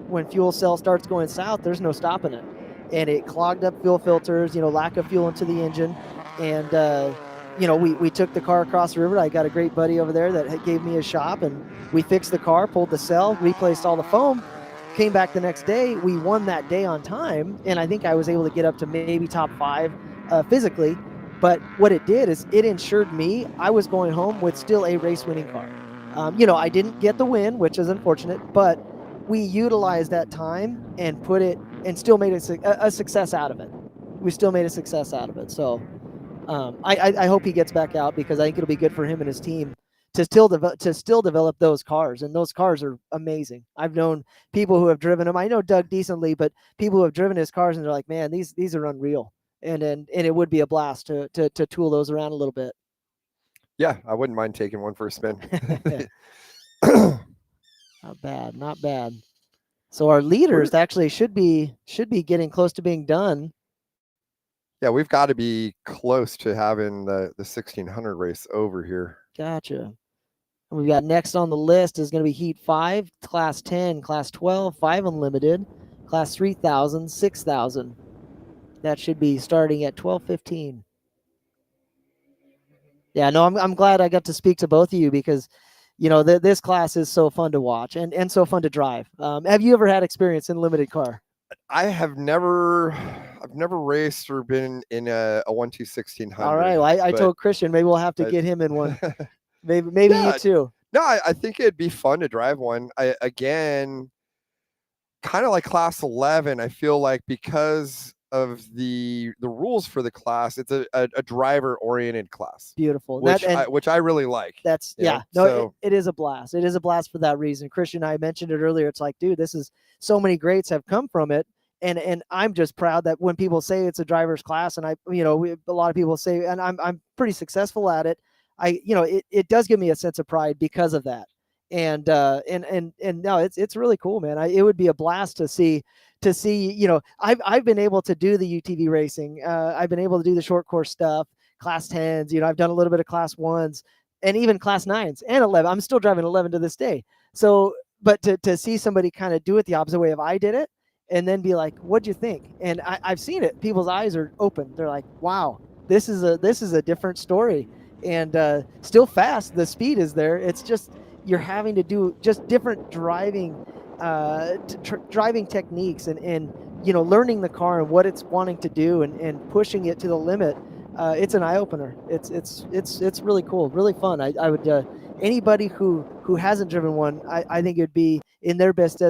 when fuel cell starts going south, there's no stopping it, and it clogged up fuel filters. Lack of fuel into the engine, and we took the car across the river. I got a great buddy over there that gave me a shop, and we fixed the car, pulled the cell, replaced all the foam. Came back the next day. We won that day on time, and I think I was able to get up to maybe top 5 physically. But what it did is it ensured me I was going home with still a race-winning car. I didn't get the win, which is unfortunate, but we utilized that time and put it and still made a success out of it. We still made a success out of it. So I hope he gets back out, because I think it'll be good for him and his team to still develop those cars, and those cars are amazing. I've known people who have driven them. I know Doug decently, but people who have driven his cars and they're like, man, these are unreal. And it would be a blast to tool those around a little bit. Yeah, I wouldn't mind taking one for a spin. Not bad. So our leaders actually should be getting close to being done. Yeah, we've got to be close to having the 1600 race over here. Gotcha. We've got next on the list is going to be Heat 5, Class 10, Class 12, 5 Unlimited, Class 3000, 6000. That should be starting at 12:15. Yeah, no, I'm glad I got to speak to both of you, because, this class is so fun to watch and so fun to drive. Have you ever had experience in limited car? I've never raced or been in a 1/2/1600. All right, well, I told Christian maybe we'll have to get him in one. maybe you too. No, I think it'd be fun to drive one. Again, kind of like Class 11. I feel like because of the rules for the class, it's a driver oriented class. Beautiful, which I really like. It is a blast. It is a blast for that reason. Christian and I mentioned it earlier. It's like, dude, this is so many greats have come from it. And I'm just proud that when people say it's a driver's class, and a lot of people say, and I'm pretty successful at it. It does give me a sense of pride because of that. And no, it's really cool, man. It would be a blast to see. I've been able to do the UTV racing. I've been able to do the short course stuff, Class 10s. I've done a little bit of Class 1s, and even Class 9s and 11. I'm still driving 11 to this day. So, but to see somebody kind of do it the opposite way of I did it, and then be like, what'd you think? And I've seen it. People's eyes are open. They're like, wow, this is a different story. And still fast. The speed is there. It's just you're having to do just different driving techniques and learning the car and what it's wanting to do and pushing it to the limit. It's an eye opener. It's really cool, really fun. I would anybody who hasn't driven one, I think it'd be in their best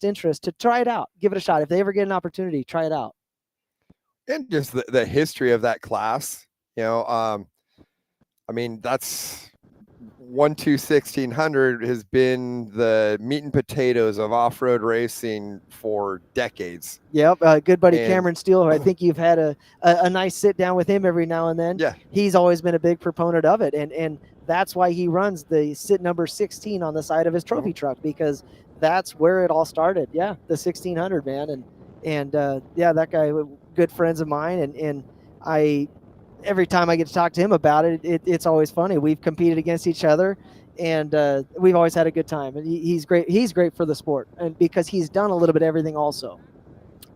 interest to try it out, give it a shot. If they ever get an opportunity, try it out. And just the history of that class, that's 1/2/1600 has been the meat and potatoes of off-road racing for decades. Yep, good buddy Cameron Steele, who I think you've had a nice sit down with him every now and then. Yeah, he's always been a big proponent of it, and that's why he runs the sit number 16 on the side of his trophy truck, because that's where it all started. Yeah, the 1600, man, and that guy, good friends of mine, and I. Every time I get to talk to him about it, it's always funny. We've competed against each other, and we've always had a good time. And he's great. He's great for the sport, and because he's done a little bit of everything also.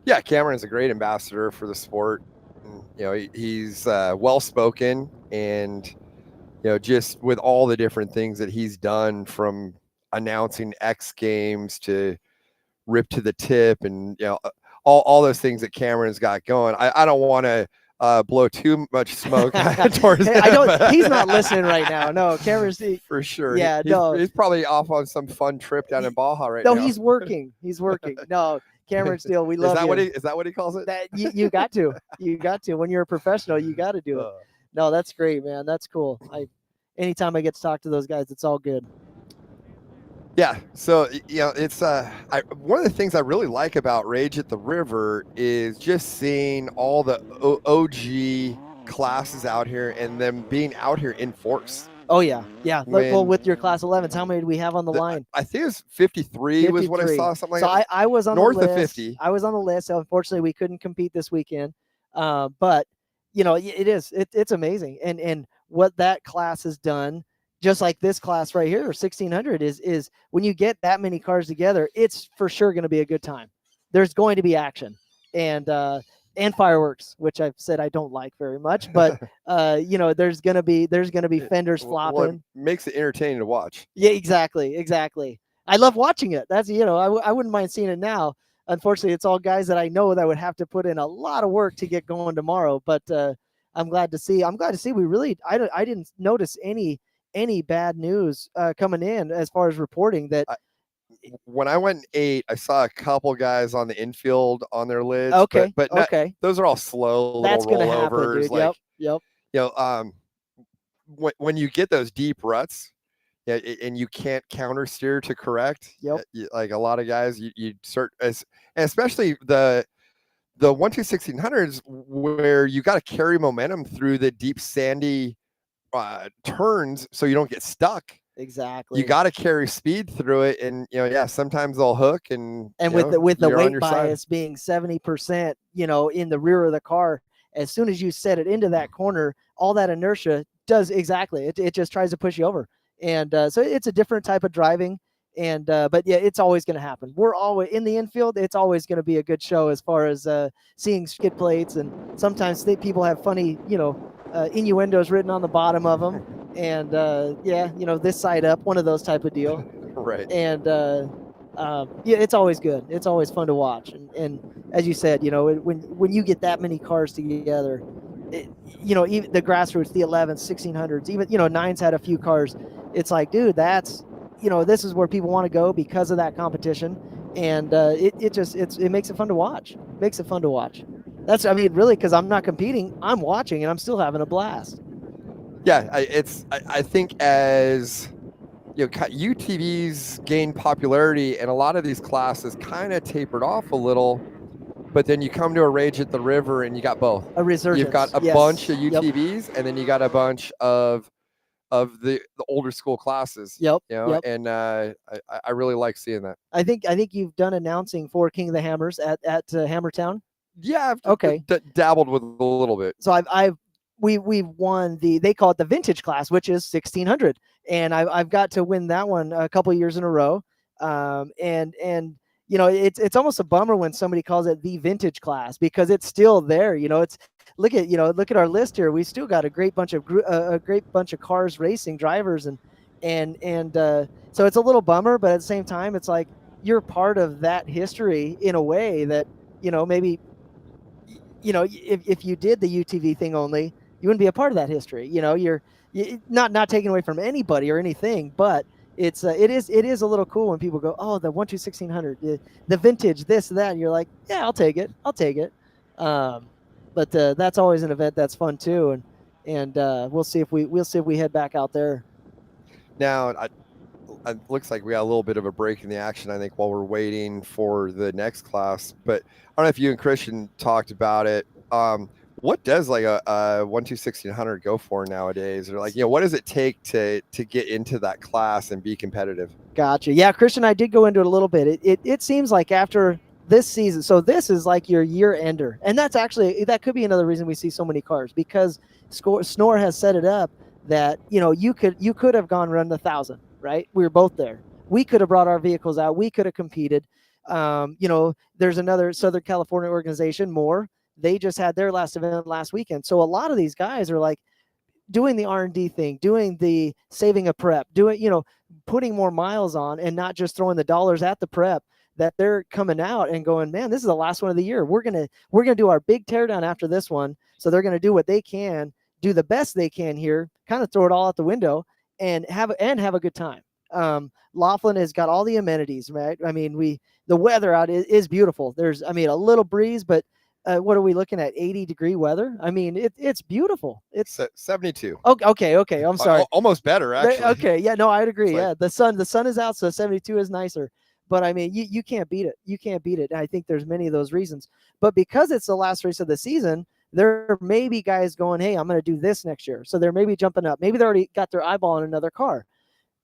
Yeah, Cameron is a great ambassador for the sport. You know, he's well spoken, and just with all the different things that he's done, from announcing X Games to Rip to the Tip, and all those things that Cameron's got going. I don't want to blow too much smoke towards him. I don't. He's not listening right now. No, Cameron's for sure. Yeah, he's probably off on some fun trip down in Baja right no, now. he's working. He's working. No, Cameron Steele, we love you. Is that what he calls it? That you got to. You got to. When you're a professional, you got to do it. No, that's great, man. That's cool. Anytime I get to talk to those guys, it's all good. Yeah, so it's one of the things I really like about Rage at the River is just seeing all the OG classes out here and them being out here in force. Oh yeah. Well, with your class 11s, how many do we have on the line? I think it was 53 was what I saw, something like that. So I was on north the list. of 50. I was on the list. So unfortunately, we couldn't compete this weekend. But it's amazing, and what that class has done. Just like this class right here, 1600 is when you get that many cars together, it's for sure going to be a good time. There's going to be action and fireworks, which I've said I don't like very much, but there's going to be fenders flopping. Well, it makes it entertaining to watch. Yeah, exactly. I love watching it. That's I wouldn't mind seeing it now. Unfortunately, it's all guys that I know that would have to put in a lot of work to get going tomorrow. But I'm glad to see. We really I didn't notice any bad news coming in as far as reporting that. When I went 8, I saw a couple guys on the infield on their lids. Okay, but okay, those are all slow that's little gonna happen, rollovers. dude. Like, Yep. When you get those deep ruts, and you can't counter steer to correct. Yep. Like a lot of guys, you start especially the 1600s where you got to carry momentum through the deep sandy turns so you don't get stuck. Exactly. You got to carry speed through it, and sometimes they'll hook, and with the weight bias side. being 70%, in the rear of the car, as soon as you set it into that corner, all that inertia does exactly. It just tries to push you over, and so it's a different type of driving. And but yeah, it's always going to happen. We're always in the infield. It's always going to be a good show as far as seeing skid plates, and sometimes people have funny, innuendos written on the bottom of them, and this side up, one of those type of deal. Right. And it's always good. It's always fun to watch. And as you said, when you get that many cars together, even the grassroots, the 11s, 1600s, even 9s had a few cars. It's like, dude, that's this is where people want to go because of that competition, and it makes it fun to watch. That's really, because I'm not competing, I'm watching, and I'm still having a blast. Yeah, I think as UTVs gain popularity, and a lot of these classes kind of tapered off a little, but then you come to a Rage at the River and you got both. A resurgence. You've got a bunch of UTVs, and then you got a bunch of the older school classes. Yep. And I really like seeing that. I think you've done announcing for King of the Hammers at Hammertown. Yeah. I've dabbled with a little bit. So we've won they call it the vintage class, which is 1600, and I've got to win that one a couple years in a row. And it's almost a bummer when somebody calls it the vintage class, because it's still there. It's look at our list here. We still got a great bunch of cars racing drivers, and so it's a little bummer, but at the same time, it's like you're part of that history in a way that maybe if you did the UTV thing only, you wouldn't be a part of that history. You're not taking away from anybody or anything, but it is a little cool when people go, oh, the 1/2/1600, the vintage, this, that, and you're like, yeah, I'll take it. But that's always an event that's fun too, and we'll see if we head back out there. Now, it looks like we got a little bit of a break in the action, I think, while we're waiting for the next class. But I don't know if you and Christian talked about it. What does like a 1/2/1600 go for nowadays? Or like, what does it take to get into that class and be competitive? Gotcha. Yeah, Christian, I did go into it a little bit. It seems like after this season, so this is like your year ender, and that could be another reason we see so many cars, because SNORE has set it up that you could have gone run 1,000, right? We were both there. We could have brought our vehicles out. We could have competed. There's another Southern California organization, MORE, They just had their last event last weekend. So a lot of these guys are like doing the R&D thing, doing the saving a prep, doing, putting more miles on and not just throwing the dollars at the prep, that they're coming out and going, man, this is the last one of the year. We're going to do our big teardown after this one. So they're going to do what they can, do the best they can here, kind of throw it all out the window and have a good time. Laughlin has got all the amenities, right? I mean, the weather out is beautiful. There's, a little breeze, but what are we looking at? 80-degree weather. I mean, it's beautiful. It's 72. Okay. I'm sorry. Almost better, actually. Okay. Yeah, no, I'd agree. It's like- Yeah. The sun is out. So 72 is nicer, but I mean, you can't beat it. You can't beat it. And I think there's many of those reasons, but because it's the last race of the season, there may be guys going, hey, I'm going to do this next year. So they're maybe jumping up. Maybe they already got their eyeball on another car.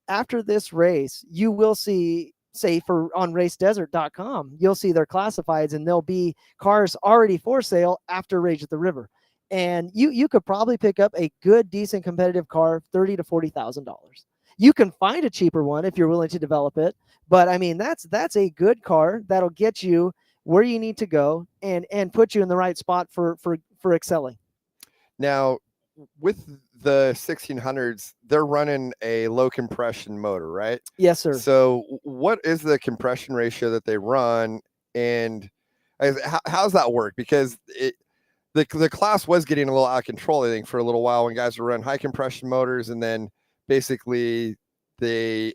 After this race, you will see, say on racedesert.com, you'll see their classifieds and there'll be cars already for sale after Rage at the River. And you could probably pick up a good, decent competitive car, $30,000 to $40,000. You can find a cheaper one if you're willing to develop it. But I mean, that's a good car that'll get you where you need to go and put you in the right spot for excelling. Now, with the 1600s, they're running a low compression motor, right? Yes, sir. So what is the compression ratio that they run, and how's that work? Because the class was getting a little out of control, I think, for a little while when guys were running high compression motors, and then basically they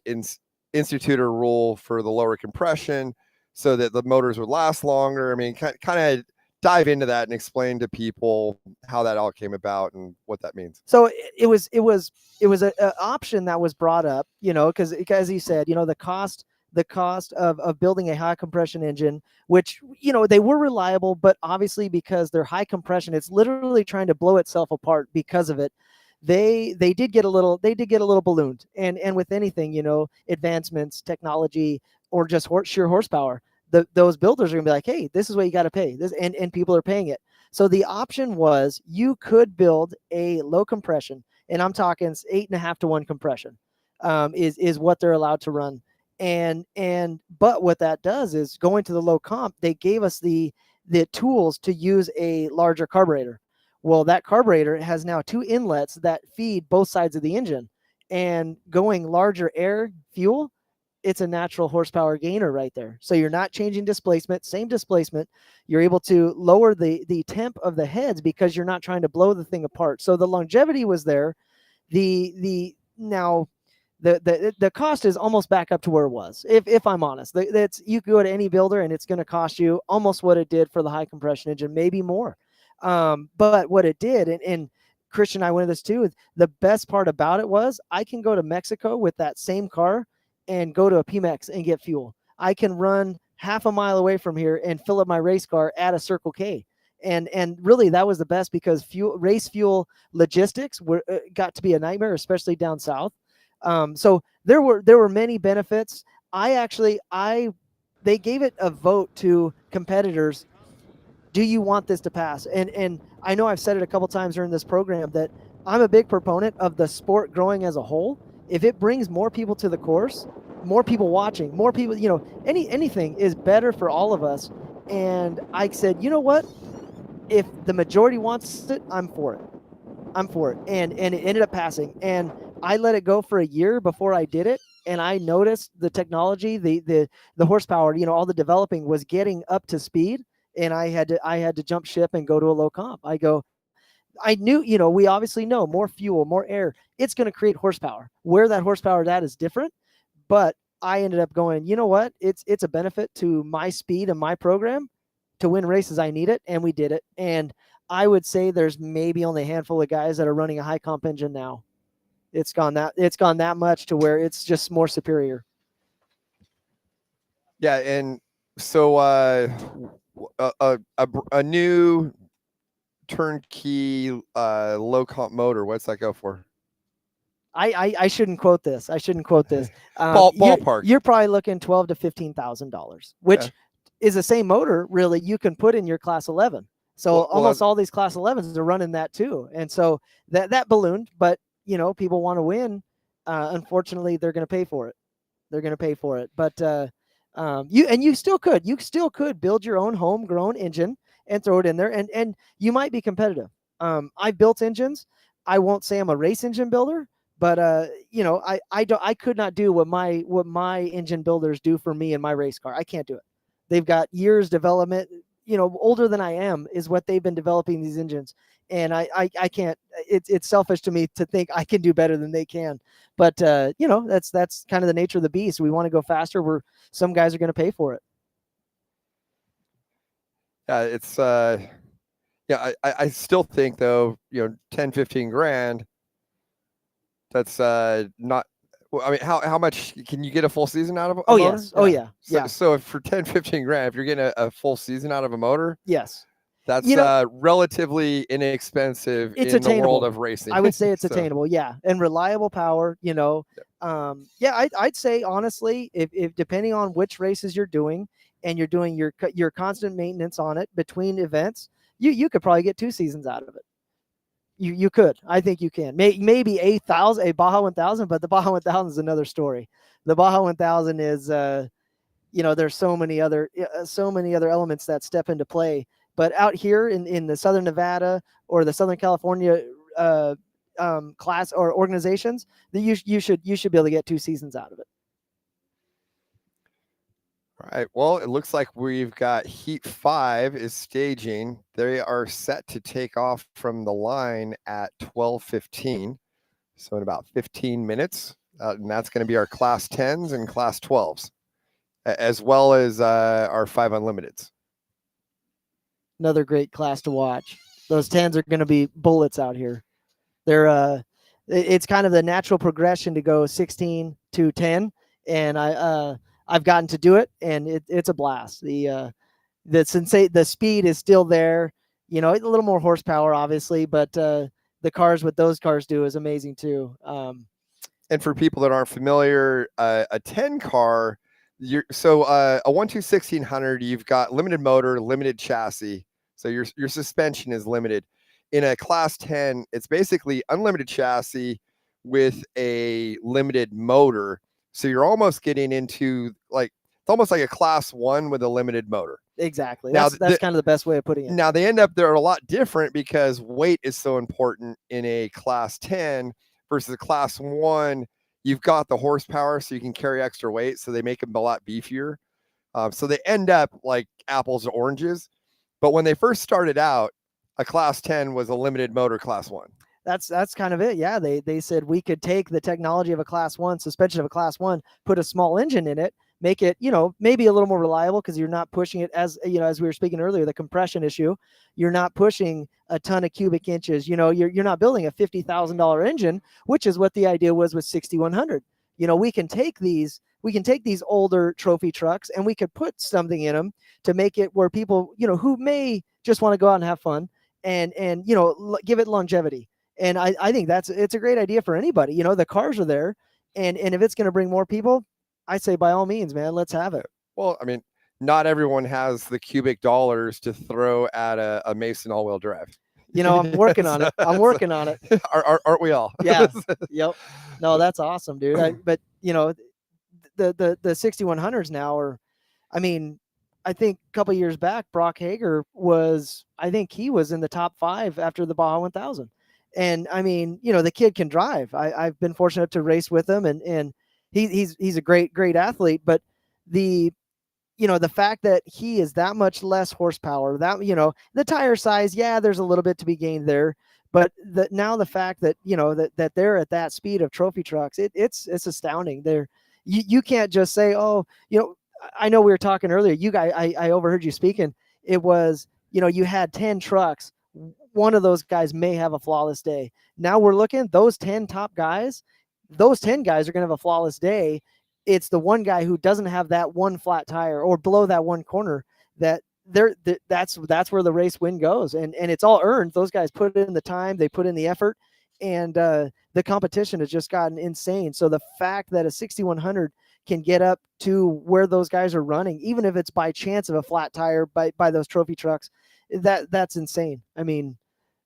instituted a rule for the lower compression so that the motors would last longer. I mean, kind of dive into that and explain to people how that all came about and what that means. So it was an option that was brought up, because as you said, the cost of building a high compression engine, which, they were reliable, but obviously because they're high compression, it's literally trying to blow itself apart because of it. They did get a little ballooned, and with anything, advancements, technology, or just sheer horsepower, those builders are gonna be like, hey, this is what you got to pay this, and people are paying it. So the option was you could build a low compression, and I'm talking 8.5 to 1 compression, is what they're allowed to run. But what that does is, going to the low comp, they gave us the tools to use a larger carburetor. Well, that carburetor has now 2 inlets that feed both sides of the engine, and going larger air fuel, it's a natural horsepower gainer right there. So you're not changing displacement, same displacement. You're able to lower the temp of the heads because you're not trying to blow the thing apart. So the longevity was there. The cost is almost back up to where it was. If I'm honest, you can go to any builder and it's going to cost you almost what it did for the high compression engine, maybe more. But what it did, and Christian and I went into this too, the best part about it was I can go to Mexico with that same car and go to a PMEX and get fuel. I can run half a mile away from here and fill up my race car at a Circle K. And really that was the best, because race fuel logistics got to be a nightmare, especially down south. So there were many benefits. They gave it a vote to competitors. Do you want this to pass? And I know I've said it a couple times during this program that I'm a big proponent of the sport growing as a whole. If it brings more people to the course, more people watching, more people, anything is better for all of us. And I said, you know what? If the majority wants it, I'm for it. And it ended up passing. And I let it go for a year before I did it. And I noticed the technology, the horsepower, all the developing was getting up to speed. And I had to jump ship and go to a low comp. I knew, we obviously know more fuel, more air, it's going to create horsepower. Where that horsepower that is different. But I ended up going, you know what? It's a benefit to my speed and my program to win races. I need it. And we did it. And I would say there's maybe only a handful of guys that are running a high comp engine now. It's gone that much to where it's just more superior. Yeah. And so, a new turnkey low comp motor, what's that go for? I shouldn't quote this. Ballpark. You're probably looking $12,000 to $15,000, which is the same motor really you can put in your Class 11. So almost all these Class 11s are running that too, and so that ballooned. But people want to win. Unfortunately, they're going to pay for it. But you still could build your own homegrown engine and throw it in there, and you might be competitive. I've built engines. I won't say I'm a race engine builder, but I could not do what my engine builders do for me in my race car. I can't do it. They've got years development. Older than I am is what they've been developing these engines, and I can't. It's selfish to me to think I can do better than they can. But that's kind of the nature of the beast. We want to go faster. Some guys are going to pay for it. Yeah, it's I still think though, 10, 15 grand. That's not. Well, I mean, how much can you get a full season out of a motor? Yes. Oh yeah. So if for 10, 15 grand, if you're getting a full season out of a motor, yes, that's relatively inexpensive it's in attainable. the world of racing. I would say it's attainable. Yeah, and reliable power. I'd say honestly, if depending on which races you're doing, and you're doing your constant maintenance on it between events, you could probably get 2 seasons out of it. You could. I think you can. Maybe a Baja 1000, but the Baja 1000 is another story. The Baja 1000 is, there's so many other elements that step into play. But out here in the Southern Nevada or the Southern California class or organizations, that you should be able to get 2 seasons out of it. All right. Well, it looks like we've got Heat 5 is staging. They are set to take off from the line at 12:15. So in about 15 minutes. And that's going to be our Class 10s and Class 12s, as well as our 5 Unlimiteds. Another great class to watch. Those 10s are going to be bullets out here. They're it's kind of the natural progression to go 16 to 10, and I've gotten to do it, and it's a blast. The speed is still there. A little more horsepower, obviously, but the cars, what those cars do is amazing too. And for people that aren't familiar, a 10 car, a 1.2/1600, you've got limited motor, limited chassis, so your suspension is limited. In a Class 10, it's basically unlimited chassis with a limited motor. So you're almost getting into it's almost like a Class 1 with a limited motor. Exactly. That's kind of the best way of putting it. Now they're a lot different because weight is so important in a Class 10 versus a Class 1. You've got the horsepower, so you can carry extra weight. So they make them a lot beefier. So they end up like apples to oranges. But when they first started out, a Class 10 was a limited motor Class 1. That's kind of it. Yeah, they said we could take the technology of a Class 1, suspension of a Class 1, put a small engine in it, make it, maybe a little more reliable because you're not pushing it as we were speaking earlier, the compression issue. You're not pushing a ton of cubic inches. You're not building a $50,000 engine, which is what the idea was with 6100. We can take these older trophy trucks and we could put something in them to make it where people, who may just want to go out and have fun and give it longevity. And I think it's a great idea for anybody. The cars are there, and if it's going to bring more people, I say by all means, man, let's have it. Well, I mean, not everyone has the cubic dollars to throw at a Mason all-wheel drive. I'm working on it. Aren't we all? Yeah. Yep. No, that's awesome, dude. But the 6100s now are, I think a couple of years back, Brock Hager was in the top 5 after the Baja 1000. And the kid can drive. I've been fortunate to race with him, and he's a great athlete. But the fact that he is that much less horsepower, that the tire size, yeah, there's a little bit to be gained there. But the fact that that they're at that speed of trophy trucks, it's astounding. You can't just say, oh, I know we were talking earlier. You guys, I overheard you speaking. It was you had 10 trucks. One of those guys may have a flawless day. Now we're looking, those 10 top guys, those 10 guys are going to have a flawless day. It's the one guy who doesn't have that one flat tire or below that one corner that's where the race win goes. And it's all earned. Those guys put in the time, they put in the effort, and the competition has just gotten insane. So the fact that a 6100 can get up to where those guys are running, even if it's by chance of a flat tire by those trophy trucks, that's insane.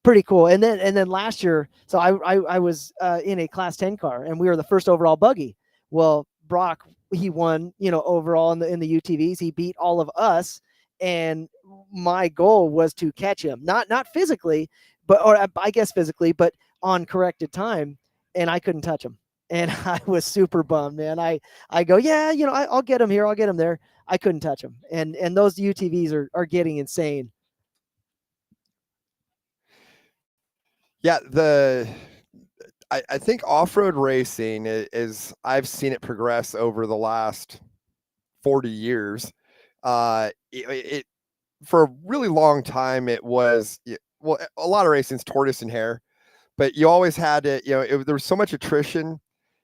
Pretty cool. And then last year, so I was in a Class 10 car, and we were the first overall buggy. Well, Brock, he won, overall in the UTVs. He beat all of us, and my goal was to catch him, not physically, but or I guess physically, but on corrected time, and I couldn't touch him, and I was super bummed, man. I go, yeah, I'll get him here, I'll get him there. I couldn't touch him, and those UTVs are getting insane. Yeah, I think off-road racing is I've seen it progress over the last 40 years. It for a really long time it was well, a lot of racing's tortoise and hare, but you always had to, there was so much attrition,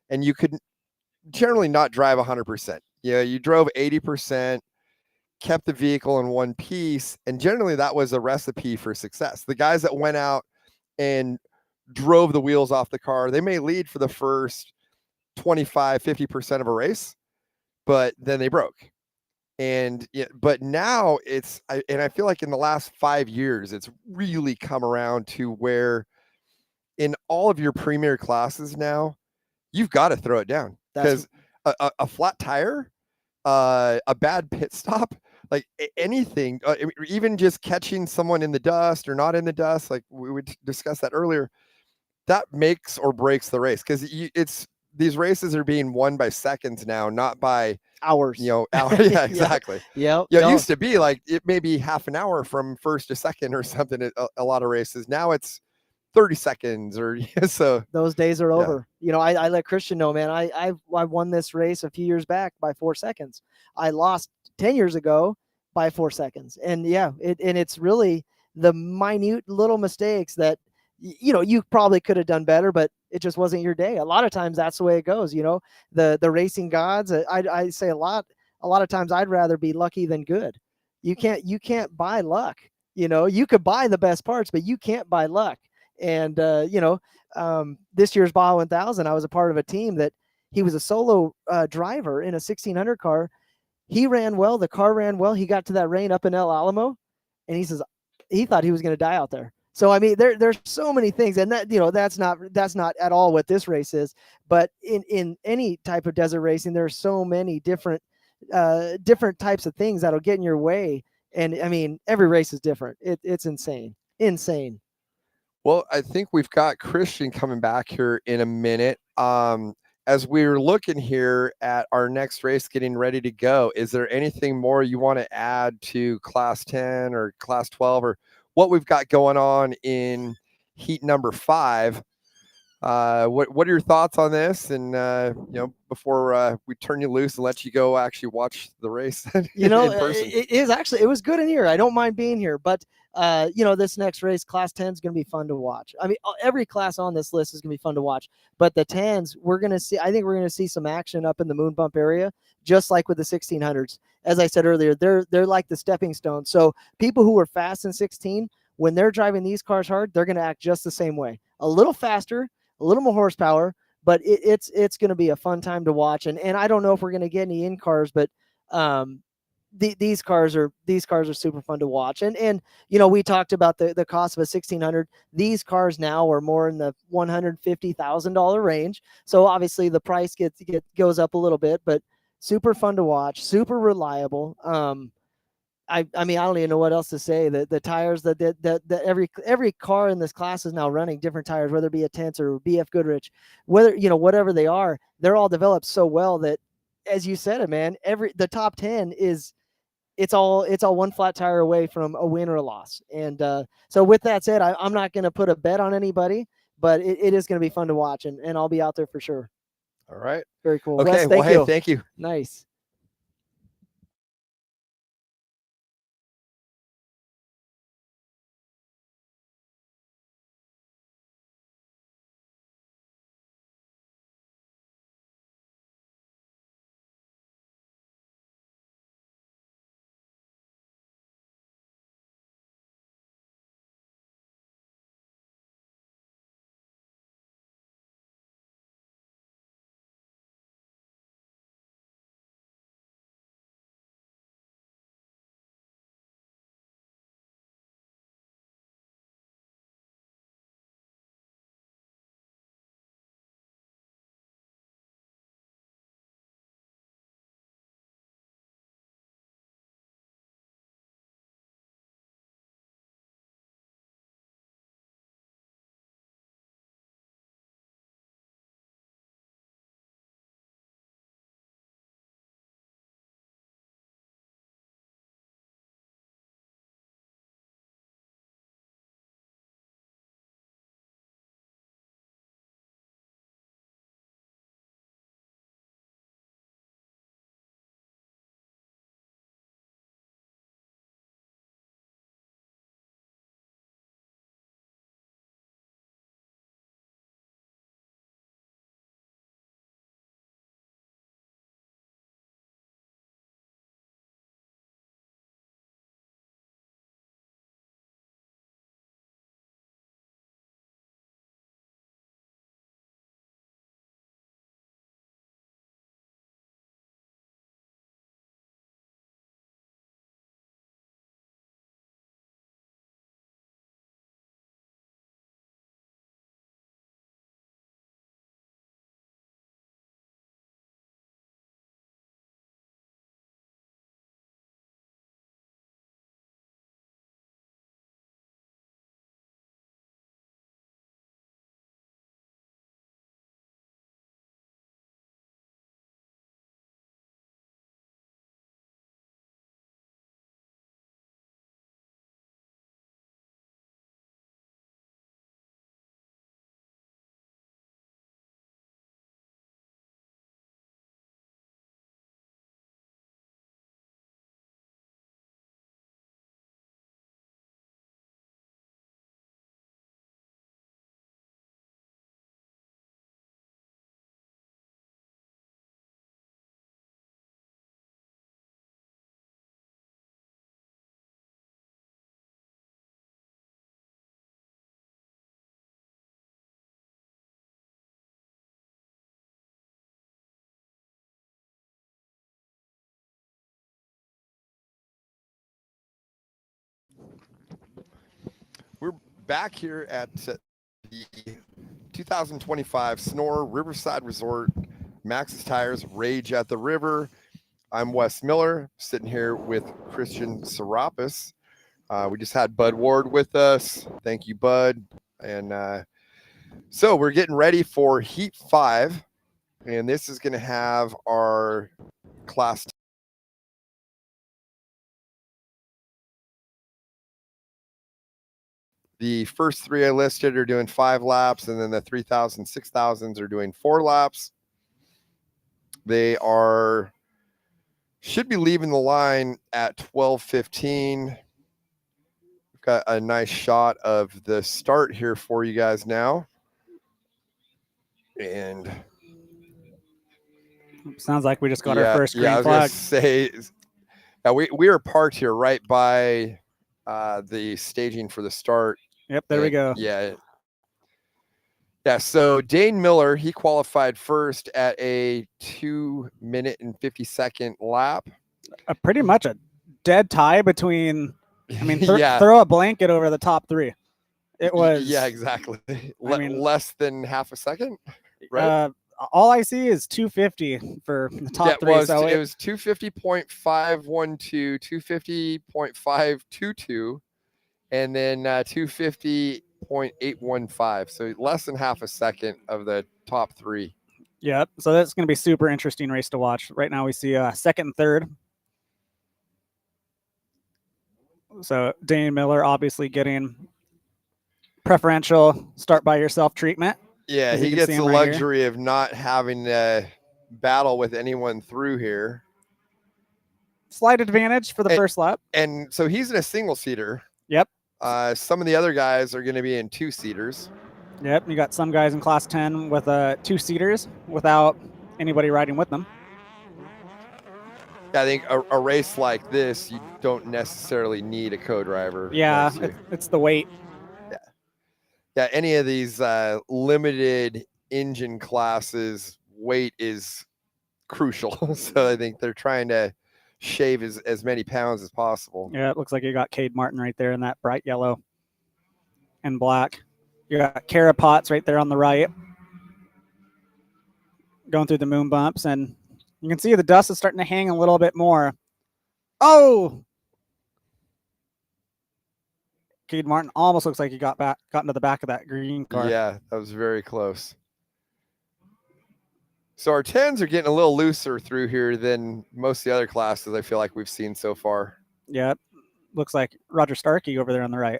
and you could generally not drive 100%. You drove 80%, kept the vehicle in one piece, and generally that was a recipe for success. The guys that went out and drove the wheels off the car, they may lead for the first 25-50% of a race, but then they broke. And but now I feel like in the last 5 years it's really come around to where in all of your premier classes now you've got to throw it down, because a flat tire, a bad pit stop, like anything, even just catching someone in the dust or not in the dust, like we would discuss that earlier, that makes or breaks the race, because these races are being won by seconds now, not by hours. Yeah, exactly. Yep. It used to be like it may be half an hour from first to second or something. A lot of races now it's 30 seconds or so. Those days are over. I let Christian know, man. I won this race a few years back by 4 seconds. I lost 10 years ago by 4 seconds, and it's really the minute little mistakes that you probably could have done better, but it just wasn't your day. A lot of times that's the way it goes. The racing gods. I say a lot of times I'd rather be lucky than good. You can't buy luck. You could buy the best parts, but you can't buy luck. And this year's Baja 1000, I was a part of a team that he was a solo driver in a 1600 car. He ran well. The car ran well. He got to that rain up in El Alamo, and he says he thought he was going to die out there. So I mean, there's so many things, and that's not at all what this race is. But in any type of desert racing, there's so many different types of things that'll get in your way. And I mean, every race is different. It's insane. Well, I think we've got Christian coming back here in a minute. As we're looking here at our next race, getting ready to go, is there anything more you want to add to Class 10 or Class 12, or what we've got going on in heat number 5? What are your thoughts on this? And before we turn you loose and let you go actually watch the race in person. It was good in here. I don't mind being here, but this next race, Class 10 is going to be fun to watch. I mean, every class on this list is going to be fun to watch, but the 10s, I think we're going to see some action up in the moon bump area, just like with the 1600s. As I said earlier, they're like the stepping stone. So people who are fast in 16, when they're driving these cars hard, they're going to act just the same way. A little faster, a little more horsepower, but it's going to be a fun time to watch. And I don't know if we're going to get any in cars, but these cars are super fun to watch. And we talked about the cost of a 1600. These cars now are more in the $150,000 range. So obviously the price goes up a little bit, but super fun to watch, super reliable. I mean, I don't even know what else to say. The tires that every car in this class is now running different tires, whether it be a Tense or BF Goodrich, whatever they are, they're all developed so well that, as you said it, man, the top 10 it's all one flat tire away from a win or a loss. And so with that said, I'm not going to put a bet on anybody, but it is going to be fun to watch, and I'll be out there for sure. All right. Very cool. Okay. Wes, Thank you. Nice. We're back here at the 2025 SNORE Riverside Resort Max's Tires Rage at the River. I'm Wes Miller, sitting here with Christian Serapis. We just had Bud Ward with us. Thank you, Bud. And so we're getting ready for Heat 5, and this is going to have our Class. The first three I listed are doing 5 laps, and then the 3,000, 6,000s are doing 4 laps. They should be leaving the line at 12:15. We've got a nice shot of the start here for you guys now. And sounds like we just got our first green flag. I was gonna say, we are parked here right by the staging for the start. Yep, there we go. Yeah. So Dane Miller, he qualified first at a 2 minute and 50-second lap. Pretty much a dead tie between. I mean, throw a blanket over the top 3. It was. Yeah, exactly. mean, less than half a second, right? All I see is 250 for the top 3. It was 250.512, 250.522, and then 250.815. So less than half a second of the top 3. Yep. So that's going to be super interesting race to watch. Right now we see second and third. So Dane Miller obviously getting preferential start by yourself treatment. Yeah, he gets the luxury of not having to battle with anyone through here. Slight advantage for the first lap. And so he's in a single-seater. Yep. Some of the other guys are going to be in 2-seaters. Yep, you got some guys in Class 10 with 2-seaters without anybody riding with them. I think a race like this, you don't necessarily need a co-driver. Yeah, it's the weight. Yeah, any of these limited engine classes, weight is crucial. So I think they're trying to shave as many pounds as possible. Yeah, it looks like you got Cade Martin right there in that bright yellow and black. You got Kara Potts right there on the right, going through the moon bumps, and you can see the dust is starting to hang a little bit more. Oh! Cade Martin almost looks like he got into the back of that green car. Yeah, that was very close. So our 10s are getting a little looser through here than most of the other classes I feel like we've seen so far. Yeah, looks like Roger Starkey over there on the right.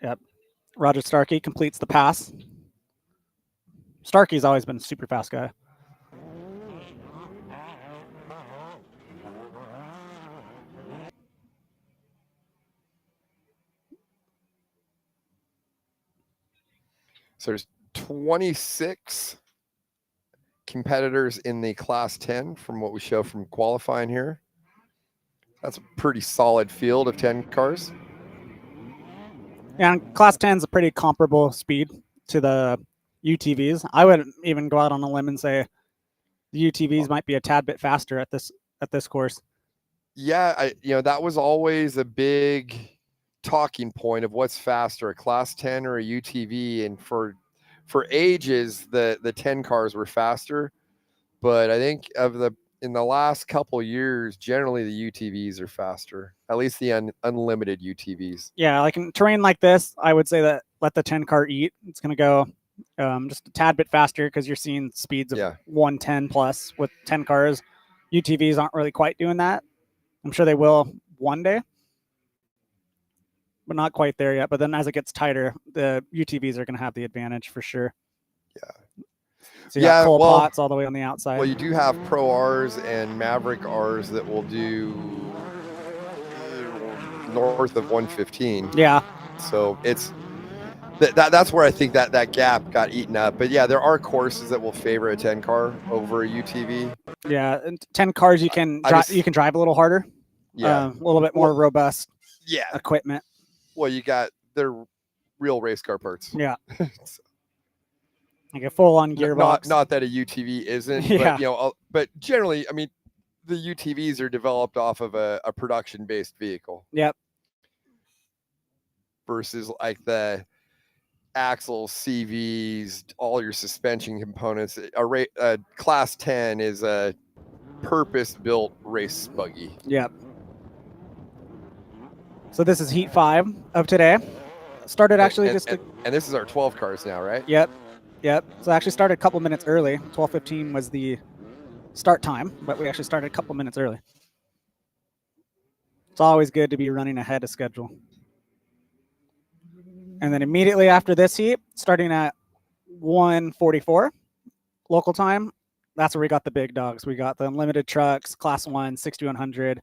Yep, Roger Starkey completes the pass. Starkey's always been a super fast guy. So there's 26 competitors in the Class 10 from what we show from qualifying here. That's a pretty solid field of 10 cars. Yeah, and Class 10 is a pretty comparable speed to the UTVs. I would even go out on a limb and say the UTVs might be a tad bit faster at this course. Yeah, that was always a big talking point of what's faster, a Class 10 or a UTV. And for ages, the 10 cars were faster. But I think in the last couple of years, generally the UTVs are faster, at least the unlimited UTVs. Yeah, like in terrain like this, I would say that let the 10 car eat. It's going to go just a tad bit faster because you're seeing speeds of 110 plus with 10 cars. UTVs aren't really quite doing that. I'm sure they will one day, but not quite there yet. But then as it gets tighter, the UTVs are going to have the advantage for sure. Yeah. So you got Cole Potts all the way on the outside. Well, you do have Pro Rs and Maverick Rs that will do north of 115. Yeah. So it's that's where I think that gap got eaten up. But yeah, there are courses that will favor a 10 car over a UTV. Yeah, and 10 cars you can drive a little harder. Yeah, a little bit more robust. Yeah, equipment. Well, you got their real race car parts. Yeah. Like a full-on gearbox. Not that a UTV isn't, Yeah. but but generally, I mean, the UTVs are developed off of a production based vehicle. Yep. Versus like the axles, CVs, all your suspension components. A class 10 is a purpose built race buggy. Yep. So this is heat 5 of today. Started actually and this is our 12 cars now, right? Yep. So I actually started a couple minutes early. 12:15 was the start time, but we actually started a couple minutes early. It's always good to be running ahead of schedule. And then immediately after this heat, starting at 1:44 local time, that's where we got the big dogs. We got the unlimited trucks, class 1, 6100,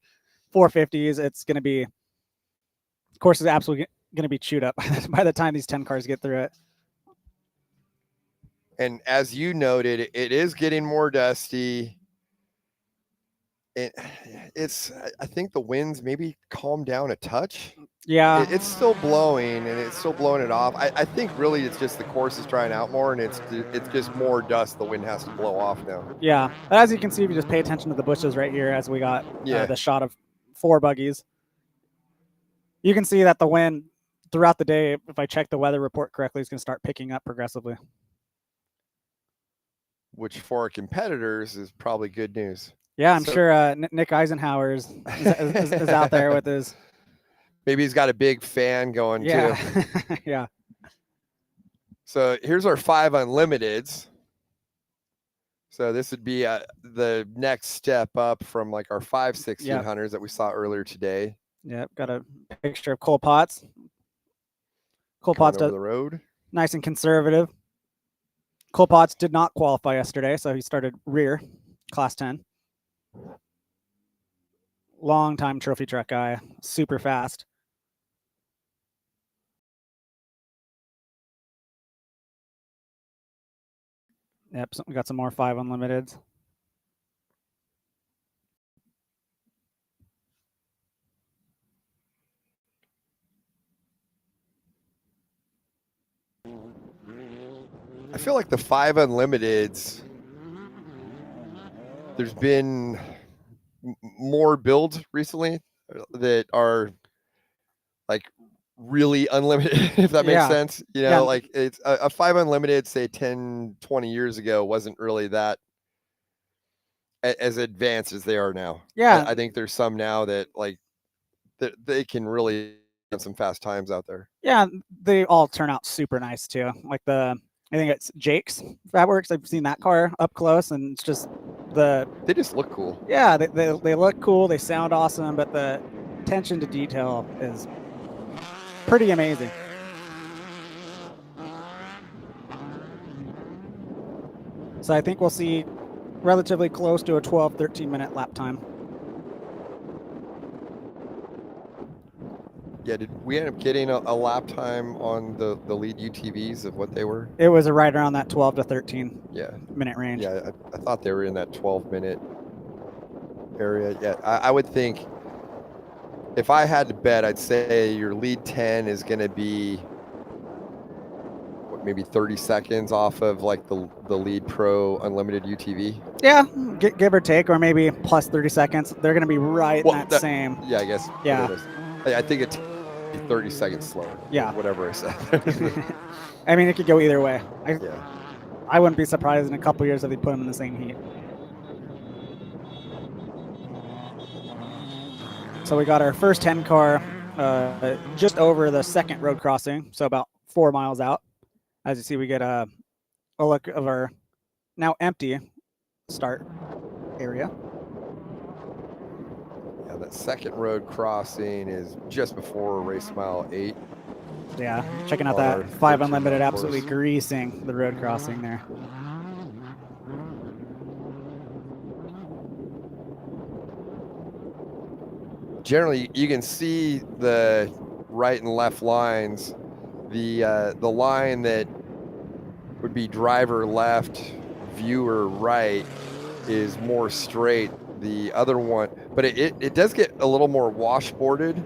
450s. It's going to be, of course, it's absolutely going to be chewed up by the time these 10 cars get through it. And as you noted, it is getting more dusty. I think the winds maybe calmed down a touch. Yeah. It's still blowing, and it's still blowing it off. I think really it's just the course is drying out more, and it's just more dust the wind has to blow off now. Yeah. But as you can see, if you just pay attention to the bushes right here as we got the shot of 4 buggies, you can see that the wind throughout the day, if I check the weather report correctly, is going to start picking up progressively. Which for our competitors is probably good news. Yeah, I'm sure Nick Eisenhower is out there with his. Maybe he's got a big fan going too. Yeah. So here's our 5 unlimiteds. So this would be the next step up from like our 5 1600s that we saw earlier today. Yep, got a picture of Cole Potts. Cole Potts does the road. Nice and conservative. Cole Potts did not qualify yesterday, so he started rear, class 10. Long time trophy truck guy, super fast. Yep, so we got some more 5 unlimiteds. I feel like the 5 unlimiteds, there's been more builds recently that are like really unlimited, if that makes sense. You know, like it's a 5 unlimited, say 10, 20 years ago wasn't really that as advanced as they are now. Yeah. I think there's some now that like that they can really get some fast times out there. Yeah, they all turn out super nice too. Like I think it's Jake's Fabrics. I've seen that car up close, and it's just they just look cool. Yeah, they look cool. They sound awesome, but the attention to detail is pretty amazing. So I think we'll see relatively close to a 12, 13-minute lap time. Yeah, did we end up getting a lap time on the lead UTVs of what they were? It was right around that 12 to 13 minute range. Yeah, I thought they were in that 12-minute area. Yeah, I would think if I had to bet, I'd say your lead 10 is going to be maybe 30 seconds off of like the lead pro unlimited UTV. Yeah, give or take, or maybe plus 30 seconds. They're going to be right in that same. Yeah, I guess. Yeah. I think it's 30 seconds slower. Yeah. Whatever I said. I mean, it could go either way. I wouldn't be surprised in a couple years if they put them in the same heat. So we got our first 10 car just over the second road crossing, so about 4 miles out. As you see, we get a look of our now empty start area. Yeah, that second road crossing is just before race mile 8. Yeah, checking out that 5 unlimited, absolutely greasing the road crossing there. Generally, you can see the right and left lines. The line that would be driver left, viewer right, is more straight. The other one, but it does get a little more washboarded.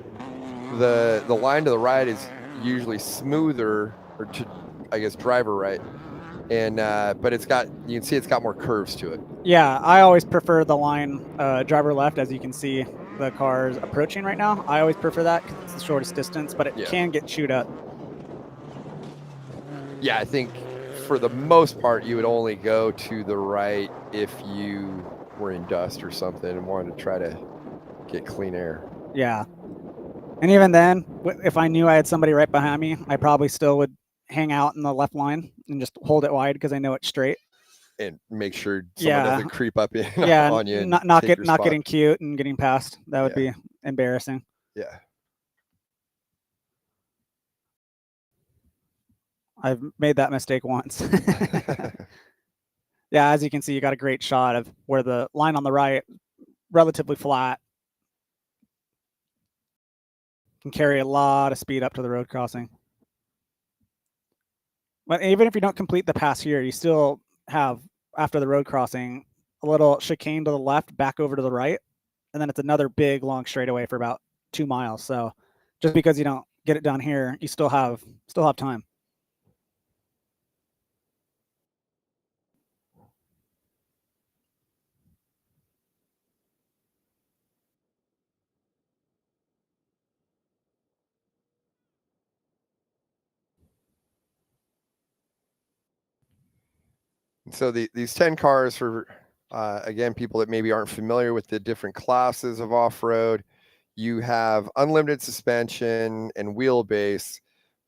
The line to the right is usually smoother, or to, I guess, driver right. and but you can see it's got more curves to it. Yeah, I always prefer the line driver left, as you can see the cars approaching right now. I always prefer that because it's the shortest distance, but it can get chewed up. Yeah, I think for the most part, you would only go to the right if you were in dust or something and wanted to try to get clean air. Yeah. And even then, if I knew I had somebody right behind me, I probably still would hang out in the left line and just hold it wide because I know it's straight. And make sure someone doesn't creep up in on you. And not getting cute and getting past. That would be embarrassing. Yeah. I've made that mistake once. Yeah, as you can see, you got a great shot of where the line on the right, relatively flat, can carry a lot of speed up to the road crossing. But even if you don't complete the pass here, you still have, after the road crossing, a little chicane to the left, back over to the right, and then it's another big long straightaway for about 2 miles. So just because you don't get it done here, you still have time. So these 10 cars for, again, people that maybe aren't familiar with the different classes of off-road, you have unlimited suspension and wheelbase,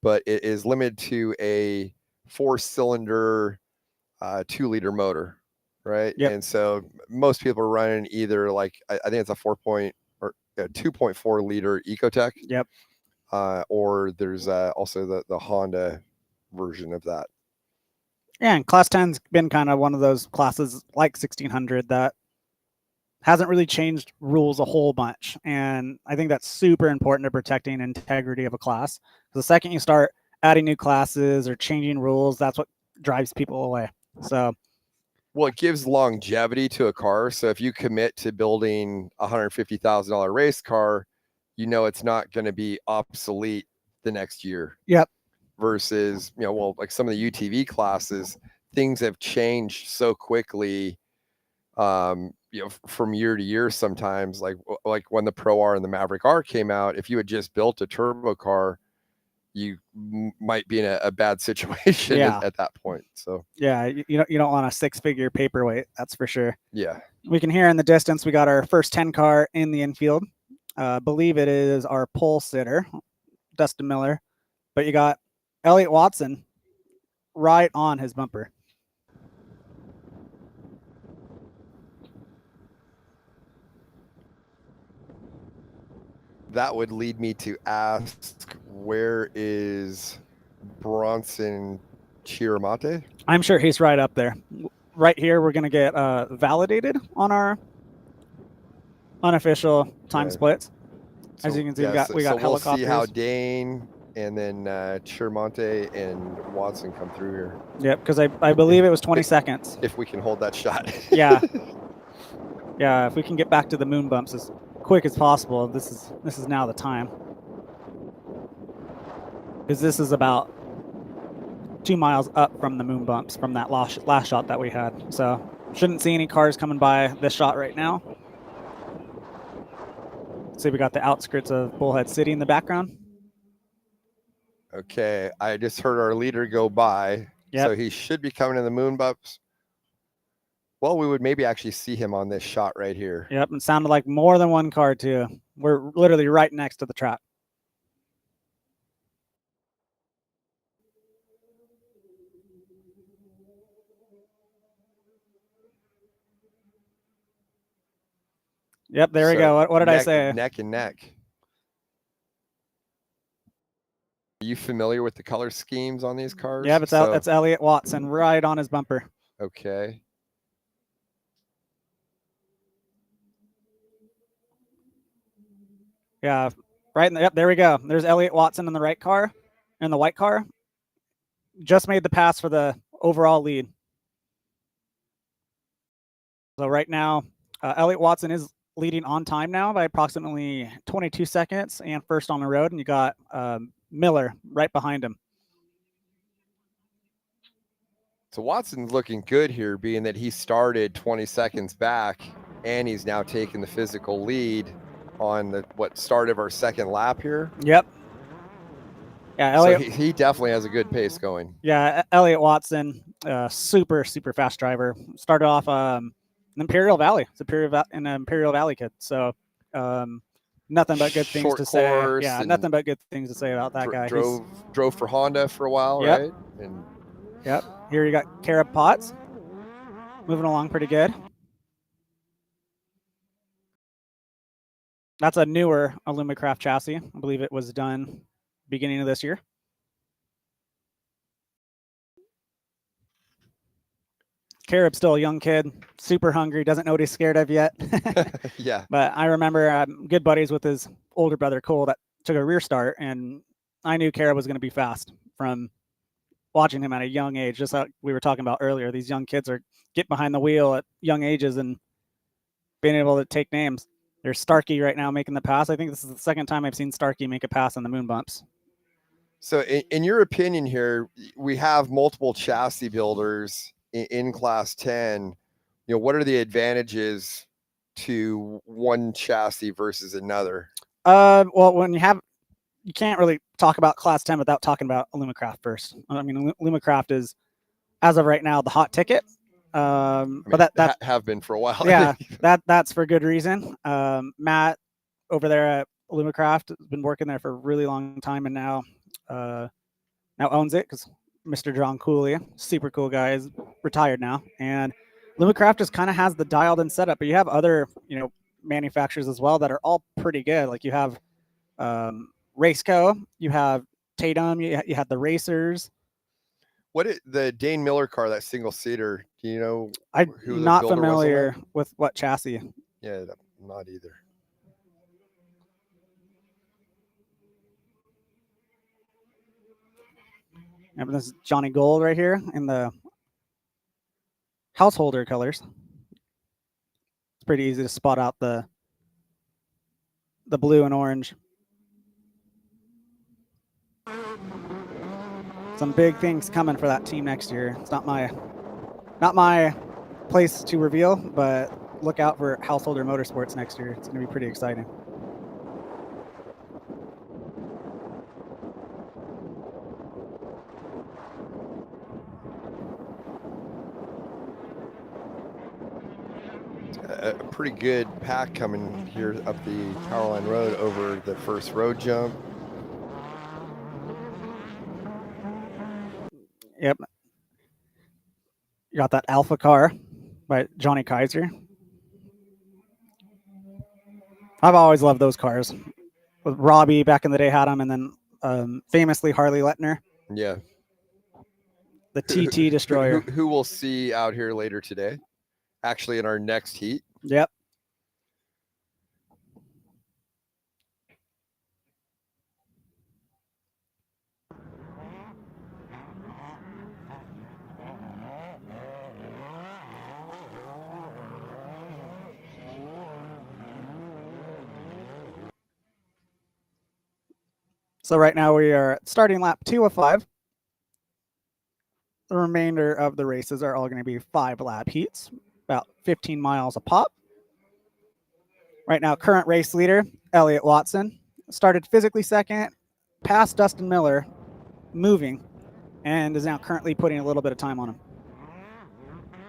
but it is limited to a 4-cylinder 2-liter motor, right? Yep. And so most people are running either like, I think it's a 2.4 liter Ecotech. Yep. Or there's also the Honda version of that. Yeah, and Class 10's been kind of one of those classes like 1600 that hasn't really changed rules a whole bunch. And I think that's super important to protecting integrity of a class. The second you start adding new classes or changing rules, that's what drives people away. So, well, it gives longevity to a car. So if you commit to building a $150,000 race car, you know it's not going to be obsolete the next year. Yep. Versus, well, like some of the UTV classes, things have changed so quickly, from year to year sometimes. Like when the Pro R and the Maverick R came out, if you had just built a turbo car, you might be in a bad situation at that point. So yeah, you don't want a 6-figure paperweight, that's for sure. Yeah. We can hear in the distance we got our first 10 car in the infield. Believe it is our pole sitter, Dustin Miller, but you got Elliott Watson right on his bumper. That would lead me to ask, where is Bronson Chiramate? I'm sure he's right up there. Right here, we're going to get validated on our unofficial time splits. As you can see, we got we'll helicopters. see how Dane and then Chiramate and Watson come through here. Yep, because I believe it was 20 seconds. If we can hold that shot. Yeah. Yeah, if we can get back to the moon bumps as quick as possible, this is now the time. Because this is about 2 miles up from the moon bumps from that last shot that we had. So shouldn't see any cars coming by this shot right now. See, we got the outskirts of Bullhead City in the background. Okay, I just heard our leader go by. Yep. So he should be coming in the moon bumps. Well, we would maybe actually see him on this shot right here. Yep, and sounded like more than one car too. We're literally right next to the track. Yep, there we go. What did I say? Neck and neck. Are you familiar with the color schemes on these cars? Yeah, it's Elliott Watson right on his bumper. Okay. Yeah, right. Yep, there we go. There's Elliott Watson in the right car, in the white car. Just made the pass for the overall lead. So right now, Elliott Watson is leading on time now by approximately 22 seconds and first on the road. And you got Miller right behind him. So Watson's looking good here, being that he started 20 seconds back, and he's now taking the physical lead on the start of our second lap here. Yep. Yeah, So Elliot. he definitely has a good pace going. Yeah, Elliot Watson, super fast driver. Started off in Imperial Valley. It's an Imperial Valley kid. So nothing but good things Short to say. course Yeah, and nothing but good things to say about that guy. Drove for Honda for a while, Yep. right? And Yep. Here you got Caleb Potts moving along pretty good. That's a newer Alumacraft chassis. I believe it was done beginning of this year. Caleb's still a young kid, super hungry, doesn't know what he's scared of yet. yeah. But I remember good buddies with his older brother Cole that took a rear start, and I knew Caleb was going to be fast from watching him at a young age. Just like we were talking about earlier, these young kids are getting behind the wheel at young ages and being able to take names. There's Starkey right now making the pass. I think this is the second time I've seen Starkey make a pass on the moon bumps. So in your opinion here, we have multiple chassis builders in class 10. What are the advantages to one chassis versus another? Well, when you can't really talk about class 10 without talking about Alumacraft first. I mean, Alumacraft is, as of right now, the hot ticket. But that have been for a while. Yeah, that's for good reason. Matt over there at Alumacraft has been working there for a really long time, and now owns it because Mr. John Cooley, super cool guy, is retired now, and Alumacraft just kind of has the dialed in setup. But you have other manufacturers as well that are all pretty good. Like you have Raceco, you have Tatum, you have the Racers. The Dane Miller car, that single seater? Do you know who I'm the not builder familiar was with what chassis. Yeah, not either. And this is Johnny Gold right here in the householder colors. It's pretty easy to spot out the blue and orange. Some big things coming for that team next year. It's not my place to reveal, but look out for Householder Motorsports next year. It's going to be pretty exciting. A pretty good pack coming here up the Powerline Road over the first road jump. Yep. You got that Alpha car by Johnny Kaiser. I've always loved those cars. With Robbie back in the day had them, and then famously Harley Letner. Yeah. The TT Destroyer. Who we'll see out here later today, actually in our next heat. Yep. So right now we are at starting lap 2 of 5. The remainder of the races are all going to be 5-lap heats, about 15 miles a pop. Right now, current race leader, Elliot Watson, started physically second, passed Dustin Miller, moving, and is now currently putting a little bit of time on him.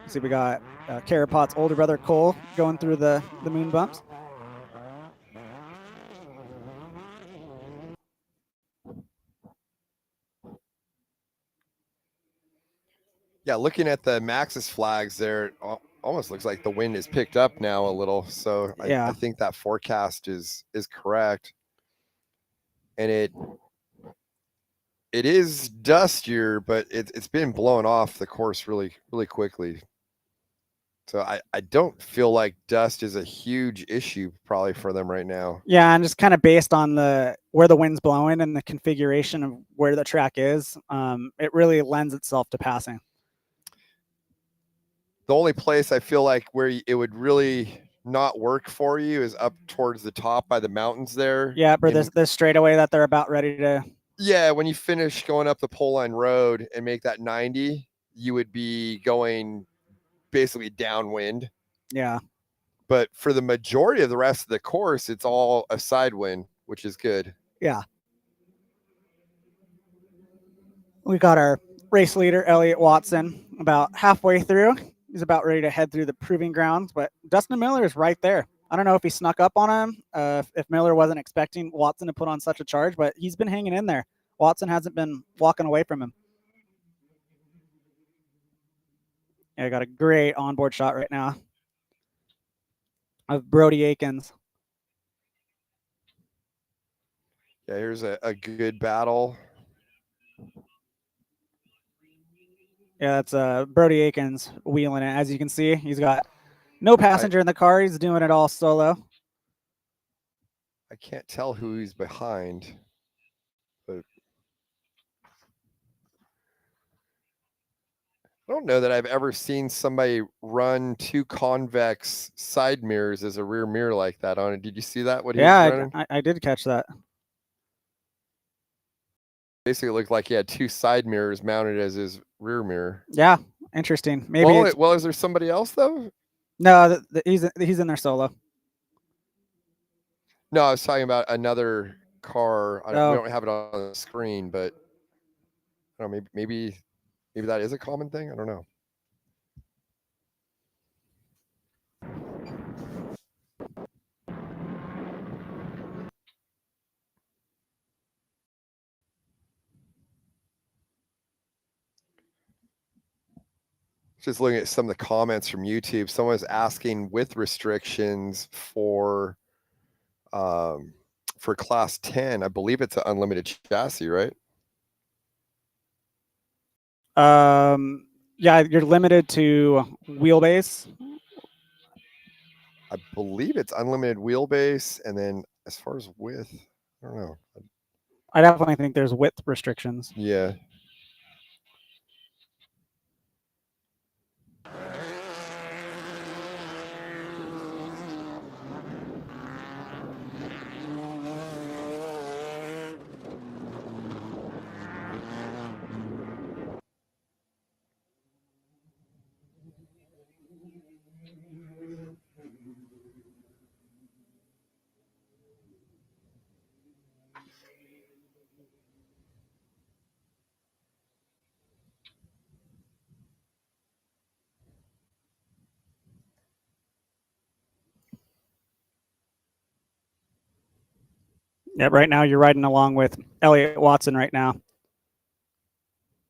See, we got Carapot's older brother, Cole, going through the moon bumps. Yeah, looking at the Maxxis flags there, it almost looks like the wind is picked up now a little. So I think that forecast is correct. And it is dustier, but it's been blown off the course really, really quickly. So I don't feel like dust is a huge issue probably for them right now. Yeah, and just kind of based on where the wind's blowing and the configuration of where the track is, it really lends itself to passing. The only place I feel like where it would really not work for you is up towards the top by the mountains there. Yeah, for this straightaway that they're about ready to. Yeah, when you finish going up the pole line road and make that 90, you would be going basically downwind. Yeah. But for the majority of the rest of the course, it's all a side wind, which is good. Yeah. We got our race leader, Elliott Watson, about halfway through. He's about ready to head through the proving grounds, but Dustin Miller is right there. I don't know if he snuck up on him, if Miller wasn't expecting Watson to put on such a charge, but he's been hanging in there. Watson hasn't been walking away from him. Yeah, I got a great onboard shot right now of Brody Akins. Yeah, here's a good battle. Yeah, that's Brody Akins wheeling it. As you can see, he's got no passenger in the car. He's doing it all solo. I can't tell who he's behind, but I don't know that I've ever seen somebody run 2 convex side mirrors as a rear mirror like that on it. Did you see that? What he was running? I did catch that. Basically, it looked like he had 2 side mirrors mounted as his rear mirror. Yeah, interesting. Maybe. Well, is there somebody else though? No, he's in there solo. No, I was talking about another car. We Oh. don't have it on the screen, but I don't know, maybe that is a common thing. I don't know. Just looking at some of the comments from YouTube, someone's asking with restrictions for class 10. I believe it's an unlimited chassis, right? Yeah, you're limited to wheelbase. I believe it's unlimited wheelbase, and then as far as width, I don't know. I definitely think there's width restrictions. Yeah. Yeah, right now you're riding along with Elliott Watson right now.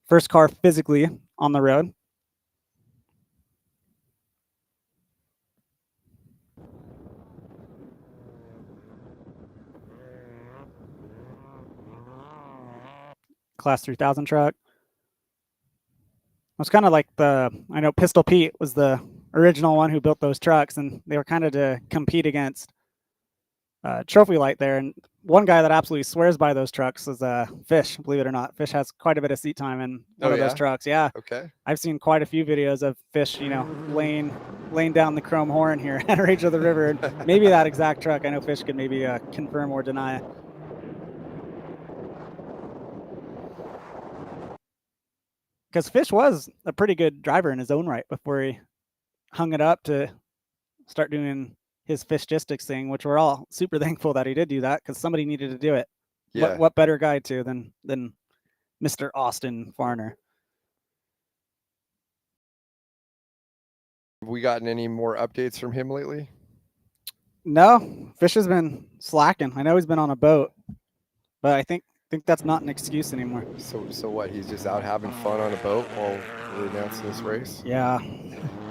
First car physically on the road. Class 3000 truck. It was kind of like I know Pistol Pete was the original one who built those trucks, and they were kind of to compete against Trophy Light there. And one guy that absolutely swears by those trucks is Fish, believe it or not. Fish has quite a bit of seat time in one of those trucks. Yeah. Okay. I've seen quite a few videos of Fish, laying down the chrome horn here at Rage of the River. And maybe that exact truck. I know Fish could maybe confirm or deny it. Because Fish was a pretty good driver in his own right before he hung it up to start doing his Fishgistics thing, which we're all super thankful that he did do that because somebody needed to do it. Yeah. What better guy than Mr. Austin Farner? Have we gotten any more updates from him lately? No, Fish has been slacking. I know he's been on a boat, but I think that's not an excuse anymore. So what? He's just out having fun on a boat while we're announcing this race? Yeah,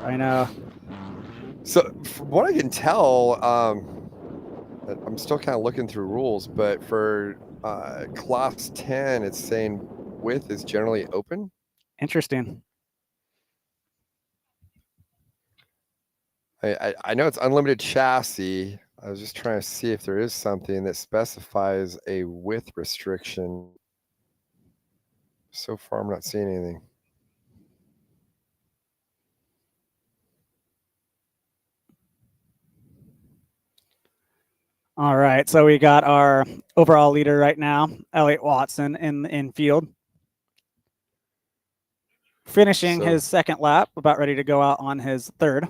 I know. So from what I can tell, I'm still kind of looking through rules, but for class 10, it's saying width is generally open. Interesting. I know it's unlimited chassis. I was just trying to see if there is something that specifies a width restriction. So far, I'm not seeing anything. All right, so we got our overall leader right now, Elliott Watson in field. finishing So- his second lap, about ready to go out on his third.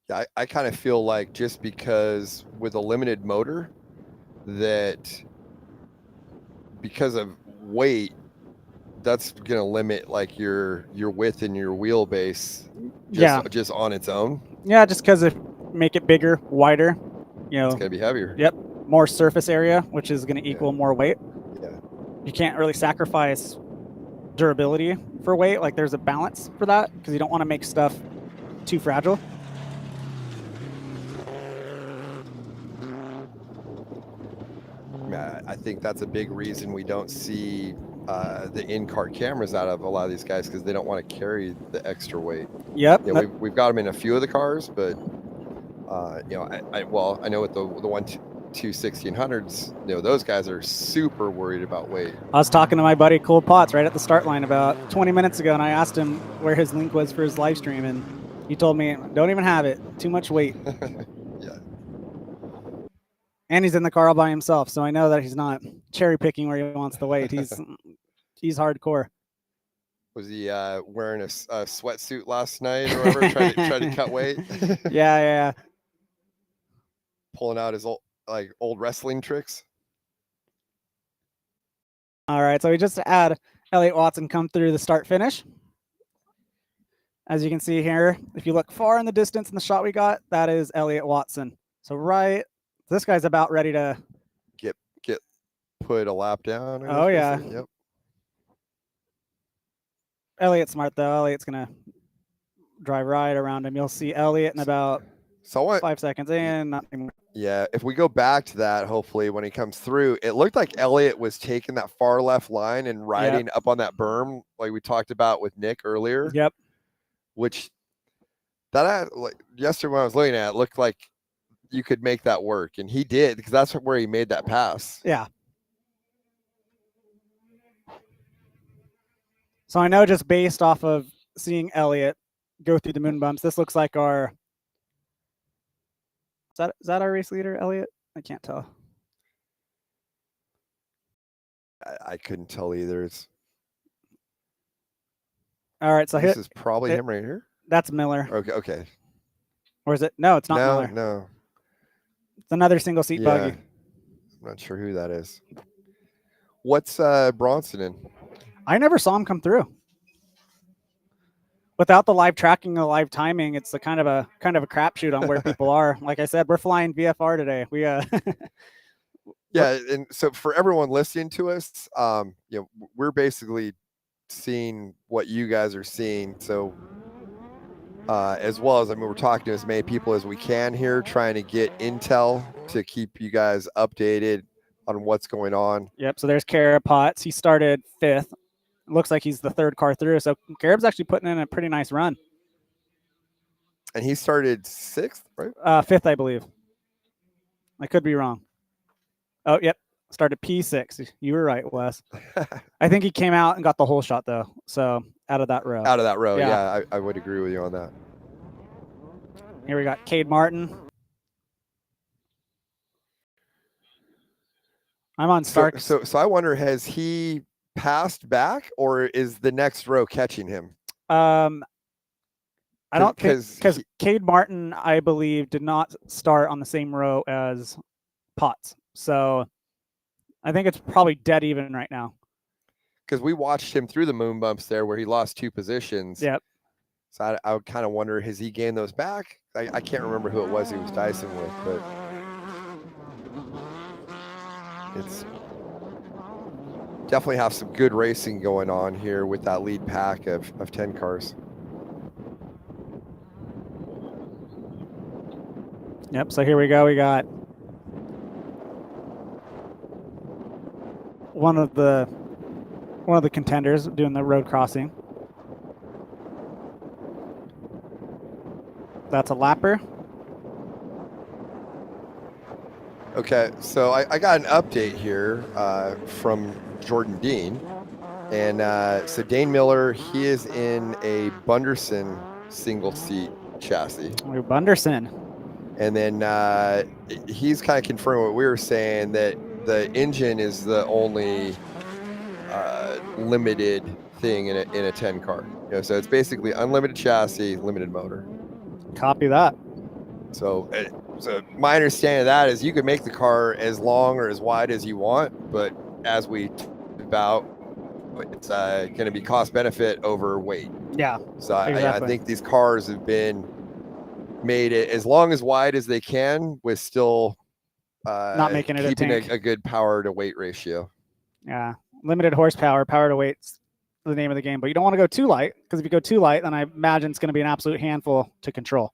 Yeah, I kind of feel like just because with a limited motor, that because of weight, that's gonna limit like your width and your wheelbase just on its own. Yeah, just because if make it bigger, wider, you know, It's gonna be heavier. Yep, more surface area, which is going to equal more weight. Yeah. You can't really sacrifice durability for weight. Like there's a balance for that because you don't want to make stuff too fragile. I think that's a big reason we don't see the in-car cameras out of a lot of these guys, because they don't want to carry the extra weight. Yep. Yeah, we've got them in a few of the cars, but you know, I know with the 1600s, you know, those guys are super worried about weight. I was talking to my buddy Cole Potts right at the start line about 20 minutes ago, and I asked him where his link was for his live stream, and he told me, "Don't even have it. Too much weight." Yeah. And he's in the car all by himself, so I know that he's not cherry picking where he wants the weight. He's hardcore. Was he wearing a sweatsuit last night or whatever, trying to cut weight? Yeah. Pulling out his old wrestling tricks. All right, so we just had Elliott Watson come through the start finish. As you can see here, if you look far in the distance in the shot we got, that is Elliott Watson. So this guy's about ready to get put a lap down. Oh yeah. Yep. Elliott's smart though. Elliott's gonna drive right around him. You'll see Elliott in about 5 seconds in. Nothing. Yeah, if we go back to that, hopefully when he comes through, it looked like Elliott was taking that far left line and riding up on that berm, like we talked about with Nick earlier. Yep. Which yesterday when I was looking at it, looked like you could make that work, and he did, because that's where he made that pass. Yeah. So I know just based off of seeing Elliott go through the moon bumps, this looks like our. Is that our race leader, Elliott? I can't tell. I couldn't tell either. It's all right. So this is probably him right here. That's Miller. Okay. Or is it? No, it's not Miller. No. It's another single seat buggy. I'm not sure who that is. What's Bronson in? I never saw him come through. Without the live tracking, the live timing, it's a kind of a crapshoot on where people are. Like I said, we're flying VFR today. We Yeah, and so for everyone listening to us, you know, we're basically seeing what you guys are seeing. So as well as, I mean, we're talking to as many people as we can here, trying to get intel to keep you guys updated on what's going on. Yep. So there's Caleb Potts. He started 5th. Looks like he's the 3rd car through. So Caleb's actually putting in a pretty nice run. And he started 6th, right? 5th, I believe. I could be wrong. Oh, yep. Started P6. You were right, Wes. I think he came out and got the whole shot, though. So out of that row. Yeah, I would agree with you on that. Here we got Cade Martin. I'm on Stark. So I wonder, has he passed back, or is the next row catching him? I don't think, because Cade Martin, I believe, did not start on the same row as Potts. So I think it's probably dead even right now. Because we watched him through the moon bumps there where he lost 2 positions. Yep. So I would kind of wonder, has he gained those back? I can't remember who it was he was dicing with, but it's definitely have some good racing going on here with that lead pack of 10 cars. Yep. So here we go. We got one of the contenders doing the road crossing. That's a lapper. Okay, so I got an update here from Jordan Dean. And so Dane Miller, he is in a Bunderson single seat chassis. Bunderson. And then he's kind of confirming what we were saying, that the engine is the only limited thing in a 10 car. So it's basically unlimited chassis, limited motor. Copy that. So my understanding of that is you can make the car as long or as wide as you want, but as we talked about, it's going to be cost benefit over weight. Yeah. So exactly. I think these cars have been made it as long as wide as they can, with still not making it keeping a tank. a good power to weight ratio. Yeah, limited horsepower, power to weight's the name of the game. But you don't want to go too light, because if you go too light, then I imagine it's going to be an absolute handful to control.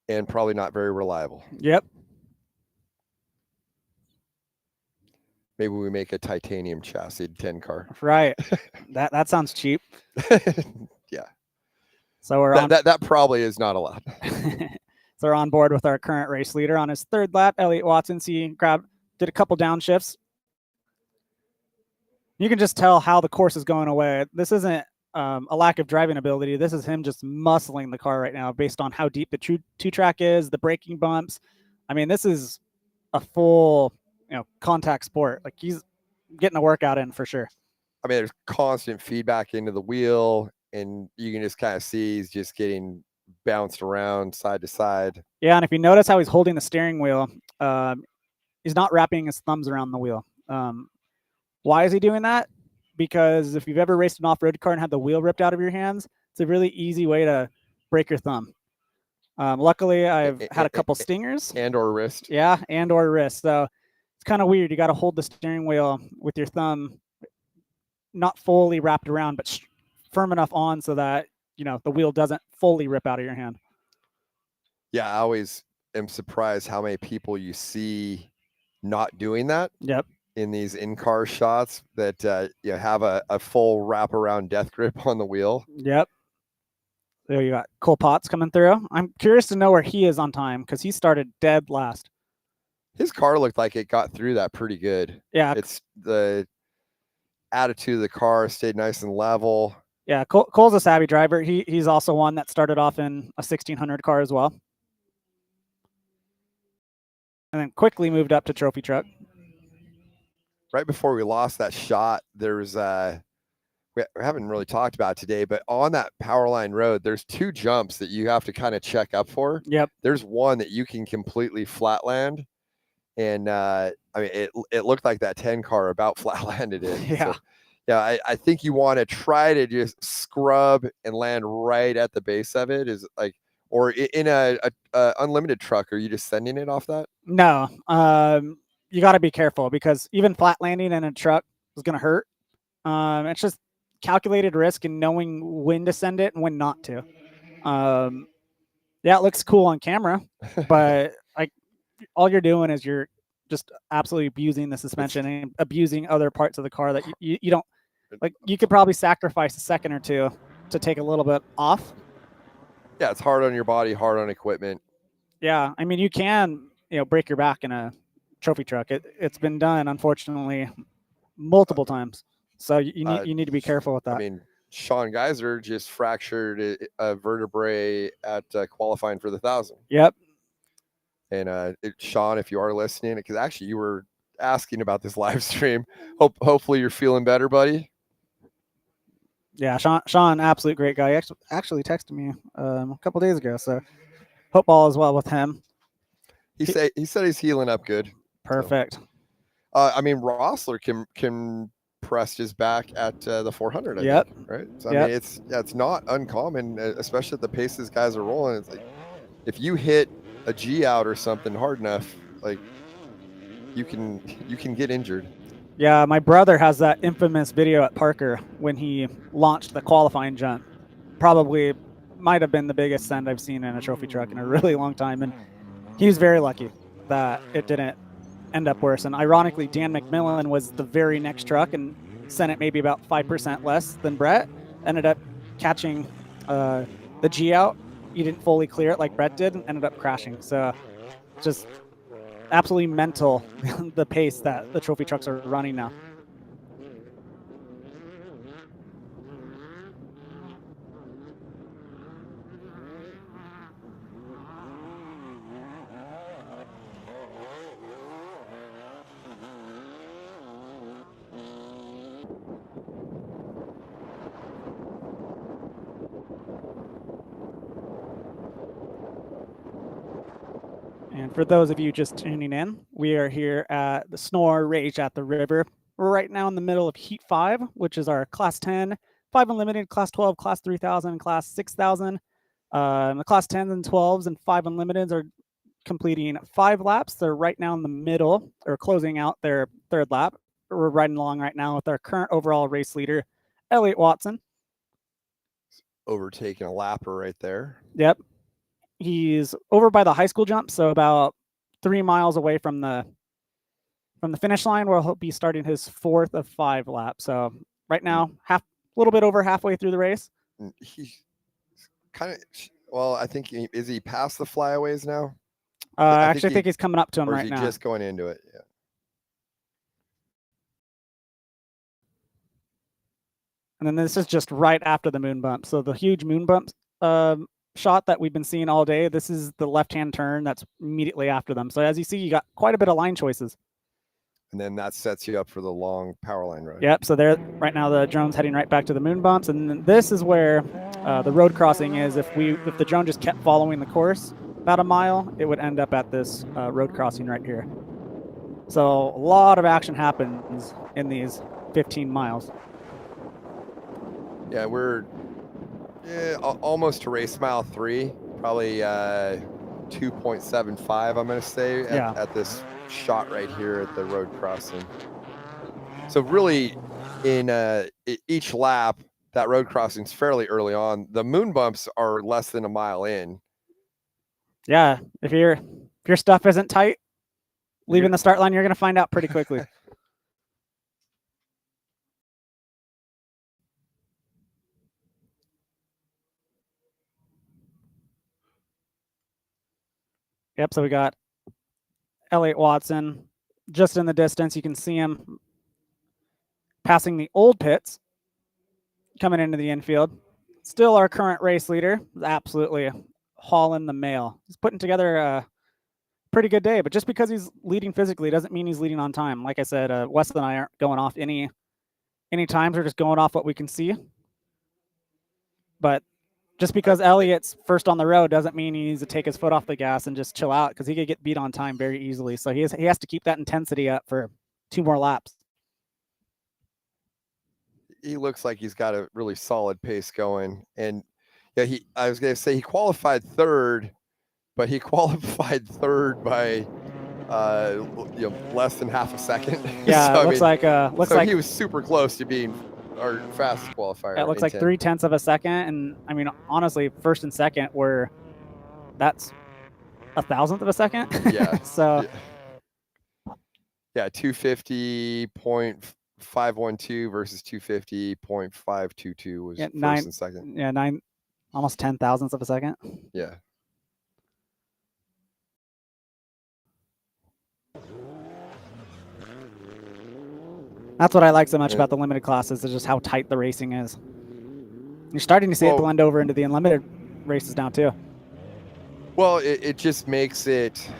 And probably not very reliable. Yep. Maybe we make a titanium chassis 10 car. Right. that sounds cheap. Yeah. So we're on. That probably is not allowed. So we're on board with our current race leader on his third lap, Elliot Watson. He did a couple downshifts. You can just tell how the course is going away. This isn't a lack of driving ability. This is him just muscling the car right now based on how deep the two track is, the braking bumps. I mean, this is a full, contact sport. Like, he's getting a workout in for sure. I mean, there's constant feedback into the wheel, and you can just kind of see he's just getting bounced around side to side. Yeah, and if you notice how he's holding the steering wheel, he's not wrapping his thumbs around the wheel. Why is he doing that? Because if you've ever raced an off-road car and had the wheel ripped out of your hands, it's a really easy way to break your thumb. Luckily, I've had a couple stingers. And or wrist. Yeah, and or wrist. So it's kind of weird. You got to hold the steering wheel with your thumb not fully wrapped around, but firm enough on so that, the wheel doesn't fully rip out of your hand. Yeah, I always am surprised how many people you see not doing that. Yep. In these in-car shots that have a full wraparound death grip on the wheel. Yep. There you got Cole Potts coming through. I'm curious to know where he is on time, because he started dead last. His car looked like it got through that pretty good. Yeah. It's the attitude of the car stayed nice and level. Yeah, Cole's a savvy driver. He's also one that started off in a 1600 car as well, and then quickly moved up to trophy truck. Right before we lost that shot, there's we haven't really talked about today, but on that power line road, there's two jumps that you have to kind of check up for. Yep. There's one that you can completely flatland, and I mean, it looked like that 10 car about flatlanded it. Yeah. So, yeah, I think you want to try to just scrub and land right at the base of it, is like, or in a unlimited truck. Are you just sending it off that? No, you got to be careful, because even flat landing in a truck is going to hurt. It's just calculated risk and knowing when to send it and when not to. Yeah, it looks cool on camera, but like, all you're doing is you're just absolutely abusing the suspension and abusing other parts of the car that you don't like. You could probably sacrifice a second or two to take a little bit off. Yeah, it's hard on your body, hard on equipment. Yeah, I mean, you can break your back in a trophy truck. It's been done, unfortunately, multiple times. So you need to be careful with that. I mean, Sean Geiser just fractured a vertebrae at qualifying for the 1,000. Yep. And Sean, if you are listening, because actually you were asking about this live stream, hopefully you're feeling better, buddy. Yeah, Sean, absolute great guy. He actually texted me a couple days ago, so hope all is well with him. He said he's healing up good. Perfect. So, I mean, Rossler can press his back at the 400. I think, right? So I mean, it's not uncommon, especially at the pace these guys are rolling. It's like, if you hit a G out or something hard enough, like, you can get injured. Yeah, my brother has that infamous video at Parker when he launched the qualifying jump. Probably might have been the biggest send I've seen in a trophy truck in a really long time, and he was very lucky that it didn't end up worse. And ironically, Dan McMillan was the very next truck and sent it maybe about 5% less than Brett. Ended up catching the G out. He didn't fully clear it like Brett did, and ended up crashing. So just absolutely mental, the pace that the trophy trucks are running now. And for those of you just tuning in, we are here at the SNORE Rage at the River. We're right now in the middle of Heat 5, which is our Class 10, 5 Unlimited, Class 12, Class 3000, Class 6000. The Class 10s and 12s and 5 Unlimiteds are completing 5 laps. They're right now in the middle, or closing out their 3rd lap. We're riding along right now with our current overall race leader, Elliott Watson. Overtaking a lapper right there. Yep. He's over by the high school jump, so about 3 miles away from the finish line, where he'll be starting his 4th of 5 laps. So right now, a little bit over halfway through the race. He's kind of, well, I think is he past the flyaways now? I think he's coming up to him or right is he now. just going into it? Yeah. And then this is just right after the moon bump. So the huge moon bump shot that we've been seeing all day, this is the left-hand turn that's immediately after them. So as you see, you got quite a bit of line choices. And then that sets you up for the long power line ride. Yep. So there, right now, the drone's heading right back to the moon bumps, and then this is where the road crossing is. If the drone just kept following the course about a mile, it would end up at this road crossing right here. So a lot of action happens in these 15 miles. Yeah, we're almost to race mile 3, probably 2.75. I'm going to say at this shot right here at the road crossing. So really, in each lap, that road crossing is fairly early on. The moon bumps are less than a mile in. Yeah, if your stuff isn't tight, leaving the start line, you're going to find out pretty quickly. Yep, so we got Elliott Watson just in the distance. You can see him passing the old pits, coming into the infield. Still our current race leader, absolutely hauling the mail. He's putting together a pretty good day, but just because he's leading physically doesn't mean he's leading on time. Like I said, Wes and I aren't going off any times. We're just going off what we can see. But just because Elliott's first on the road doesn't mean he needs to take his foot off the gas and just chill out, because he could get beat on time very easily. So he has to keep that intensity up for 2 more laps. He looks like he's got a really solid pace going. And yeah, I was going to say he qualified 3rd, but he qualified 3rd by less than half a second. Yeah, so, it looks like he was super close to being our fastest qualifier. It looks like 0.3 of a second, and I mean, honestly, 1st and 2nd that's 1,000th of a second. Yeah. So yeah, 250.512 versus 250.522 was 1st and 2nd. Yeah, almost 10,000ths of a second. Yeah. That's what I like so much about the limited classes, is just how tight the racing is. You're starting to see it blend over into the unlimited races now too. Well, it just makes it.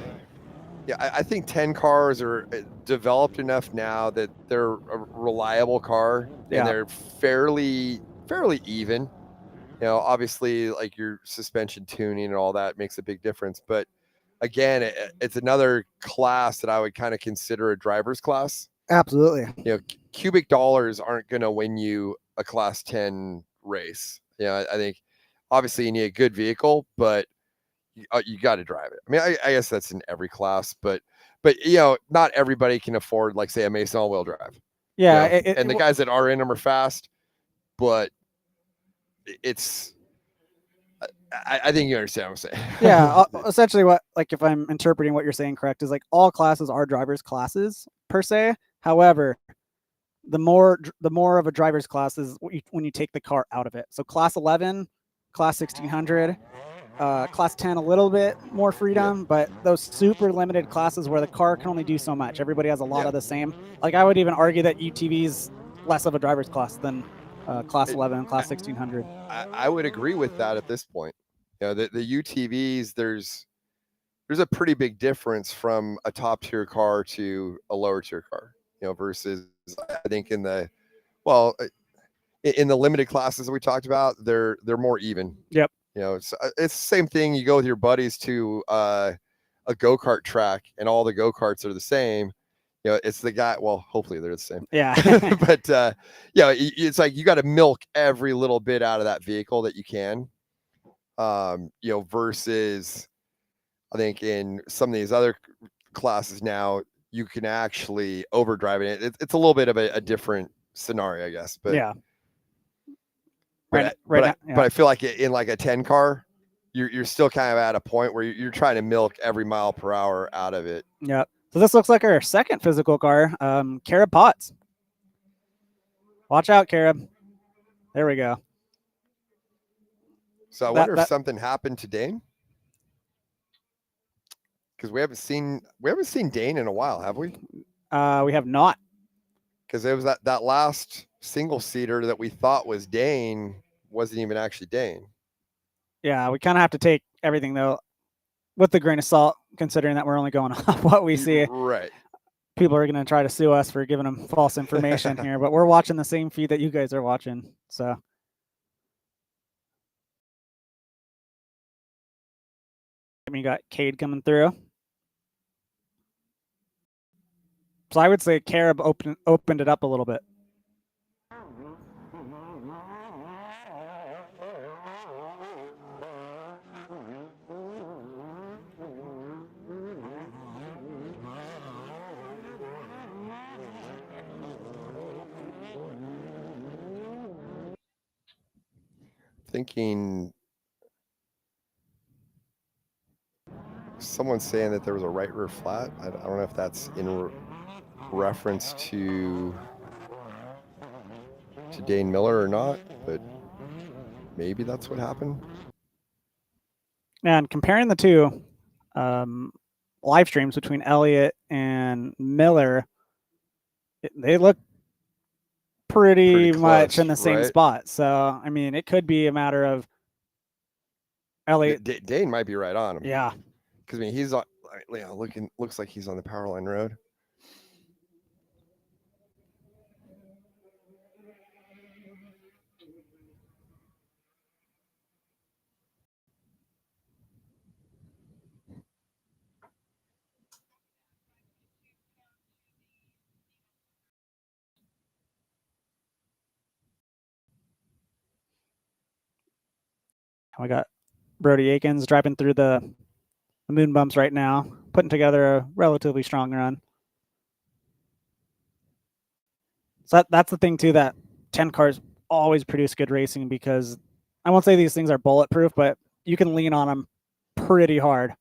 Yeah, I think 10 cars are developed enough now that they're a reliable car, and they're fairly even. Obviously, like your suspension tuning and all that makes a big difference. But again, it's another class that I would kind of consider a driver's class. Absolutely. Cubic dollars aren't going to win you a Class 10 race. I think obviously you need a good vehicle, but you got to drive it. I mean, I guess that's in every class, but not everybody can afford, like, say, a Mason all-wheel drive. Yeah, and the guys that are in them are fast, but it's. I think you understand what I'm saying. Yeah, essentially, if I'm interpreting what you're saying correct, is like all classes are driver's classes per se. However, the more of a driver's class is when you take the car out of it. So Class 11, Class 1600, Class 10 a little bit more freedom, but those super limited classes where the car can only do so much. Everybody has a lot of the same. Like, I would even argue that UTV is less of a driver's class than Class 11 and Class 1600. I would agree with that at this point. The UTVs, there's a pretty big difference from a top tier car to a lower tier car, versus I think in the limited classes that we talked about, they're more even. Yep. It's the same thing. You go with your buddies to a a go-kart track and all the go-karts are the same, you know, it's the guy, well, hopefully they're the same. Yeah. But yeah, it's like you got to milk every little bit out of that vehicle that you can. You know, versus I think in some of these other classes now, you can actually overdrive it. It's a little bit of a different scenario, I guess. But Yeah. but I feel like in like a 10 car, you're still kind of at a point where you're trying to milk every mile per hour out of it. Yep. So this looks like our second physical car, Carib Potts. Watch out, Carib. There we go. So I wonder if something happened to Dane, because we haven't seen Dane in a while, have we? We have not. Because it was that last single seater that we thought was Dane wasn't even actually Dane. Yeah, we kind of have to take everything though with a grain of salt, considering that we're only going off what we see. Right. People are going to try to sue us for giving them false information here, but we're watching the same feed that you guys are watching. So you got Cade coming through. So I would say Carib opened it up a little bit. Thinking someone's saying that there was a right rear flat. I don't know if that's in reference to Dane Miller or not, but maybe that's what happened. And comparing the two live streams between Elliott and Miller, they look pretty much close, in the same right? spot. So, I mean, it could be a matter of Elliott. Dane might be right on him. Yeah. Because I mean, he's on. Looks like he's on the Powerline Road. We got Brody Akins driving through the moon bumps right now, putting together a relatively strong run. So that's the thing too, that 10 cars always produce good racing, because I won't say these things are bulletproof, but you can lean on them pretty hard.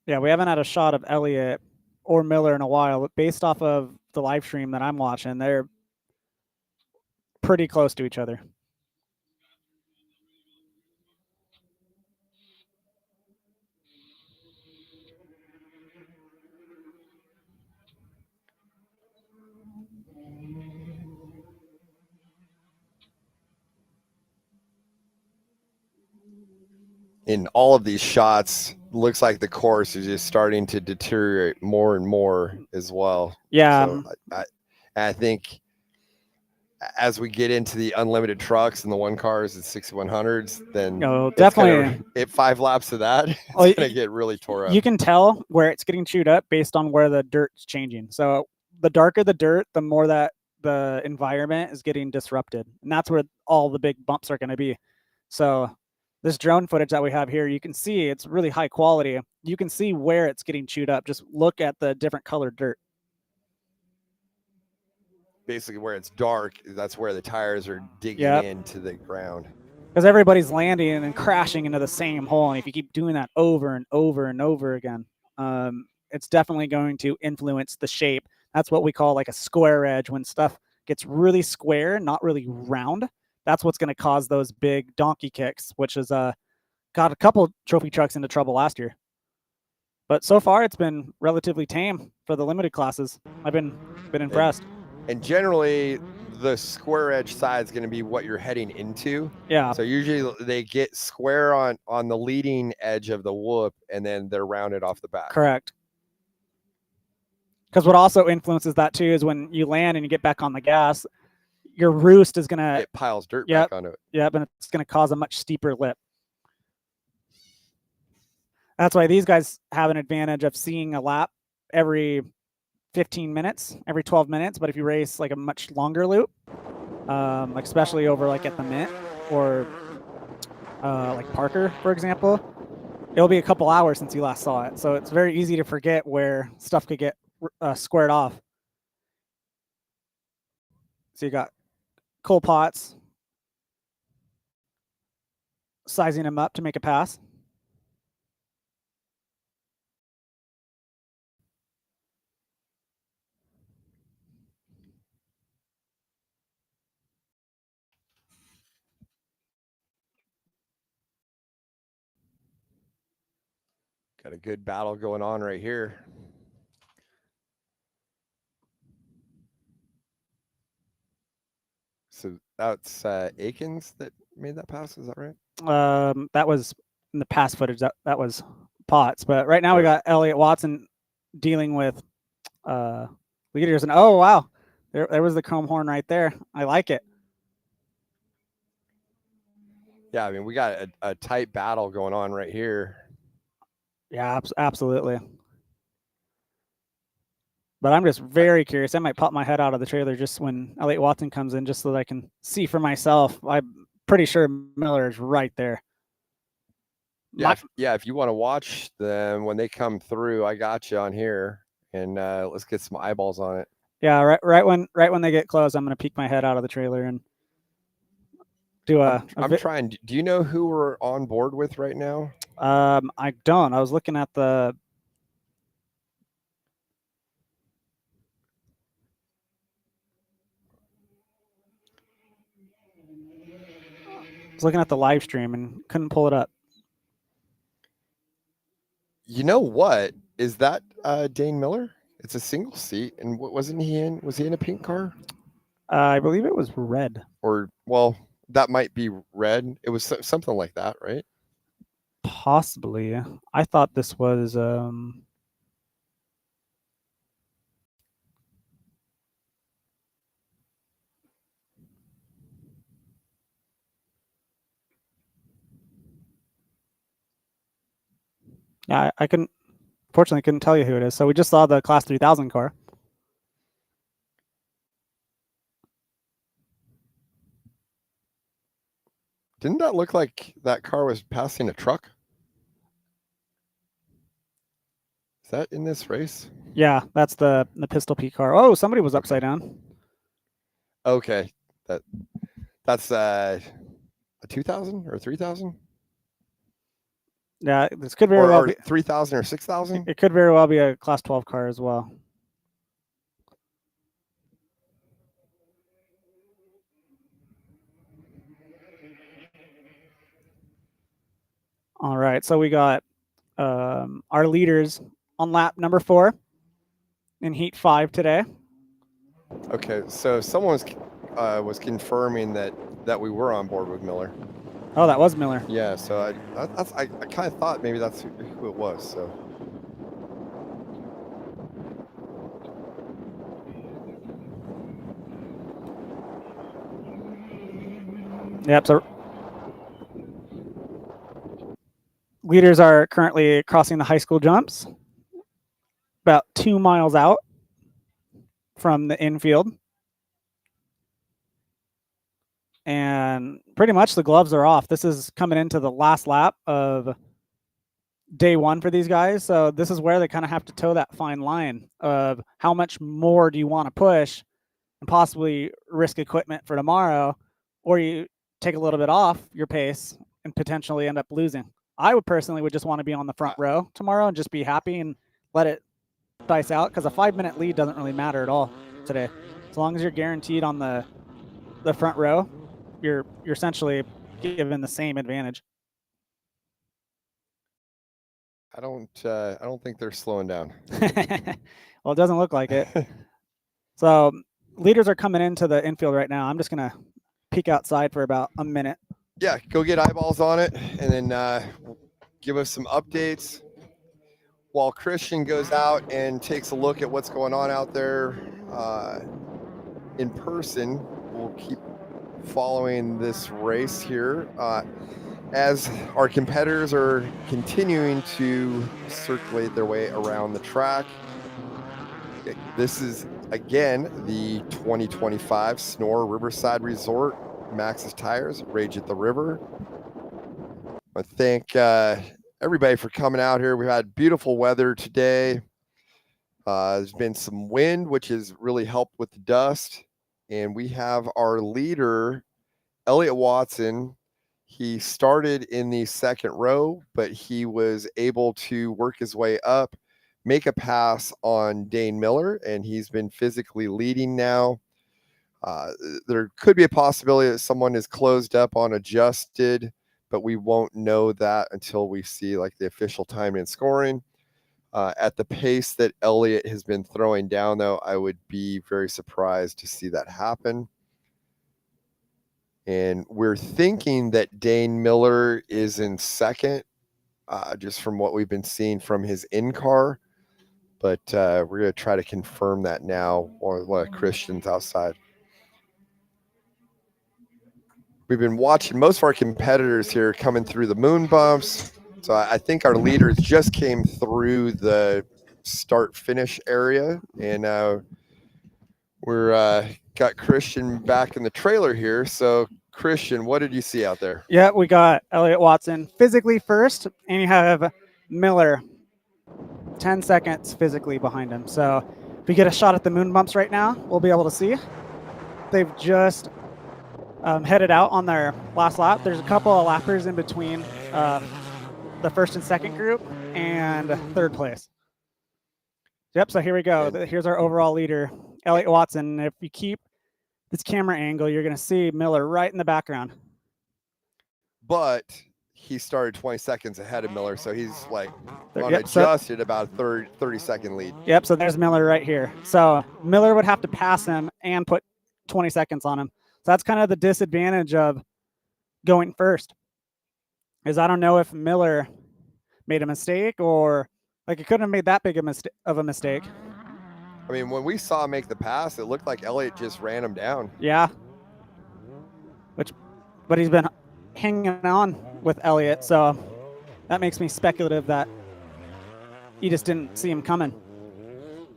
Yeah, we haven't had a shot of Elliott or Miller in a while, but based off of the live stream that I'm watching, they're pretty close to each other. In all of these shots, looks like the course is just starting to deteriorate more and more as well. Yeah. So I think as we get into the unlimited trucks and the one cars and 6100s, then definitely if 5 laps of that, it's going to get really tore up. You can tell where it's getting chewed up based on where the dirt's changing. So the darker the dirt, the more that the environment is getting disrupted. And that's where all the big bumps are going to be. So this drone footage that we have here, you can see it's really high quality. You can see where it's getting chewed up. Just look at the different colored dirt. Basically where it's dark, that's where the tires are digging into the ground. Because everybody's landing and crashing into the same hole. And if you keep doing that over and over and over again, it's definitely going to influence the shape. That's what we call like a square edge. When stuff gets really square, not really round, that's what's going to cause those big donkey kicks, which has got a couple trophy trucks into trouble last year. But so far, it's been relatively tame for the limited classes. I've been impressed. And generally, the square edge side is going to be what you're heading into. Yeah. So usually they get square on the leading edge of the whoop, and then they're rounded off the back. Correct. Because what also influences that too is when you land and you get back on the gas, your roost is gonna It piles dirt Yep. back onto it. Yep, and it's gonna cause a much steeper lip. That's why these guys have an advantage of seeing a lap every 15 minutes, every 12 minutes. But if you race like a much longer loop, like especially over like at the Mint or like Parker, for example, it'll be a couple hours since you last saw it. So it's very easy to forget where stuff could get squared off. So you got Cole Potts sizing him up to make a pass. Got a good battle going on right here. So that's Akins that made that pass. Is that right? That was in the past footage. That was Potts. But right now we got Elliott Watson dealing with leaders. And oh, wow. There was the chrome horn right there. I like it. Yeah, I mean, we got a tight battle going on right here. Yeah, absolutely. But I'm just very curious. I might pop my head out of the trailer just when Elliott Watson comes in, just so that I can see for myself. I'm pretty sure Miller is right there. Yeah, if you want to watch them when they come through, I got you on here, and let's get some eyeballs on it. Yeah, right when they get close, I'm gonna peek my head out of the trailer and do a. I'm trying. Do you know who we're on board with right now? I don't. I was looking at the. I was looking at the live stream and couldn't pull it up. You know what? Is that Dane Miller? It's a single seat, and what wasn't he in? Was he in a pink car? I believe it was red. Or well, that might be red. It was something like that, right? Possibly. I thought this was. Yeah, I couldn't. Fortunately, couldn't tell you who it is. So we just saw the Class 3000 car. Didn't that look like that car was passing a truck? Is that in this race? Yeah, that's the Pistol P car. Oh, somebody was upside down. Okay, that's a 2000 or 3000. Yeah, this could very well be 3000 or 6000. It could very well be a Class 12 car as well. All right, so we got our leaders on lap number 4 in Heat 5 today. Okay, so someone was confirming that we were on board with Miller. Oh, that was Miller. Yeah, so I kind of thought maybe that's who it was. So. Yep. So leaders are currently crossing the high school jumps, about 2 miles out from the infield. And pretty much the gloves are off. This is coming into the last lap of day 1 for these guys. So this is where they kind of have to toe that fine line of how much more do you want to push and possibly risk equipment for tomorrow, or you take a little bit off your pace and potentially end up losing. I would personally just want to be on the front row tomorrow and just be happy and let it dice out, because a 5-minute lead doesn't really matter at all today. As long as you're guaranteed on the front row, you're essentially given the same advantage. I don't think they're slowing down. Well, it doesn't look like it. So leaders are coming into the infield right now. I'm just gonna peek outside for about a minute. Yeah, go get eyeballs on it, and then give us some updates. while Christian goes out and takes a look at what's going on out there in person, we'll keep following this race here as our competitors are continuing to circulate their way around the track. This is, again, the 2025 SNORE Riverside Resort Max's Tires Rage at the River. I thank everybody for coming out here. We've had beautiful weather today. There's been some wind, which has really helped with the dust. And we have our leader, Elliot Watson. He started in the second row, but he was able to work his way up, make a pass on Dane Miller, and he's been physically leading now. There could be a possibility that someone is closed up on adjusted, but we won't know that until we see like the official time and scoring. At the pace that Elliott has been throwing down, though, I would be very surprised to see that happen. And we're thinking that Dane Miller is in second, just from what we've been seeing from his in-car. But we're going to try to confirm that now while Christian's outside. We've been watching most of our competitors here coming through the moon bumps. So I think our leaders just came through the start-finish area. And we're got Christian back in the trailer here. So, Christian, what did you see out there? Yeah, we got Elliot Watson physically first, and you have Miller 10 seconds physically behind him. So if we get a shot at the moon bumps right now, we'll be able to see. They've just headed out on their last lap. There's a couple of lappers in between the first and second group and third place. Yep, so here we go. Here's our overall leader, Elliot Watson. If you keep this camera angle, you're going to see Miller right in the background. But he started 20 seconds ahead of Miller, so he's like adjusted about a 30-second lead. Yep, so there's Miller right here. So Miller would have to pass him and put 20 seconds on him. So that's kind of the disadvantage of going first. Is I don't know if Miller made a mistake or like it couldn't have made that big of a mistake. I mean, when we saw him make the pass, it looked like Elliott just ran him down. Yeah. But he's been hanging on with Elliott, so that makes me speculative that he just didn't see him coming.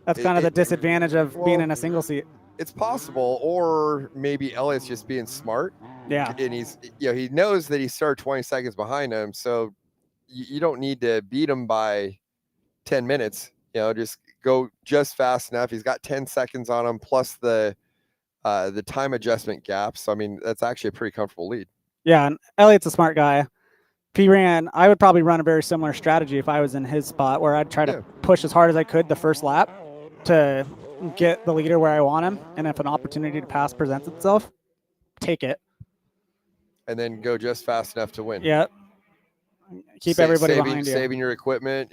That's kind of the disadvantage of being in a single seat. It's possible, or maybe Elliott's just being smart. Yeah. And he's, he knows that he started 20 seconds behind him, so you don't need to beat him by 10 minutes. Just go just fast enough. He's got 10 seconds on him plus the time adjustment gap. So I mean, that's actually a pretty comfortable lead. Yeah, and Elliott's a smart guy. If I would probably run a very similar strategy if I was in his spot, where I'd try to push as hard as I could the first lap to get the leader where I want him, and if an opportunity to pass presents itself, take it. And then go just fast enough to win. Yeah. Keep everybody behind you. Saving your equipment.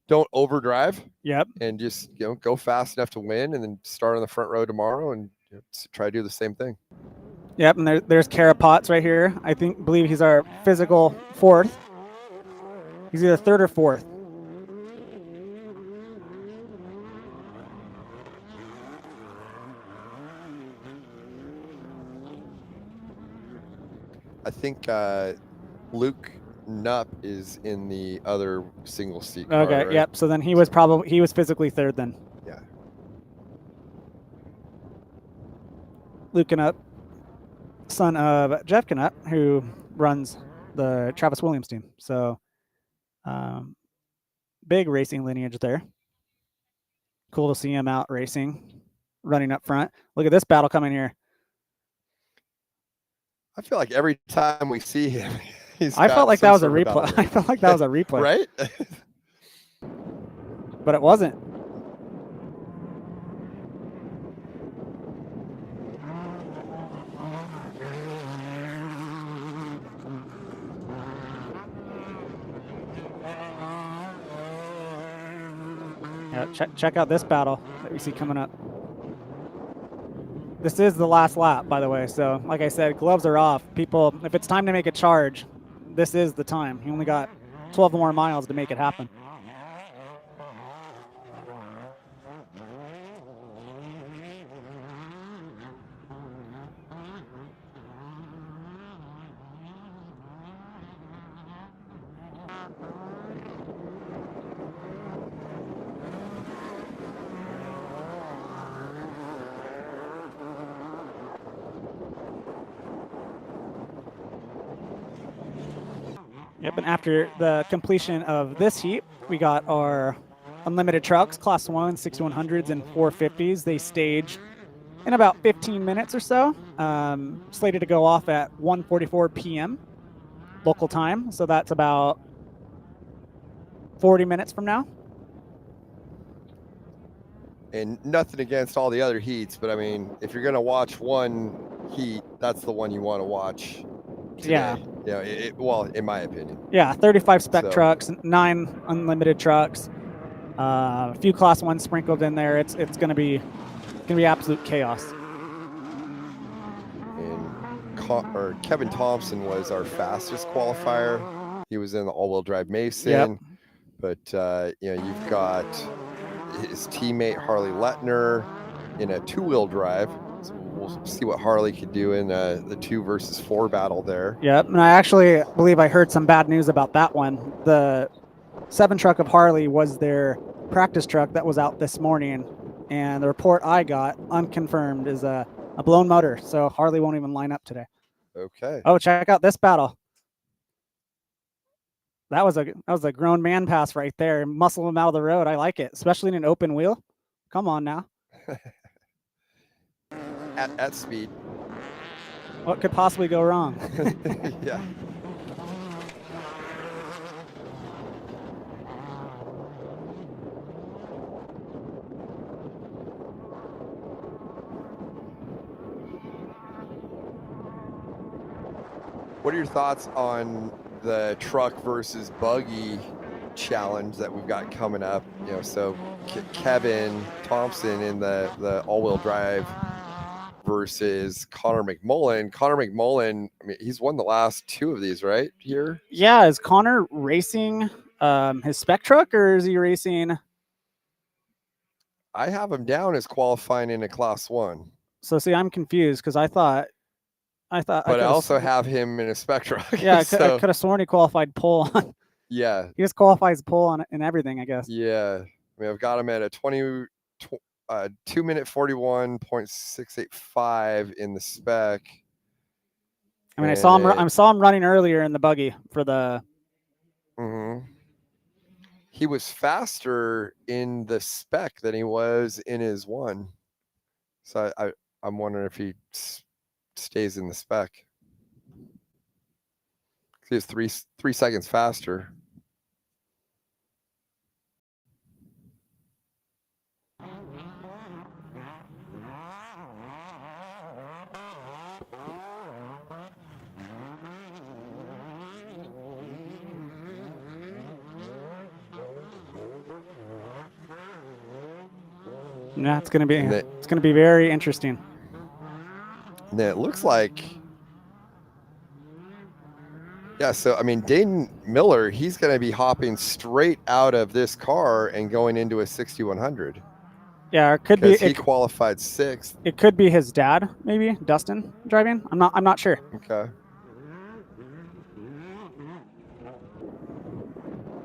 Don't overdrive. Yep. And just go fast enough to win, and then start on the front row tomorrow and try to do the same thing. Yep, and there's Carapotts right here. I believe he's our physical fourth. He's either third or fourth. I think Luke Nupp is in the other single seat car, Okay, right? yep. So then he was physically third then. Yeah. Luke Knupp, son of Jeff Knupp, who runs the Travis Williams team. So big racing lineage there. Cool to see him out racing, running up front. Look at this battle coming here. I feel like every time we see him, I felt like that was a replay. I felt like that was a replay. Right? But it wasn't. Yeah, check out this battle that we see coming up. This is the last lap, by the way. So, like I said, gloves are off. People, if it's time to make a charge, this is the time. You only got 12 more miles to make it happen. Yep, and after the completion of this heat, we got our unlimited trucks, Class 1, 6100s, and 450s. They stage in about 15 minutes or so, slated to go off at 1:44 p.m. local time. So that's about 40 minutes from now. And nothing against all the other heats, but I mean, if you're gonna watch one heat, that's the one you want to watch today. Yeah. Well, in my opinion. Yeah, 35 spec So- trucks, 9 unlimited trucks, a few Class 1 sprinkled in there. It's gonna be absolute chaos. And Kevin Thompson was our fastest qualifier. He was in the all-wheel drive Mason. Yep. But you've got his teammate Harley Lettner in a two-wheel drive. So we'll see what Harley could do in the 2 versus 4 battle there. Yep, and I actually believe I heard some bad news about that one. The 7 truck of Harley was their practice truck that was out this morning, and the report I got, unconfirmed, is a blown motor, so Harley won't even line up today. Okay. Oh, check out this battle. That was a grown man pass right there. Muscle him out of the road. I like it, especially in an open wheel. Come on now. At speed. What could possibly go wrong? Yeah. What are your thoughts on the truck versus buggy challenge that we've got coming up? So Kevin Thompson in the all-wheel drive versus Connor McMullen. Connor McMullen, I mean, he's won the last 2 of these, right? Here? Yeah, is Connor racing his spec truck, or is he racing? I have him down as qualifying in a Class 1. So see, I'm confused because I thought. But I also have him in a spec truck. Yeah, I so, could have sworn he qualified pole on. Yeah. He just qualifies pole on and everything, I guess. Yeah. I mean, I've got him at a 2-minute 41.685 in the spec. I mean, I saw him running earlier in the buggy for the. He was faster in the spec than he was in his 1. So I'm wondering if he stays in the spec. He was 3 seconds faster. Yeah, it's gonna be very interesting. And it looks like, yeah. So I mean, Dayton Miller, he's going to be hopping straight out of this car and going into a 6100. Yeah, it could be. He qualified 6th. It could be his dad, maybe Dustin driving. I'm not sure. Okay.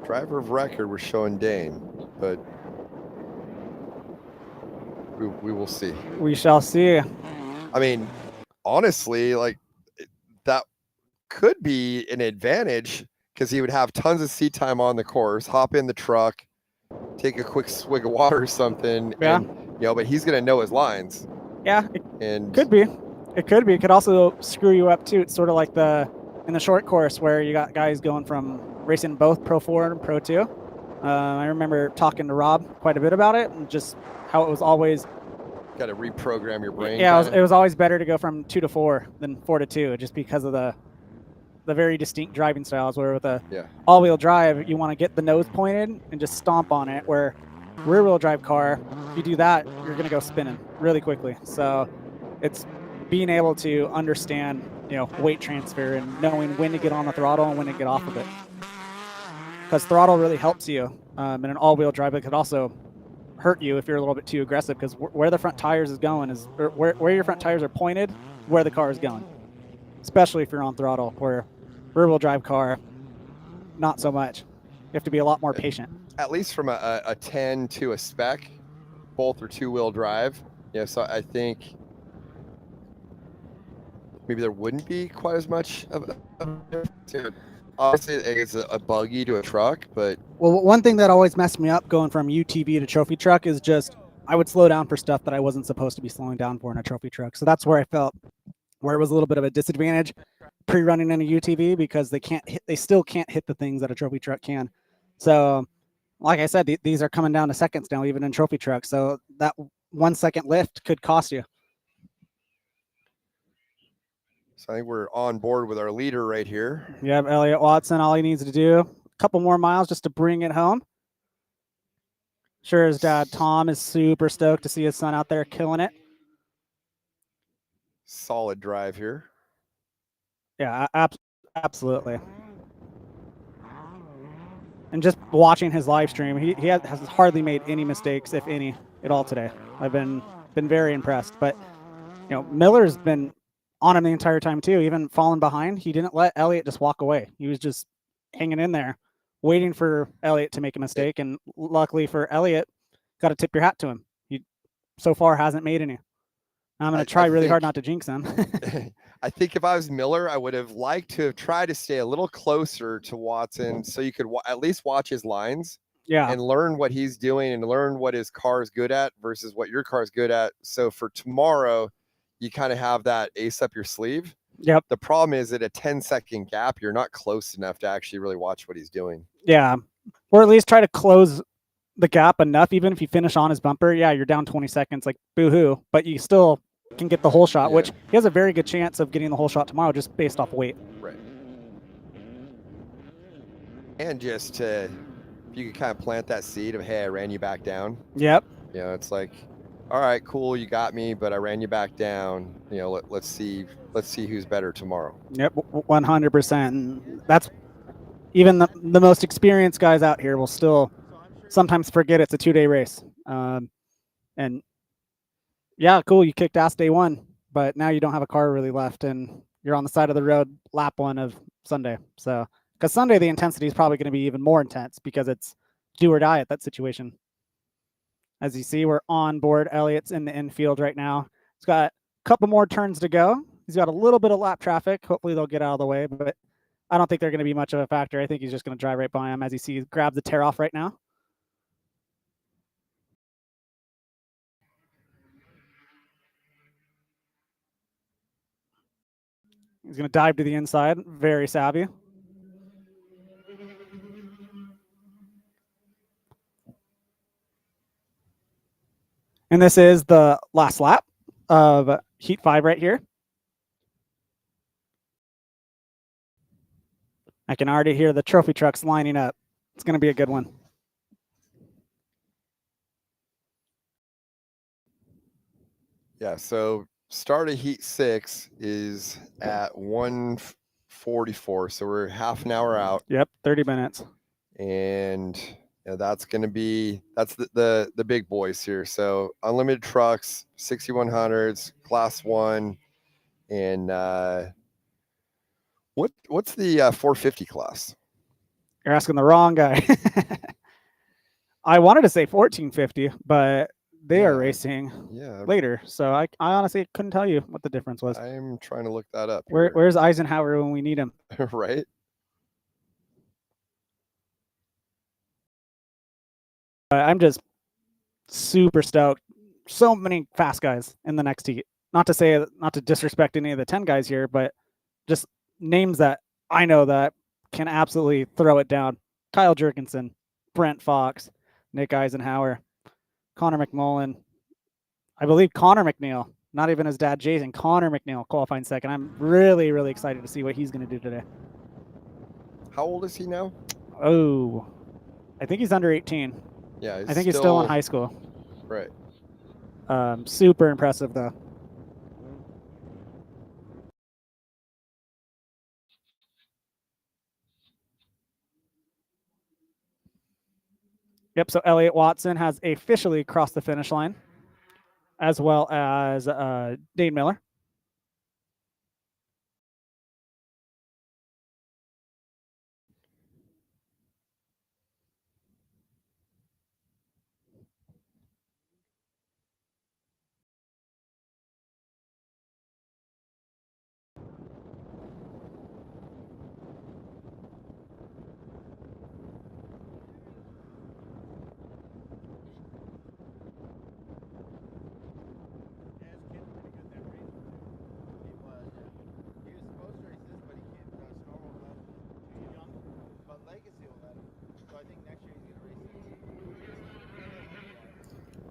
Driver of record, we're showing Dane, but we will see. We shall see. I mean, honestly, like that could be an advantage because he would have tons of seat time on the course, hop in the truck, take a quick swig of water or something. Yeah. And, but he's going to know his lines. Yeah. And could be. It could be. It could also screw you up too. It's sort of like in the short course where you got guys going from racing both Pro 4 and Pro 2. I remember talking to Rob quite a bit about it and just how it was always got to reprogram your brain. Yeah, it was always better to go from 2 to 4 than 4 to 2, just because of the very distinct driving styles. Where with a all-wheel drive, you want to get the nose pointed and just stomp on it. Where rear-wheel drive car, if you do that, you're going to go spinning really quickly. So it's being able to understand, weight transfer and knowing when to get on the throttle and when to get off of it. Because throttle really helps you in an all-wheel drive. It could also hurt you if you're a little bit too aggressive, because where the front tires is going is where your front tires are pointed, where the car is going, especially if you're on throttle. Where rear-wheel drive car, not so much. You have to be a lot more patient. At least from a 10 to a spec, both are 2-wheel drive. So I think maybe there wouldn't be quite as much of a difference. Obviously, it's a buggy to a truck, but Well, one thing that always messed me up going from UTV to trophy truck is just I would slow down for stuff that I wasn't supposed to be slowing down for in a trophy truck. So that's where I felt where it was a little bit of a disadvantage pre-running in a UTV because they still can't hit the things that a trophy truck can. So, like I said, these are coming down to seconds now, even in trophy trucks. So that 1 second lift could cost you. so I think we're on board with our leader right here. You have Elliot Watson. All he needs to do a couple more miles just to bring it home. Sure, his dad Tom is super stoked to see his son out there killing it. Solid drive here. Yeah, absolutely. And just watching his live stream, he has hardly made any mistakes, if any, at all today. I've been very impressed. But Miller's been on him the entire time too. Even falling behind, he didn't let Elliot just walk away. He was just hanging in there, waiting for Elliot to make a mistake. And luckily for Elliot, got to tip your hat to him. He so far hasn't made any. I'm going to try really hard not to jinx him. I think if I was Miller, I would have liked to have tried to stay a little closer to Watson so you could at least watch his lines. Yeah. And learn what he's doing and learn what his car is good at versus what your car is good at. So for tomorrow, you kind of have that ace up your sleeve. Yep. The problem is at a 10-second gap, you're not close enough to actually really watch what he's doing. Yeah. Or at least try to close the gap enough. Even if you finish on his bumper, yeah, you're down 20 seconds, like boo-hoo, but you still can get the whole shot, which he has a very good chance of getting the whole shot tomorrow just based off weight. Right. And just to, if you could kind of plant that seed of, hey, I ran you back down. Yep. It's like, all right, cool, you got me, but I ran you back down. Let's see who's better tomorrow. Yep, 100%. That's even the most experienced guys out here will still sometimes forget it's a 2-day race. And yeah, cool, you kicked ass day one, but now you don't have a car really left, and you're on the side of the road lap one of Sunday. So, because Sunday the intensity is probably going to be even more intense because it's do or die at that situation. As you see, we're on board. Elliot's in the infield right now. He's got a couple more turns to go. He's got a little bit of lap traffic. Hopefully they'll get out of the way, but I don't think they're going to be much of a factor. I think he's just going to drive right by him. As you see, he grabs the tear off right now. He's going to dive to the inside. Very savvy. And this is the last lap of Heat 5 right here. I can already hear the trophy trucks lining up. It's going to be a good one. Yeah, so start of Heat 6 is at 1:44, so we're half an hour out. Yep, 30 minutes. And that's going to be the big boys here. So unlimited trucks, 6100s, class 1, and what's the 450 class? You're asking the wrong guy. I wanted to say 1450, but they are racing later. So I honestly couldn't tell you what the difference was. I'm trying to look that up. Where's Eisenhower when we need him? Right. I'm just super stoked. So many fast guys in the next heat. Not to disrespect any of the 10 guys here, but just names that I know that can absolutely throw it down. Kyle Jerkinson, Brent Fox, Nick Eisenhower, Connor McMullen. I believe Connor McNeil, not even his dad Jason, Connor McNeil qualifying second. I'm really, really excited to see what he's going to do today. How old is he now? Oh, I think he's under 18. Yeah, I think he's still in high school. Right. Super impressive though. Yep, so Elliot Watson has officially crossed the finish line, as well as Dane Miller.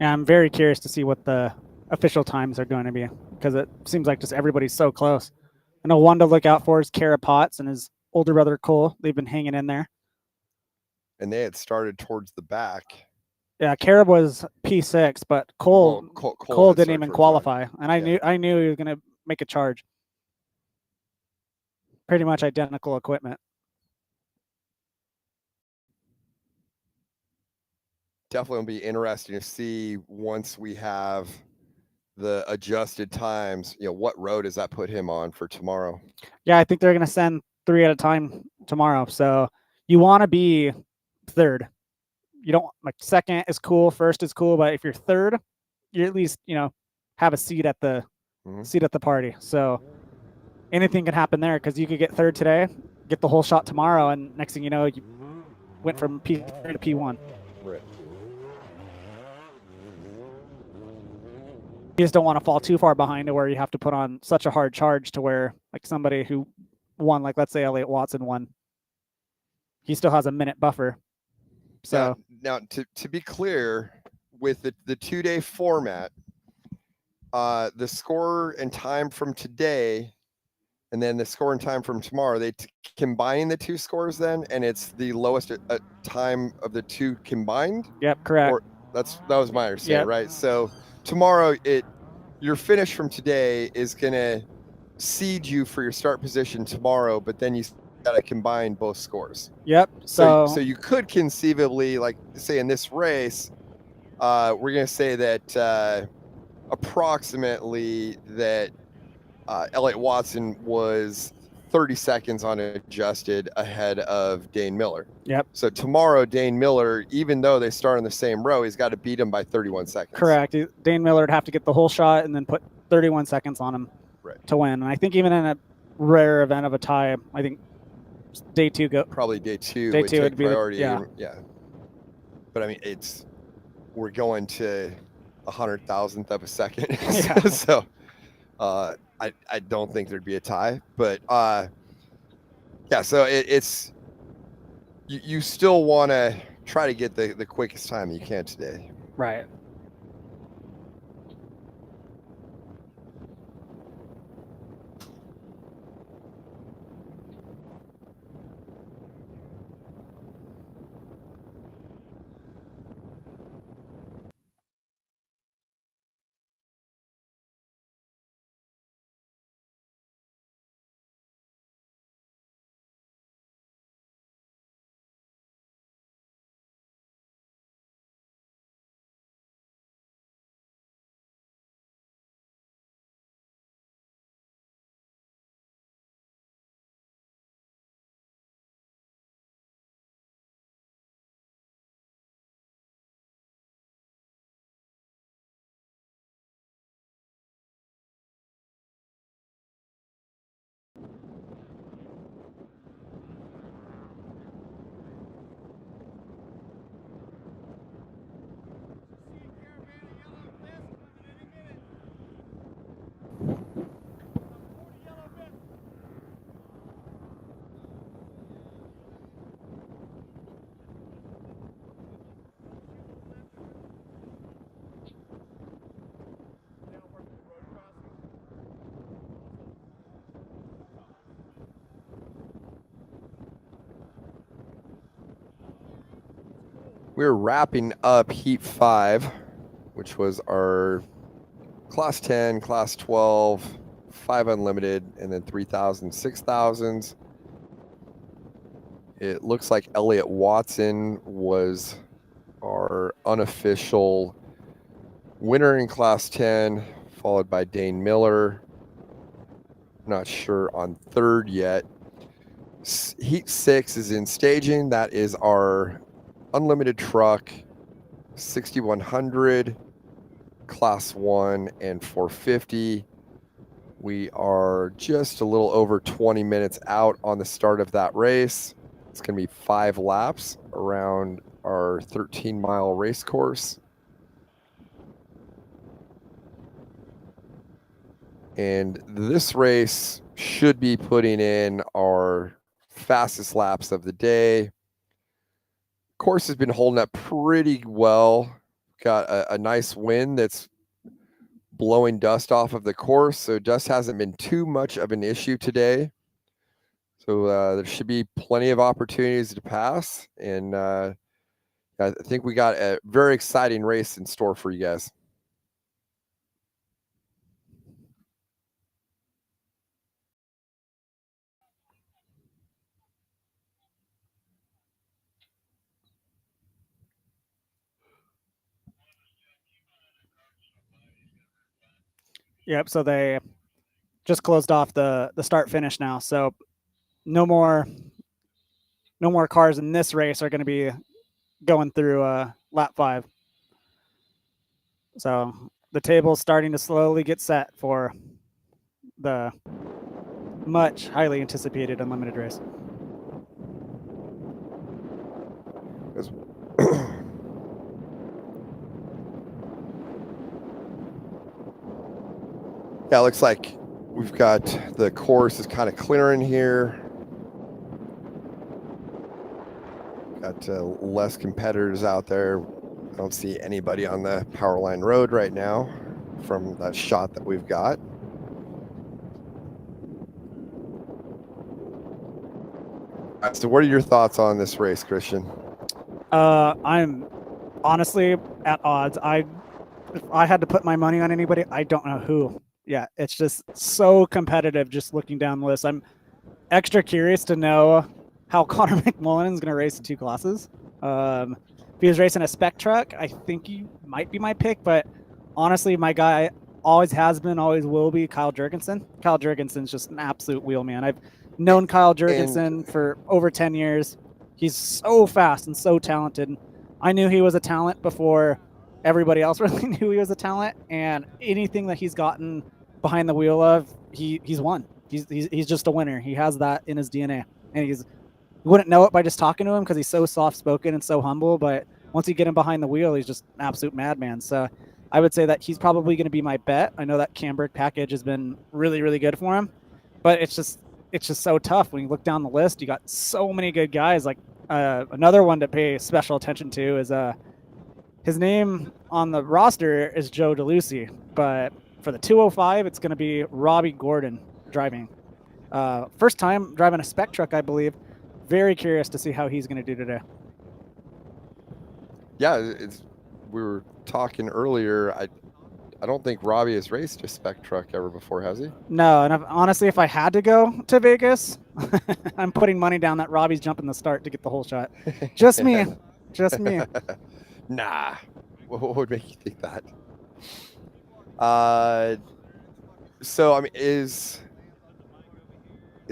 Yeah, I'm very curious to see what the official times are going to be because it seems like just everybody's so close. I know one to look out for is Kara Potts and his older brother Cole. They've been hanging in there. And they had started towards the back. Yeah, Kara was P6, but Cole Well, Cole had didn't started even towards qualify, and Yeah. I knew he was going to make a charge. Pretty much identical equipment. Definitely will be interesting to see once we have the adjusted times. What road does that put him on for tomorrow? Yeah, I think they're going to send 3 at a time tomorrow. So you want to be third. You don't like second is cool, first is cool, but if you're third, you at least have a seat at the party. So anything can happen there because you could get third today, get the whole shot tomorrow, and next thing you know, you went from P3 to P1. Right. You just don't want to fall too far behind to where you have to put on such a hard charge to where like somebody who won, like let's say Elliott Watson won, he still has a minute buffer. So now to be clear, with the 2-day format, the score and time from today, and then the score and time from tomorrow, they combine the two scores then, and it's the lowest time of the two combined. Yep, correct. Or that was my understanding, right? So tomorrow, your finish from today is gonna seed you for your start position tomorrow, but then you gotta combine both scores. Yep. So you could conceivably, like say in this race, we're gonna say that approximately that Elliott Watson was 30 seconds unadjusted ahead of Dane Miller. Yep. So tomorrow, Dane Miller, even though they start on the same row, he's got to beat him by 31 seconds. Correct. Dane Miller would have to get the whole shot and then put 31 seconds on him to win. And I think even in a rare event of a tie, I think day two probably day two would be priority. Yeah. But I mean, we're going to 100,000th of a second. Yeah. So I don't think there'd be a tie, but so it's you still want to try to get the quickest time you can today. Right. We're wrapping up Heat 5, which was our Class 10, Class 12, 5 Unlimited, and then 3,000, 6,000s. It looks like Elliott Watson was our unofficial winner in Class 10, followed by Dane Miller. Not sure on third yet. Heat 6 is in staging. That is our unlimited truck, 6,100, Class 1, and 450. We are just a little over 20 minutes out on the start of that race. It's going to be 5 laps around our 13-mile race course. And this race should be putting in our fastest laps of the day. Course has been holding up pretty well got a nice wind that's blowing dust off of the course, so dust hasn't been too much of an issue today. So there should be plenty of opportunities to pass, and I think we got a very exciting race in store for you guys. Yep. So they just closed off the start finish now. So no more cars in this race are going to be going through lap 5. So the table's starting to slowly get set for the much highly anticipated unlimited race. Yeah, it looks like we've got the course is kind of clearing here. Got less competitors out there. I don't see anybody on the Powerline Road right now from that shot that we've got. So what are your thoughts on this race, Christian? I'm honestly at odds. If I had to put my money on anybody, I don't know who. Yeah, it's just so competitive just looking down the list. I'm extra curious to know how Connor McMullen is going to race in 2 classes. If he was racing a spec truck, I think he might be my pick, but honestly, my guy always has been, always will be Kyle Jurgensen. Kyle Jurgensen's just an absolute wheel, man. I've known Kyle Jurgensen for over 10 years. He's so fast and so talented. I knew he was a talent before everybody else really knew he was a talent, and anything that he's gotten behind the wheel of, he's won. He's just a winner. He has that in his DNA, and you wouldn't know it by just talking to him because he's so soft-spoken and so humble, but once you get him behind the wheel, he's just an absolute madman. So I would say that he's probably going to be my bet. I know that Camberg package has been really, really good for him, but it's just so tough when you look down the list. You got so many good guys. Like another one to pay special attention to is his name on the roster is Joe DeLucy, but for the 205, it's going to be Robbie Gordon driving. First time driving a spec truck, I believe. Very curious to see how he's going to do today. Yeah, we were talking earlier. I don't think Robbie has raced a spec truck ever before, has he? No, and honestly, if I had to go to Vegas, I'm putting money down that Robbie's jumping the start to get the whole shot. Just me. Just me. Nah. What would make you think that? So I mean,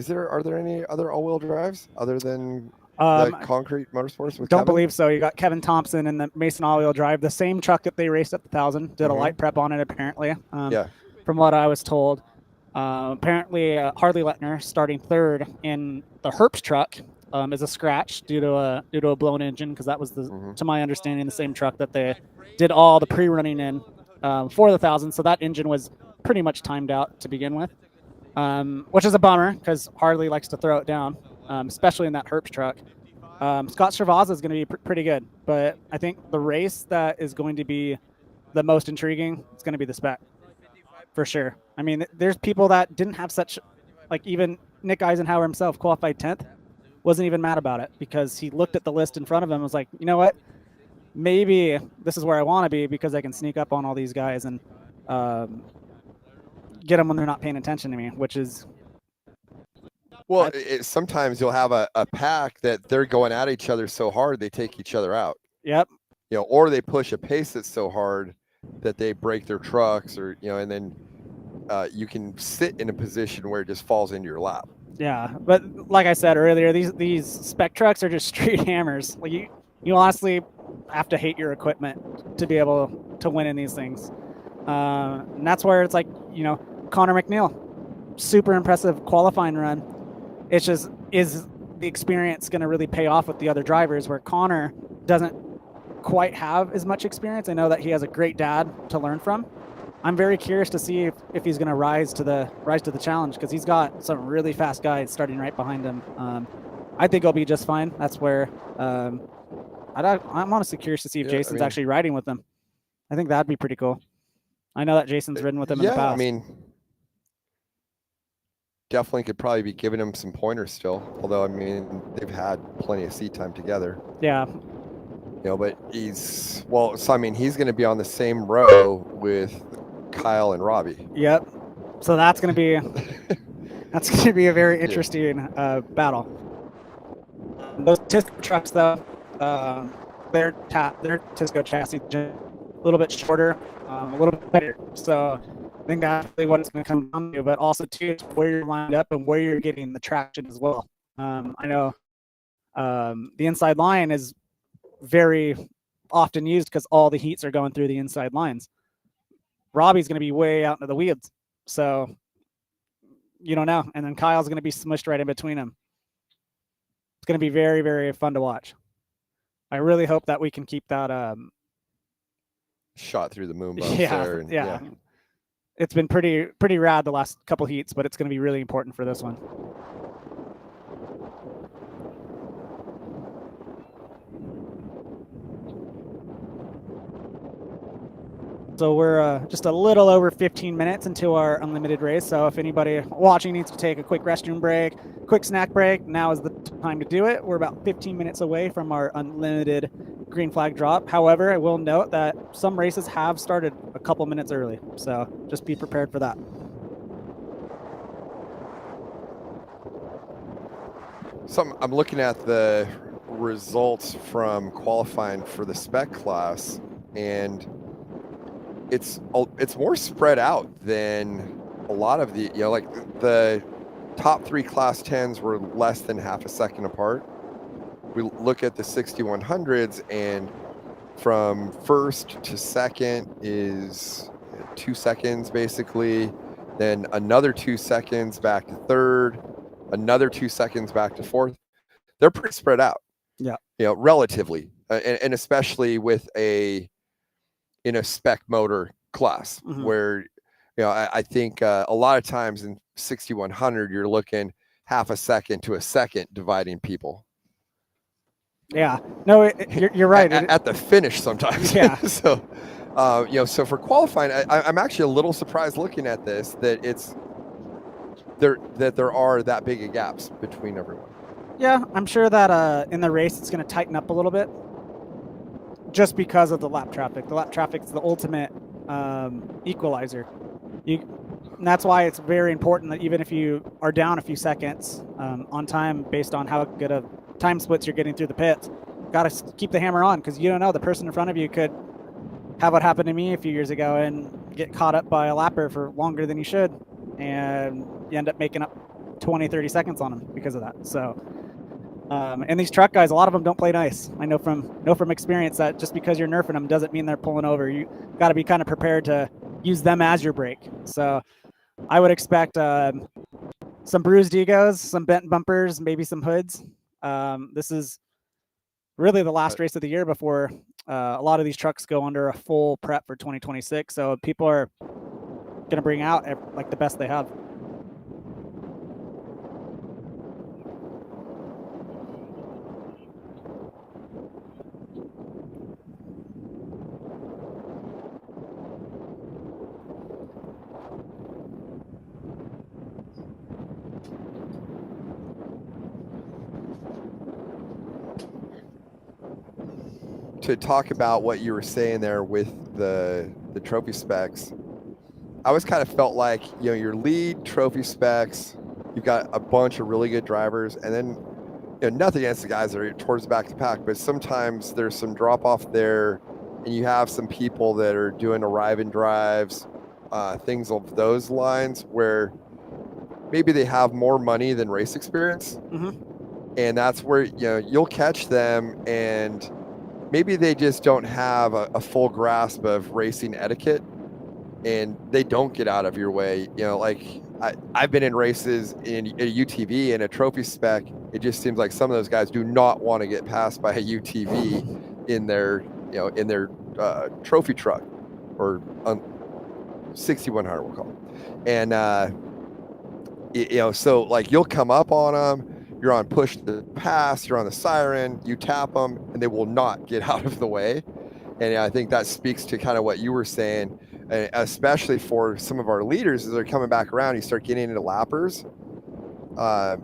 are there any other all-wheel drives other than the Concrete Motorsports? With Don't Kevin? believe so. You got Kevin Thompson in the Mason all-wheel drive, the same truck that they raced at the 1,000. Did a light prep on it apparently. Yeah. From what I was told, apparently Harley Letner starting 3rd in the Herbst truck is a scratch due to a blown engine, because that was to my understanding the same truck that they did all the pre-running in for the 1,000. So that engine was pretty much timed out to begin with, which is a bummer because Harley likes to throw it down, especially in that Herbst truck. Scott Cervazza is going to be pretty good, but I think the race that is going to be the most intriguing is going to be the spec, for sure. I mean, there's people that didn't have such, like even Nick Eisenhower himself qualified 10th, wasn't even mad about it because he looked at the list in front of him and was like, you know what? Maybe this is where I want to be because I can sneak up on all these guys and get them when they're not paying attention to me, which is... Well, sometimes you'll have a pack that they're going at each other so hard they take each other out. Yep. Or they push a pace that's so hard that they break their trucks, or and then you can sit in a position where it just falls into your lap. Yeah, but like I said earlier, these spec trucks are just straight hammers. Like you honestly have to hate your equipment to be able to win in these things, and that's where it's like Connor McNeil, super impressive qualifying run. It's just, is the experience going to really pay off with the other drivers, where Connor doesn't quite have as much experience? I know that he has a great dad to learn from. I'm very curious to see if he's going to rise to the challenge, because he's got some really fast guys starting right behind him. I think he'll be just fine. That's where I'm honestly curious to see if Jason's actually riding with them. I think that'd be pretty cool. I know that Jason's ridden with him in the Yeah, past. I mean, definitely could probably be giving him some pointers still. Although, I mean, they've had plenty of seat time together. Yeah. But he's so I mean, he's going to be on the same row with Kyle and Robbie. Yep. So that's going to be a very interesting battle. Those Tisco trucks, though, their Tisco chassis a little bit shorter, a little bit better. So I think that's really what it's going to come down to. But also too, it's where you're lined up and where you're getting the traction as well. I know the inside line is very often used because all the heats are going through the inside lines. Robbie's going to be way out into the weeds, so you don't know. And then Kyle's going to be smushed right in between them. It's going to be very, very fun to watch. I really hope that we can keep that shot through the moon bumps there. And, yeah. It's been pretty rad the last couple heats, but it's going to be really important for this one. So we're just a little over 15 minutes into our unlimited race. So if anybody watching needs to take a quick restroom break, quick snack break, now is the time to do it. We're about 15 minutes away from our unlimited green flag drop. However, I will note that some races have started a couple minutes early. So just be prepared for that. So I'm looking at the results from qualifying for the spec class, and it's more spread out than a lot of the, like the top 3 class 10s were less than half a second apart. We look at the 6100s, and from first to second is 2 seconds basically, then another 2 seconds back to third, another 2 seconds back to fourth. They're pretty spread out. Yeah. Relatively, and especially with in a spec motor class, where I think a lot of times in 6100 you're looking half a second to a second dividing people. Yeah, no, you're right. At the finish sometimes. Yeah. So so for qualifying, I'm actually a little surprised looking at this that there are that big of gaps between everyone. Yeah, I'm sure that in the race it's going to tighten up a little bit, just because of the lap traffic. The lap traffic is the ultimate equalizer. And that's why it's very important that even if you are down a few seconds on time based on how good of time splits you're getting through the pits, got to keep the hammer on, because you don't know, the person in front of you could have what happened to me a few years ago and get caught up by a lapper for longer than you should, and you end up making up 20, 30 seconds on them because of that. So and these truck guys, a lot of them don't play nice. I know from experience that just because you're nerfing them doesn't mean they're pulling over. You got to be kind of prepared to use them as your brake. So I would expect some bruised egos, some bent bumpers, maybe some hoods. This is really the last race of the year before a lot of these trucks go under a full prep for 2026. So people are going to bring out like the best they have. To talk about what you were saying there with the trophy specs, I always kind of felt like, your lead trophy specs, you've got a bunch of really good drivers, and then nothing against the guys that are towards the back of the pack, but sometimes there's some drop off there, and you have some people that are doing arrive and drives, things of those lines, where maybe they have more money than race experience, and that's where you'll catch them, and maybe they just don't have a full grasp of racing etiquette, and they don't get out of your way. Like I've been in races in a UTV and a trophy spec. It just seems like some of those guys do not want to get passed by a UTV in their trophy truck, or 6100 we'll call it. And so like you'll come up on them, you're on push to pass, you're on the siren, you tap them, and they will not get out of the way. And I think that speaks to kind of what you were saying, especially for some of our leaders as they're coming back around. You start getting into lappers.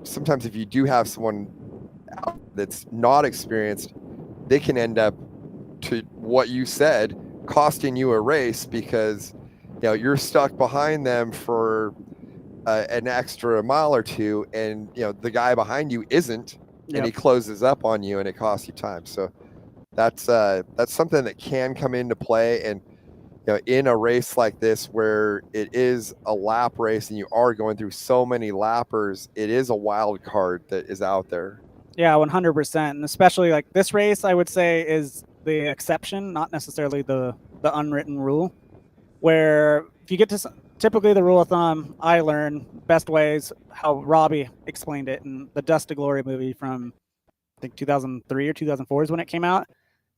Sometimes if you do have someone out that's not experienced, they can end up, to what you said, costing you a race because you're stuck behind them for an extra mile or two, and the guy behind you isn't, and he closes up on you, and it costs you time. So that's something that can come into play. And in a race like this where it is a lap race and you are going through so many lappers, it is a wild card that is out there. Yeah, 100%. And especially like this race, I would say is the exception, not necessarily the unwritten rule, where if you get to typically the rule of thumb, I learn best ways how Robbie explained it in the Dust to Glory movie from I think 2003 or 2004 is when it came out.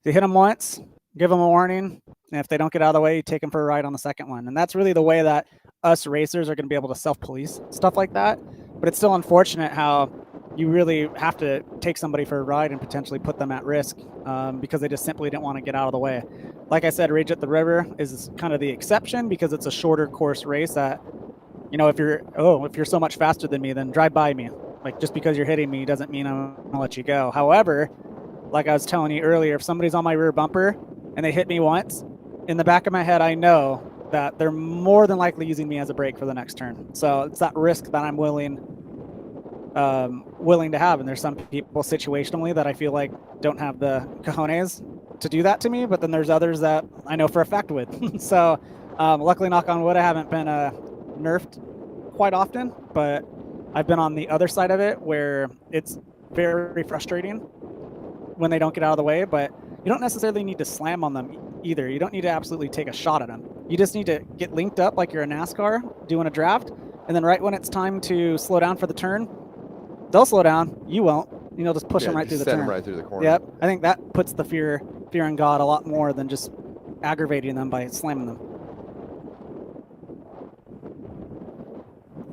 You hit them once, give them a warning, and if they don't get out of the way, you take them for a ride on the second one. And that's really the way that us racers are going to be able to self-police stuff like that. But it's still unfortunate how you really have to take somebody for a ride and potentially put them at risk because they just simply didn't want to get out of the way. Like I said, Rage at the River is kind of the exception because it's a shorter course race that, if you're so much faster than me, then drive by me. Like, just because you're hitting me doesn't mean I'm going to let you go. However, like I was telling you earlier, if somebody's on my rear bumper and they hit me once, in the back of my head, I know that they're more than likely using me as a brake for the next turn. So it's that risk that I'm willing to have. And there's some people situationally that I feel like don't have the cojones to do that to me, but then there's others that I know for a fact would. So luckily, knock on wood, I haven't been nerfed quite often, but I've been on the other side of it where it's very frustrating when they don't get out of the way, but you don't necessarily need to slam on them either. You don't need to absolutely take a shot at them. You just need to get linked up like you're a NASCAR doing a draft, and then right when it's time to slow down for the turn, they'll slow down. You won't. Just push them right through the turn. Send them right through the corner. Yep. I think that puts the fear in God a lot more than just aggravating them by slamming them.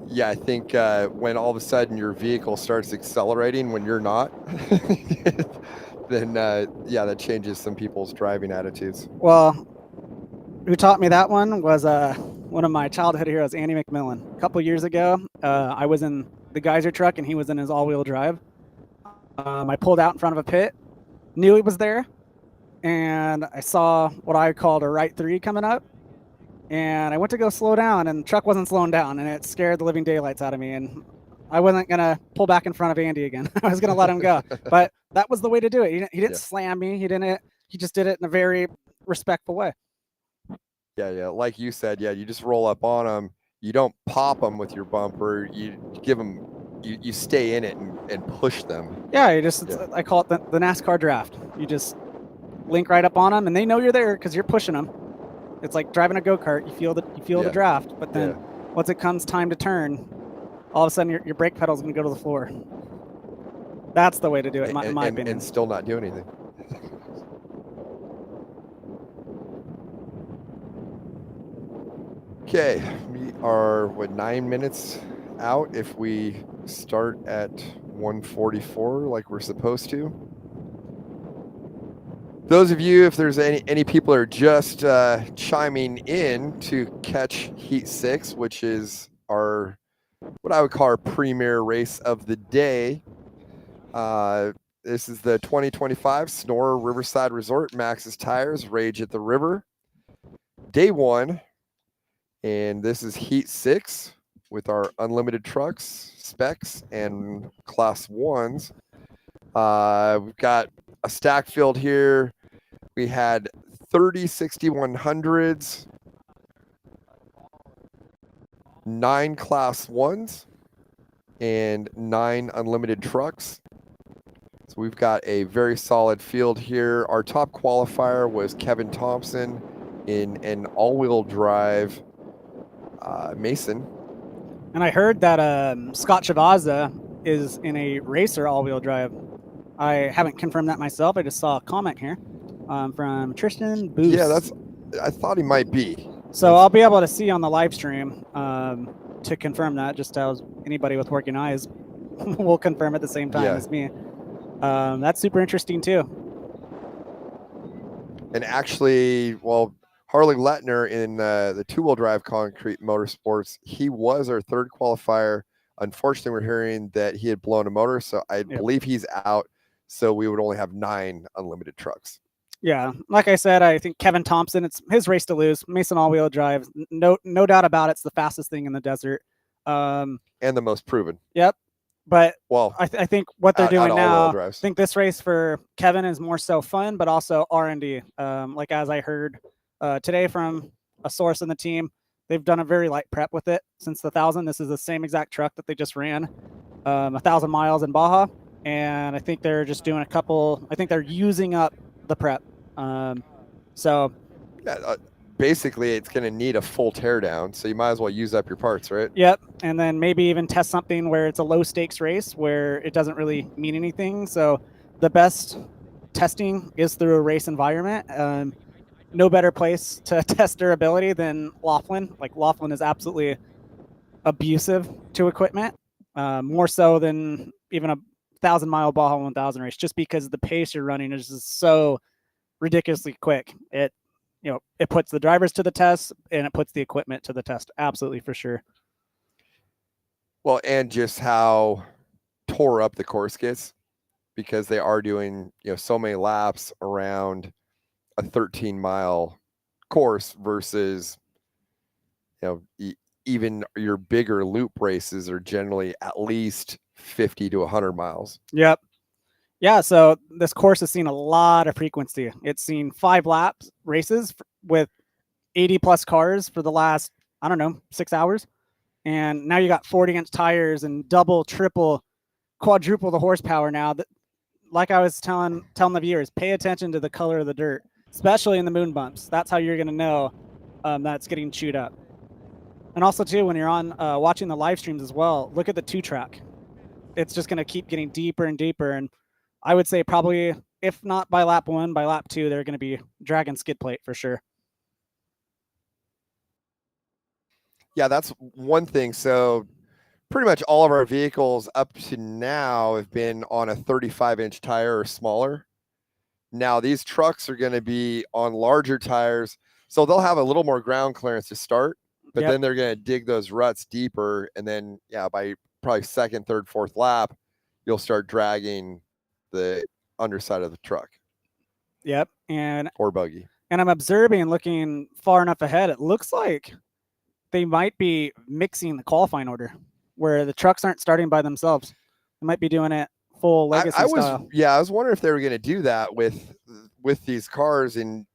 Yeah, I think when all of a sudden your vehicle starts accelerating when you're not, then that changes some people's driving attitudes. Well, who taught me that one was one of my childhood heroes, Andy McMillan. A couple years ago, I was in the Geyser truck and he was in his all-wheel drive. I pulled out in front of a pit, knew he was there, and I saw what I called a right three coming up. And I went to go slow down, and the truck wasn't slowing down, and it scared the living daylights out of me. And I wasn't going to pull back in front of Andy again. I was going to let him go. But that was the way to do it. He didn't slam me. He just did it in a very respectful way. Yeah. Like you said, you just roll up on them. You don't pop them with your bumper. You give them, you stay in it and push them. Yeah, I call it the NASCAR draft. You just link right up on them, and they know you're there because you're pushing them. It's like driving a go-kart. You feel the draft, but then once it comes time to turn, all of a sudden your brake pedal is going to go to the floor. That's the way to do it, in my opinion. And still not do anything. Okay, we are 9 minutes out if we start at 1:44 like we're supposed to. Those of you, if there's any people are just chiming in to catch Heat 6, which is what I would call our premier race of the day. This is the 2025 SNORE Riverside Resort Max's Tires Rage at the River. Day 1. And this is Heat 6 with our unlimited trucks, specs, and Class 1s. We've got a stack field here. We had 30 6100s, 9 Class 1s, and 9 unlimited trucks. So we've got a very solid field here. Our top qualifier was Kevin Thompson in an all-wheel drive Mason. And I heard that Scott Chavazza is in a racer all-wheel drive. I haven't confirmed that myself. I just saw a comment here from Tristan Boost. Yeah, I thought he might be. So I'll be able to see on the live stream to confirm that, just as anybody with working eyes will confirm at the same time as me. That's super interesting too. And actually, well, Harley Letner in the two-wheel drive concrete motorsports, he was our third qualifier. Unfortunately, we're hearing that he had blown a motor, so I believe he's out. So we would only have 9 unlimited trucks. Yeah, like I said, I think Kevin Thompson, it's his race to lose. Mason all-wheel drive, no doubt about it. It's the fastest thing in the desert. And the most proven. Yep. But well, I think what they're doing now, I drives. think this race for Kevin is more so fun, but also R&D. Like as I heard today from a source in the team, they've done a very light prep with it since the 1,000. This is the same exact truck that they just ran 1,000 miles in Baja. And I think they're just doing a couple, I think they're using up the prep. So yeah, basically it's going to need a full teardown, so you might as well use up your parts, right? Yep, and then maybe even test something where it's a low stakes race where it doesn't really mean anything. So the best testing is through a race environment. No better place to test durability than Laughlin. Like Laughlin is absolutely abusive to equipment, more so than even a 1,000-mile Baja 1000 race, just because the pace you're running is just so ridiculously quick. It puts the drivers to the test and it puts the equipment to the test. Absolutely, for sure. Well, and just how tore up the course gets, because they are doing, so many laps around a 13-mile course versus, even your bigger loop races are generally at least 50 to 100 miles. Yep. Yeah, so this course has seen a lot of frequency. It's seen 5 laps races with 80 plus cars for the last, 6 hours. And now you got 40-inch tires and double, triple, quadruple the horsepower now. That, like I was telling the viewers, pay attention to the color of the dirt, especially in the moon bumps. That's how you're going to know that it's getting chewed up. And also, too, when you're on watching the live streams as well, look at the 2-track. It's just going to keep getting deeper and deeper. And I would say probably, if not by lap 1, by lap 2, they're going to be dragging skid plate for sure. Yeah, that's one thing. So pretty much all of our vehicles up to now have been on a 35-inch tire or smaller. Now these trucks are going to be on larger tires, so they'll have a little more ground clearance to start, but then they're going to dig those ruts deeper, and then by probably 2nd, 3rd, 4th lap, you'll start dragging the underside of the truck. Yep, or buggy. And I'm observing and looking far enough ahead. It looks like they might be mixing the qualifying order, where the trucks aren't starting by themselves. They might be doing it full legacy style. I was wondering if they were going to do that with these cars. And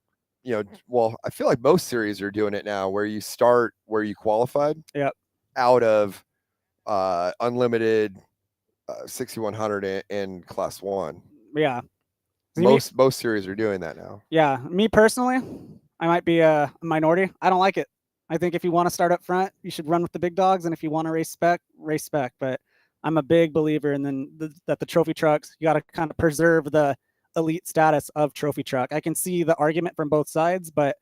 I feel like most series are doing it now, where you start where you qualified. Yep. Out of unlimited 6100 and class 1. Yeah. Most series are doing that now. Yeah. Me personally, I might be a minority. I don't like it. I think if you want to start up front, you should run with the big dogs, and if you want to race spec. But I'm a big believer in that the trophy trucks, you got to kind of preserve the elite status of trophy truck. I can see the argument from both sides, but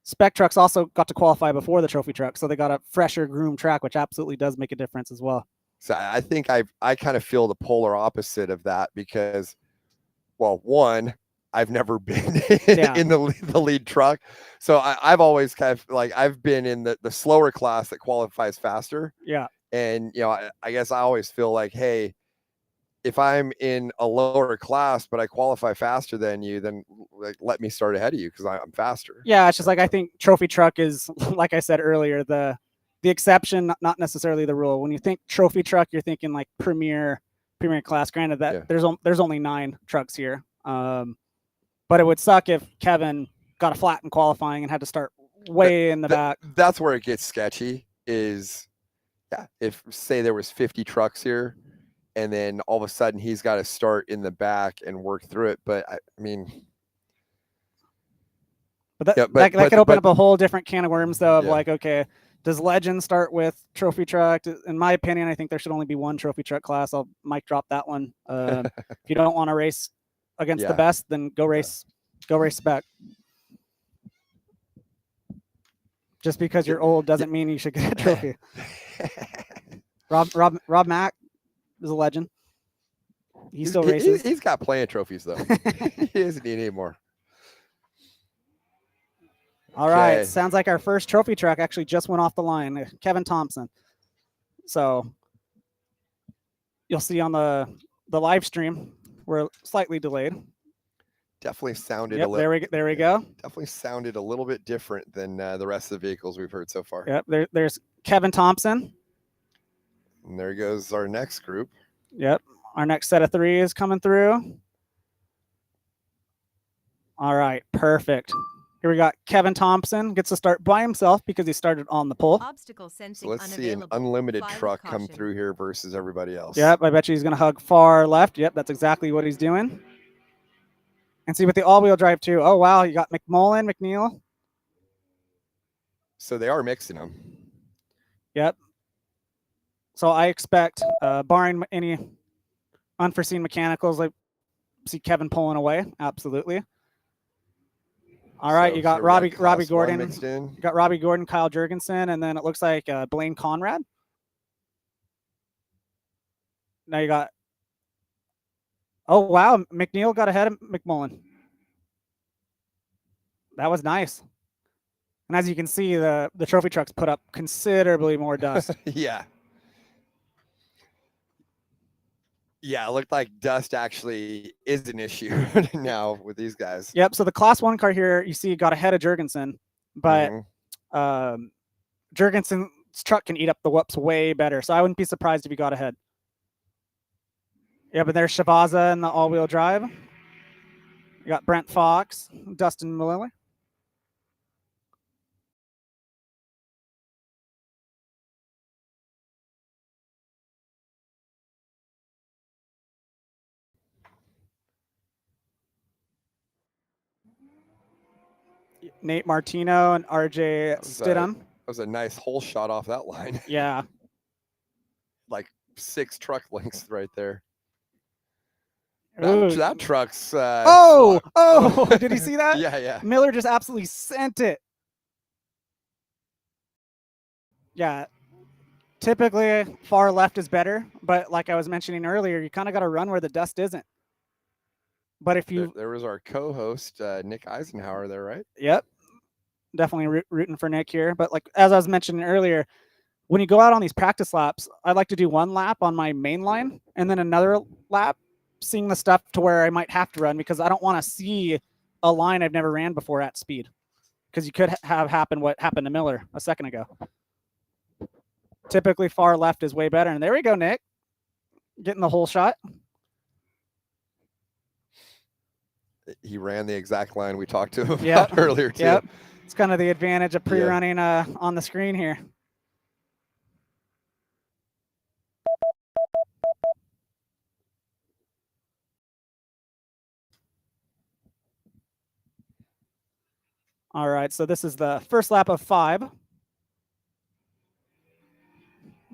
spec trucks also got to qualify before the trophy truck, so they got a fresher groomed track, which absolutely does make a difference as well. So I think I kind of feel the polar opposite of that, because, well, one, I've never been in the lead truck. So I've always kind of I've been in the slower class that qualifies faster. Yeah. And, I guess I always feel like, hey, if I'm in a lower class, but I qualify faster than you, then let me start ahead of you because I'm faster. Yeah. It's just I think trophy truck is, like I said earlier, the exception, not necessarily the rule. When you think trophy truck, you're thinking like premier class. Granted that there's only 9 trucks here. But it would suck if Kevin got a flat in qualifying and had to start way in the back. That's where it gets sketchy is, if say there was 50 trucks here and then all of a sudden he's got to start in the back and work through it. But I mean, that could open up a whole different can of worms though, of okay, does Legend start with trophy truck? In my opinion, I think there should only be 1 trophy truck class. I'll mic drop that one. If you don't want to race against the best, then go race spec. Just because you're old doesn't mean you should get a trophy. Rob Mack is a legend. He still races. He's got plenty of trophies though. He doesn't need any more. All right. Okay. Sounds like our first trophy truck actually just went off the line. Kevin Thompson. So you'll see on the live stream, we're slightly delayed. Definitely sounded a Yep, little. there we go. Definitely sounded a little bit different than the rest of the vehicles we've heard so far. Yep, there's Kevin Thompson. And there goes our next group. Yep, our next set of 3 is coming through. All right, perfect. Here we got Kevin Thompson gets to start by himself because he started on the pole. Obstacle sensing So let's see an unavailable. unlimited Fly with truck come caution. through here versus everybody else. Yep, I bet you he's going to hug far left. Yep, that's exactly what he's doing. And see with the all-wheel drive too. Oh, wow, you got McMullen, McNeil. So they are mixing them. Yep. So I expect, barring any unforeseen mechanicals, like see Kevin pulling away. Absolutely. All right, So you got here we Robbie Class 1 Gordon. mixed in. You got Robbie Gordon, Kyle Jurgensen, and then it looks like Blaine Conrad. Now you got. Oh wow, McNeil got ahead of McMullen. That was nice. And as you can see, the trophy trucks put up considerably more dust. Yeah. Yeah, it looked like dust actually is an issue now with these guys. Yep. So the Class 1 car here, you see, got ahead of Jurgensen, but Mhm. Jurgensen's truck can eat up the whoops way better. So I wouldn't be surprised if he got ahead. Yeah, but there's Shavaza in the all-wheel drive. You got Brent Fox, Dustin Miller. Nate Martino and RJ Stidham. That was a nice hole shot off that line. Yeah. Like 6 truck lengths right there. Ooh. That truck's. Oh, did you see that? Yeah. Miller just absolutely sent it. Yeah. Typically, far left is better, but like I was mentioning earlier, you kind of got to run where the dust isn't. But if you. There was our co-host, Nick Eisenhower there, right? Yep. Definitely rooting for Nick here. But like as I was mentioning earlier, when you go out on these practice laps, I like to do 1 lap on my main line and then another lap seeing the stuff to where I might have to run because I don't want to see a line I've never ran before at speed. Because you could have happened what happened to Miller a second ago. Typically far left is way better. And there we go, Nick. Getting the whole shot. He ran the exact line we talked to him about earlier too. Yep. It's kind of the advantage of pre-running on the screen here. All right, so this is the first lap of 5.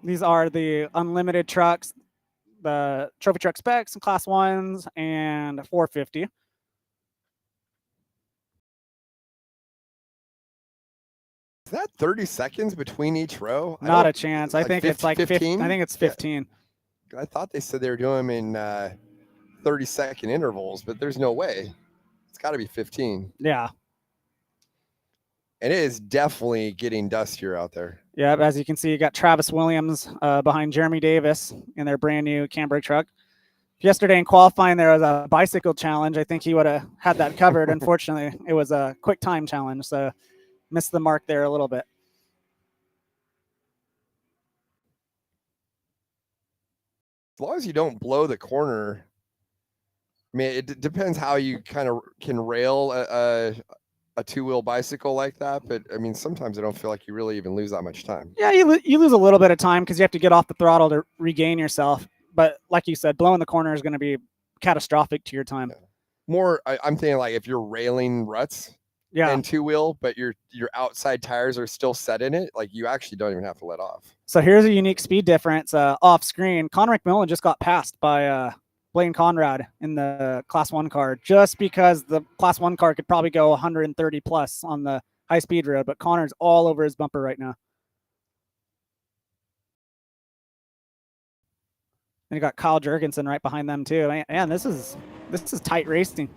These are the unlimited trucks, the trophy truck specs and class 1s and 450. Is that 30 seconds between each row? Not a chance. I think it's like 15. I think it's 15. I thought they said they were doing them in 30-second intervals, but there's no way. It's got to be 15. Yeah. And it is definitely getting dustier out there. Yeah, as you can see, you got Travis Williams behind Jeremy Davis in their brand new Cambric truck. Yesterday in qualifying, there was a bicycle challenge. I think he would have had that covered. Unfortunately, it was a quick time challenge, so missed the mark there a little bit. As long as you don't blow the corner, I mean, it depends how you kind of can rail a 2-wheel bicycle like that. But I mean, sometimes I don't feel like you really even lose that much time. Yeah, you lose a little bit of time because you have to get off the throttle to regain yourself. But like you said, blowing the corner is going to be catastrophic to your time. Yeah. More, I'm thinking like if you're railing ruts and 2-wheel, but your outside tires are still set in it, like you actually don't even have to let off. So here's a unique speed difference off screen. Connor McMillan just got passed by Blaine Conrad in the Class 1 car just because the Class 1 car could probably go 130 plus on the high speed road, but Connor's all over his bumper right now. And you got Kyle Jurgensen right behind them too. Man, this is tight racing.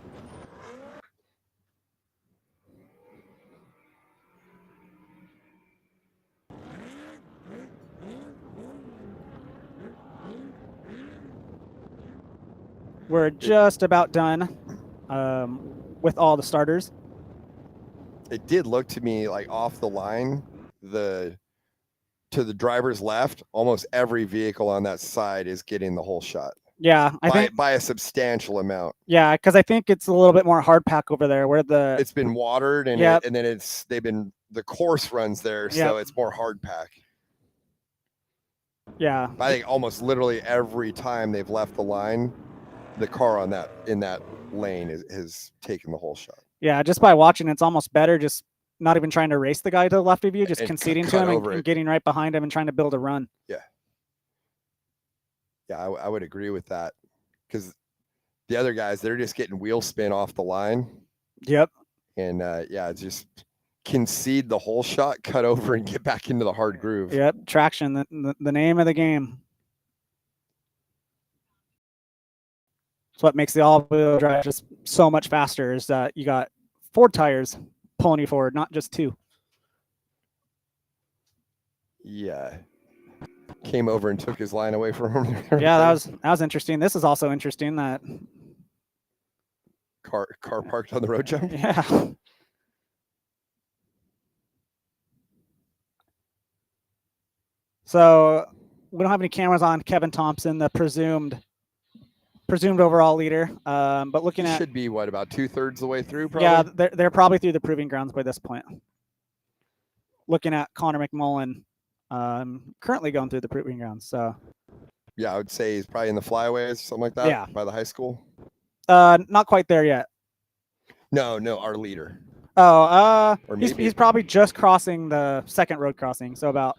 We're just about done with all the starters. It did look to me like off the line, to the driver's left, almost every vehicle on that side is getting the whole shot. Yeah, I think by a substantial amount. Yeah, because I think it's a little bit more hard pack over there, where It's been watered and Yep. and then the course runs there, so Yep. it's more hard pack. Yeah, I think almost literally every time they've left the line, the car in that lane has taken the whole shot. yeah. Just by watching, it's almost better just not even trying to race the guy to the left of you, just And conceding to cut him over and it. getting right behind him and trying to build a run. Yeah, I would agree with that, because the other guys, they're just getting wheel spin off the line, Yep. and just concede the whole shot, cut over, and get back into the hard groove. Yep. Traction, the name of the game. It's what makes the all-wheel drive just so much faster, is that you got 4 tires pulling you forward, not just 2. Yeah. Came over and took his line away from him. Yeah, that was interesting. This is also interesting that car parked on the road jump. yeah. So we don't have any cameras on Kevin Thompson, the presumed overall leader. But looking He at should be about 2/3 the way through, probably. yeah, they're probably through the proving grounds by this point. Looking at Connor McMullen, currently going through the proving grounds. So yeah, I would say he's probably in the flyaways, something like that. Yeah. By the high school. not quite there yet. No, our leader. Oh, Or he's maybe. probably just crossing the second road crossing, so about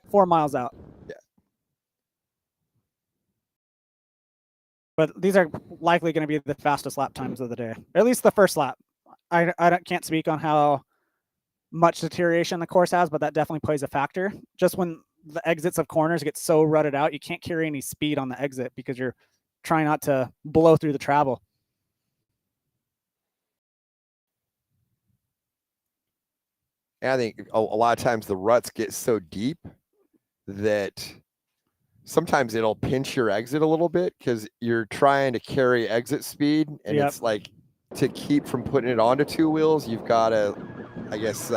4 miles out. Yeah. But these are likely going to be the fastest lap times of the day, or at least the first lap. I can't speak on how much deterioration the course has, but that definitely plays a factor. Just when the exits of corners get so rutted out, you can't carry any speed on the exit because you're trying not to blow through the travel. And I think a lot of times the ruts get so deep that sometimes it'll pinch your exit a little bit, because you're trying to carry exit speed, and Yep. it's like, to keep from putting it onto 2 wheels, you've got to, I guess,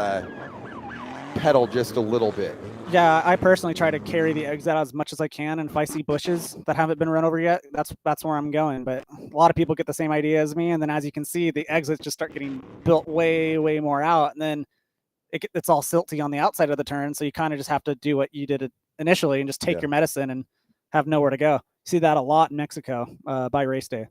pedal just a little bit. Yeah, I personally try to carry the exit out as much as I can, and if I see bushes that haven't been run over yet, that's where I'm going. But a lot of people get the same idea as me, and then as you can see, the exits just start getting built way more out, and then it's all silty on the outside of the turn, so you kind of just have to do what you did initially and just take your medicine and have nowhere to go. See that a lot in Mexico by race day.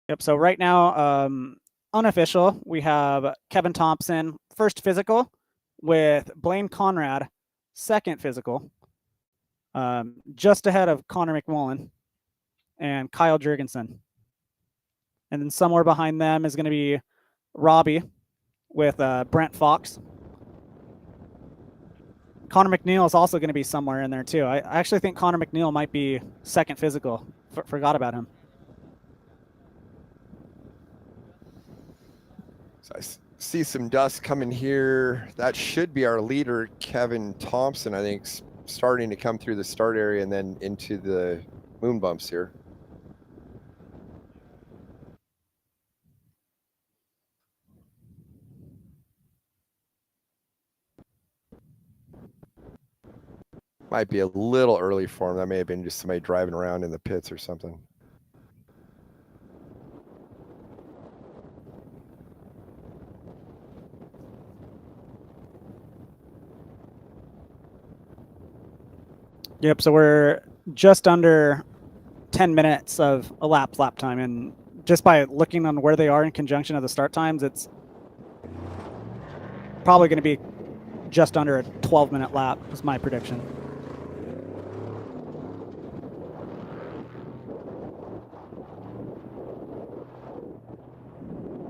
Yep. So right now, unofficial, we have Kevin Thompson, first physical, with Blaine Conrad, second physical, just ahead of Connor McMullen and Kyle Jurgensen. And then somewhere behind them is going to be Robbie with Brent Fox. Connor McNeil is also going to be somewhere in there too. I actually think Connor McNeil might be second physical. Forgot about him. So I see some dust coming here. That should be our leader, Kevin Thompson, I think, starting to come through the start area and then into the moon bumps here. Might be a little early for him. That may have been just somebody driving around in the pits or something. Yep, so we're just under 10 minutes of a lap time, and just by looking on where they are in conjunction of the start times, it's probably going to be just under a 12-minute lap, is my prediction.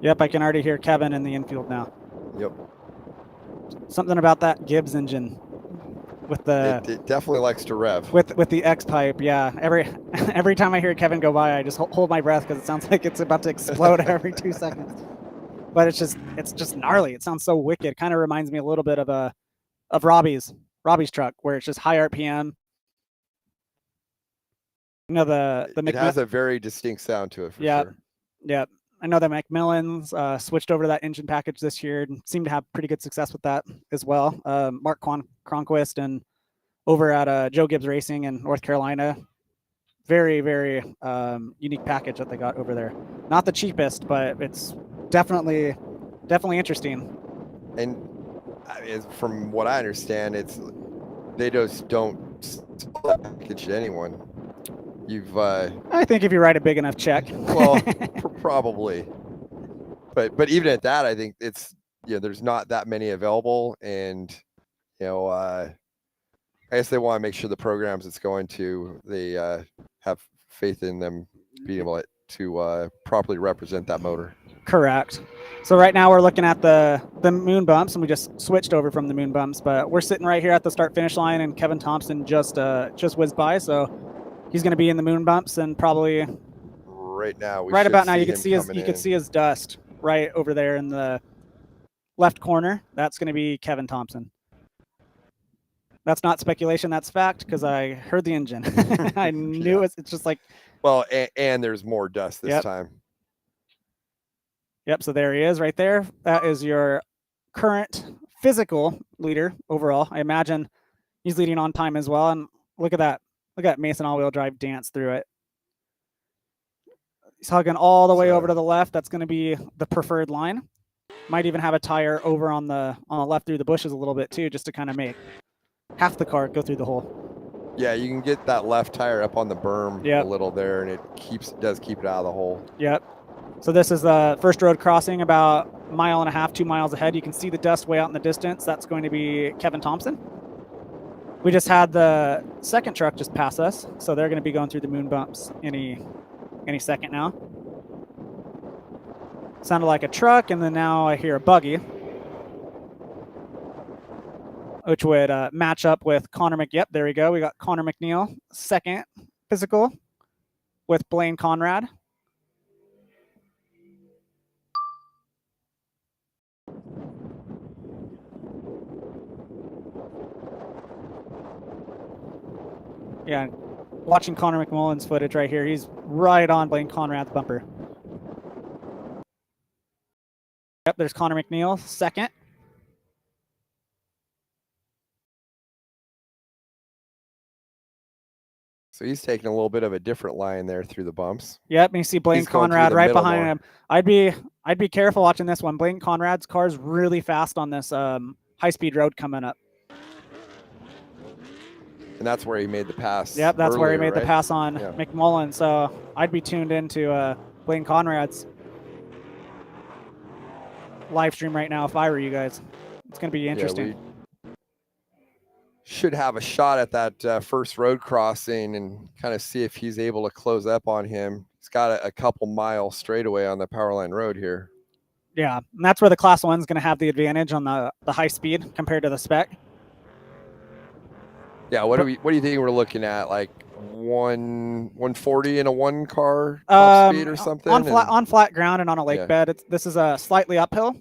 Yep, I can already hear Kevin in the infield now. Yep. Something about that Gibbs engine. with the It definitely likes to rev. with the X pipe. Yeah, every time I hear Kevin go by, I just hold my breath because it sounds like it's about to explode every 2 seconds. But it's just gnarly. It sounds so wicked. Kind of reminds me a little bit of Robbie's truck, where it's just high RPM. You know, the It has a very distinct sound to it for yeah, sure. yeah. I know the Macmillans switched over to that engine package this year and seemed to have pretty good success with that as well. Mark Cronquist and over at Joe Gibbs Racing in North Carolina, very, very unique package that they got over there. Not the cheapest, but it's definitely interesting. And from what I understand, they just don't sell that package to anyone. I think if you write a big enough check. Well, probably. But even at that, I think there's not that many available, and I guess they want to make sure the programs it's going to, they have faith in them being able to properly represent that motor. Correct. So right now we're looking at the moon bumps, and we just switched over from the moon bumps, but we're sitting right here at the start finish line, and Kevin Thompson just whizzed by, so he's going to be in the moon bumps, and probably right now. Right about now, you can see his dust right over there in the left corner. That's going to be Kevin Thompson. That's not speculation. That's fact because I heard the engine. I knew it's just like. Well, and there's more dust this time. Yep. So there he is right there. That is your current physical leader overall. I imagine he's leading on time as well. And look at that. Look at Mason all-wheel drive dance through it. He's hugging all the way over to the left. That's going to be the preferred line. Might even have a tire over on the left through the bushes a little bit too, just to kind of make half the car go through the hole. Yeah, you can get that left tire up on the berm a little there, and it does keep it out of the hole. Yep. So this is the first road crossing, about 1.5 miles, 2 miles ahead. You can see the dust way out in the distance. That's going to be Kevin Thompson. We just had the second truck just pass us, so they're going to be going through the moon bumps any second now. Sounded like a truck, and then now I hear a buggy, which would match up with Connor Yep, there we go. We got Connor McNeil, second physical with Blaine Conrad. Yeah, watching Connor McMullen's footage right here. He's right on Blaine Conrad's bumper. Yep, there's Connor McNeil, second. So he's taking a little bit of a different line there through the bumps. Yep, and you see Blaine Conrad right behind him. I'd be careful watching this one. Blaine Conrad's car's really fast on this high-speed road coming up. And that's where he made the pass. Yep, that's where he made the pass on McMullen. So I'd be tuned into Blaine Conrad's live stream right now if I were you guys. It's going to be interesting. Yeah, we should have a shot at that first road crossing and kind of see if he's able to close up on him. He's got a couple mile straightaway on the Powerline Road here. Yeah, and that's where the Class 1's going to have the advantage on the high speed compared to the spec. Yeah, what do you think we're looking at? Like 140 in a one car speed or something? On flat ground and on a lake bed. This is a slightly uphill.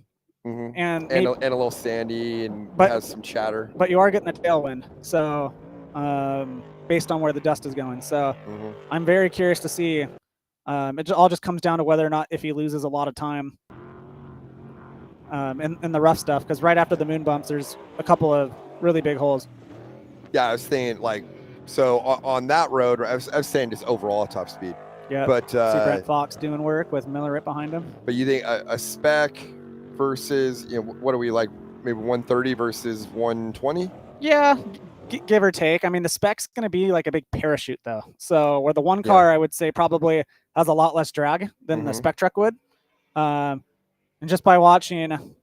Mm-hmm. And a little sandy and has some chatter. But you are getting a tailwind, so based on where the dust is going. So I'm very curious to see. It all just comes down to whether or not if he loses a lot of time in the rough stuff, because right after the moon bumps, there's a couple of really big holes. Yeah, I was thinking so on that road, I was saying just overall top speed. Yeah, but see Brent Fox doing work with Miller right behind him. But you think a spec versus, what are we like, maybe 130 versus 120? Yeah, give or take. I mean, the spec's going to be like a big parachute though. So where the one car I would say probably has a lot less drag than the spec truck would. And just by watching the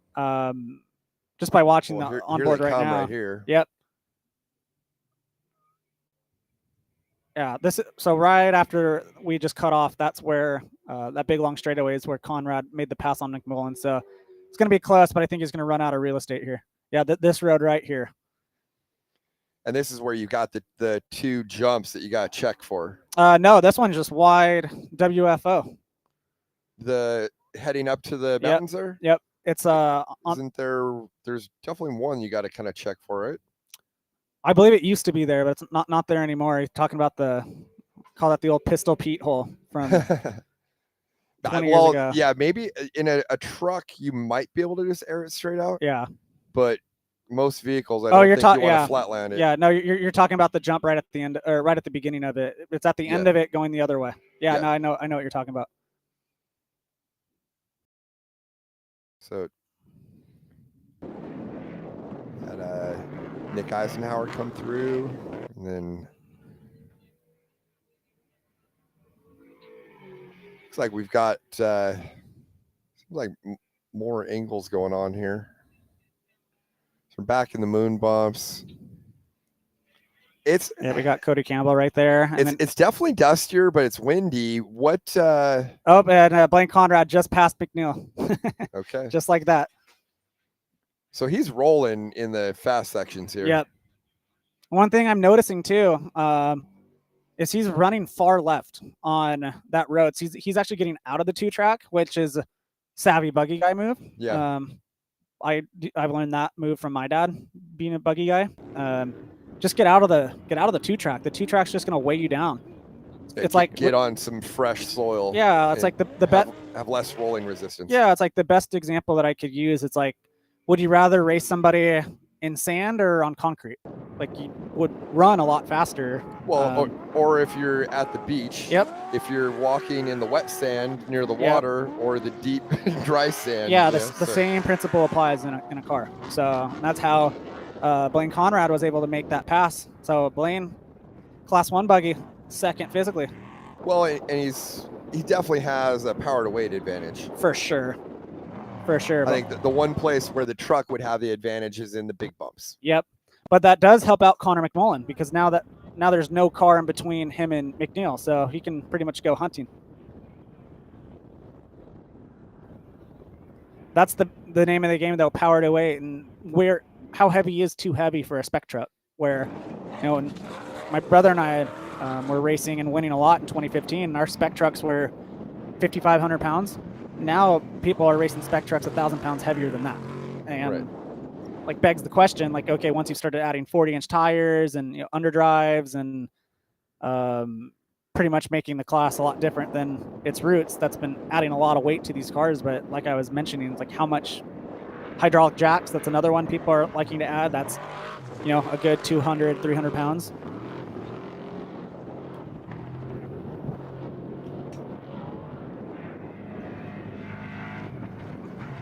onboard right now. Right here. Yep. Yeah, so right after we just cut off, that's where that big long straightaway is where Conrad made the pass on McMullen. So it's going to be close, but I think he's going to run out of real estate here. Yeah, this road right here. And this is where you got the 2 jumps that you got to check for. No, this one's just wide WFO. The heading up to the mountains there? Yep. It's Isn't there's definitely one you got to kind of check for, right? I believe it used to be there, but it's not there anymore. He's talking about call that the old Pistol Pete hole from 20 years ago. Yeah, maybe in a truck you might be able to just air it straight out. Yeah. But most vehicles, I don't think you want to flatland it. Yeah, no, you're talking about the jump right at the end, or right at the beginning of it. It's at the end of it going the other way. Yeah, no, I know what you're talking about. So had Nick Eisenhower come through, and then looks like we've got seems like more angles going on here. So we're back in the moon bumps. We got Cody Campbell right there. And it's definitely dustier, but it's windy. What? And Blaine Conrad just passed McNeil. Okay. Just like that. So he's rolling in the fast sections here. Yep. One thing I'm noticing too is he's running far left on that road. So he's actually getting out of the 2-track, which is a savvy buggy guy move. Yeah. I've learned that move from my dad, being a buggy guy. Just get out of the 2-track. The 2-track's just gonna weigh you down. It's like get on some fresh soil. Yeah, it's like the best. Have less rolling resistance. Yeah, it's like the best example that I could use. It's like, would you rather race somebody in sand or on concrete? Like, you would run a lot faster. Well, or if you're at the beach. Yep. If you're walking in the wet sand near the water or the deep dry sand. Yeah, the same principle applies in a car. So that's how Blaine Conrad was able to make that pass. So Blaine, Class 1 buggy, second physically. Well, and he definitely has a power to weight advantage. For sure. For sure. I think the one place where the truck would have the advantage is in the big bumps. Yep. But that does help out Connor McMullen, because now there's no car in between him and McNeil, so he can pretty much go hunting. That's the name of the game, though, power to weight, and how heavy is too heavy for a spec truck. Where, and my brother and I were racing and winning a lot in 2015, and our spec trucks were 5,500 pounds. Now people are racing spec trucks 1,000 pounds heavier than that, and like begs the question, like, okay, once you've started adding 40-inch tires and underdrives and pretty much making the class a lot different than its roots, that's been adding a lot of weight to these cars. But like I was mentioning, it's like how much hydraulic jacks, that's another one people are liking to add. That's a good 200, 300 pounds.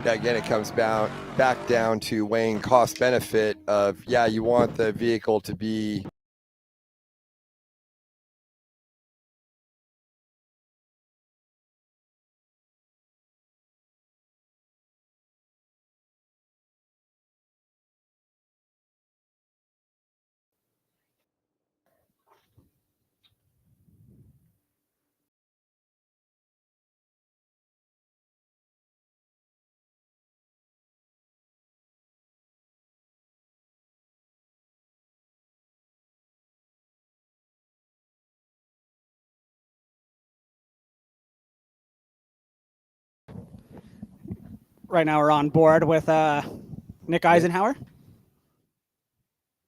Again, it comes back down to weighing cost benefit of, you want the vehicle to be Right now we're on board with Nick Eisenhower.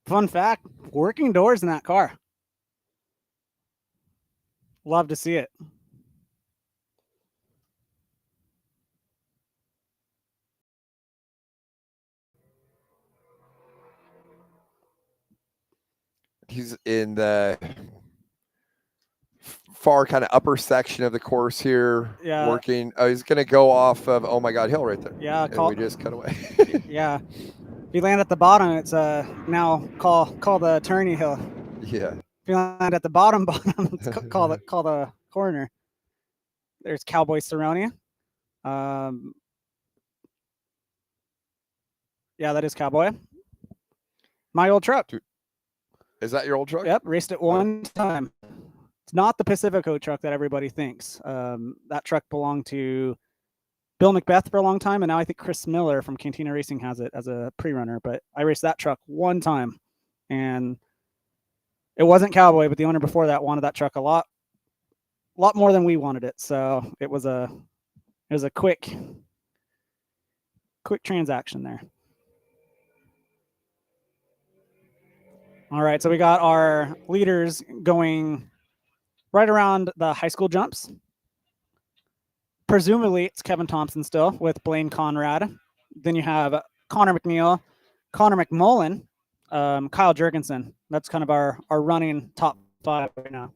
Fun fact, working doors in that car. Love to see it. He's in the far kind of upper section of the course here, working. Oh, he's going to go off of Oh My God Hill right there. Yeah, and we just cut away. Yeah, if you land at the bottom, it's now call the Turney Hill. Yeah. If you land at the bottom, it's call the corner. There's Cowboy Cerrone. Yeah, that is Cowboy. My old truck. Is that your old truck? Yep, raced it one time. It's not the Pacifico truck that everybody thinks. That truck belonged to Bill Macbeth for a long time, and now I think Chris Miller from Cantina Racing has it as a pre-runner. But I raced that truck one time, and It wasn't Cowboy, but the owner before that wanted that truck a lot more than we wanted it. So it was a quick transaction there. All right, so we got our leaders going right around the high school jumps. Presumably, it's Kevin Thompson still with Blaine Conrad. Then you have Connor McNeil, Connor McMullen, Kyle Jurgensen. That's kind of our running top 5 right now.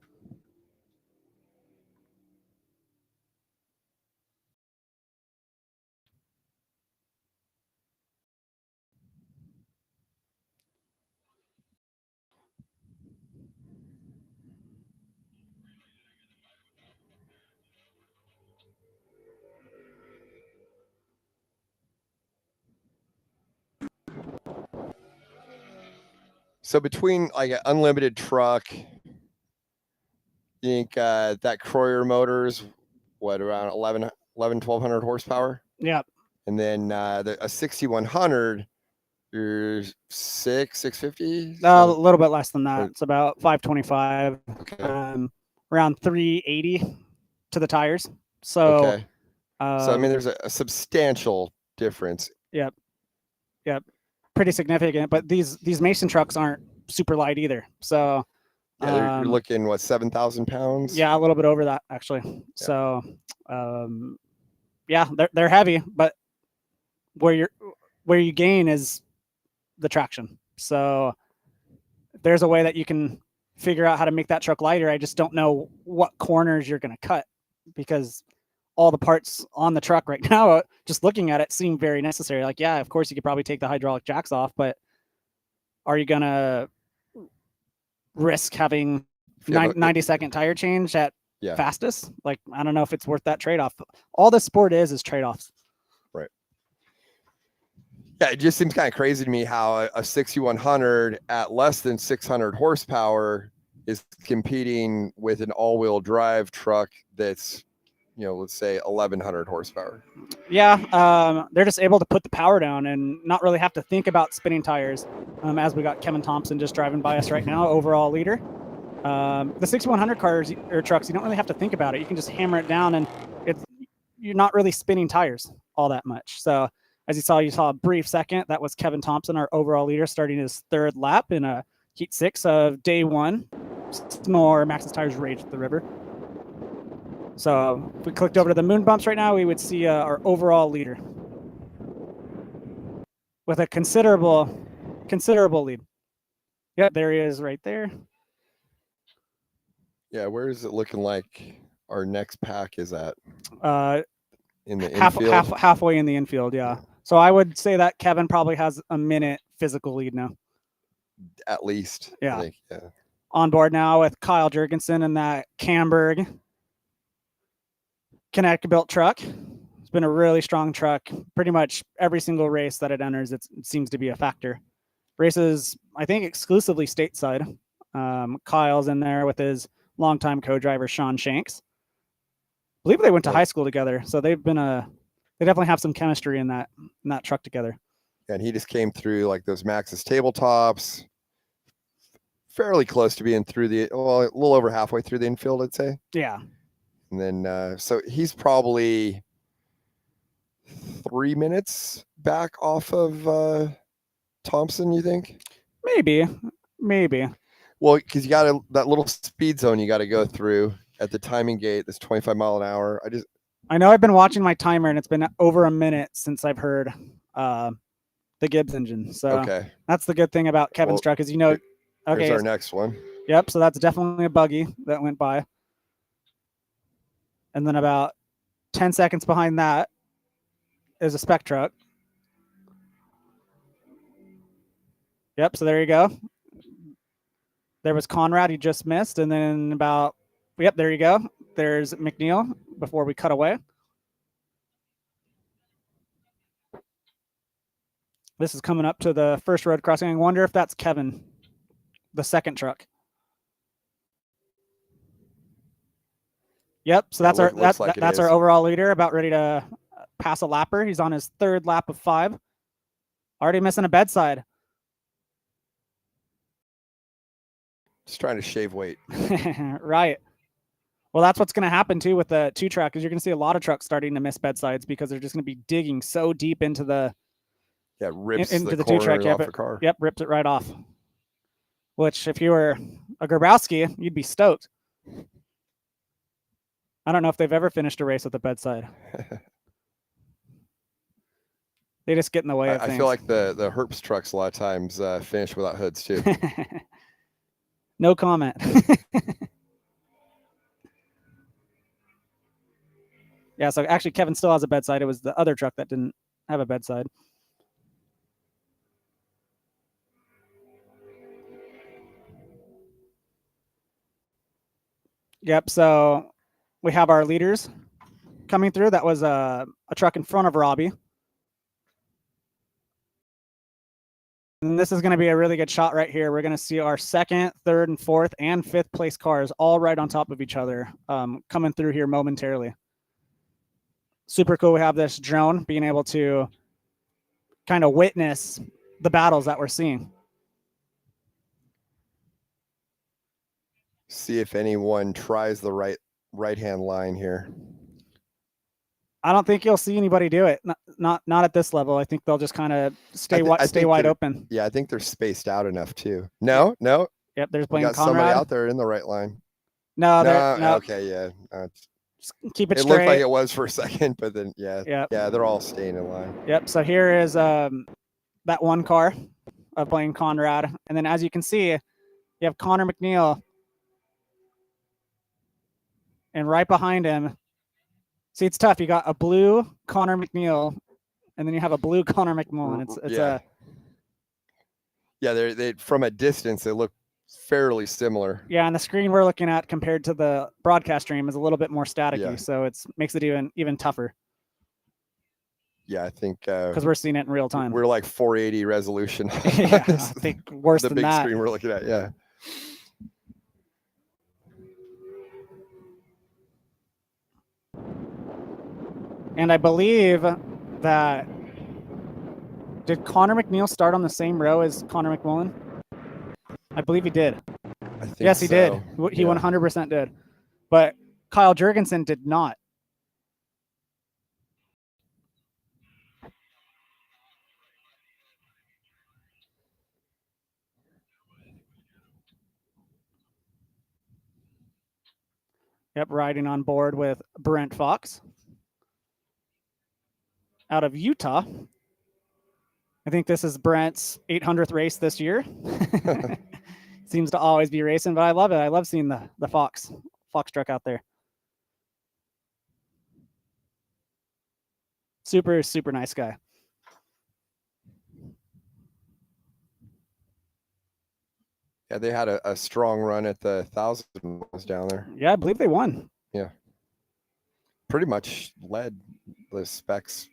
So between like an unlimited truck, you think that Croyer motor's what, around 1,200 horsepower? Yeah. And then a 6,100, you're 650? A little bit less than that. Or- It's about 525, Okay. around 380 to the tires. So, Okay. So I mean, there's a substantial difference. Yep. Pretty significant. But these Mason trucks aren't super light either. So Yeah, you're looking what, 7,000 pounds? yeah, a little bit over that actually. Yeah. So yeah, they're heavy, but where you gain is the traction. So if there's a way that you can figure out how to make that truck lighter. I just don't know what corners you're going to cut, because all the parts on the truck right now, just looking at it, seem very necessary. Like, yeah, of course you could probably take the hydraulic jacks off, but are you going to risk having 90-second tire change at fastest? Like, I don't know if it's worth that trade-off. All this sport is trade-offs. Right. Yeah, it just seems kind of crazy to me how a 6,100 at less than 600 horsepower is competing with an all-wheel drive truck that's, let's say 1,100 horsepower. Yeah, they're just able to put the power down and not really have to think about spinning tires. As we got Kevin Thompson just driving by us right now, overall leader. The 6,100 cars or trucks, you don't really have to think about it. You can just hammer it down, and you're not really spinning tires all that much. So as you saw a brief second. That was Kevin Thompson, our overall leader, starting his 3rd lap in a heat 6 of day 1. SNORE, Max's Tires Rage at the River. So if we clicked over to the moon bumps right now, we would see our overall leader with a considerable lead. Yep, there he is right there. Yeah, where is it looking like our next pack is at? In the infield? Halfway in the infield, yeah. So I would say that Kevin probably has a minute physical lead now. At least. Yeah. I think, yeah. On board now with Kyle Jurgensen and that Camberg Connect-built truck. It's been a really strong truck. Pretty much every single race that it enters, it seems to be a factor. Races, I think, exclusively stateside. Kyle's in there with his longtime co-driver Sean Shanks. I believe they went to high school together, so they've been they definitely have some chemistry in that truck together. And he just came through like those Max's tabletops, fairly close to being through a little over halfway through the infield, I'd say. Yeah. And then so he's probably 3 minutes back off of Thompson, you think? Maybe. Well, because you got that little speed zone you got to go through at the timing gate. That's 25 mile an hour. I know I've been watching my timer, and it's been over a minute since I've heard the Gibbs engine. So that's the good thing about Kevin's truck is, okay. Here's our next one. Yep. So that's definitely a buggy that went by. And then about 10 seconds behind that is a spec truck. Yep. So there you go. There was Conrad, he just missed. And then there you go. There's McNeil before we cut away. This is coming up to the first road crossing. I wonder if that's Kevin, the second truck. Yep. So that's our overall leader, about ready to pass a lapper. He's on his 3rd lap of 5. Already missing a bedside. Just trying to shave weight. Right. Well, that's what's going to happen too with the 2-track, is you're going to see a lot of trucks starting to miss bedsides because they're just going to be digging so deep into the rips into the the 2-track. corner off the car. Yep, rips it right off. Which, if you were a Grabowski, you'd be stoked. I don't know if they've ever finished a race with a bedside. They just get in the way of things. I feel like the Herps trucks a lot of times finish without hoods too. No comment. Yeah, so actually Kevin still has a bedside. It was the other truck that didn't have a bedside. Yep, so we have our leaders coming through. That was a truck in front of Robbie. And this is going to be a really good shot right here. We're going to see our 2nd, 3rd, and 4th, and 5th place cars all right on top of each other coming through here momentarily. Super cool. We have this drone being able to kind of witness the battles that we're seeing. See if anyone tries the right-hand line here. I don't think you'll see anybody do it. Not at this level. I think they'll just kind of stay wide open. Yeah, I think they're spaced out enough too. No. Yep, there's We Blaine got Conrad. somebody out there in the right line. No. Okay, yeah. Just keep it It straight. looked like it was for a second, but then Yep. yeah, they're all staying in line. Yep. So here is that one car of Blaine Conrad, and then as you can see, you have Connor McNeil, and right behind him. See, it's tough. You got a blue Connor McNeil, and then you have a blue Connor McMullen. They from a distance they look fairly similar. Yeah, and the screen we're looking at compared to the broadcast stream is a little bit more staticky, so it makes it even tougher. Yeah, I think because we're seeing it in real time. We're like 480 resolution. Yeah, I think worse the than big that. screen we're looking at. Yeah. And I believe that did Connor McNeil start on the same row as Connor McMullen? I believe he did. Yes, he did. He 100% did. But Kyle Jurgensen did not. Yep, riding on board with Brent Fox out of Utah. I think this is Brent's 800th race this year. Seems to always be racing, but I love it. I love seeing the Fox truck out there. Super, super nice guy. Yeah, they had a strong run at the 1,000 miles down there. Yeah, I believe they won. Yeah. Pretty much led the specs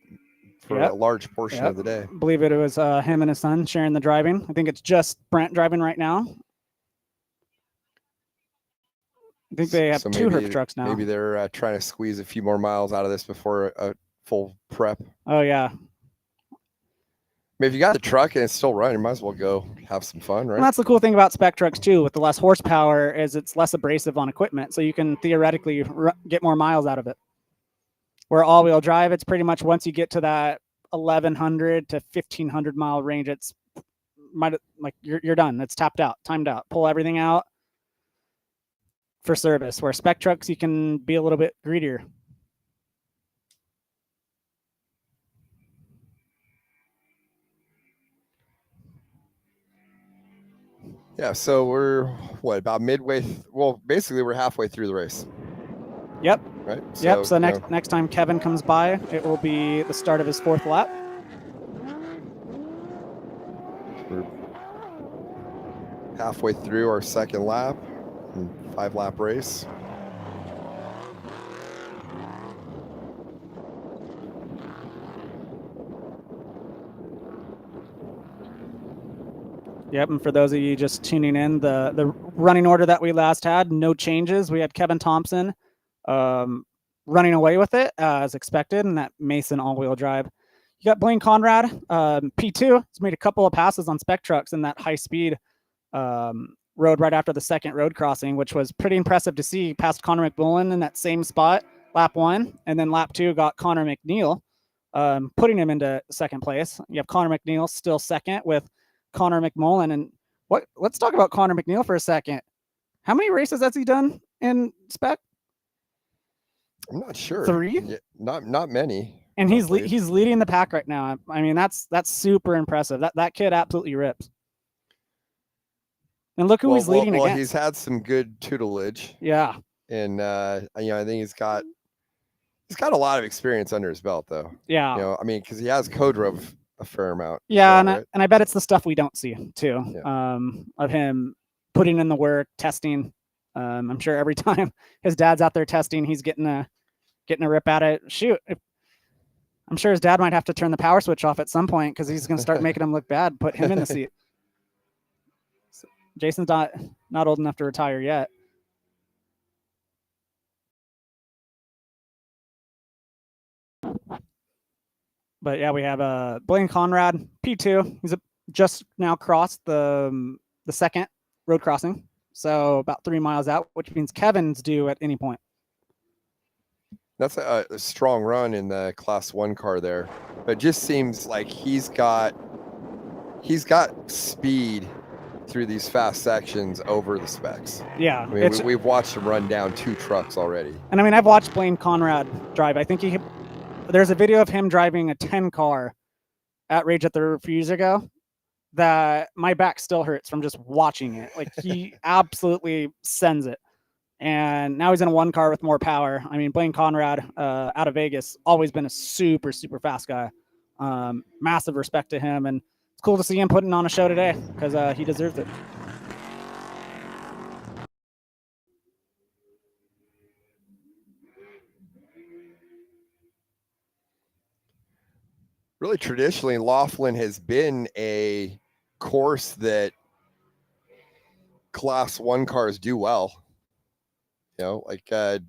for a large portion of the day. I believe it was him and his son sharing the driving. I think it's just Brent driving right now. I think they have two Herb trucks now. Maybe they're trying to squeeze a few more miles out of this before a full prep. Oh, yeah. I mean, if you got the truck and it's still running, you might as well go have some fun, right? And that's the cool thing about spec trucks, too, with the less horsepower is it's less abrasive on equipment, so you can theoretically get more miles out of it. Where all-wheel drive, it's pretty much once you get to that 1,100 to 1,500 mile range, it's like you're done. It's tapped out, timed out. Pull everything out for service. Where spec trucks, you can be a little bit greedier. Yeah, so we're about midway? Well, basically we're halfway through the race. Yep. Right. So next time Kevin comes by, it will be the start of his 4th lap. We're halfway through our 2nd lap, 5-lap race. Yep, and for those of you just tuning in, the running order that we last had, no changes. We had Kevin Thompson running away with it as expected, and that Mason all-wheel drive. You got Blaine Conrad, P2. He's made a couple of passes on spec trucks in that high speed road right after the second road crossing, which was pretty impressive to see. Past Connor McMullen in that same spot, lap 1, and then lap 2 got Connor McNeil, putting him into second place. You have Connor McNeil still second with Connor McMullen. And let's talk about Connor McNeil for a second. How many races has he done in spec? I'm not sure. 3? Yeah, not many. And he's leading the pack right now. I mean, that's super impressive. That kid absolutely rips. And look who he's leading against. He's had some good tutelage. Yeah. And I think he's got a lot of experience under his belt, though. Yeah. I mean, because he has co-drove a fair amount. Yeah, right? and I bet it's the stuff we don't see too. Yeah. Of him putting in the work, testing. I'm sure every time his dad's out there testing, he's getting a rip at it. Shoot, I'm sure his dad might have to turn the power switch off at some point because he's going to start making him look bad. Put him in the seat. So Jason's not old enough to retire yet. But yeah, we have Blaine Conrad, P2. He's just now crossed the second road crossing, so about 3 miles out, which means Kevin's due at any point. That's a strong run in the Class 1 car there, but it just seems like he's got speed through these fast sections over the specs. Yeah, I mean, we've watched him run down 2 trucks already. And I mean, I've watched Blaine Conrad drive. I think there's a video of him driving a 10 car at Rage at the River a few years ago that my back still hurts from just watching it. Like, he absolutely sends it. And now he's in a 1 car with more power. I mean, Blaine Conrad out of Vegas, always been a super, super fast guy. Massive respect to him. And it's cool to see him putting on a show today because he deserves it. Really, traditionally, Laughlin has been a course that Class 1 cars do well. Like I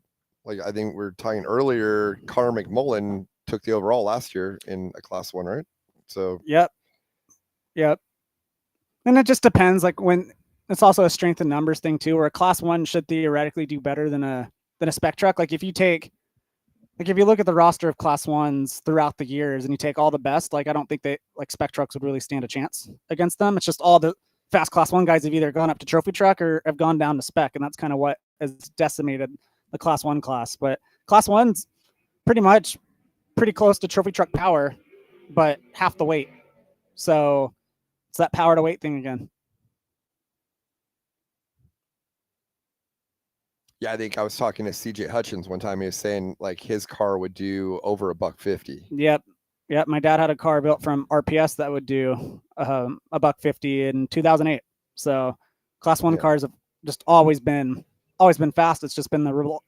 think we were talking earlier, Connor McMullen took the overall last year in a Class 1, right? So Yep. And it just depends. Like, when it's also a strength in numbers thing too, where a Class 1 should theoretically do better than a spec truck. Like, if you look at the roster of Class 1s throughout the years and you take all the best, like, I don't think spec trucks would really stand a chance against them. It's just all the fast Class 1 guys have either gone up to trophy truck or have gone down to spec, and that's kind of what has decimated the Class 1 class. But Class 1's pretty close to trophy truck power, but half the weight. So it's that power to weight thing again. yeah, I think I was talking to CJ Hutchins one time. He was saying like his car would do over $150. Yep. My dad had a car built from RPS that would do $150 in 2008. So Class 1 cars have just always been fast. It's just been the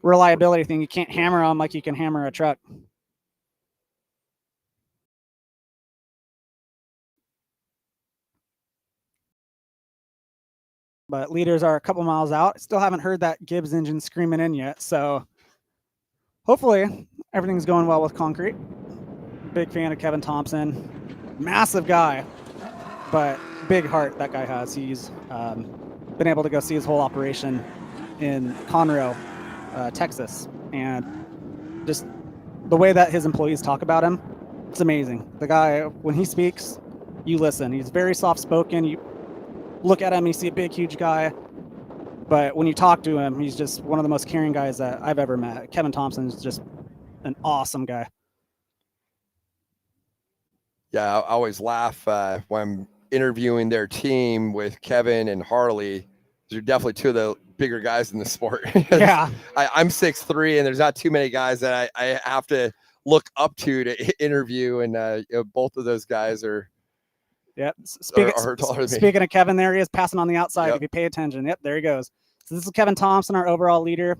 reliability thing. You can't hammer them like you can hammer a truck. But leaders are a couple miles out. Still haven't heard that Gibbs engine screaming in yet. So hopefully everything's going well with concrete. Big fan of Kevin Thompson. Massive guy, but big heart that guy has. He's been able to go see his whole operation in Conroe, Texas. And just the way that his employees talk about him, it's amazing. The guy, when he speaks, you listen. He's very soft-spoken. You look at him, you see a big, huge guy. But when you talk to him, he's just one of the most caring guys that I've ever met. Kevin Thompson is just an awesome guy. Yeah, I always laugh when I'm interviewing their team with Kevin and Harley. They're definitely 2 of the bigger guys in the sport. Yeah. I'm 6'3", and there's not too many guys that I have to look up to interview, and both of those guys are. Yep. Are taller than me. Speaking of Kevin, there he is passing on the outside. Yep. If you pay attention, yep, there he goes. So this is Kevin Thompson, our overall leader,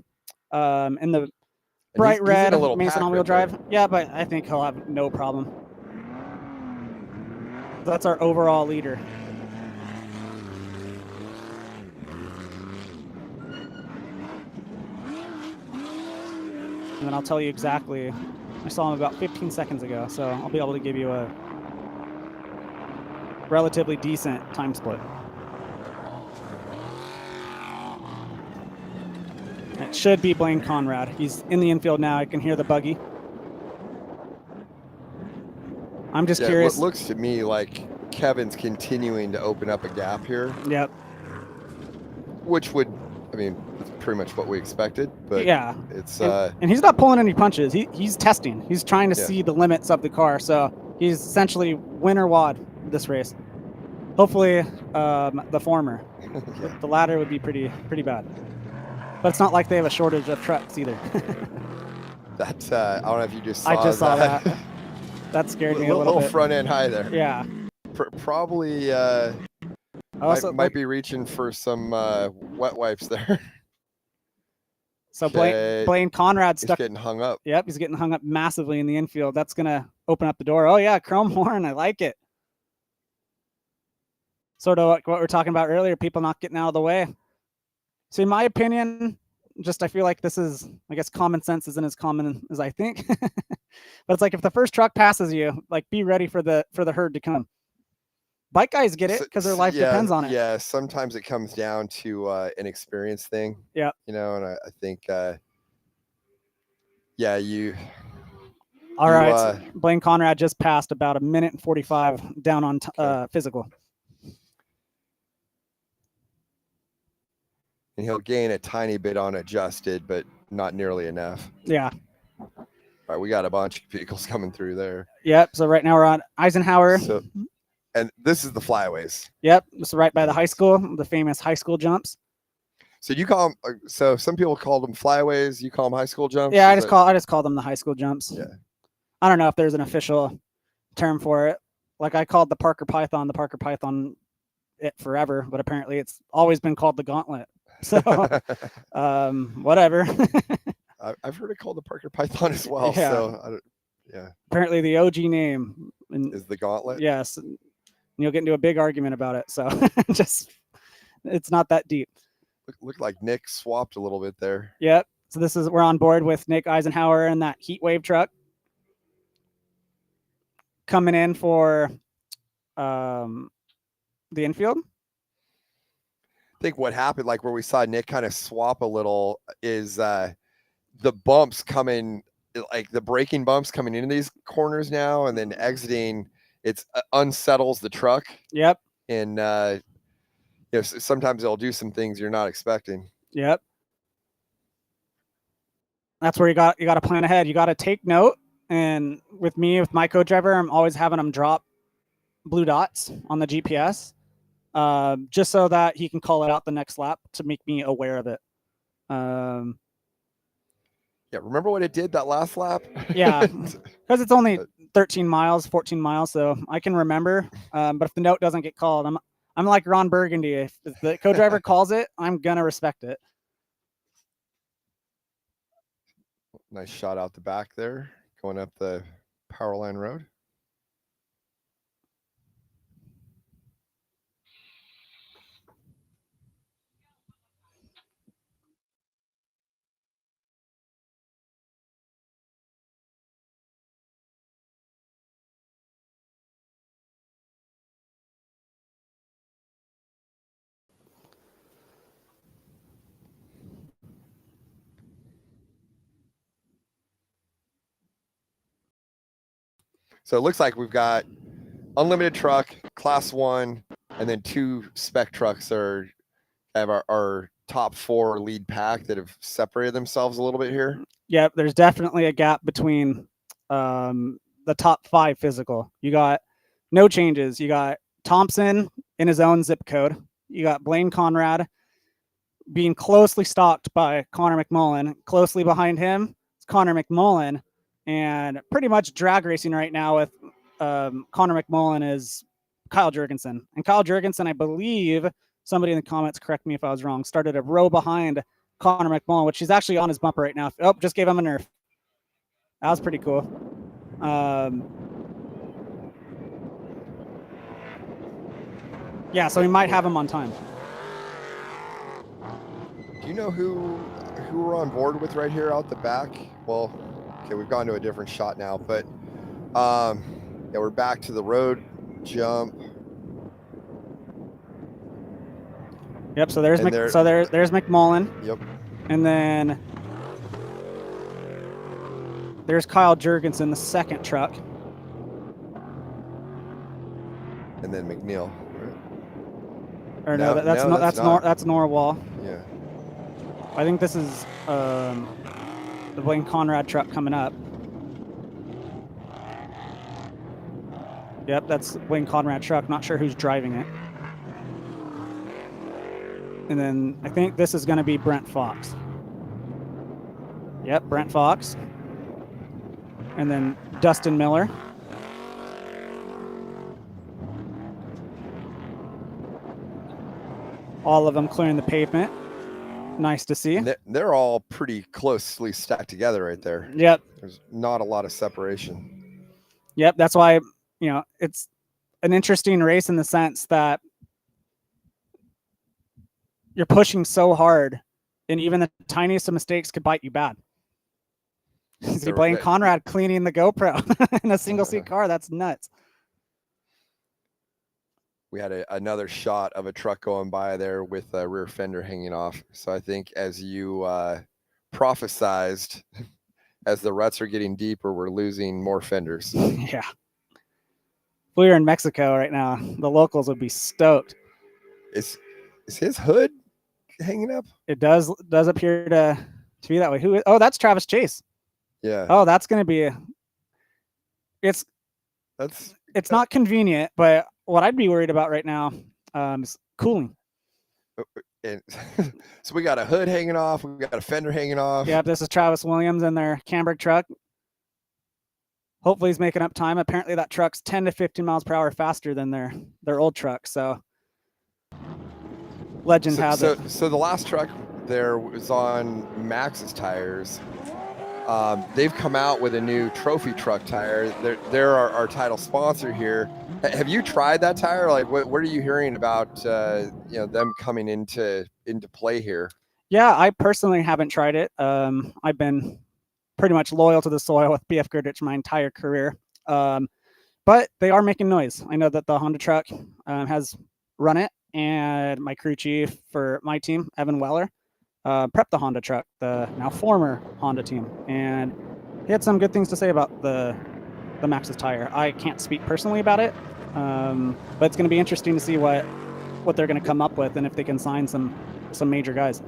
in the bright red Mason all-wheel drive. Yeah, but I think he'll have no problem. That's our overall leader. And then I'll tell you exactly. I saw him about 15 seconds ago, so I'll be able to give you a relatively decent time split. It should be Blaine Conrad. He's in the infield now. I can hear the buggy. I'm just curious. It looks to me like Kevin's continuing to open up a gap here. Yep. Which would, I mean, it's pretty much what we expected. But yeah, it's and he's not pulling any punches. He's testing. He's trying to see the limits of the car. So he's essentially win or wad this race. Hopefully, the former. The latter would be pretty bad. But it's not like they have a shortage of trucks either. That I don't know if you just saw I just saw that. That scared me a little bit. Front end high there. Yeah. Probably might be reaching for some wet wipes there. So Blaine Conrad stuck. He's getting hung up. Yep, he's getting hung up massively in the infield. That's gonna open up the door. Oh yeah, chrome horn. I like it. Sort of like what we were talking about earlier. People not getting out of the way. So in my opinion, I feel like this is, I guess, common sense isn't as common as I think. But it's like if the first truck passes you, like be ready for the herd to come. Bike guys get it because their life depends on it. Yeah, sometimes it comes down to an experience thing. Yeah. You know, and I think All right. So Blaine Conrad just passed about 1 minute and 45 down on physical. And he'll gain a tiny bit on adjusted, but not nearly enough. Yeah. All right, we got a bunch of vehicles coming through there. Yep. So right now we're on Eisenhower. And this is the flyaways. Yep. This is right by the high school, the famous high school jumps. So you call them? So some people call them flyaways. You call them high school jumps? Yeah, I just call them the high school jumps. Yeah. I don't know if there's an official term for it. Like I called the Parker Python it forever, but apparently it's always been called the Gauntlet. So whatever. I've heard it called the Parker Python as well. Yeah. So apparently the OG name is the Gauntlet. Yes. And you'll get into a big argument about it. So it's not that deep. Looked like Nick swapped a little bit there. Yep. So we're on board with Nick Eisenhower and that heat wave truck coming in for the infield. I think what happened, like where we saw Nick kind of swap a little, is the bumps coming, like the braking bumps coming into these corners now, and then exiting, it's unsettles the truck. Yep. And sometimes they'll do some things you're not expecting. Yep. That's where you got to plan ahead. You got to take note. And with my co-driver, I'm always having him drop blue dots on the GPS. Just so that he can call it out the next lap to make me aware of it. Yeah, remember what it did that last lap? Yeah, because it's only 13 miles, 14 miles, so I can remember. But if the note doesn't get called, I'm like Ron Burgundy. If the co-driver calls it, I'm gonna respect it. Nice shot out the back there, going up the power line road. So it looks like we've got unlimited truck, class 1, and then 2 spec trucks have our top 4 lead pack that have separated themselves a little bit here. Yeah, there's definitely a gap between the top 5 physical. You got no changes. You got Thompson in his own zip code. You got Blaine Conrad being closely stalked by Connor McMullen. Closely behind him is Connor McMullen. And pretty much drag racing right now with Connor McMullen is Kyle Jurgensen. And Kyle Jurgensen, I believe, somebody in the comments, correct me if I was wrong, started a row behind Connor McMullen, which he's actually on his bumper right now. Oh, just gave him a nerf. That was pretty cool. Yeah, so we might have him on time. Do you know who we're on board with right here out the back? Well, okay, we've gone to a different shot now, but yeah, we're back to the road jump. Yep. So there's McMullen. Yep. And then there's Kyle Jurgensen, the second truck. And then McNeil. Right? Or No, that's no, that's not. that's Norwal. Yeah. I think this is the Wayne Conrad truck coming up. Yep, that's Wayne Conrad truck. Not sure who's driving it. And then I think this is going to be Brent Fox. Yep, Brent Fox. And then Dustin Miller. All of them clearing the pavement. Nice to see. They're all pretty closely stacked together right there. Yep. There's not a lot of separation. Yep, that's why, it's an interesting race in the sense that you're pushing so hard, and even the tiniest of mistakes could bite you bad. See Blaine Conrad cleaning the GoPro in a single seat car. That's nuts. We had another shot of a truck going by there with a rear fender hanging off. So I think as you prophesized, as the ruts are getting deeper, we're losing more fenders. Yeah. If we were in Mexico right now, the locals would be stoked. Is his hood hanging up? It does appear to be that way. Oh, that's Travis Chase. Yeah. Oh, that's going to be it's not convenient, but what I'd be worried about right now is cooling. And so we got a hood hanging off. We got a fender hanging off. Yeah, this is Travis Williams in their Cambric truck. Hopefully he's making up time. Apparently that truck's 10 to 15 miles per hour faster than their old truck. So legend has it. So the last truck there was on Max's tires. They've come out with a new trophy truck tire. They're our title sponsor here. Have you tried that tire? Like, what are you hearing about them coming into play here? Yeah, I personally haven't tried it. I've been pretty much loyal to the soil with BF Goodrich my entire career. But they are making noise. I know that the Honda truck has run it, and my crew chief for my team, Evan Weller, prepped the Honda truck, the now former Honda team, and he had some good things to say about the Maxxis tire. I can't speak personally about it, but it's going to be interesting to see what they're going to come up with and if they can sign some major guys.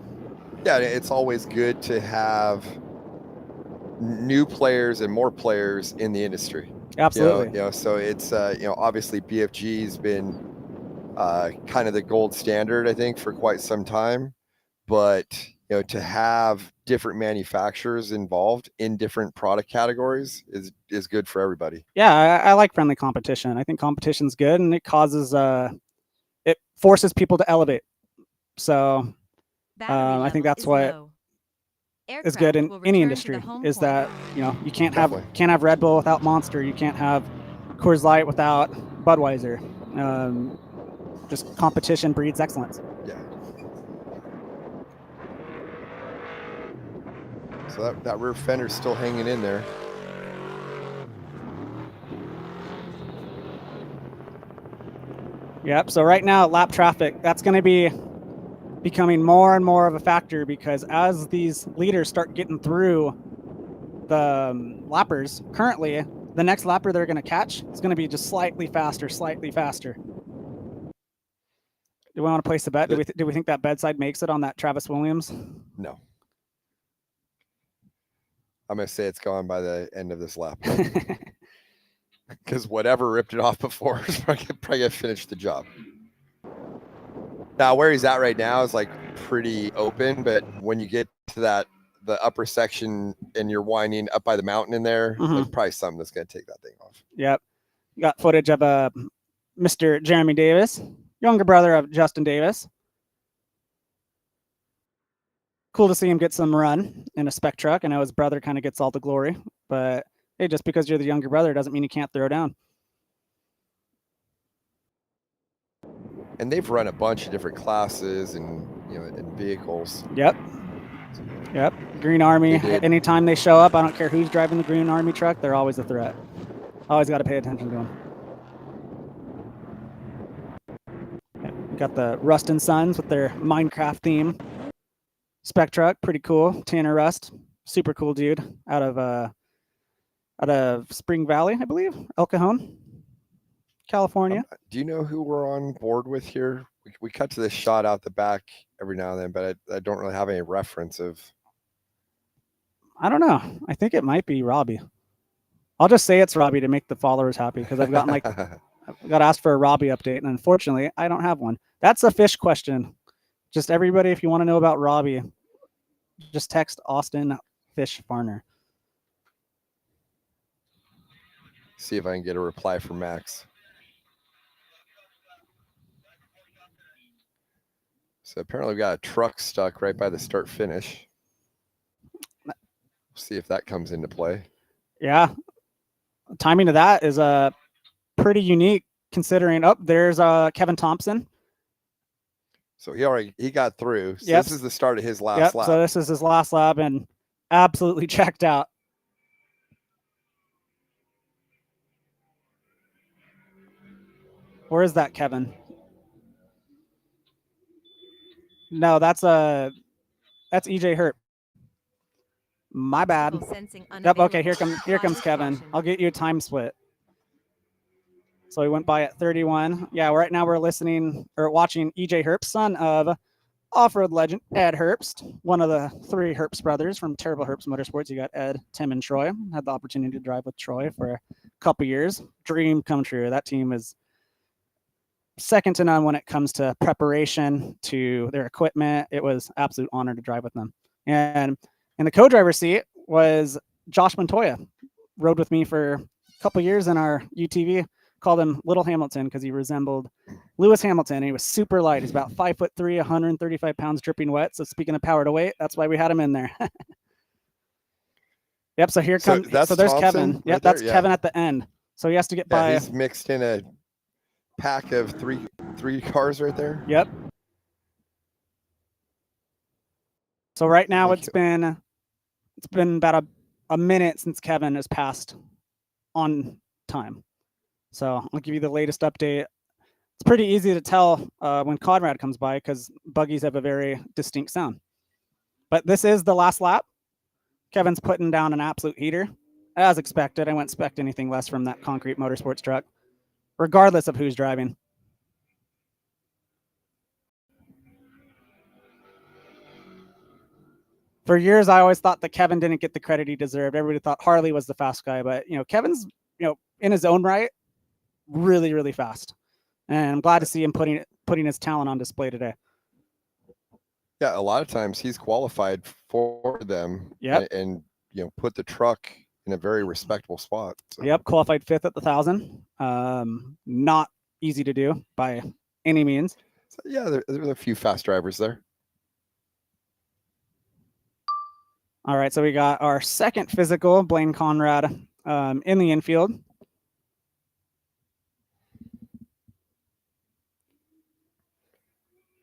Yeah, it's always good to have new players and more players in the industry. Absolutely. So it's obviously BFG's been kind of the gold standard, I think, for quite some time. But to have different manufacturers involved in different product categories is good for everybody. Yeah, I like friendly competition. I think competition's good, and it causes it forces people to elevate. So I think that's what is good in any industry. Is that you can't have Red Bull without Monster. You can't have Coors Light without Budweiser. Just competition breeds excellence. Yeah. So that rear fender's still hanging in there. Yep. So right now, lap traffic, that's going to be becoming more and more of a factor, because as these leaders start getting through the lappers, currently, the next lapper they're going to catch is going to be just slightly faster. Do we want to place a bet? Do we think that bedside makes it on that Travis Williams? No. I'm going to say it's gone by the end of this lap. Because whatever ripped it off before is probably going to finish the job. Now, where he's at right now is like pretty open, but when you get to the upper section and you're winding up by the mountain in there, there's probably something that's going to take that thing off. Yep. Got footage of Mr. Jeremy Davis, younger brother of Justin Davis. Cool to see him get some run in a spec truck. I know his brother kind of gets all the glory, but hey, just because you're the younger brother doesn't mean you can't throw down. And they've run a bunch of different classes and and vehicles. Yep. Green Army. Anytime they show up, I don't care who's driving the Green Army truck, they're always a threat. Always got to pay attention to them. Got the Rust and Sons with their Minecraft theme. spec truck, pretty cool. Tanner Rust, super cool dude out of Spring Valley, I believe, El Cajon, California. Do you know who we're on board with here? We cut to this shot out the back every now and then, but I don't really have any reference of. I don't know. I think it might be Robbie. I'll just say it's Robbie to make the followers happy because I've gotten like I've got asked for a Robbie update, and unfortunately, I don't have one. That's a fish question. Just everybody, if you want to know about Robbie, just text Austin Fish Farner. See if I can get a reply from Max. So apparently we got a truck stuck right by the start finish. See if that comes into play. Yeah, timing of that is pretty unique considering. There's Kevin Thompson. So he got through. So Yep. This is the start of his last lap. So this is his last lap and absolutely checked out. Where is that, Kevin? No, that's EJ Hurt. My bad. Yep. Okay, here comes Kevin. I'll get you a time split. So he went by at 31. Yeah, right now we're listening or watching EJ Herbst, son of off-road legend Ed Herbst, one of the 3 Herbst brothers from Terrible Herbst Motorsports. You got Ed, Tim, and Troy. Had the opportunity to drive with Troy for a couple years. Dream come true. That team is second to none when it comes to preparation, to their equipment. It was absolute honor to drive with them. And in the co-driver seat was Josh Montoya. Rode with me for a couple years in our UTV. Called him Little Hamilton because he resembled Lewis Hamilton. And he was super light. He's about 5'3", 135 pounds, dripping wet. So speaking of power to weight, that's why we had him in there. Yep. So here comes. So there's Thompson Kevin. right Yep, there? that's Yeah. Kevin at the end. So he has to get by. He's mixed in a pack of three cars right there. Yep. So right now it's been about a minute since Kevin has passed on time. So I'll give you the latest update. It's pretty easy to tell when Conrad comes by because buggies have a very distinct sound. But this is the last lap. Kevin's putting down an absolute heater. As expected, I wouldn't expect anything less from that concrete motorsports truck, regardless of who's driving. For years, I always thought that Kevin didn't get the credit he deserved. Everybody thought Harley was the fast guy, but Kevin's in his own right, really, really fast. And I'm glad to see him putting his talent on display today. Yeah, a lot of times he's qualified for them. Yep. And put the truck in a very respectable spot. So. Yep, qualified 5th at the 1,000. Not easy to do by any means. So, yeah, there's a few fast drivers there. All right, so we got our second physical, Blaine Conrad, in the infield.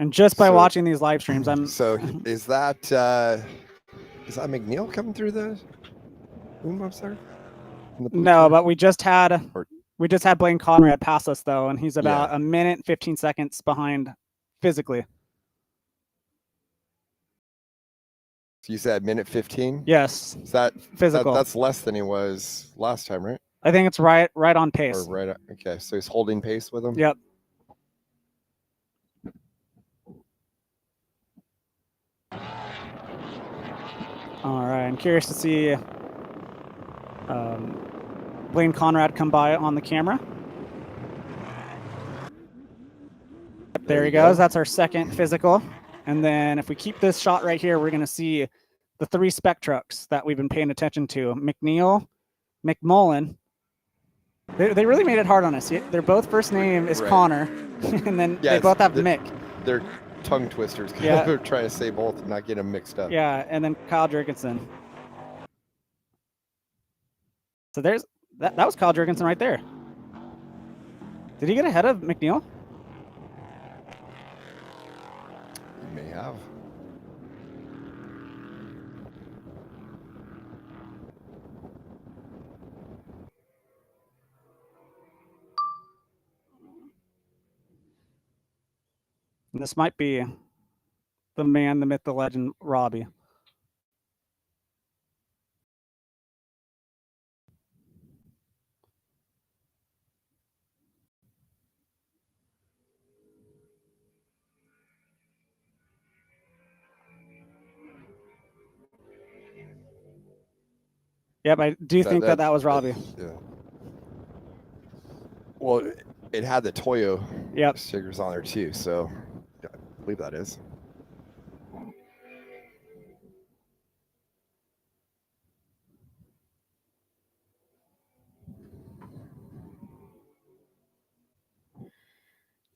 And just by watching these live streams, So is that McNeil coming through the boom bumps there? No, but we just had Blaine Conrad pass us though, and he's about a minute and 15 seconds behind physically. So you said minute 15? Yes. Is that physical? That's less than he was last time, right? I think it's right on pace. Or right. Okay, so he's holding pace with him. Yep. All right, I'm curious to see Blaine Conrad come by on the camera. There he goes. That's our second physical. And then if we keep this shot right here, we're going to see the 3 spec trucks that we've been paying attention to. McNeil, McMullen. They really made it hard on us. Their both first name is Connor, and then they both have Mick. They're tongue twisters. Yeah. They're trying to say both and not get them mixed up. Yeah, and then Kyle Jurgensen. So there's that was Kyle Jurgensen right there. Did he get ahead of McNeil? He may have. And this might be The man, the myth, the legend, Robbie. Yep, I do think that was Robbie. Yeah. Well, it had the Toyo Yep. stickers on there too, so yeah, I believe that is.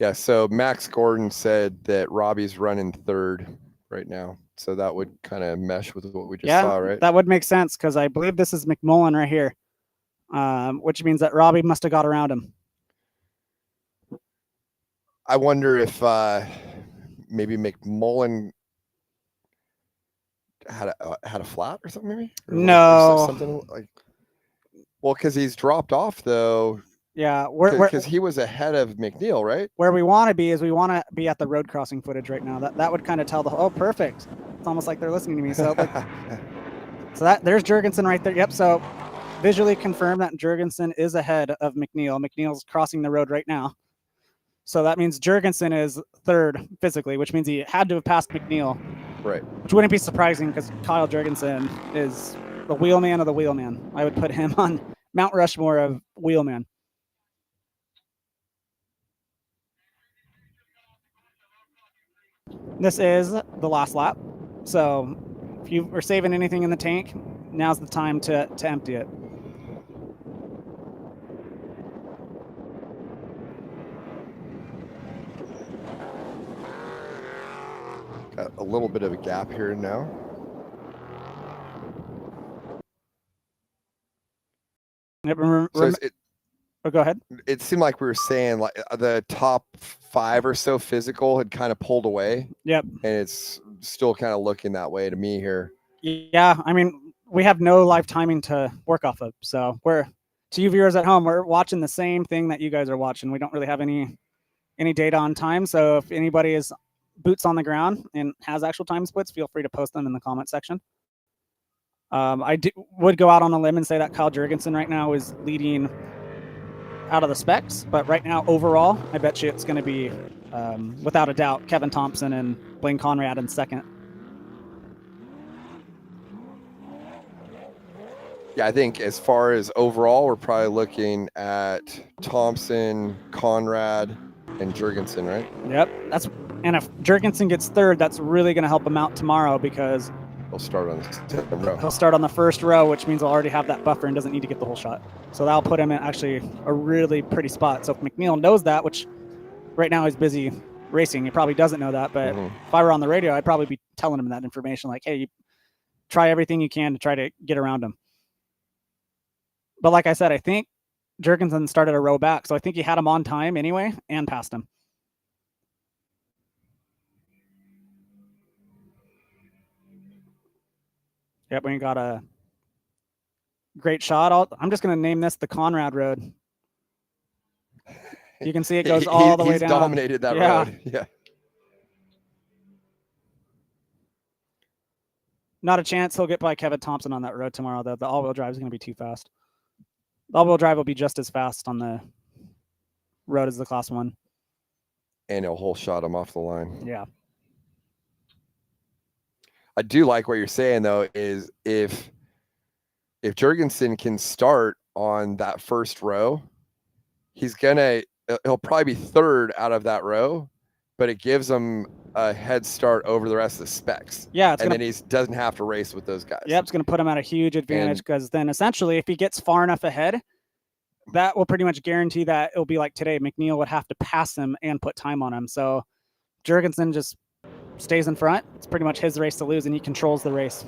Yeah, so Max Gordon said that Robbie's running third right now. So that would kind of mesh with what we just saw, right? That would make sense because I believe this is McMullen right here, which means that Robbie must have got around him. I wonder if maybe McMullen had a flat or something, maybe? Or No. something like. Well, because he's dropped off though. Yeah, because he was ahead of McNeil, right? Where we want to be is we want to be at the road crossing footage right now. That would kind of tell perfect. It's almost like they're listening to me. So there's Jurgensen right there. Yep. So visually confirmed that Jurgensen is ahead of McNeil. McNeil's crossing the road right now. So that means Jurgensen is third physically, which means he had to have passed McNeil. Right. Which wouldn't be surprising because Kyle Jurgensen is the wheelman of the wheelman. I would put him on Mount Rushmore of wheelman. This is the last lap. So if you were saving anything in the tank, now's the time to empty it. Got a little bit of a gap here now. Go ahead. It seemed like we were saying like the top 5 or so physical had kind of pulled away. Yep. And it's still kind of looking that way to me here. Yeah, I mean, we have no live timing to work off of. So to you viewers at home, we're watching the same thing that you guys are watching. We don't really have any data on time. So if anybody is boots on the ground and has actual time splits, feel free to post them in the comment section. I would go out on a limb and say that Kyle Jurgensen right now is leading out of the specs, but right now overall, I bet you it's going to be, without a doubt, Kevin Thompson and Blaine Conrad in second. Yeah, I think as far as overall, we're probably looking at Thompson, Conrad, and Jurgensen, right? Yep. And if Jurgensen gets third, that's really going to help him out tomorrow because he'll start on the second row. He'll start on the first row, which means he'll already have that buffer and doesn't need to get the whole shot. So that'll put him in actually a really pretty spot. So if McNeil knows that, which right now he's busy racing, he probably doesn't know that. But if I were on the radio, I'd probably be telling him that information, like, hey, you try everything you can to try to get around him. But like I said, I think Jurgensen started a row back, so I think he had him on time anyway and passed him. Yep, we got a great shot. I'm just going to name this the Conrad Road. You can see it goes all the way down. He's dominated that road. Yeah. Not a chance he'll get by Kevin Thompson on that road tomorrow, though. The all-wheel drive is going to be too fast. The all-wheel drive will be just as fast on the road as the Class 1. And he'll whole shot him off the line. Yeah. I do like what you're saying, though, is if Jurgensen can start on that first row, he'll probably be third out of that row, but it gives him a head start over the rest of the specs. Yeah. Then he doesn't have to race with those guys. Yep, it's going to put him at a huge advantage because then essentially if he gets far enough ahead, that will pretty much guarantee that it'll be like today. McNeil would have to pass him and put time on him. So Jurgensen just stays in front. It's pretty much his race to lose, and he controls the race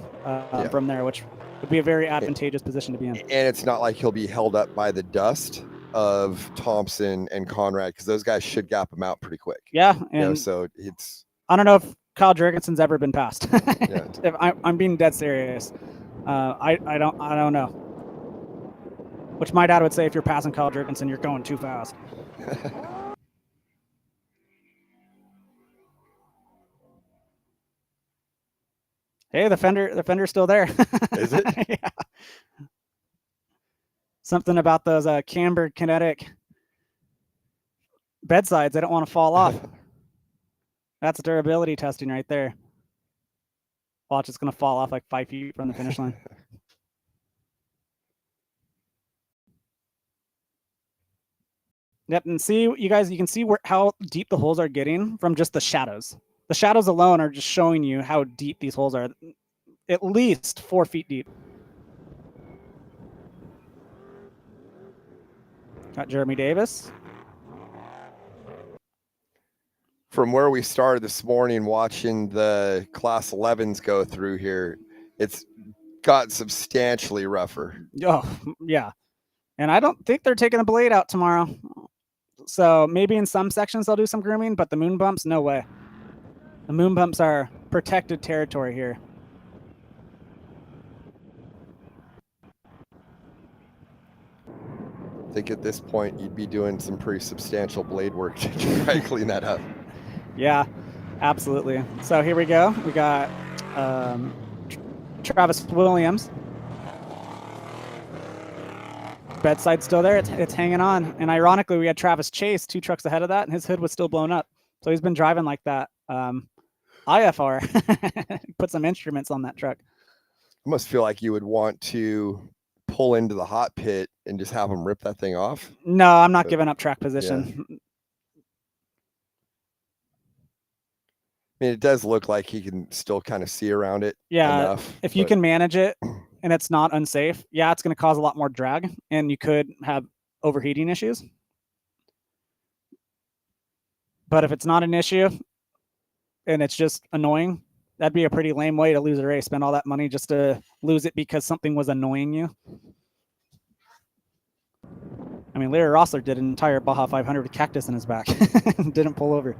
from there, which would be a very advantageous position to be in. And it's not like he'll be held up by the dust of Thompson and Conrad because those guys should gap him out pretty quick. Yeah, and so it's. I don't know if Kyle Jurgensen's ever been passed. Yeah. If I'm being dead serious. I don't know. Which my dad would say, if you're passing Kyle Jurgensen, you're going too fast. Hey, the fender's still there. Is it? Yeah. Something about those cambered kinetic bedsides, they don't want to fall off. That's durability testing right there. Watch, it's going to fall off like 5 feet from the finish line. Yep, and see, you guys, you can see how deep the holes are getting from just the shadows. The shadows alone are just showing you how deep these holes are. At least 4 feet deep. Got Jeremy Davis. From where we started this morning watching the Class 11s go through here, it's got substantially rougher. Oh, yeah. And I don't think they're taking the blade out tomorrow. So maybe in some sections they'll do some grooming, but the moon bumps, no way. The moon bumps are protected territory here. I think at this point you'd be doing some pretty substantial blade work to try and clean that up. Yeah, absolutely. So here we go. We got Travis Williams. Bedside still there. It's hanging on. And ironically, we had Travis Chase 2 trucks ahead of that, and his hood was still blown up. So he's been driving like that. IFR. Put some instruments on that truck. I almost feel like you would want to pull into the hot pit and just have them rip that thing off. No, I'm not giving up track position. Yeah. I mean, it does look like he can still kind of see around it. Yeah, enough, if you can manage it and it's not unsafe, yeah, it's going to cause a lot more drag, and you could have overheating issues. But if it's not an issue and it's just annoying, that'd be a pretty lame way to lose a race. Spend all that money just to lose it because something was annoying you. I mean, Larry Rossler did an entire Baja 500 with cactus in his back. Didn't pull over.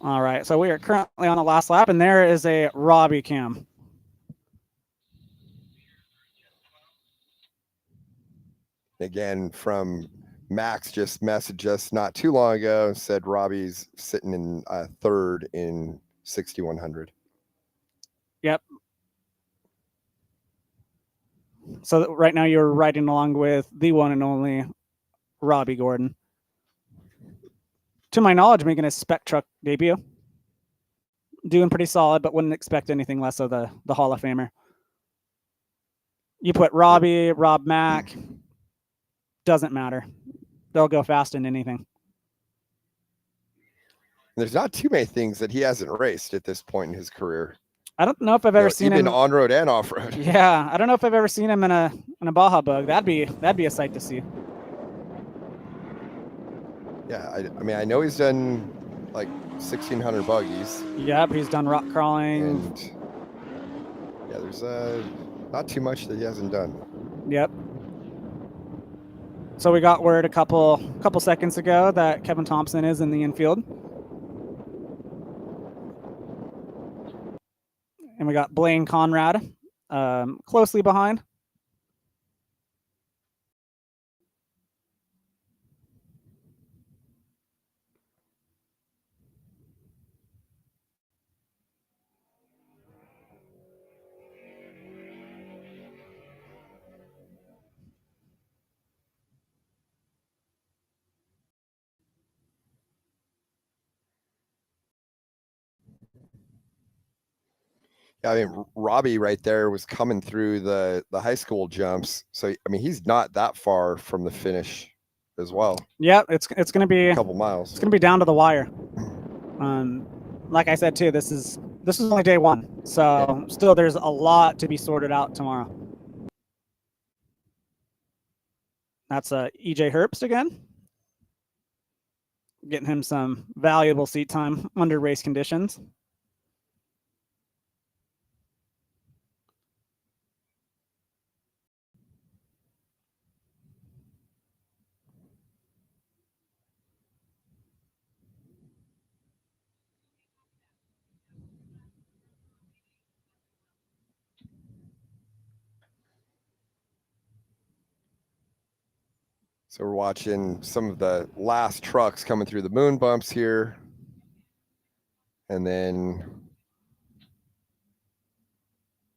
All right, so we are currently on the last lap, and there is a Robbie cam. Again, from Max just messaged us not too long ago and said Robbie's sitting in third in 6100. Yep. So right now you're riding along with the one and only Robbie Gordon. To my knowledge, making a spec truck debut. Doing pretty solid, but wouldn't expect anything less of the Hall of Famer. You put Robbie, Rob Mack, doesn't matter. They'll go fast in anything. There's not too many things that he hasn't raced at this point in his career. I don't know if I've ever seen even him on road and off road. Yeah, I don't know if I've ever seen him in a Baja Bug. That'd be a sight to see. Yeah, I mean, I know he's done like 1,600 buggies. Yep, he's done rock crawling. And yeah, there's not too much that he hasn't done. Yep. So we got word a couple seconds ago that Kevin Thompson is in the infield. And we got Blaine Conrad closely behind. I mean, Robbie right there was coming through the high school jumps. So, I mean, he's not that far from the finish as well. Yeah, it's going to be a couple miles. It's going to be down to the wire. Like I said, too, this is only day one. So still there's a lot to be sorted out tomorrow. That's EJ Herbst again. getting him some valuable seat time under race conditions. So we're watching some of the last trucks coming through the moon bumps here. And then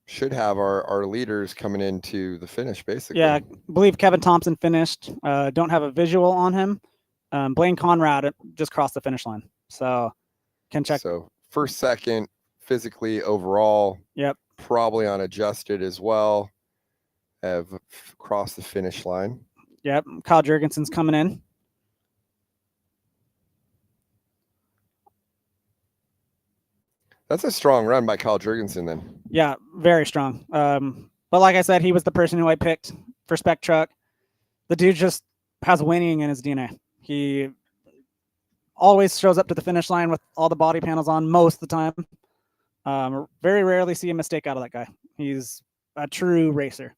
should have our leaders coming into the finish, basically. Yeah, I believe Kevin Thompson finished. Don't have a visual on him. Blaine Conrad just crossed the finish line. So can check. So first, second, physically overall. Yep. Probably unadjusted as well. Have crossed the finish line. Yep. Kyle Jurgensen's coming in. That's a strong run by Kyle Jurgensen then. Yeah, very strong. But like I said, he was the person who I picked for Spec Truck. The dude just has winning in his DNA. He always shows up to the finish line with all the body panels on most of the time. Very rarely see a mistake out of that guy. He's a true racer.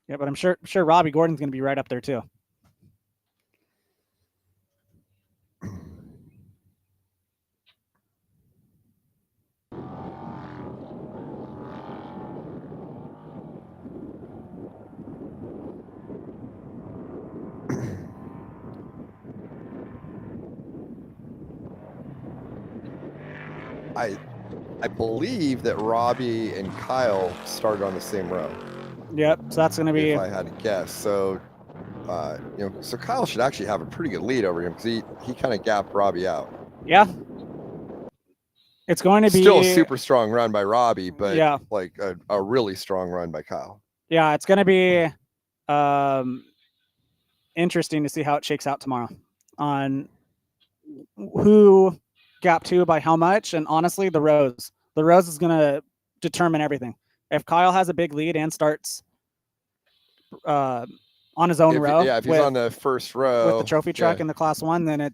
Yeah, but I'm sure Robbie Gordon's going to be right up there too. I believe that Robbie and Kyle started on the same row. Yep. So that's going to be. If I had to guess, so so Kyle should actually have a pretty good lead over him because he kind of gapped Robbie out. Yeah. It's going to be still a super strong run by Robbie, but yeah, like a really strong run by Kyle. Yeah, it's going to be interesting to see how it shakes out tomorrow on who gapped who by how much, and honestly, the rows is going to determine everything. If Kyle has a big lead and starts on his own row, if he's on the first row with the trophy truck in the Class 1, then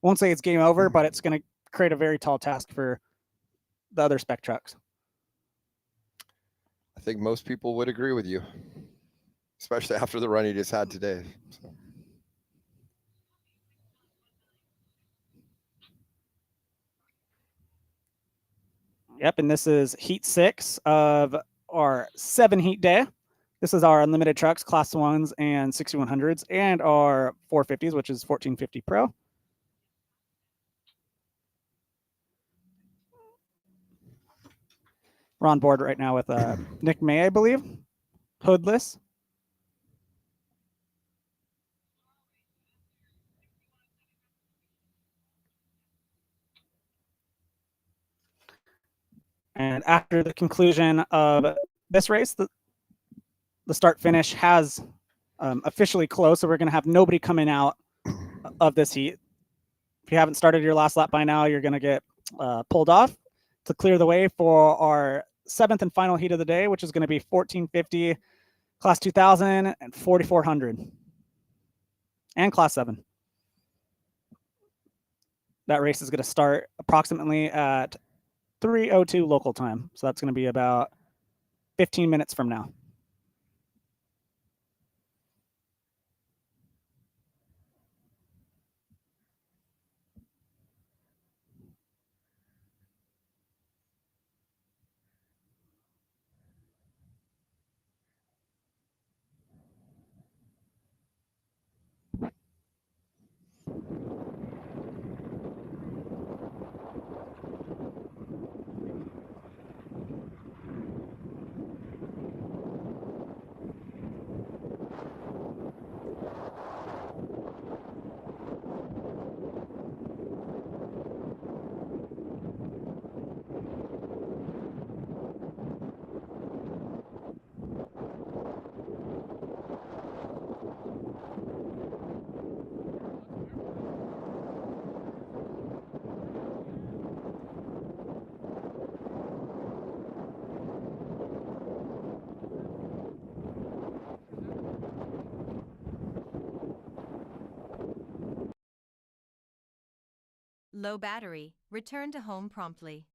won't say it's game over, but it's going to create a very tall task for the other spec trucks. I think most people would agree with you, especially after the run he just had today. So. Yep, and this is heat 6 of our 7 heat day. This is our unlimited trucks, Class 1s and 6100s, and our 450s, which is 1450 Pro. We're on board right now with Nick May, I believe, hoodless. And after the conclusion of this race, the start finish has officially closed, so we're going to have nobody coming out of this heat. If you haven't started your last lap by now, you're going to get pulled off to clear the way for our 7th and final heat of the day, which is going to be 1450, Class 2000, and 4400, and Class 7. That race is going to start approximately at 3:02 local time, so that's going to be about 15 minutes from now. Low battery. Return to home promptly.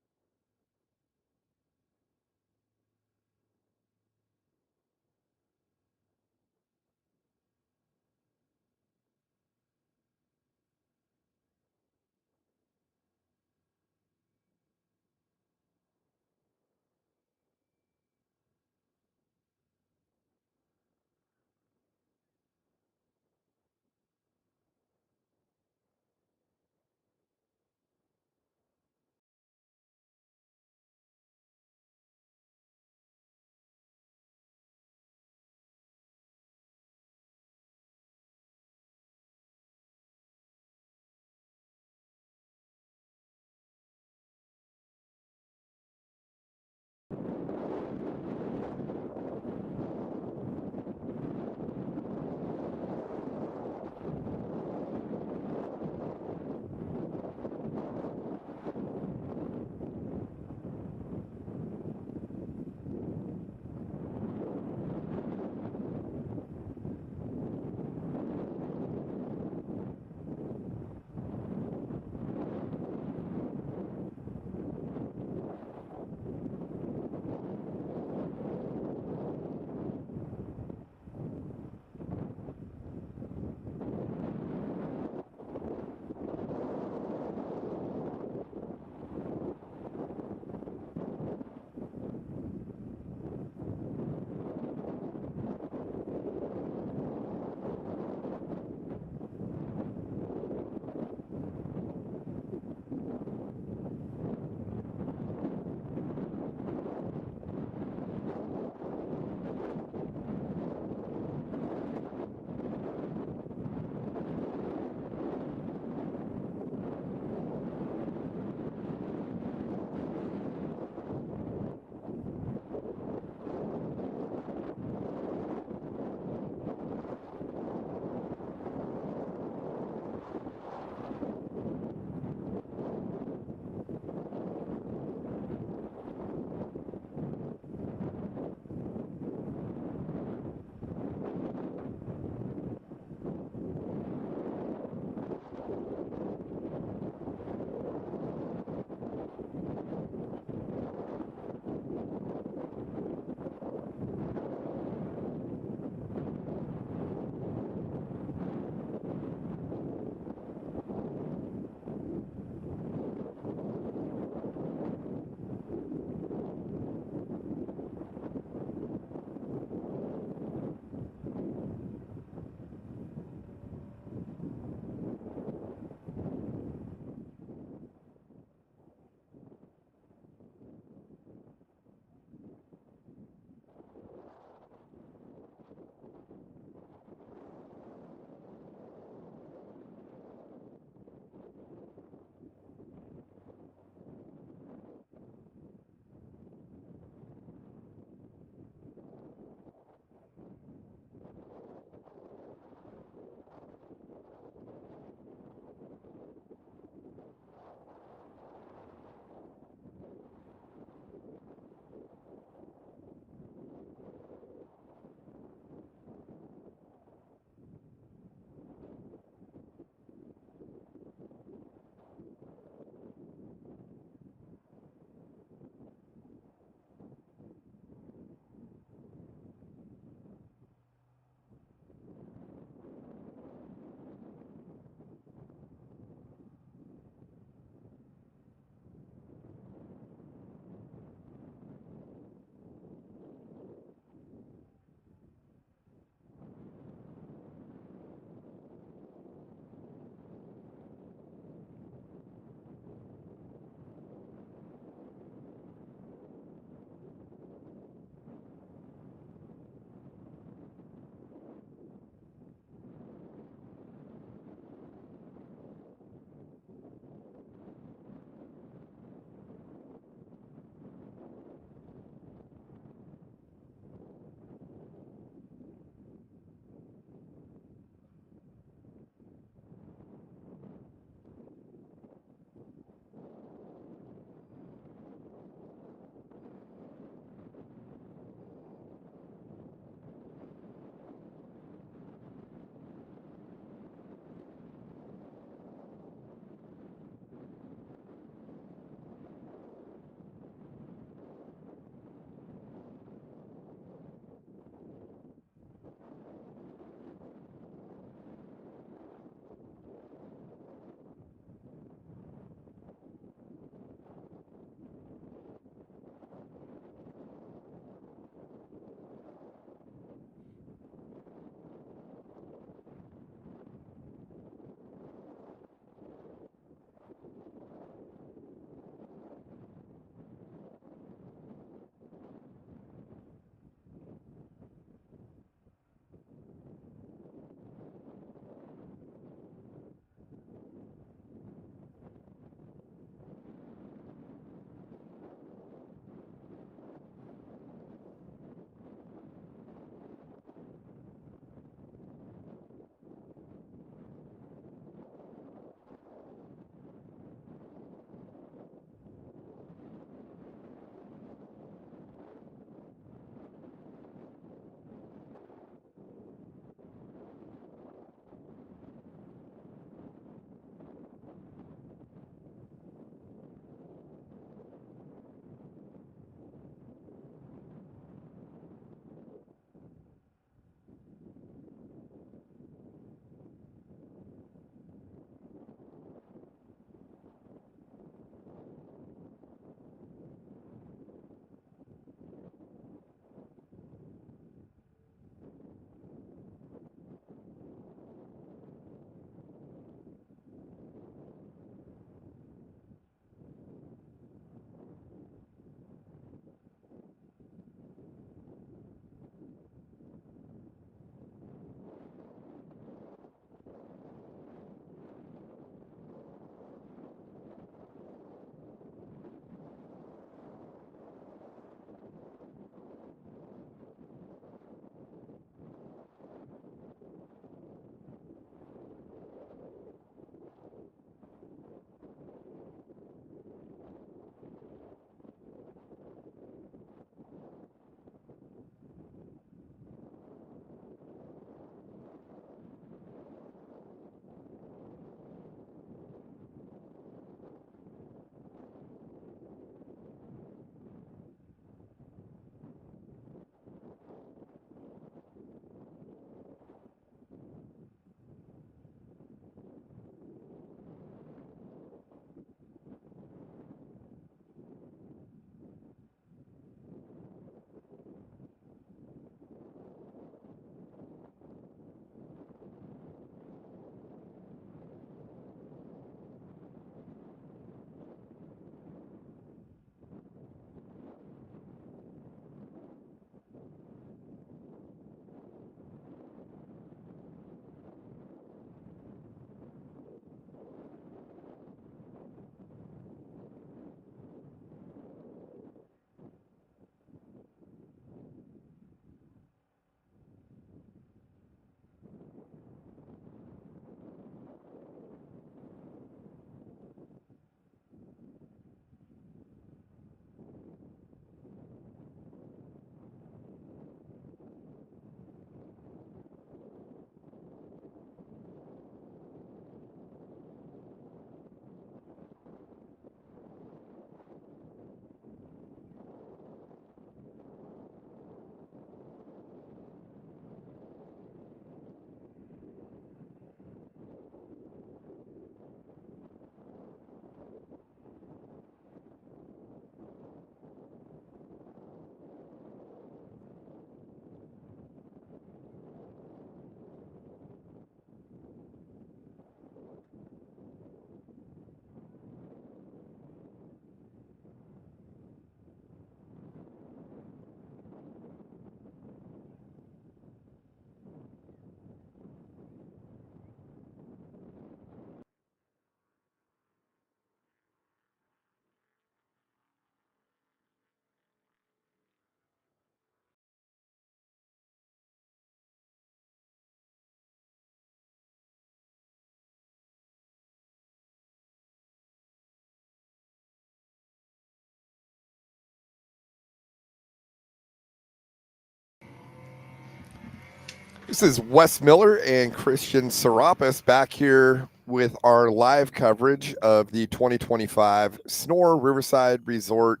This is Wes Miller and Christian Serapis back here with our live coverage of the 2025 SNORE Riverside Resort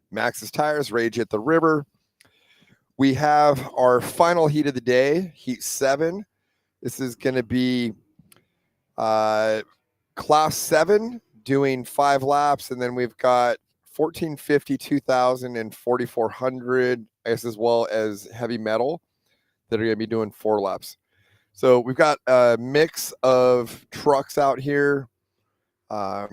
Max's Tires Rage at the River. We have our final heat of the day, Heat 7. This is going to be Class 7 doing 5 laps, and then we've got 1450, 2000, and 4400, I guess, as well as heavy metal that are going to be doing 4 laps. So we've got a mix of trucks out here. The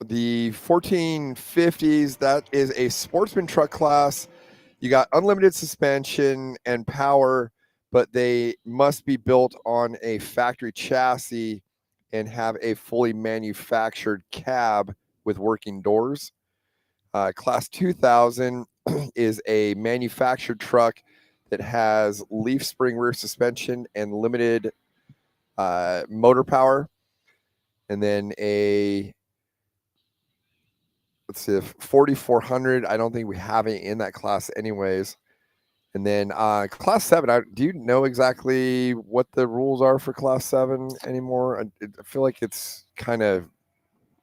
1450s, that is a sportsman truck class. You got unlimited suspension and power, but they must be built on a factory chassis and have a fully manufactured cab with working doors. Class 2000 is a manufactured truck that has leaf spring rear suspension and limited motor power. And then a, let's see, 4400, I don't think we have it in that class anyways. And then class 7, do you know exactly what the rules are for class 7 anymore? I feel like it's kind of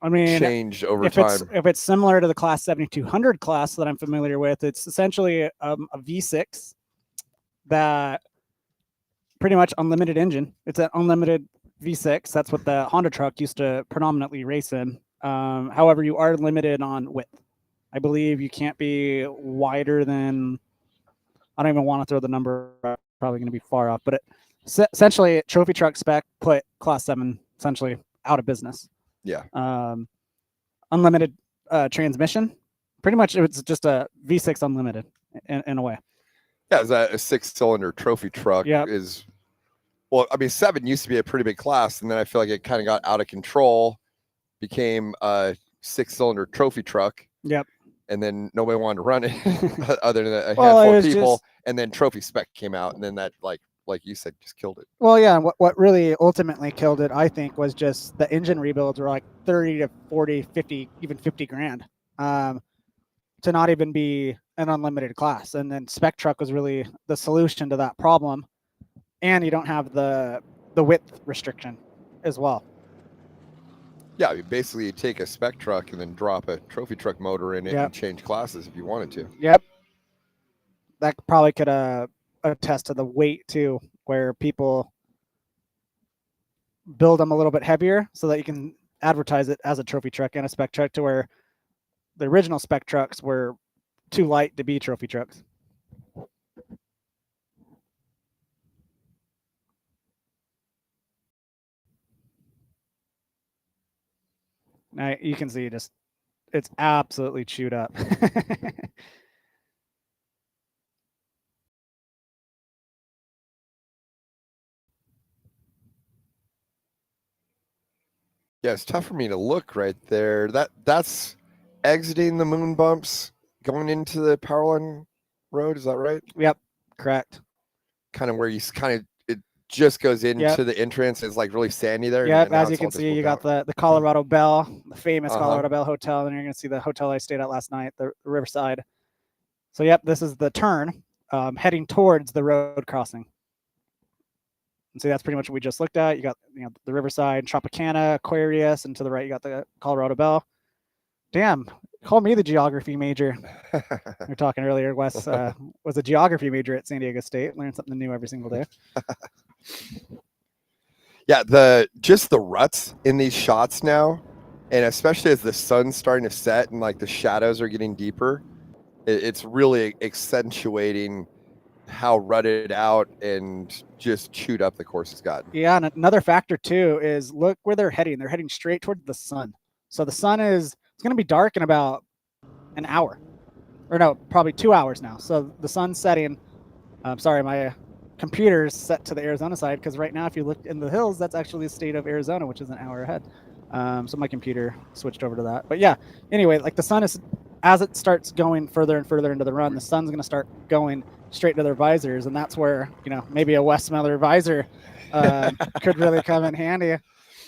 changed over time. If it's similar to the class 7200 class that I'm familiar with, it's essentially a V6 that pretty much unlimited engine. It's an unlimited V6. That's what the Honda truck used to predominantly race in. However, you are limited on width. I believe you can't be wider than, I don't even want to throw the number, probably going to be far off, but essentially trophy truck spec put class 7 essentially out of business. Yeah. Unlimited transmission. Pretty much it's just a V6 unlimited in a way. Yeah, is that a 6-cylinder trophy truck? Yep. Well, I mean, 7 used to be a pretty big class, and then I feel like it kind of got out of control, became a 6-cylinder trophy truck. Yep. And then nobody wanted to run it other than a handful of people. And then trophy spec came out, and then that, like you said, just killed it. Well, yeah, what really ultimately killed it, I think, was just the engine rebuilds were like 30 to 40, 50, even 50 grand to not even be an unlimited class. And then spec truck was really the solution to that problem. And you don't have the width restriction as well. Yeah, I mean, basically you take a spec truck and then drop a trophy truck motor in it and change classes if you wanted to. Yep. That probably could attest to the weight too, where people build them a little bit heavier so that you can advertise it as a trophy truck and a spec truck, to where the original spec trucks were too light to be trophy trucks. Now you can see it's absolutely chewed up. Yeah, it's tough for me to look right there. That's exiting the moon bumps, going into the Powerline Road. Is that right? Yep, correct. Kind of where you it just goes into the entrance. It's like really sandy there. Yep, as you can see, you got the Colorado Bell, the famous Colorado Bell Hotel, and you're going to see the hotel I stayed at last night, the Riverside. So, yep, this is the turn heading towards the road crossing. And see, that's pretty much what we just looked at. You got the Riverside, Tropicana, Aquarius, and to the right you got the Colorado Bell. Damn, call me the geography major. We were talking earlier, Wes was a geography major at San Diego State. Learned something new every single day. Yeah, just the ruts in these shots now, and especially as the sun's starting to set and like the shadows are getting deeper, it's really accentuating how rutted out and just chewed up the course has gotten. Yeah, and another factor too is look where they're heading. They're heading straight towards the sun. So the sun it's going to be dark in about an hour, or no, probably 2 hours now. So the sun's setting. Sorry, my computer's set to the Arizona side, because right now if you look in the hills, that's actually the state of Arizona, which is an hour ahead. So my computer switched over to that. But yeah, anyway, like the sun is, as it starts going further and further into the run, the sun's going to start going straight to their visors, and that's where maybe a Wes Miller visor could really come in handy.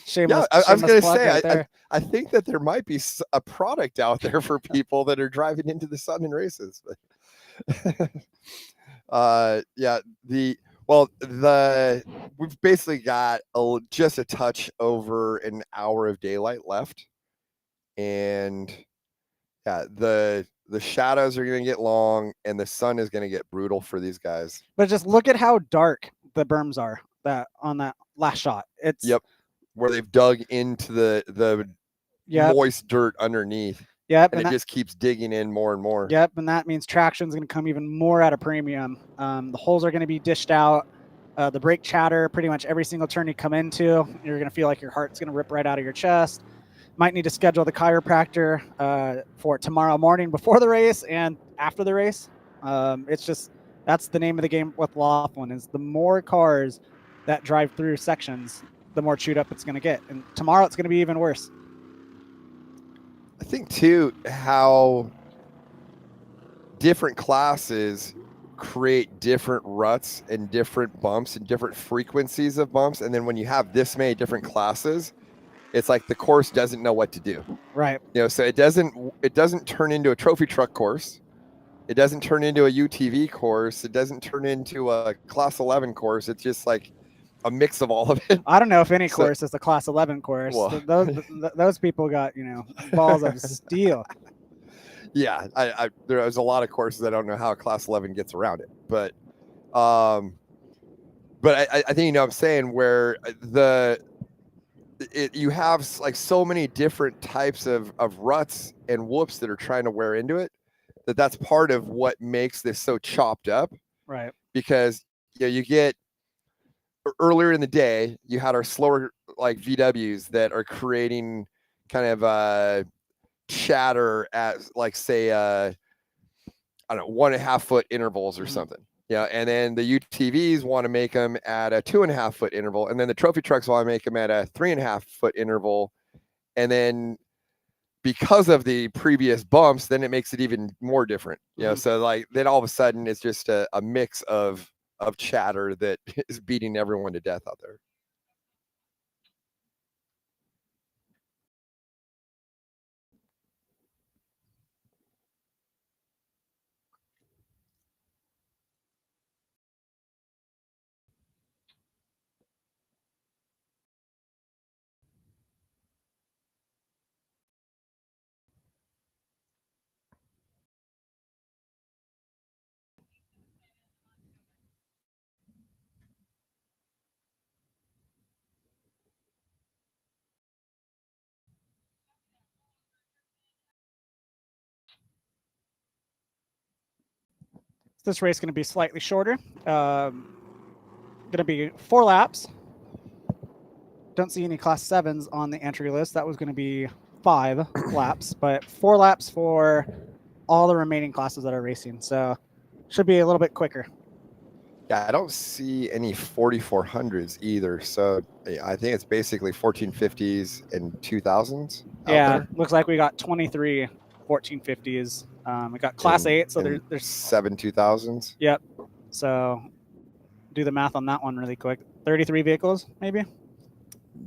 Shameless, yeah, I was going to say, right I think that there might be a product out there for people that are driving into the sun in races. But yeah, Well, we've basically got just a touch over an hour of daylight left, and yeah, the shadows are going to get long, and the sun is going to get brutal for these guys. But just look at how dark the berms are that on that last shot. It's Yep, where they've dug into the Yep. moist dirt underneath. Yep, and it just keeps digging in more and more. Yep, and that means traction is going to come even more at a premium. The holes are going to be dished out. The brake chatter, pretty much every single turn you come into, you're going to feel like your heart's going to rip right out of your chest. Might need to schedule the chiropractor for tomorrow morning before the race and after the race. It's just, that's the name of the game with Laughlin, is the more cars that drive through sections, the more chewed up it's going to get. And tomorrow it's going to be even worse. I think too how different classes create different ruts and different bumps and different frequencies of bumps, and then when you have this many different classes, it's like the course doesn't know what to do. Right. So it doesn't turn into a trophy truck course. It doesn't turn into a UTV course. It doesn't turn into a class 11 course. It's just like a mix of all of it. I don't know if any course is a class 11 course. Well, those people got, balls of steel. Yeah, there's a lot of courses I don't know how class 11 gets around it, but I think I'm saying where you have like so many different types of ruts and whoops that are trying to wear into it, that's part of what makes this so chopped up. Right. Because you get earlier in the day, you had our slower like VWs that are creating kind of chatter at like say I don't know, 1.5 foot intervals or something. Yeah, and then the UTVs want to make them at a 2.5 foot interval, and then the trophy trucks want to make them at a 3.5 foot interval, and then because of the previous bumps, then it makes it even more different. So like then all of a sudden it's just a mix of chatter that is beating everyone to death out there. This race is going to be slightly shorter. Going to be 4 laps. Don't see any class 7s on the entry list. That was going to be 5 laps, but 4 laps for all the remaining classes that are racing. So should be a little bit quicker. Yeah, I don't see any 4400s either. So I think it's basically 1450s and 2000s. Yeah, looks like we got 23 1450s. We got class 8, so there's 7 2000s. Yep. So do the math on that one really quick. 33 vehicles, maybe?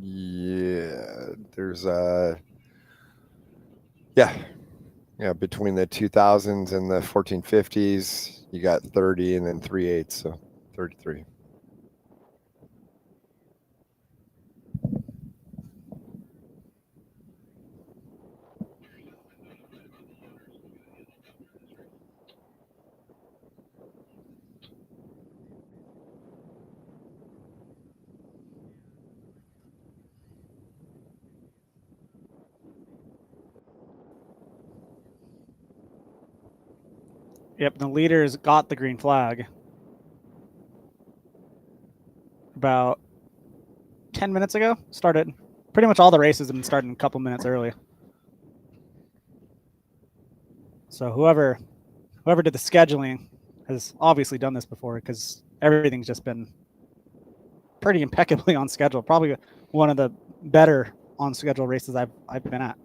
Yeah, there's between the 2000s and the 1450s, you got 30 and then 3/8, so 33. Yep, the leaders got the green flag about 10 minutes ago. Started pretty much all the races have been starting a couple minutes early. So whoever did the scheduling has obviously done this before, because everything's just been pretty impeccably on schedule. Probably one of the better on schedule races I've been at.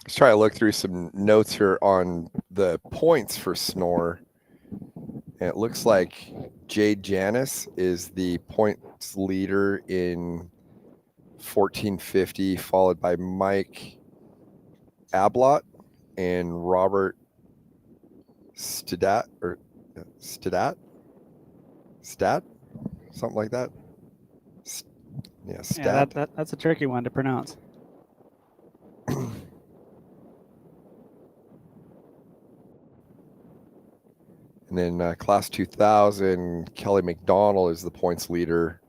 Let's try to look through some notes here on the points for SNORE. And it looks like Jade Janis is the points leader in 1450, followed by Mike Ablott and Robert Stat, something like that. Stat. Yeah, that's a tricky one to pronounce. And then class 2000, Kelly McDonald is the points leader.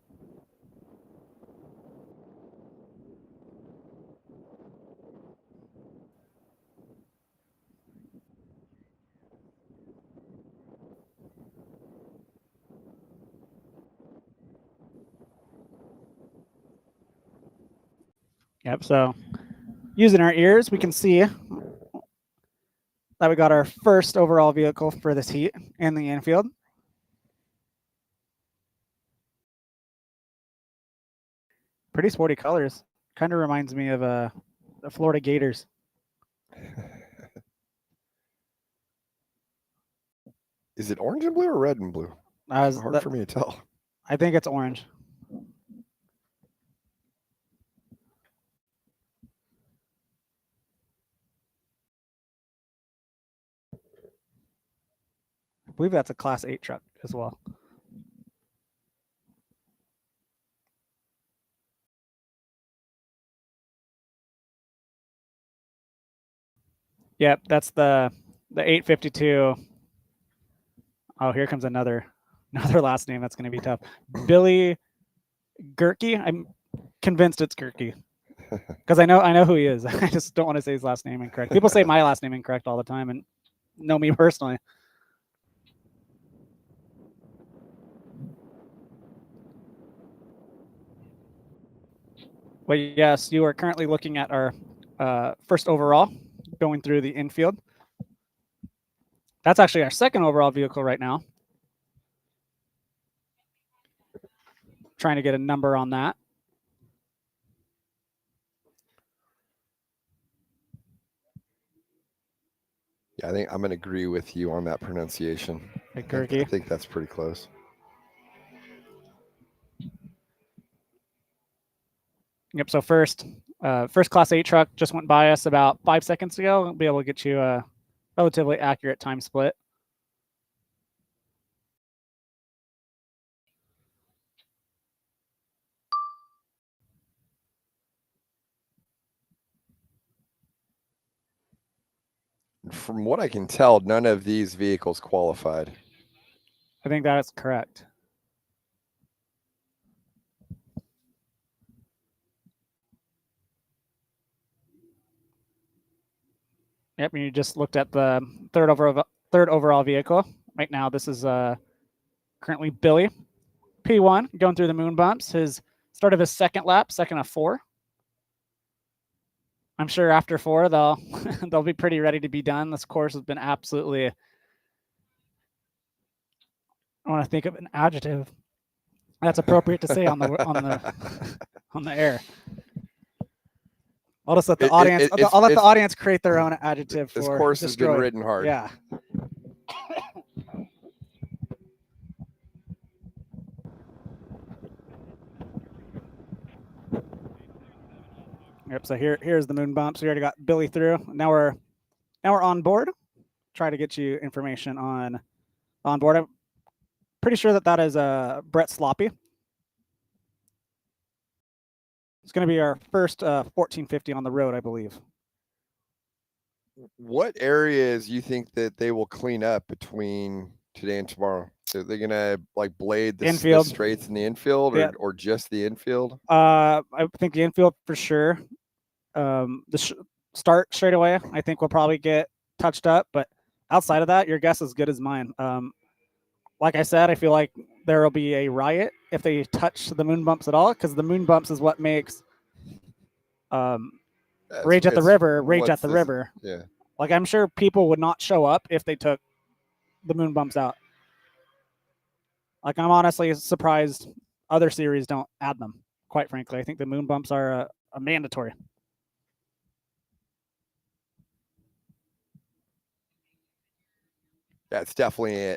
Yep. So using our ears, we can see that we got our first overall vehicle for this heat in the infield. Pretty sporty colors. Kind of reminds me of the Florida Gators. Is it orange and blue or red and blue? It's hard for me to tell. I think it's orange. I believe that's a Class 8 truck as well. Yep, that's the 852. Oh, here comes another last name that's going to be tough. Billy Gerke. I'm convinced it's Gerke because I know who he is. I just don't want to say his last name incorrect. People say my last name incorrect all the time and know me personally. Well, yes, you are currently looking at our first overall going through the infield. That's actually our second overall vehicle right now. Trying to get a number on that. Yeah, I think I'm going to agree with you on that pronunciation. I think that's pretty close. Yep. So first Class 8 truck just went by us about 5 seconds ago. We'll be able to get you a relatively accurate time split. From what I can tell, none of these vehicles qualified. I think that is correct. Yep, and you just looked at the third overall vehicle. Right now, this is currently Billy, P1, going through the moon bumps. His start of his second lap, second of 4. I'm sure after 4, they'll be pretty ready to be done. This course has been absolutely. I want to think of an adjective that's appropriate to say on the air. I'll just let the audience. I'll let the audience create their own adjective for this course destroyed. has been ridden hard. Yeah. Yep. So here's the moon bumps. We already got Billy through. Now we're on board. Try to get you information on board. I'm pretty sure that is Brett Sloppy. It's going to be our first 1450 on the road, I believe. What areas you think that they will clean up between today and tomorrow? So they're going to like blade the straights in the infield or just the infield? I think the infield for sure. The start straight away, I think will probably get touched up, but outside of that, your guess is as good as mine. Like I said, I feel like there will be a riot if they touch the moon bumps at all, because the moon bumps is what makes Rage at the River. Yeah. Like I'm sure people would not show up if they took the moon bumps out. Like I'm honestly surprised other series don't add them. Quite frankly, I think the moon bumps are a mandatory. Yeah, it's definitely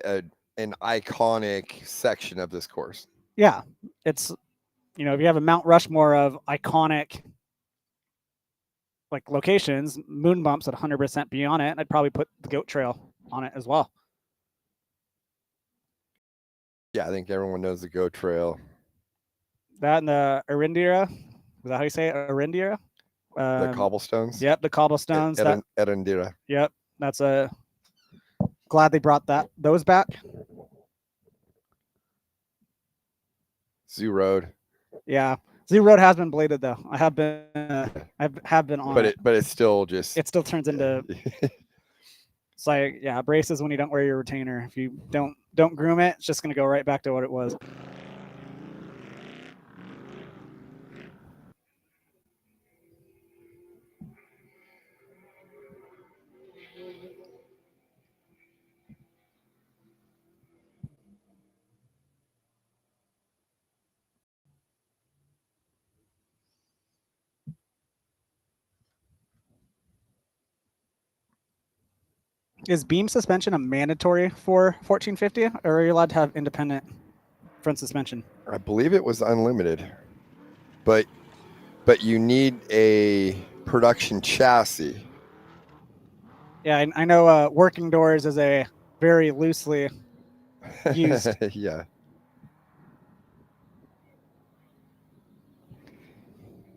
an iconic section of this course. Yeah, it's if you have a Mount Rushmore of iconic like locations, Moon Bump's at 100% be on it. I'd probably put the Goat Trail on it as well. Yeah, I think everyone knows the Go Trail. That and the Arindira. Is that how you say it? Arindira? The cobblestones. Yep, the cobblestones. Erindira. Yep, that's a. Glad they brought those back. Zoo Road. Yeah, Zoo Road has been bladed though. I have been on But it. but it still just It still turns into. It's like braces when you don't wear your retainer. If you don't groom it, it's just gonna go right back to what it was. Is beam suspension a mandatory for 1450, or are you allowed to have independent front suspension? I believe it was unlimited, but you need a production chassis. Yeah, I know. Working doors is a very loosely used. Yeah.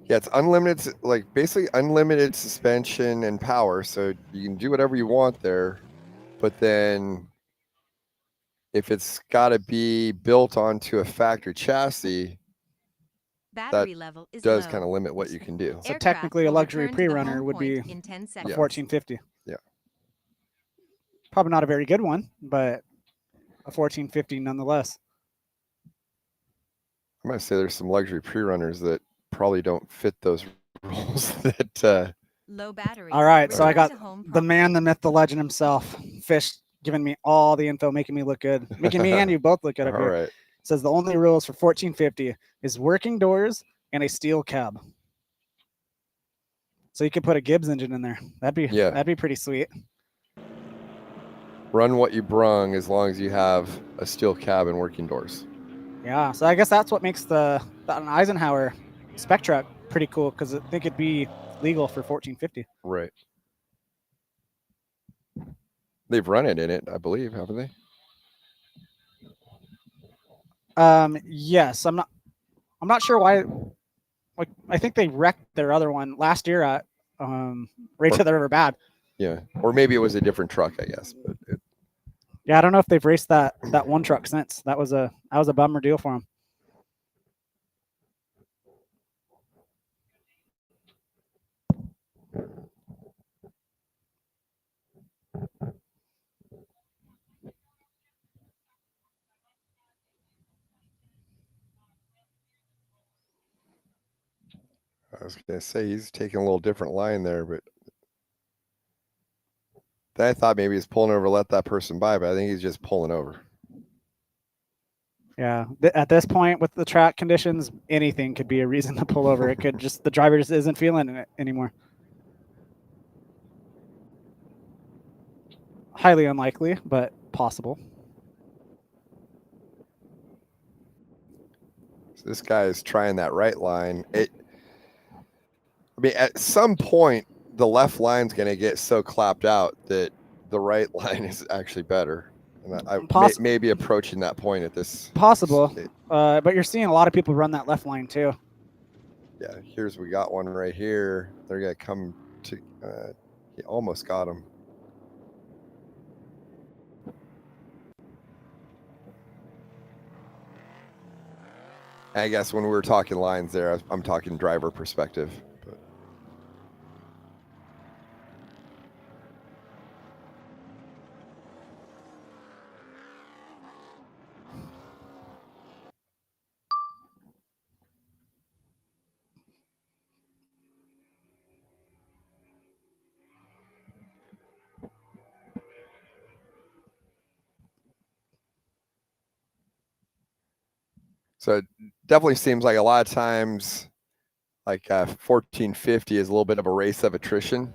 Yeah, it's unlimited, like basically unlimited suspension and power, so you can do whatever you want there. But then, if it's got to be built onto a factory chassis, Battery level is does low. kind of limit what you can do. So Aircraft technically, a will luxury return to the pre-runner home would be point in 10 a seconds. 1450. Yeah. Probably not a very good one, but a 1450 nonetheless. I'm gonna say there's some luxury pre-runners that probably don't fit those rules. That Low battery. All right, so I Return got to home the man, promptly. the myth, the legend himself, Fish, giving me all the info, making me look good, making me and you both look good up all here. right. Says the only rules for 1450 is working doors and a steel cab. So you could put a Gibbs engine in there. That'd be pretty sweet. Run what you brung as long as you have a steel cab and working doors. Yeah, so I guess that's what makes the Eisenhower spec truck pretty cool, because I think it'd be legal for 1450. Right. They've run it in it, I believe, haven't they? Yes, I'm not sure why. Like, I think they wrecked their other one last year at Right to the River Bad. Yeah, or maybe it was a different truck, I guess. But Yeah, I don't know if they've raced that one truck since. That was a bummer deal for them. I was gonna say he's taking a little different line there, but I thought maybe he's pulling over, let that person by, but I think he's just pulling over. Yeah, at this point with the track conditions, anything could be a reason to pull over. It could just the driver just isn't feeling it anymore. Highly unlikely, but possible. So this guy is trying that right line. I mean, at some point, the left line's going to get so clapped out that the right line is actually better. And I may be approaching that point at this. Possible, but you're seeing a lot of people run that left line too. Yeah, we got one right here. They're going to come to. He almost got him. I guess when we were talking lines there, I'm talking driver perspective. But. So it definitely seems like a lot of times, like 1450 is a little bit of a race of attrition.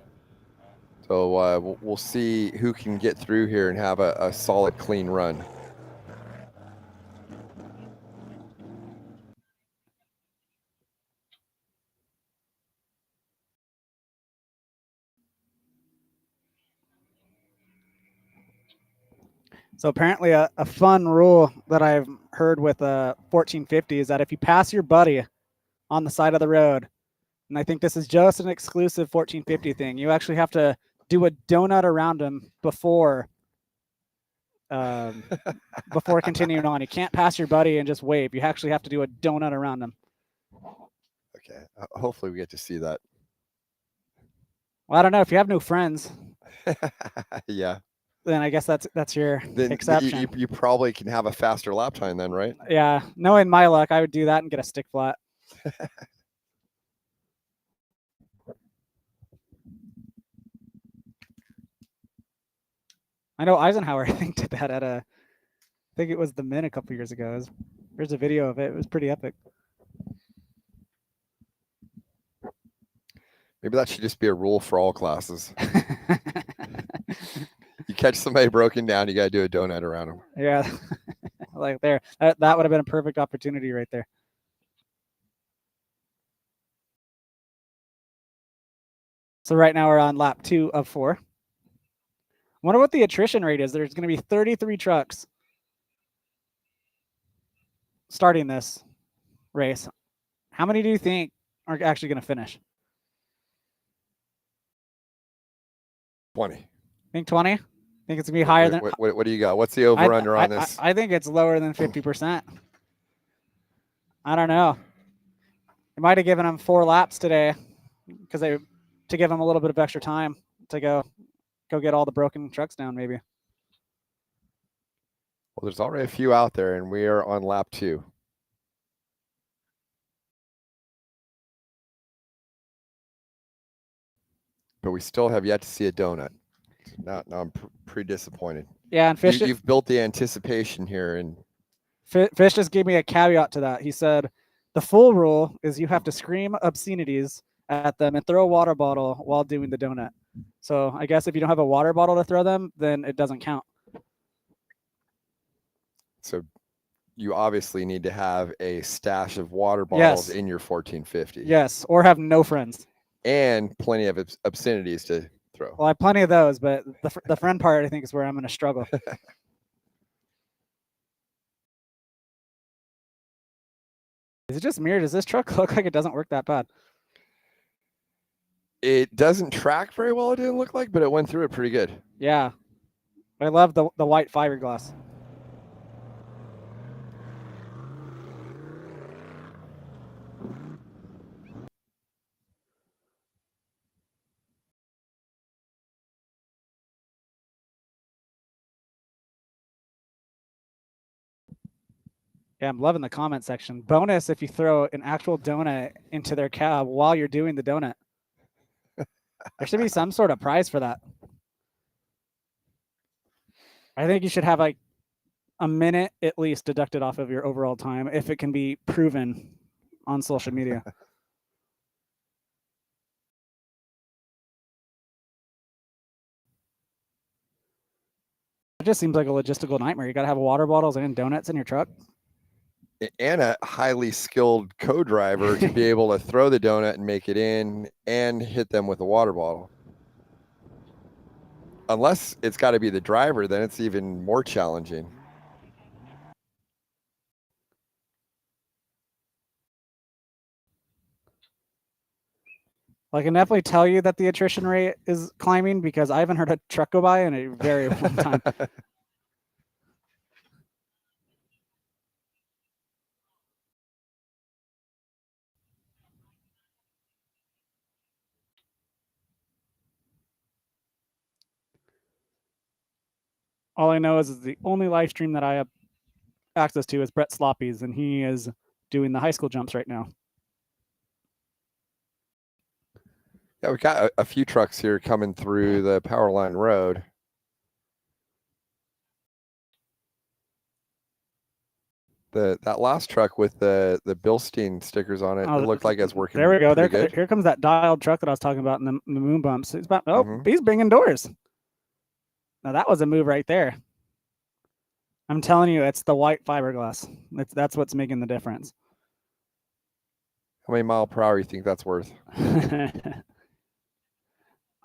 So we'll see who can get through here and have a solid, clean run. So apparently a fun rule that I've heard with 1450 is that if you pass your buddy on the side of the road, and I think this is just an exclusive 1450 thing, you actually have to do a donut around him before before continuing on. You can't pass your buddy and just wave. You actually have to do a donut around him. Okay. Hopefully we get to see that. Well, I don't know. If you have no friends, Yeah. then I guess that's your exception. You probably can have a faster lap time then, right? Yeah. Knowing my luck, I would do that and get a stick flat. I know Eisenhower, I think, did that at I think it was the Min a couple years ago. There's a video of it. It was pretty epic. Maybe that should just be a rule for all classes. You catch somebody broken down, you got to do a donut around them. Yeah. Like there. That would have been a perfect opportunity right there. So right now we're on lap 2 of 4. I wonder what the attrition rate is. There's going to be 33 trucks starting this race. How many do you think are actually going to finish? 20. Think 20? Think it's going to be higher than... What do you got? What's the over-under on this? I think it's lower than 50%. I don't know. They might have given them 4 laps today because to give them a little bit of extra time to go get all the broken trucks down, maybe. Well, there's already a few out there, and we are on lap 2. But we still have yet to see a donut. Now I'm pretty disappointed. Yeah, and Fish, you've built the anticipation here, and Fish just gave me a caveat to that. He said the full rule is you have to scream obscenities at them and throw a water bottle while doing the donut. So I guess if you don't have a water bottle to throw them, then it doesn't count. So you obviously need to have a stash of water bottles in your 1450. Yes, or have no friends. And plenty of obscenities to throw. Well, I have plenty of those, but the friend part, I think, is where I'm going to struggle. Is it just mirrored? Does this truck look like it doesn't work that bad? It doesn't track very well, it didn't look like, but it went through it pretty good. Yeah. I love the white fiberglass. Yeah, I'm loving the comment section. Bonus if you throw an actual donut into their cab while you're doing the donut. There should be some sort of prize for that. I think you should have like a minute at least deducted off of your overall time if it can be proven on social media. It just seems like a logistical nightmare. You got to have water bottles and donuts in your truck. And a highly skilled co-driver to be able to throw the donut and make it in and hit them with a water bottle. Unless it's got to be the driver, then it's even more challenging. Well, I can definitely tell you that the attrition rate is climbing because I haven't heard a truck go by in a very long time. All I know is the only live stream that I have access to is Brett Sloppy's, and he is doing the high school jumps right now. Yeah, we got a few trucks here coming through the power line road. That last truck with the Bilstein stickers on it, Oh, it looked like it's working. There we go. There, pretty good. here comes that dialed truck that I was talking about in the moon bumps. He's about. Oh, Mhm. he's banging doors. Now that was a move right there. I'm telling you, it's the white fiberglass. That's what's making the difference. How many mile per hour you think that's worth? I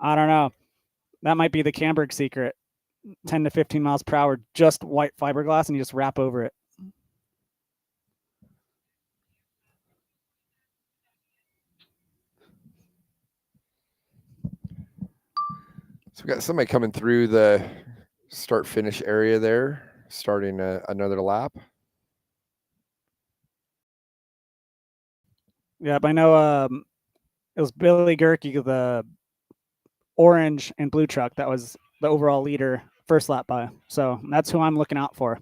don't know. That might be the Camberg secret. 10 to 15 miles per hour, just white fiberglass, and you just wrap over it. So we got somebody coming through the start finish area there, starting another lap. Yep, I know. It was Billy Gerke, the orange and blue truck, that was the overall leader first lap by. So that's who I'm looking out for.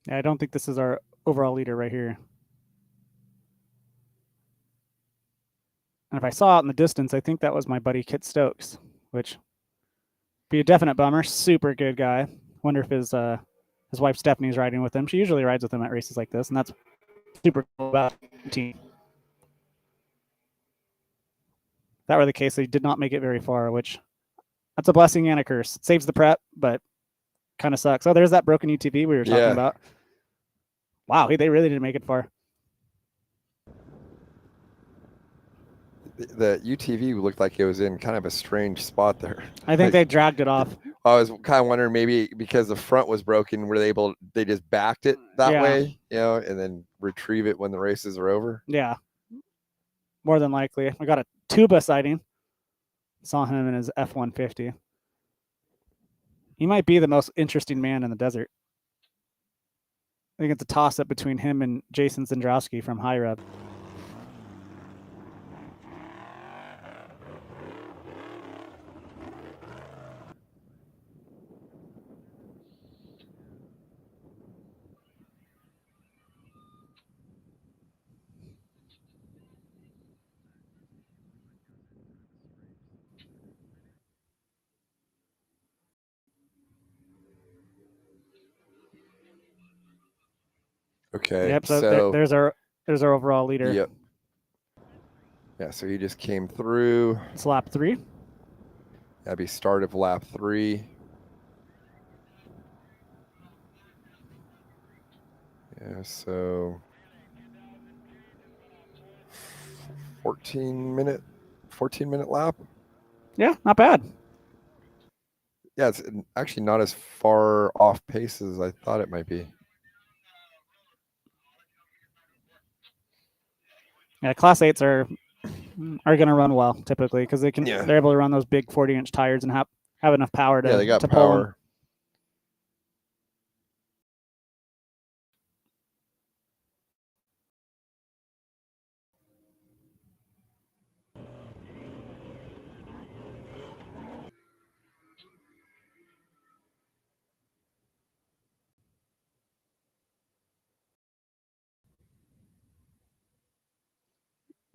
Yeah, I don't think this is our overall leader right here. And if I saw it in the distance, I think that was my buddy Kit Stokes, which be a definite bummer. Super good guy. Wonder if his wife Stephanie's riding with him. She usually rides with him at races like this, and that's super cool about the team. If that were the case, they did not make it very far, which that's a blessing and a curse. It saves the prep, but kind of sucks. Oh, there's that broken UTV we were talking about. Wow, they really didn't make it far. The UTV looked like it was in kind of a strange spot there. I think they dragged it off. I was kind of wondering maybe because the front was broken, were they just backed it that way, and then retrieve it when the races are over? Yeah, more than likely. I got a tuba sighting. Saw him in his F-150. He might be the most interesting man in the desert. I think it's a toss-up between him and Jason Zendrowski from High Rev. Okay. Yep. So there's our overall leader. Yep. Yeah. So he just came through. It's lap 3. That'd be start of lap 3. Yeah. So 14 minute lap. Yeah, not bad. Yeah, it's actually not as far off pace as I thought it might be. Yeah, Class 8s are going to run well typically because they're able to run those big 40-inch tires and have enough power to they got to power. pull them.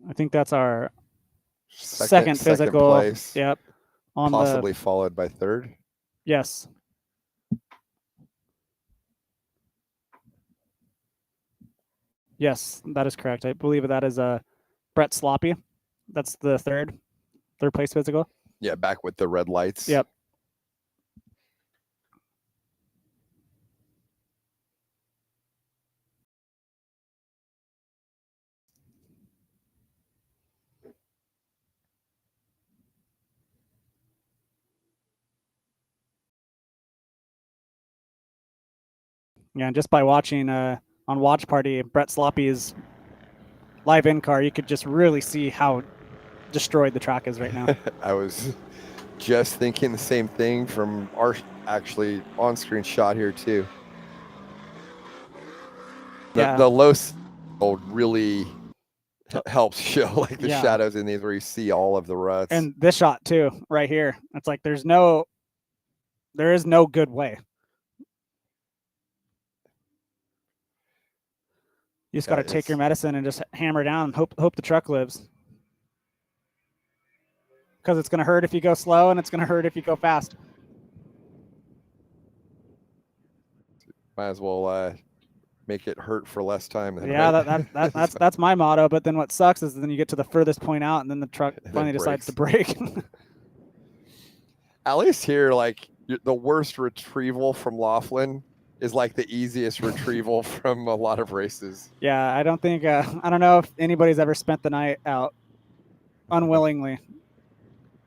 I think that's our second physical. Place. Yep. Possibly followed by third. Yes. Yes, that is correct. I believe that is Brett Sloppy. That's the third place physical. Yeah, back with the red lights. Yep. Yeah, and just by watching on Watch Party, Brett Sloppy's live in car, you could just really see how destroyed the track is right now. I was just thinking the same thing from our actually on-screen shot here too. The low really helps show like the shadows in these where you see all of the ruts. And this shot too, right here. It's like there's no There is no good way. You just got to take your medicine and just hammer down and hope the truck lives. Because it's going to hurt if you go slow and it's going to hurt if you go fast. Might as well make it hurt for less time. Then, Yeah, right? that's my motto. But then what sucks is then you get to the furthest point out and then the truck finally decides to break. At least here, like the worst retrieval from Laughlin is like the easiest retrieval from a lot of races. Yeah, I don't think I don't know if anybody's ever spent the night out unwillingly.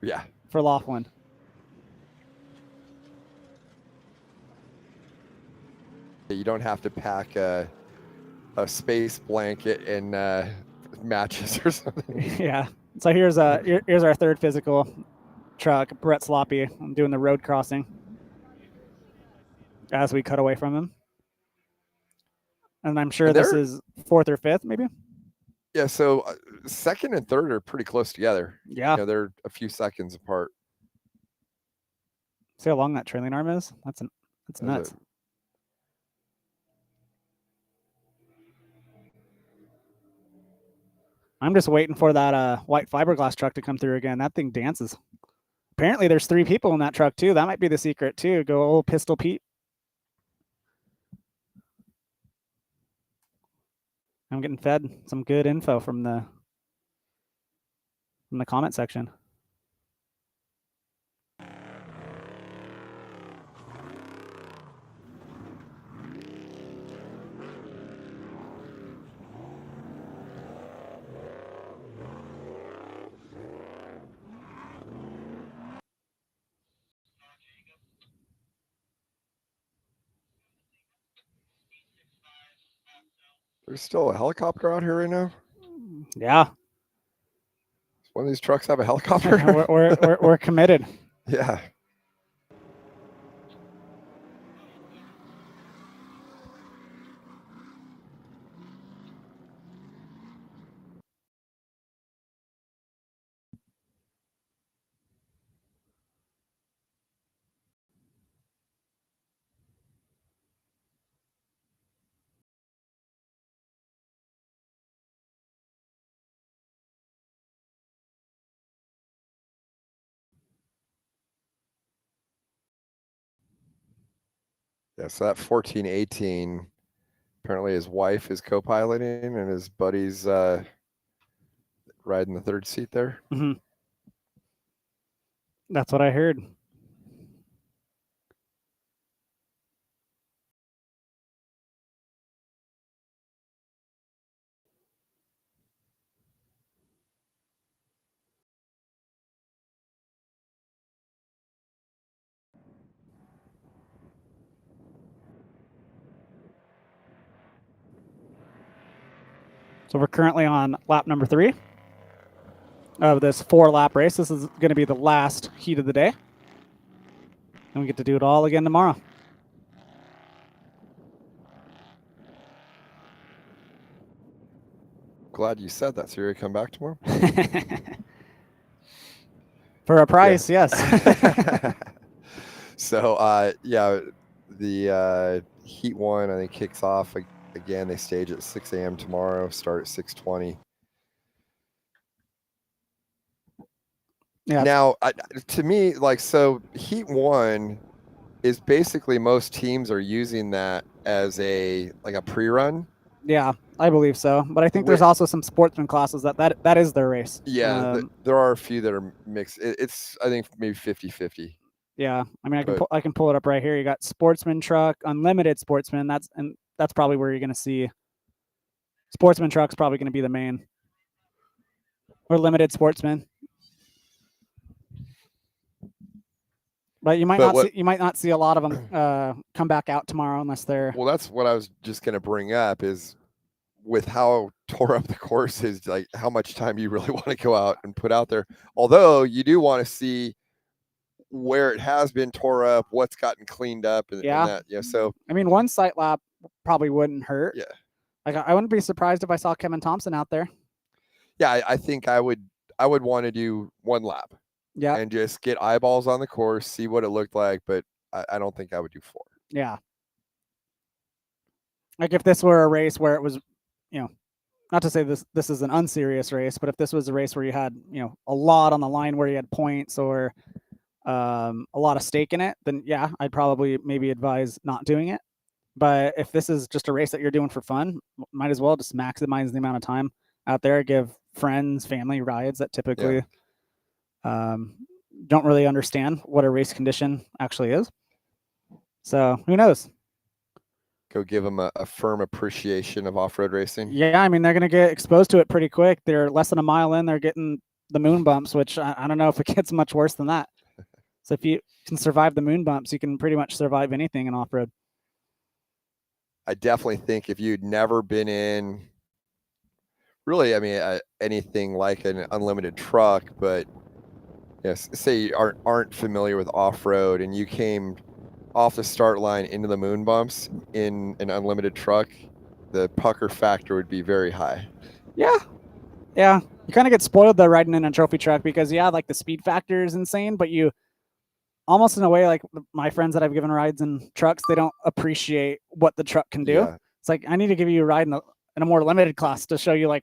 Yeah. For Laughlin. You don't have to pack a space blanket and matches or something. Yeah. So here's our third physical truck, Brett Sloppy. I'm doing the road crossing as we cut away from him. And I'm sure this is fourth or fifth, maybe. Yeah, so second and third are pretty close together. Yeah. You know, they're a few seconds apart. See how long that trailing arm is? That's nuts. I'm just waiting for that white fiberglass truck to come through again. That thing dances. Apparently there's 3 people in that truck too. That might be the secret too. Go old Pistol Pete. I'm getting fed some good info from the comment section. There's still a helicopter out here right now. Yeah. Does one of these trucks have a helicopter? we're committed. Yeah. Yeah, so that 1418, apparently his wife is co-piloting and his buddy's riding the third seat there. Mm-hmm. That's what I heard. So we're currently on lap number 3 of this 4-lap race. This is going to be the last heat of the day. And we get to do it all again tomorrow. Glad you said that. So you're going to come back tomorrow? For a price, yes. So, yeah, the Heat 1, I think, kicks off again. They stage at 6 a.m. tomorrow, start at 6:20. Yeah. Now, to me, like, so Heat 1 is basically most teams are using that as a pre-run. Yeah, I believe so. But I think there's also some sportsman classes that is their race. Yeah, there are a few that are mixed. It's I think maybe 50-50. Yeah, I mean, I can pull it up right here. You got sportsman truck, unlimited sportsman. That's probably where you're going to see sportsman truck's probably going to be the main, or limited sportsman. But you might not see a lot of them come back out tomorrow unless they're. Well, that's what I was just going to bring up is with how tore up the course is, like how much time you really want to go out and put out there. Although you do want to see where it has been tore up, what's gotten cleaned up, and that. Yeah. So I mean, one sight lap probably wouldn't hurt. Yeah. Like I wouldn't be surprised if I saw Kevin Thompson out there. Yeah, I think I would want to do one lap. Yeah. And just get eyeballs on the course, see what it looked like. But I don't think I would do 4. Yeah. Like if this were a race where it was, you know, not to say this is an unserious race, but if this was a race where you had, you know, a lot on the line where you had points or a lot of stake in it, then yeah, I'd probably maybe advise not doing it. But if this is just a race that you're doing for fun, might as well just maximize the amount of time out there, give friends, family rides that typically don't really understand what a race condition actually is. So who knows? Go give them a firm appreciation of off-road racing. Yeah, I mean, they're going to get exposed to it pretty quick. They're less than a mile in, they're getting the moon bumps, which I don't know if it gets much worse than that. So if you can survive the moon bumps, you can pretty much survive anything in off-road. I definitely think if you'd never been in, really, I mean, anything like an unlimited truck, but yes, say you aren't familiar with off-road and you came off the start line into the moon bumps in an unlimited truck, the pucker factor would be very high. Yeah. You kind of get spoiled though riding in a trophy truck because like the speed factor is insane, but you almost in a way, like my friends that I've given rides in trucks, they don't appreciate what the truck can do. Yeah. It's like, I need to give you a ride in a more limited class to show you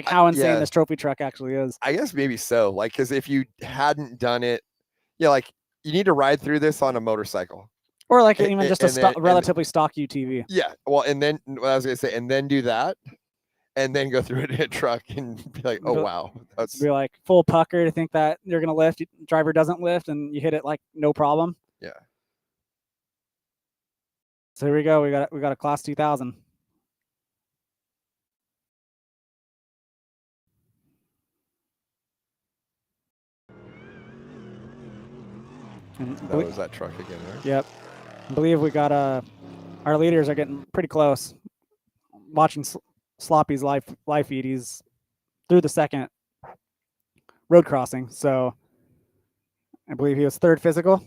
how insane this trophy truck actually is. I guess maybe so. Like, because if you hadn't done it, like you need to ride through this on a motorcycle. Or like even just a relatively stock UTV. Yeah. Well, and then what I was going to say, and then do that. And then go through it in a truck and be like, oh, wow. That's be like full pucker to think that you're going to lift. Driver doesn't lift and you hit it like no problem. Yeah. So here we go. We got a class 2000. That was that truck again, right? Yep. I believe we got our leaders are getting pretty close. Watching Sloppy's live feed, he's through the second road crossing. So I believe he was third physical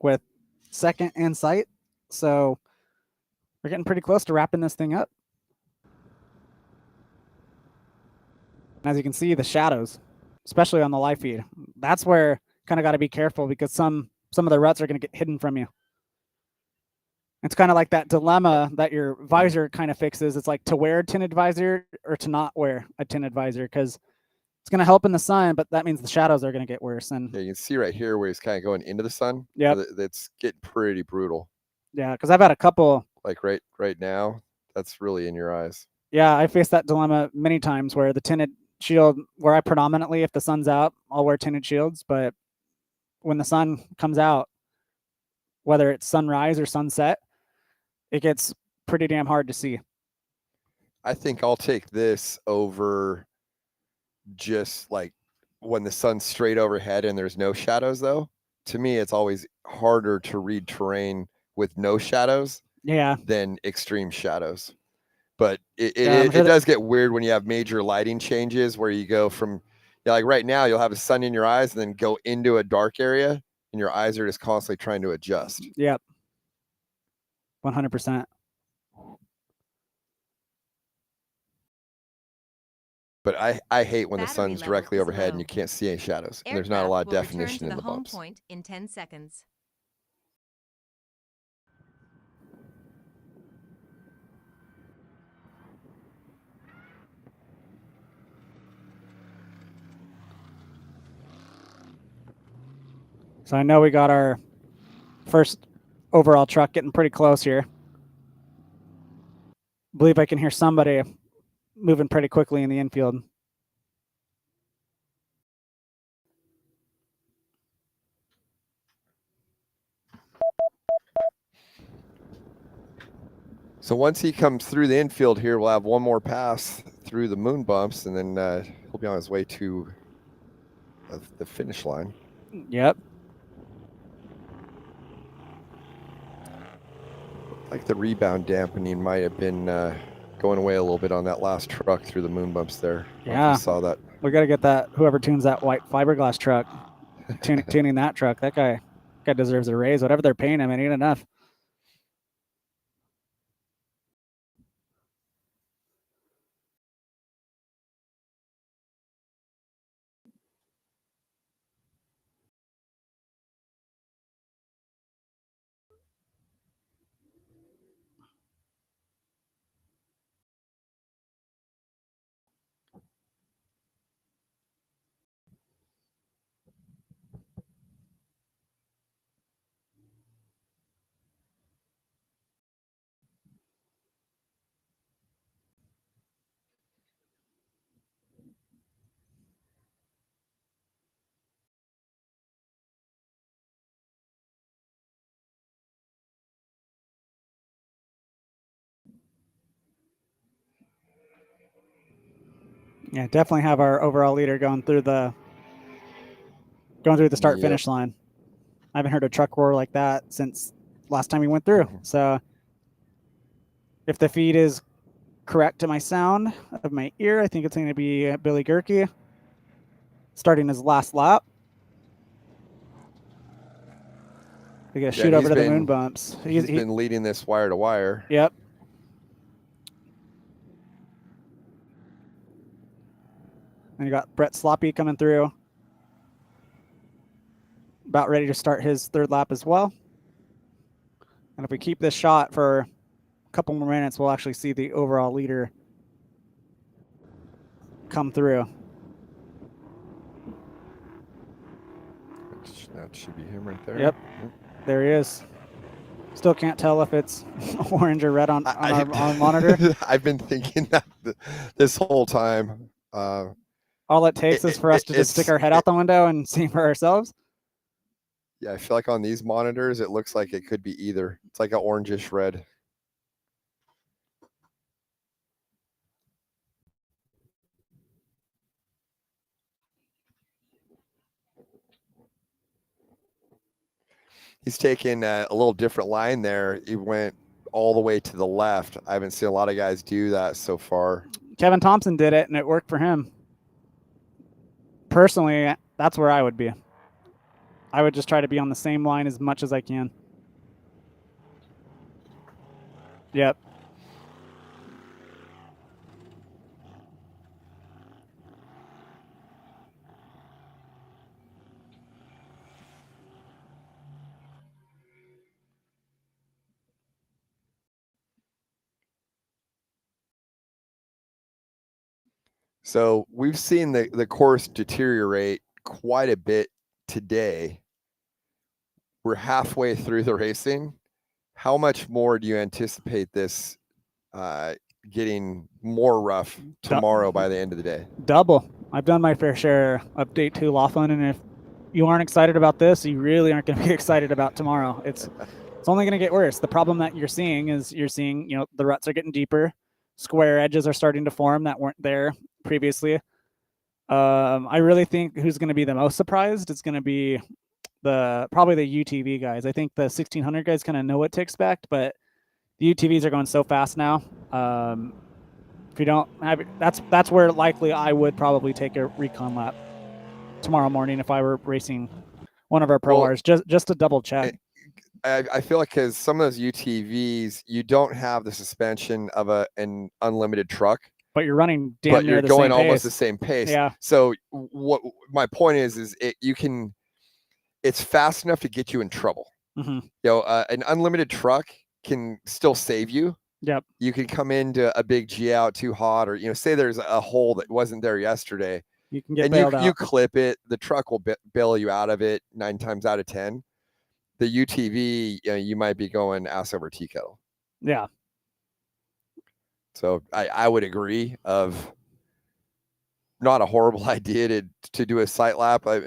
with second in sight. So we're getting pretty close to wrapping this thing up. As you can see, the shadows, especially on the live feed, that's where kind of got to be careful because some of the ruts are going to get hidden from you. It's kind of like that dilemma that your visor kind of fixes. It's like to wear a tinted visor or to not wear a tinted visor because it's going to help in the sun, but that means the shadows are going to get worse. And yeah, you can see right here where he's kind of going into the sun. Yeah, that's getting pretty brutal. Yeah, because I've had a couple. Like right now, that's really in your eyes. Yeah, I faced that dilemma many times where the tinted shield, where I predominantly, if the sun's out, I'll wear tinted shields. But when the sun comes out, whether it's sunrise or sunset, it gets pretty damn hard to see. I think I'll take this over just like when the sun's straight overhead and there's no shadows, though. To me, it's always harder to read terrain with no shadows than extreme shadows. But it does get weird when you have major lighting changes where you go from, like right now, you'll have a sun in your eyes and then go into a dark area and your eyes are just constantly trying to adjust. Yep. 100%. But I hate when the sun's directly overhead and you can't see any shadows. And there's not a lot of definition in the bumps. Point in 10 seconds. So I know we got our first overall truck getting pretty close here. I believe I can hear somebody moving pretty quickly in the infield. So once he comes through the infield here, we'll have one more pass through the moon bumps, and then he'll be on his way to the finish line. Yep. Like the rebound dampening might have been going away a little bit on that last truck through the moon bumps there. Yeah. I saw that. We got to get that, whoever tunes that white fiberglass truck, tuning that truck. That guy deserves a raise. Whatever they're paying him, it ain't enough. Yeah, definitely have our overall leader going through the start finish line. I haven't heard a truck roar like that since last time we went through. So if the feed is correct to my sound of my ear, I think it's going to be Billy Gerke starting his last lap. We got to shoot over to the moon bumps. He's been leading this wire to wire. Yep. And you got Brett Sloppy coming through. About ready to start his third lap as well. And if we keep this shot for a couple more minutes, we'll actually see the overall leader come through. That should be him right there. Yep. There he is. Still can't tell if it's orange or red on our monitor. I've been thinking that this whole time. All it takes is for us to just stick our head out the window and see for ourselves. Yeah, I feel like on these monitors, it looks like it could be either. It's like an orangish red. He's taken a little different line there. He went all the way to the left. I haven't seen a lot of guys do that so far. Kevin Thompson did it, and it worked for him. Personally, that's where I would be. I would just try to be on the same line as much as I can. Yep. So we've seen the course deteriorate quite a bit today. We're halfway through the racing. How much more do you anticipate this getting more rough tomorrow by the end of the day? Double. I've done my fair share of day 2 Laughlin, and if you aren't excited about this, you really aren't going to be excited about tomorrow. It's only going to get worse. The problem that you're seeing is the ruts are getting deeper. Square edges are starting to form that weren't there previously. I really think who's going to be the most surprised is going to be probably the UTV guys. I think the 1600 guys kind of know what to expect, but the UTVs are going so fast now. If you don't have it, that's where likely I would probably take a recon lap tomorrow morning if I were racing one of our pro Rs, just to double check. I feel like because some of those UTVs, you don't have the suspension of an unlimited truck, but you're running damn but near you're the going same almost pace. the same pace. Yeah. So what my point is it's fast enough to get you in trouble. Mm-hmm. An unlimited truck can still save you. Yep. You can come into a big G out too hot, or say there's a hole that wasn't there yesterday. You can get bailed out. You clip it. The truck will bail you out of it 9 times out of 10. The UTV, you might be going ass over tea kettle. Yeah. So I would agree of not a horrible idea to do a sight lap I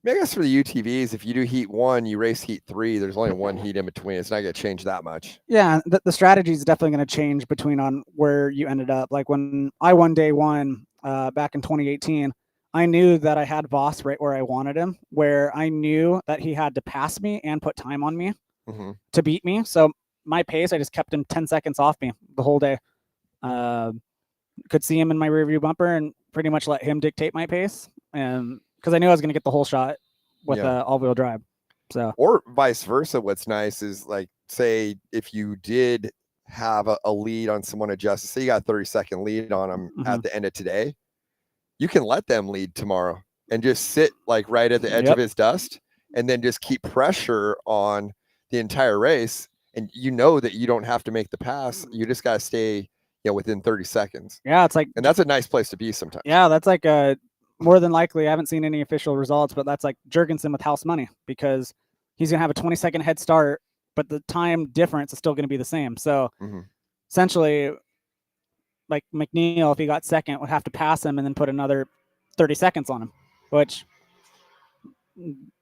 guess for the UTVs, if you do heat 1, you race heat 3, there's only one heat in between. It's not going to change that much. Yeah, the strategy is definitely going to change between on where you ended up. Like when I won day 1 back in 2018, I knew that I had Voss right where I wanted him, where I knew that he had to pass me and put time on me to beat me. So my pace, I just kept him 10 seconds off me the whole day. Could see him in my rearview bumper and pretty much let him dictate my pace. And because I knew I was going to get the whole shot with all-wheel drive. So, or vice versa. What's nice is, like, say if you did have a lead on someone adjusted, say you got a 30-second lead on them at the end of today, you can let them lead tomorrow and just sit like right at the edge of his dust, and then just keep pressure on the entire race. And that you don't have to make the pass. You just got to stay, within 30 seconds. Yeah, it's like, and that's a nice place to be sometimes. Yeah, that's like more than likely, I haven't seen any official results, but that's like Jurgensen with house money, because he's going to have a 20-second head start, but the time difference is still going to be the same. So essentially, like McNeil, if he got second, would have to pass him and then put another 30 seconds on him, which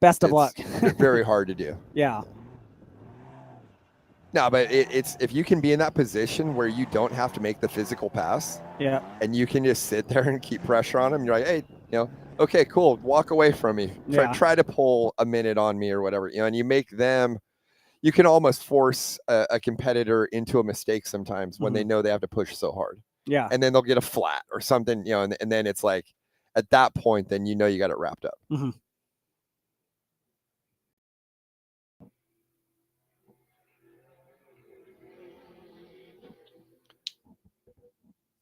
best of luck. Very hard to do. Yeah. No, but it's if you can be in that position where you don't have to make the physical pass, Yeah. and you can just sit there and keep pressure on them. You're like, hey, okay, cool, walk away from me. Try to pull a minute on me or whatever, and you make them. You can almost force a competitor into a mistake sometimes when they know they have to push so hard. Yeah. And then they'll get a flat or something, and then it's like at that point, then you got it wrapped up. Mm-hmm.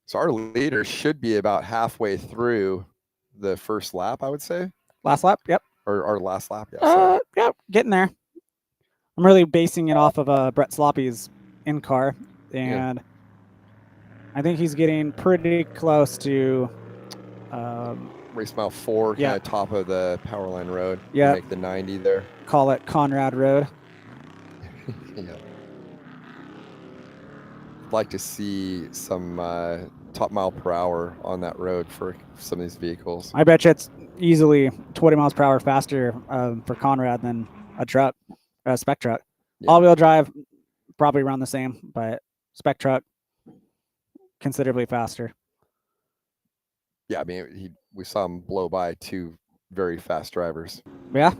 So our leader should be about halfway through the first lap, I would say. Last lap, yep. Or our last lap, yeah. Yep, getting there. I'm really basing it off of Brett Sloppy's in car, and I think he's getting pretty close to race mile 4, kind of top of the power line road. Yeah, make the 90 there. Call it Conrad Road. Yeah. I'd like to see some top mile per hour on that road for some of these vehicles. I bet you it's easily 20 miles per hour faster for Conrad than a truck, a spec truck. Yeah. All-wheel drive, probably around the same, but spec truck, considerably faster. Yeah, I mean, we saw him blow by 2 very fast drivers. Yeah.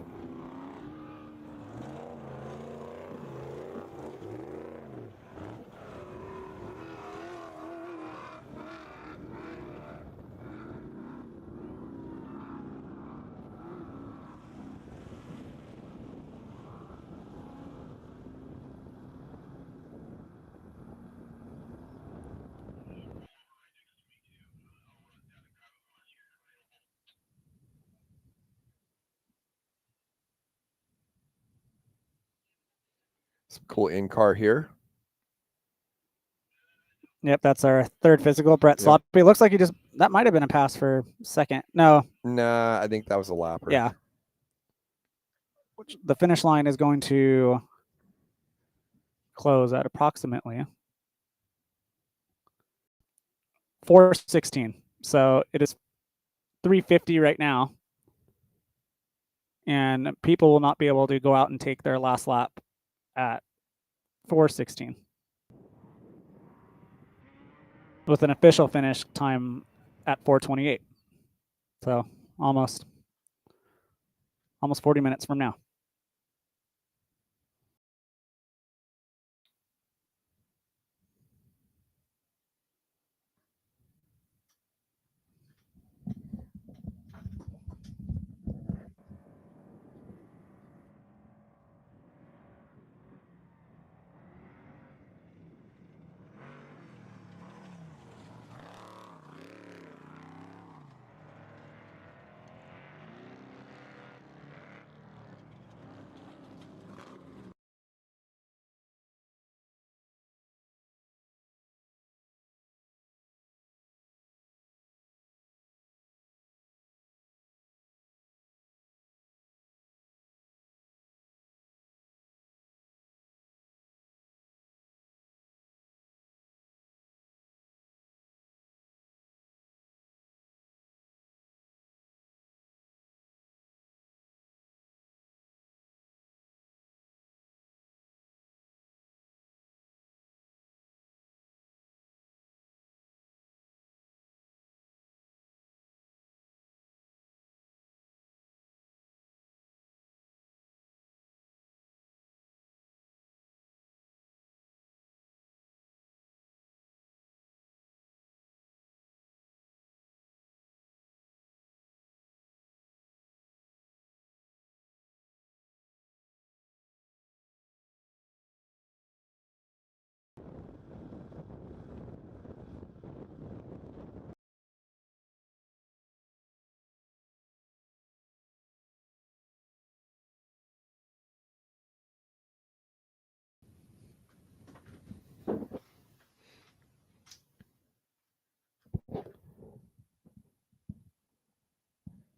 Some cool in-car here. Yep, that's our third physical. Brett Sloppy. It looks like that might have been a pass for second. No. Nah, I think that was a lapper. Yeah. The finish line is going to close at approximately 4:16. So it is 3:50 right now. And people will not be able to go out and take their last lap at 4:16. With an official finish time at 4:28. So almost 40 minutes from now.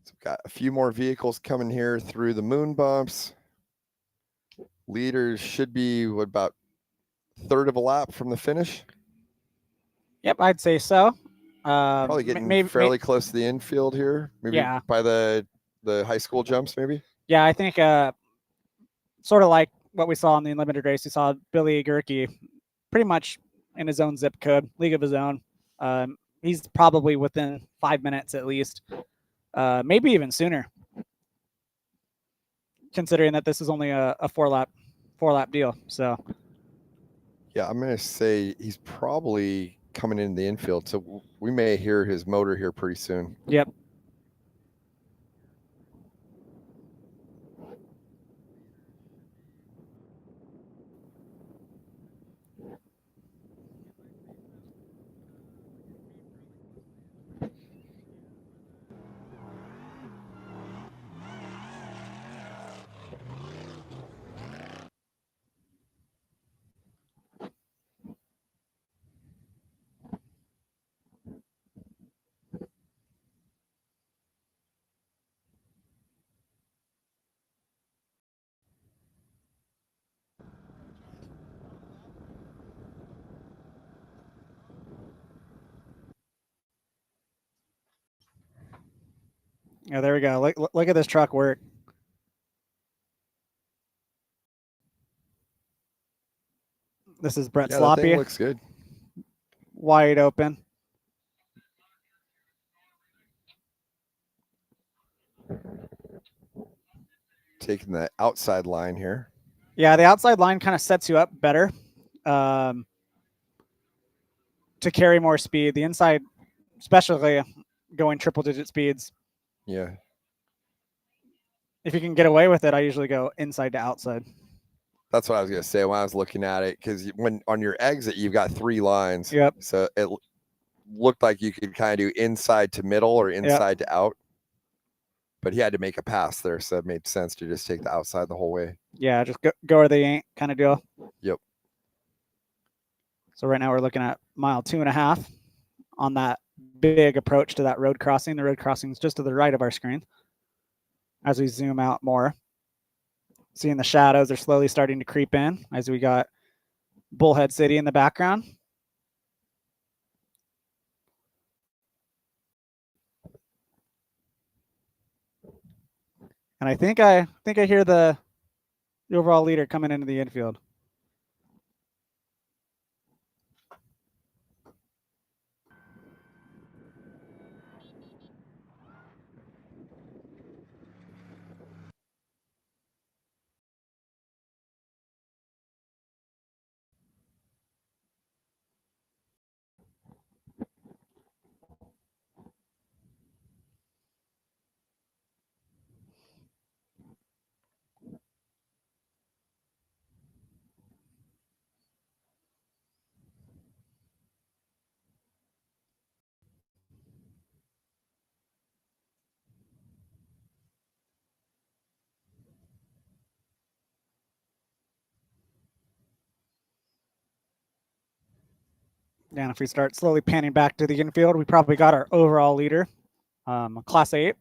So got a few more vehicles coming here through the moon bumps. Leaders should be about third of a lap from the finish. Yep, I'd say so. Probably getting fairly close to the infield here. Maybe by the high school jumps, maybe. Yeah, I think sort of like what we saw in the unlimited race. We saw Billy Gerke pretty much in his own zip code, league of his own. He's probably within 5 minutes at least, maybe even sooner, considering that this is only a four lap deal. So Yeah, I'm going to say he's probably coming into the infield, so we may hear his motor here pretty soon. Yep. Yeah, there we go. Look at this truck work. This is Brett Yeah, Sloppy. that thing looks good. Wide open. Taking the outside line here. Yeah, the outside line kind of sets you up better to carry more speed. The inside, especially going triple digit speeds. Yeah. If you can get away with it, I usually go inside to outside. That's what I was going to say when I was looking at it, because when on your exit, you've got 3 lines. Yep. So it looked like you could kind of do inside to middle or inside to out. But he had to make a pass there, so it made sense to just take the outside the whole way. Yeah, just go where they ain't kind of deal. Yep. So right now we're looking at mile 2.5 on that big approach to that road crossing. The road crossing is just to the right of our screen. As we zoom out more, seeing the shadows are slowly starting to creep in as we got Bullhead City in the background. And I think I hear the overall leader coming into the infield. And if we start slowly panning back to the infield, we probably got our overall leader, Class 8.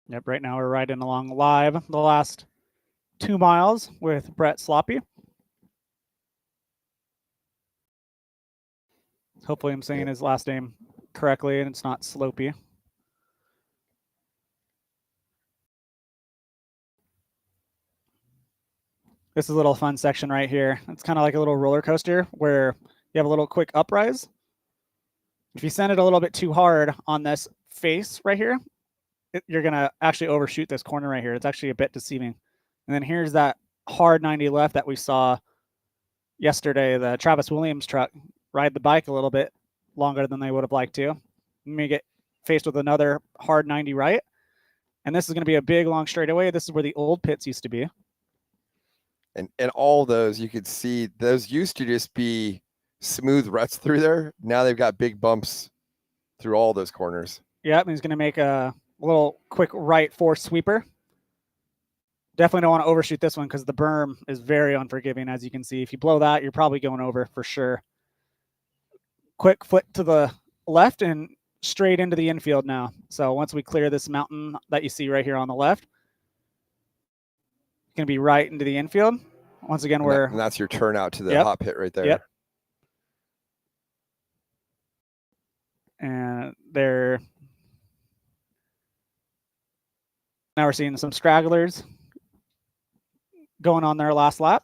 Yep, right now we're riding along live the last 2 miles with Brett Sloppy. Hopefully I'm saying his last name correctly and it's not Slopey. This is a little fun section right here. It's kind of like a little roller coaster where you have a little quick uprise. If you send it a little bit too hard on this face right here, you're going to actually overshoot this corner right here. It's actually a bit deceiving. And then here's that hard 90 left that we saw yesterday. The Travis Williams truck ride the bike a little bit longer than they would have liked to. And we get faced with another hard 90 right. And this is going to be a big, long straightaway. This is where the old pits used to be. And all those, you could see, those used to just be smooth ruts through there. Now they've got big bumps through all those corners. Yep, and he's going to make a little quick right force sweeper. Definitely don't want to overshoot this one because the berm is very unforgiving, as you can see. If you blow that, you're probably going over for sure. quick foot to the left and straight into the infield now. So once we clear this mountain that you see right here on the left, going to be right into the infield. Once again, and that's your turnout to the Yep. hot pit right there. Yep. And now we're seeing some stragglers going on their last lap.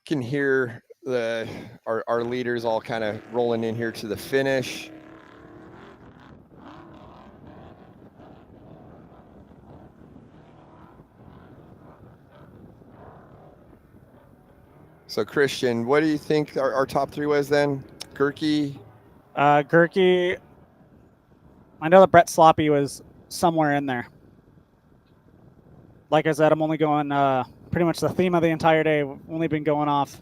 Can hear our leaders all kind of rolling in here to the finish. So Christian, what do you think our top three was then? Gerke? Gerke, I know that Brett Sloppy was somewhere in there. Like I said, I'm only going pretty much the theme of the entire day. We've only been going off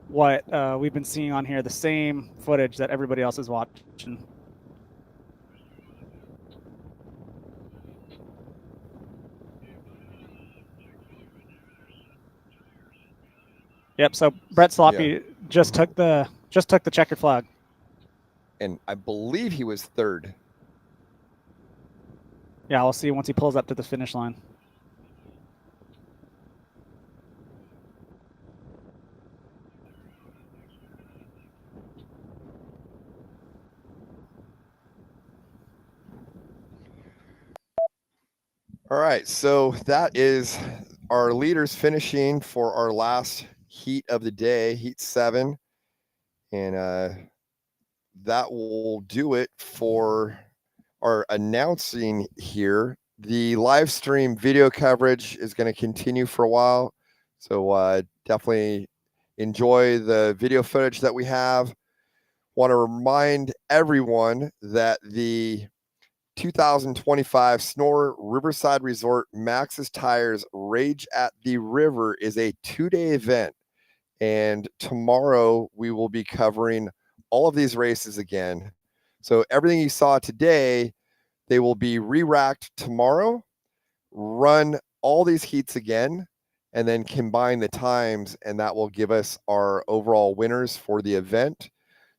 what we've been seeing on here, the same footage that everybody else is watching. Yep. So Brett Sloppy just took the checkered flag, and I believe he was third. Yeah, we'll see once he pulls up to the finish line. All right, so that is our leaders finishing for our last heat of the day, heat 7. And that will do it for our announcing here. The live stream video coverage is going to continue for a while. So definitely enjoy the video footage that we have. Want to remind everyone that the 2025 SNORE Riverside Resort Max's Tires Rage at the River is a 2-day event. And tomorrow we will be covering all of these races again. So everything you saw today, they will be re-racked tomorrow, run all these heats again, and then combine the times, and that will give us our overall winners for the event.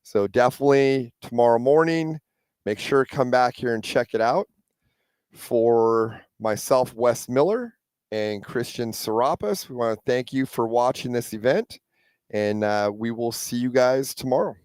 So definitely tomorrow morning, make sure to come back here and check it out. For myself, Wes Miller, and Christian Serapis, we want to thank you for watching this event, and we will see you guys tomorrow.